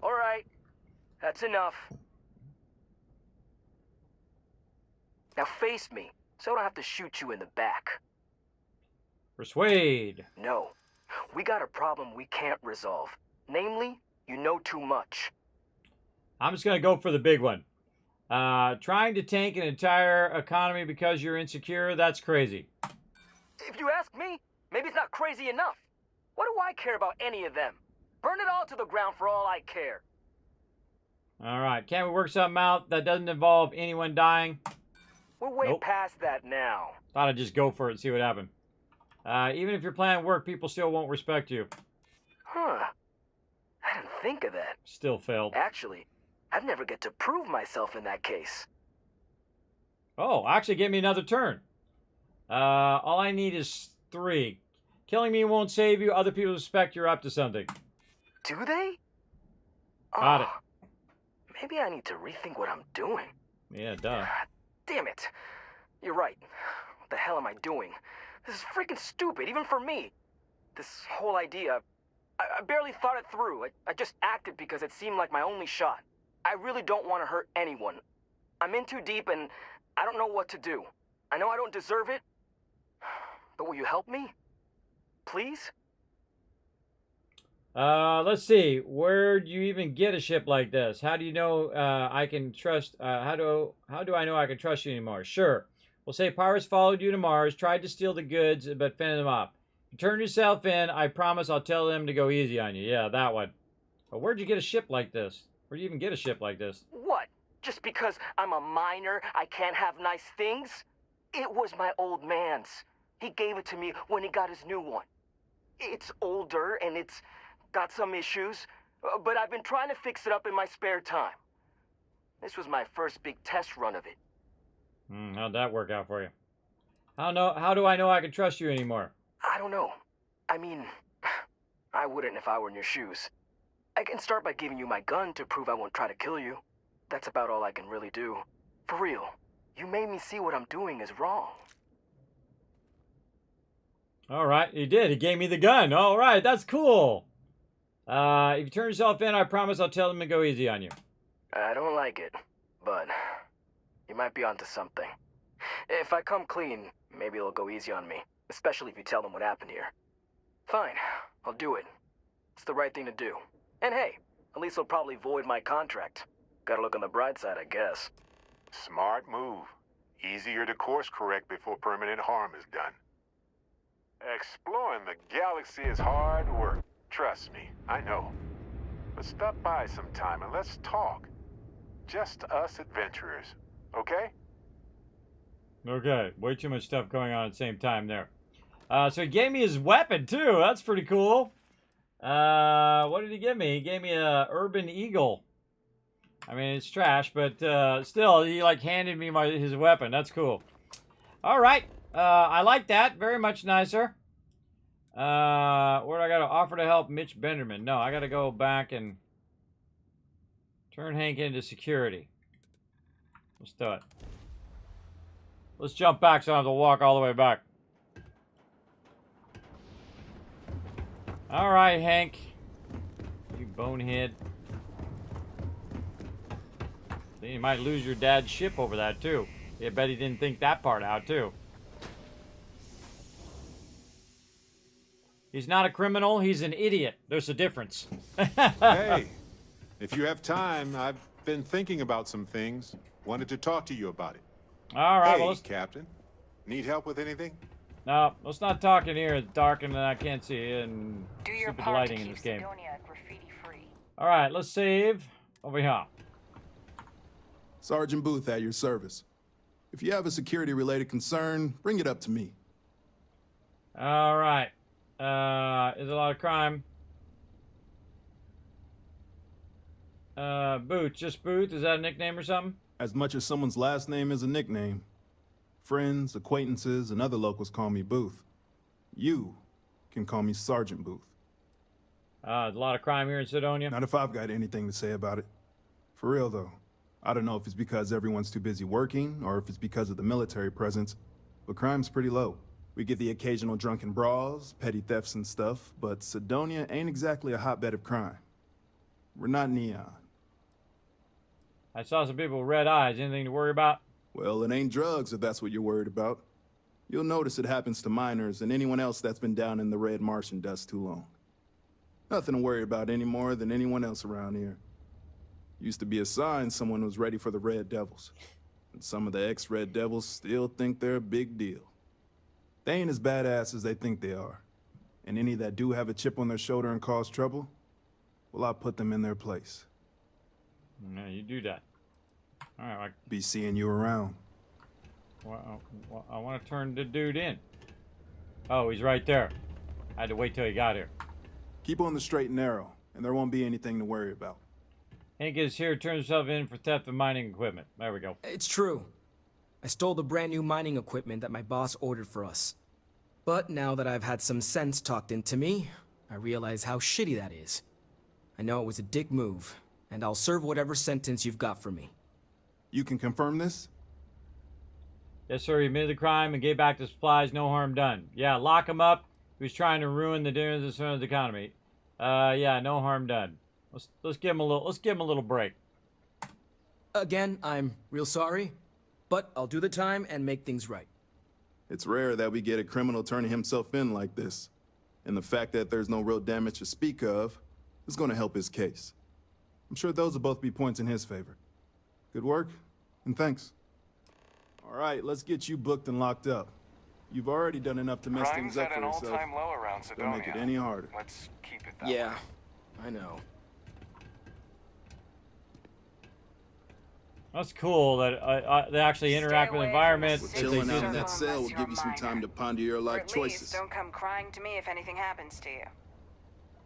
All right, that's enough. Now face me, so I don't have to shoot you in the back. Persuade. No. We got a problem we can't resolve. Namely, you know too much. I'm just going to go for the big one. Trying to tank an entire economy because you're insecure, that's crazy. If you ask me, maybe it's not crazy enough. What do I care about any of them? Burn it all to the ground for all I care. All right, can't we work something out that doesn't involve anyone dying? We're way past that now. Thought I'd just go for it and see what happened. Even if your plan worked, people still won't respect you. Huh. I didn't think of that. Still failed. Actually, I'd never get to prove myself in that case. Oh, actually give me another turn. All I need is 3. Killing me won't save you. Other people suspect you're up to something. Do they? Got it. Maybe I need to rethink what I'm doing. Yeah, duh. Damn it. You're right. What the hell am I doing? This is freaking stupid, even for me. This whole idea, I barely thought it through. I just acted because it seemed like my only shot. I really don't want to hurt anyone. I'm in too deep and I don't know what to do. I know I don't deserve it, but will you help me? Please? Let's see. Where do you even get a ship like this? How do you know I can trust? How do I know I can trust you anymore? Sure. We'll say pirates followed you to Mars, tried to steal the goods, but fended them off. You turn yourself in. I promise I'll tell them to go easy on you. Yeah, that one. But where'd you get a ship like this? Where'd you even get a ship like this? What? Just because I'm a miner, I can't have nice things? It was my old man's. He gave it to me when he got his new one. It's older and it's got some issues, but I've been trying to fix it up in my spare time. This was my first big test run of it. How'd that work out for you? How do I know I can trust you anymore? I don't know. I mean, I wouldn't if I were in your shoes. I can start by giving you my gun to prove I won't try to kill you. That's about all I can really do. For real, you made me see what I'm doing is wrong. All right, he did. He gave me the gun. All right, that's cool. If you turn yourself in, I promise I'll tell them to go easy on you. I don't like it, but you might be onto something. If I come clean, maybe it'll go easy on me, especially if you tell them what happened here. Fine, I'll do it. It's the right thing to do. And hey, at least they'll probably void my contract. Gotta look on the bright side, I guess. Smart move. Easier to course correct before permanent harm is done. Exploring the galaxy is hard work. Trust me, I know. But stop by sometime and let's talk. Just us adventurers, okay? Okay, way too much stuff going on at the same time there. So he gave me his weapon too. That's pretty cool. What did he give me? He gave me a Urban Eagle. I mean, it's trash, but still, he like handed me his weapon. That's cool. All right, I like that. Very much nicer. Where do I got to offer to help Mitch Benderman? No, I got to go back and turn Hank into security. Let's do it. Let's jump back so I don't have to walk all the way back. All right, Hank. You bonehead. Then you might lose your dad's ship over that, too. I bet he didn't think that part out, too. He's not a criminal, he's an idiot. There's a difference. Hey, if you have time, I've been thinking about some things. Wanted to talk to you about it. All right, hey, well, Captain. Need help with anything? No, let's not talk in here. It's dark and I can't see, and Do your stupid part lighting to in keep this game. Sidonia graffiti-free. All right, let's save over here. Sergeant Booth at your service. If you have a security-related concern, bring it up to me. All right. Is a lot of crime. Booth, just Booth? Is that a nickname or something? As much as someone's last name is a nickname. Friends, acquaintances, and other locals call me Booth. You can call me Sergeant Booth. There's a lot of crime here in Sidonia. Not if I've got anything to say about it. For real, though. I don't know if it's because everyone's too busy working, or if it's because of the military presence, but crime's pretty low. We get the occasional drunken brawls, petty thefts and stuff, but Sidonia ain't exactly a hotbed of crime. We're not Neon. I saw some people with red eyes. Anything to worry about? Well, it ain't drugs if that's what you're worried about. You'll notice it happens to miners and anyone else that's been down in the red Martian dust too long. Nothing to worry about any more than anyone else around here. Used to be a sign someone was ready for the Red Devils. And some of the ex-Red Devils still think they're a big deal. They ain't as badass as they think they are. And any that do have a chip on their shoulder and cause trouble, well, I'll put them in their place. Yeah, you do that. All right. Be seeing you around. Well, I want to turn the dude in. Oh, he's right there. I had to wait till he got here. Keep on the straight and narrow, and there won't be anything to worry about. Hank is here, turns himself in for theft of mining equipment. There we go. It's true. I stole the brand new mining equipment that my boss ordered for us. But now that I've had some sense talked into me, I realize how shitty that is. I know it was a dick move, and I'll serve whatever sentence you've got for me. You can confirm this? Yes, sir. He admitted the crime and gave back the supplies. No harm done. Yeah, lock him up. He was trying to ruin the business of the economy. Yeah, no harm done. Let's give him a little break. Again, I'm real sorry, but I'll do the time and make things right. It's rare that we get a criminal turning himself in like this. And the fact that there's no real damage to speak of is going to help his case. I'm sure those will both be points in his favor. Good work, and thanks. All right, let's get you booked and locked up. You've already done enough to mess things up for yourself. Crime's at an all-time low around Sidonia. Don't make it any harder. Let's keep it that Yeah, way. I know. That's cool that they actually interact with the environment. Chilling out in that cell will give you some time to ponder your life Or at choices. least don't come crying to me if anything happens to you.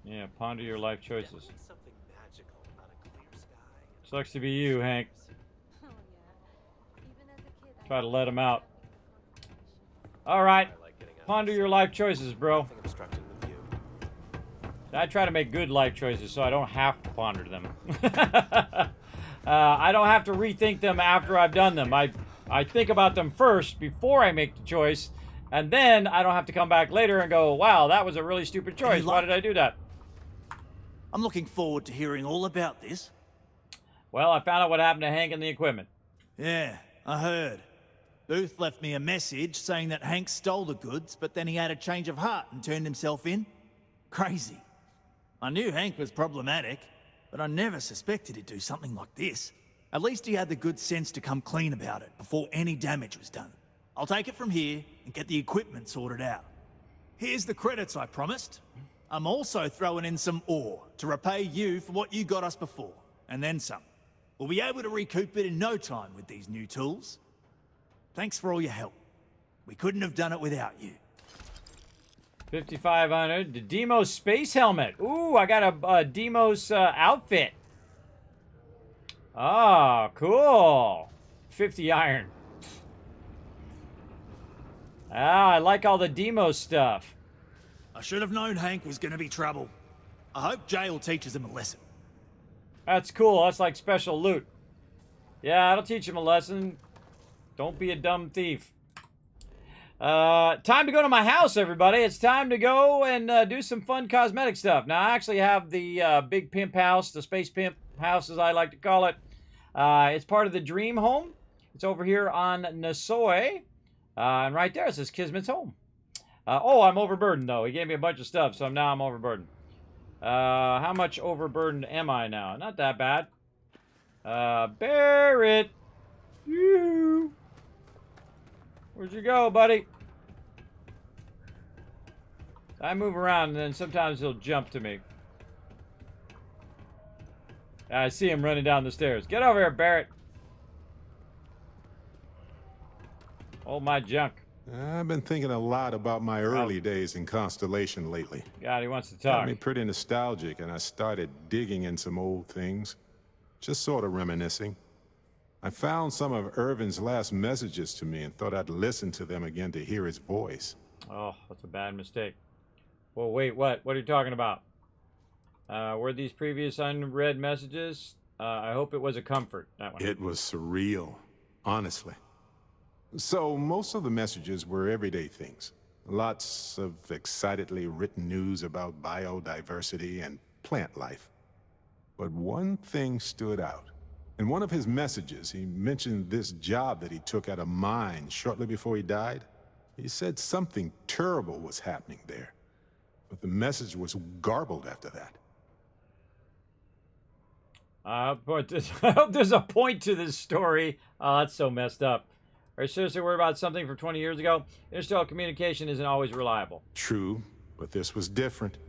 Yeah, ponder your life choices. Sucks to be you, Hank. Try to let him out. All right, ponder your life choices, bro. I try to make good life choices so I don't have to ponder them. I don't have to rethink them after I've done them. I think about them first before I make the choice, and then I don't have to come back later and go, wow, that was a really stupid choice. Why did I do that? I'm looking forward to hearing all about this. Well, I found out what happened to Hank and the equipment. Yeah, I heard. Booth left me a message saying that Hank stole the goods, but then he had a change of heart and turned himself in. Crazy. I knew Hank was problematic, but I never suspected he'd do something like this. At least he had the good sense to come clean about it before any damage was done. I'll take it from here and get the equipment sorted out. Here's the credits I promised. I'm also throwing in some ore to repay you for what you got us before, and then some. We'll be able to recoup it in no time with these new tools. Thanks for all your help. We couldn't have done it without you. 5,500. The Demos space helmet. Ooh, I got a Demos outfit. Ah, cool. 50 iron. Ah, I like all the Demos stuff. I should have known Hank was going to be trouble. I hope jail teaches him a lesson. That's cool. That's like special loot. Yeah, that'll teach him a lesson. Don't be a dumb thief. Time to go to my house, everybody. It's time to go and do some fun cosmetic stuff. Now, I actually have the big pimp house, the space pimp house, as I like to call it. It's part of the Dream Home. It's over here on Nasoy. And right there, it says Kismet's home. Oh, I'm overburdened, though. He gave me a bunch of stuff, so now I'm overburdened. How much overburdened am I now? Not that bad. Barrett. Yoo-hoo. Where'd you go, buddy? I move around, and then sometimes he'll jump to me. I see him running down the stairs. Get over here, Barrett. Hold my junk. I've been thinking a lot about my early days in Constellation lately. God, he wants to Got talk. me pretty nostalgic, and I started digging in some old things. Just sort of reminiscing. I found some of Irvin's last messages to me and thought I'd listen to them again to hear his voice. Oh, that's a bad mistake. Well, wait, what? What are you talking about? Were these previous unread messages? I hope it was a comfort, that one. It was surreal, honestly. So, most of the messages were everyday things. Lots of excitedly written news about biodiversity and plant life. But one thing stood out. In one of his messages, he mentioned this job that he took at a mine shortly before he died. He said something terrible was happening there, but the message was garbled after that. But I hope there's a point to this story. Oh, that's so messed up. Are you seriously worried about something from 20 years ago? Interstellar communication isn't always reliable. True, but this was different.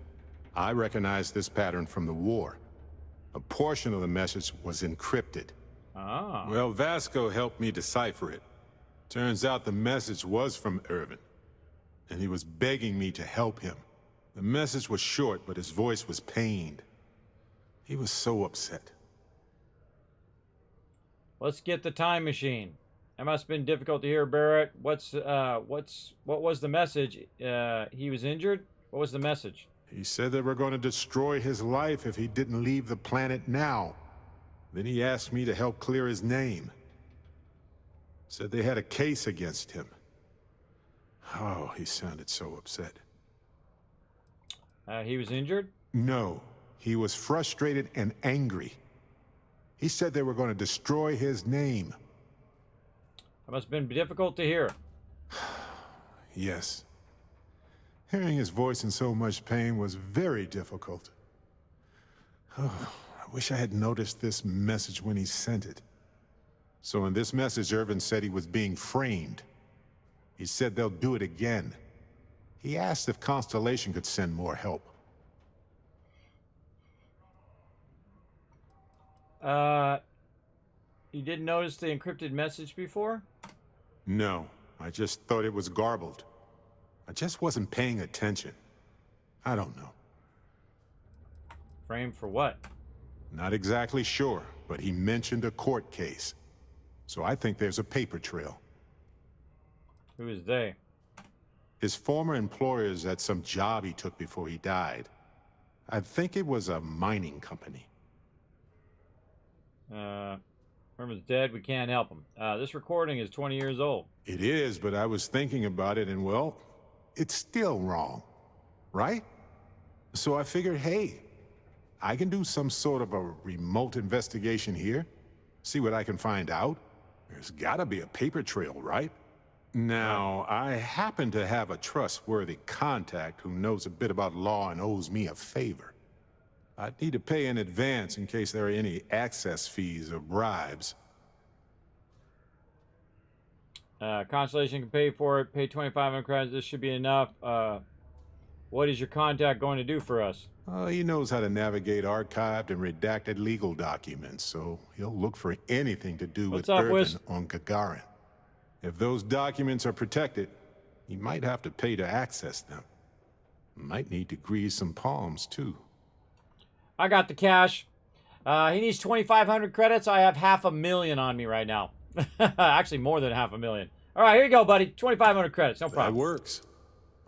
I recognized this pattern from the war. A portion of the message was encrypted. Ah. Well, Vasco helped me decipher it. Turns out the message was from Irvin, and he was begging me to help him. The message was short, but his voice was pained. He was so upset. Let's get the time machine. That must have been difficult to hear, Barrett. What was the message? He was injured? What was the message? He said they were going to destroy his life if he didn't leave the planet now. Then he asked me to help clear his name. Said they had a case against him. Oh, he sounded so upset. He was injured? No, he was frustrated and angry. He said they were going to destroy his name. That must have been difficult to hear. Yes. Hearing his voice in so much pain was very difficult. Oh, I wish I had noticed this message when he sent it. So in this message, Irvin said he was being framed. He said they'll do it again. He asked if Constellation could send more help. You didn't notice the encrypted message before? No, I just thought it was garbled. I just wasn't paying attention. I don't know. Framed for what? Not exactly sure, but he mentioned a court case. So I think there's a paper trail. Who is they? His former employers at some job he took before he died. I think it was a mining company. Irvin's dead, we can't help him. This recording is 20 years old. It is, but I was thinking about it and, well, it's still wrong, right? So I figured, hey, I can do some sort of a remote investigation here, see what I can find out. There's gotta be a paper trail, right? Now, I happen to have a trustworthy contact who knows a bit about law and owes me a favor. I'd need to pay in advance in case there are any access fees or bribes. Constellation can pay for it. Pay 2,500 credits. This should be enough. What is your contact going to do for us? He knows how to navigate archived and redacted legal documents, so he'll look for anything to do with Irvin on Gagarin. If those documents are protected, he might have to pay to access them. Might need to grease some palms, too. I got the cash. He needs 2,500 credits. I have 500,000 on me right now. Actually, more than 500,000. All right, here you go, buddy. 2,500 credits. No problem. That works.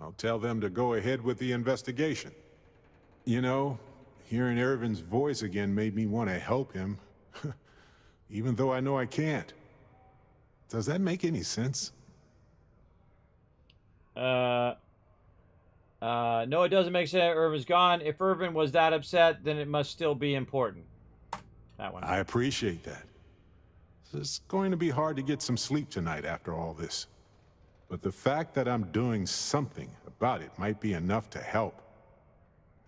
I'll tell them to go ahead with the investigation. You know, hearing Irvin's voice again made me want to help him, even though I know I can't. Does that make any sense? No, it doesn't make sense. Irvin's gone. If Irvin was that upset, then it must still be important. That one. I appreciate that. It's going to be hard to get some sleep tonight after all this. But the fact that I'm doing something about it might be enough to help.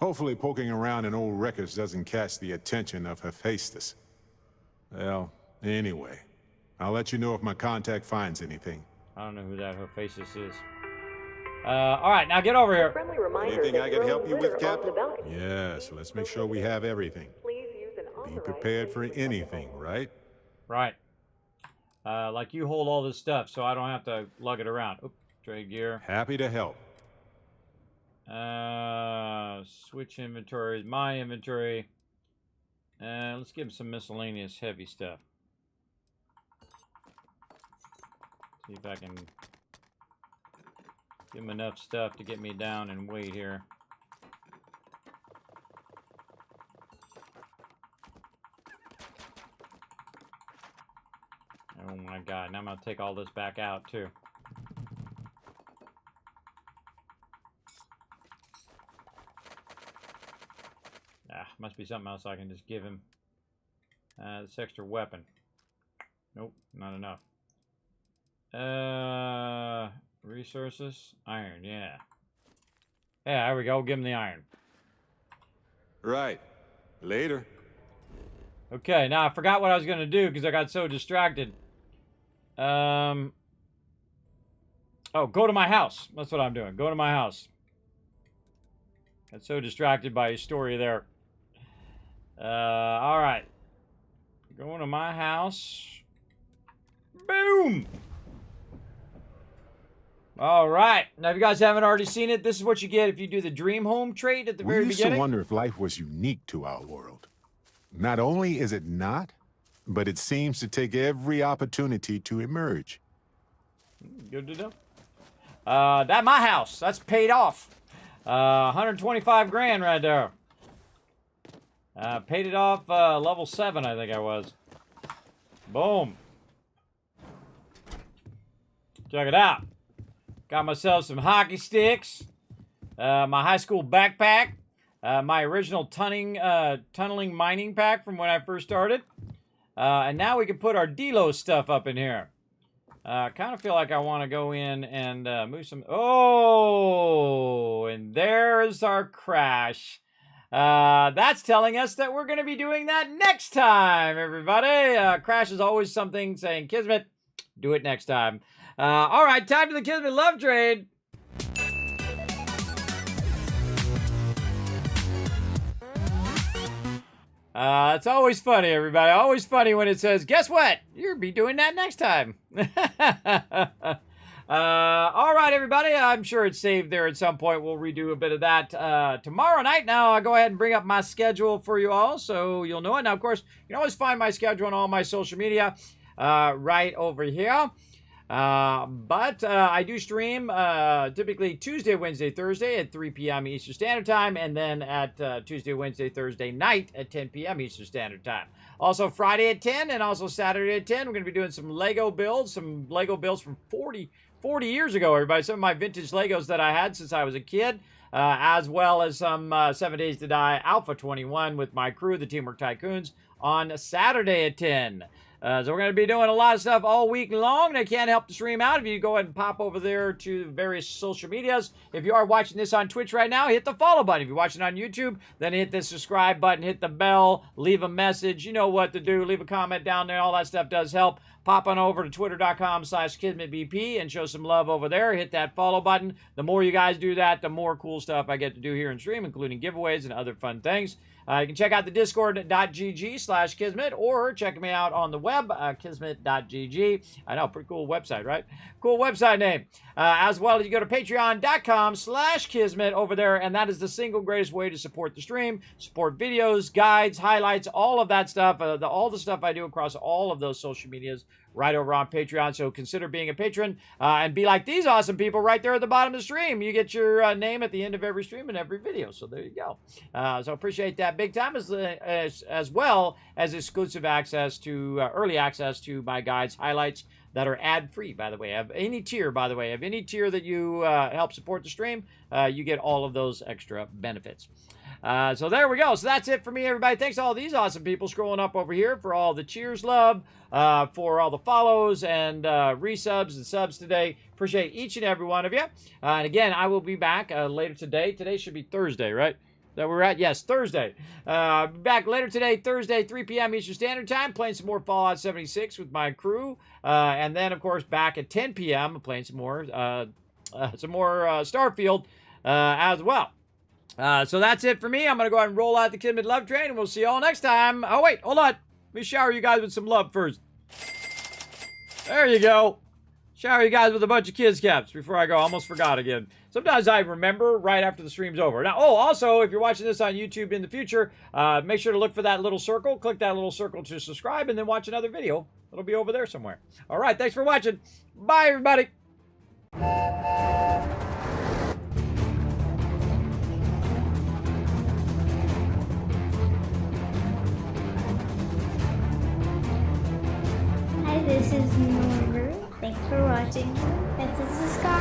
Hopefully poking around in old records doesn't catch the attention of Hephaestus. Well, anyway, I'll let you know if my contact finds anything. I don't know who that Hephaestus is. All right, now get over here. Anything I can help you with, Captain? Yes, let's make sure we have everything. Be prepared for anything, right? Right. Like you hold all this stuff, so I don't have to lug it around. Oop, trade gear. Happy to help. Switch inventory, my inventory. Let's give him some miscellaneous heavy stuff. See if I can give him enough stuff to get me down in weight here. Oh my god, now I'm gonna take all this back out too. Must be something else I can just give him. This extra weapon. Nope, not enough. Resources. Iron, yeah. Yeah, there we go. Give him the iron. Right. Later. Okay, now I forgot what I was going to do because I got so distracted. Oh, go to my house. That's what I'm doing. Go to my house. Got so distracted by his story there. All right. Going to my house. Boom! All right. Now, if you guys haven't already seen it, this is what you get if you do the dream home trait at the very We used beginning. to wonder if life was unique to our world. Not only is it not, but it seems to take every opportunity to emerge. Good to know. That my house. That's paid off. 125 grand right there. Paid it off level 7, I think I was. Boom. Check it out. Got myself some hockey sticks. My high school backpack. My original tunneling mining pack from when I first started. And now we can put our Delos stuff up in here. I kind of feel like I want to go in and move some... Oh! And there's our crash. That's telling us that we're going to be doing that next time, everybody. Crash is always something saying, Kismet, do it next time. All right, time to the Kismet Love Trade. It's always funny, everybody. Always funny when it says, guess what? You'll be doing that next time. All right, everybody. I'm sure it's saved there at some point. We'll redo a bit of that tomorrow night. Now, I'll go ahead and bring up my schedule for you all so you'll know it. Now, of course, you can always find my schedule on all my social media right over here. But I do stream typically Tuesday, Wednesday, Thursday at 3 p.m. Eastern Standard Time, and then at Tuesday, Wednesday, Thursday night at 10 p.m. Eastern Standard Time. Also Friday at 10 and also Saturday at 10. We're going to be doing some Lego builds from 40 years ago, everybody. Some of my vintage Legos that I had since I was a kid, as well as some 7 Days to Die Alpha 21 with my crew, the Teamwork Tycoons, on Saturday at 10. So we're going to be doing a lot of stuff all week long. I can't help to stream out. If you go ahead and pop over there to various social medias. If you are watching this on Twitch right now, hit the follow button. If you're watching on YouTube, then hit the subscribe button, hit the bell, leave a message. You know what to do. Leave a comment down there. All that stuff does help. Pop on over to twitter.com/KismetBP and show some love over there. Hit that follow button. The more you guys do that, the more cool stuff I get to do here in stream, including giveaways and other fun things. You can check out the discord.gg/Kismet or check me out on the web, kismet.gg. I know, pretty cool website, right? Cool website name. As well as you go to patreon.com/Kismet over there, and that is the single greatest way to support the stream, support videos, guides, highlights, all of that stuff, all the stuff I do across all of those social medias right over on Patreon. So consider being a patron and be like these awesome people right there at the bottom of the stream. You get your name at the end of every stream and every video. So there you go. So appreciate that big time, as well as exclusive access to early access to my guides, highlights that are ad-free, by the way. Of any tier, that you help support the stream, you get all of those extra benefits. So there we go. So that's it for me, everybody. Thanks to all these awesome people scrolling up over here for all the cheers, love, for all the follows and resubs and subs today. Appreciate each and every one of you. And again, I will be back later today. Today should be Thursday, right? That we're at? Yes, Thursday. Back later today, Thursday, 3 p.m. Eastern Standard Time, playing some more Fallout 76 with my crew. And then, of course, back at 10 p.m., playing some more Starfield as well. So that's it for me. I'm going to go ahead and roll out the Kismet Love Train, and we'll see you all next time. Oh, wait, hold on. Let me shower you guys with some love first. There you go. Shower you guys with a bunch of kids caps before I go. I almost forgot again. Sometimes I remember right after the stream's over. Now, also, if you're watching this on YouTube in the future, make sure to look for that little circle. Click that little circle to subscribe, and then watch another video. It'll be over there somewhere. All right, thanks for watching. Bye, everybody. Hi, this is Norbert. Thanks for watching. This is Scott.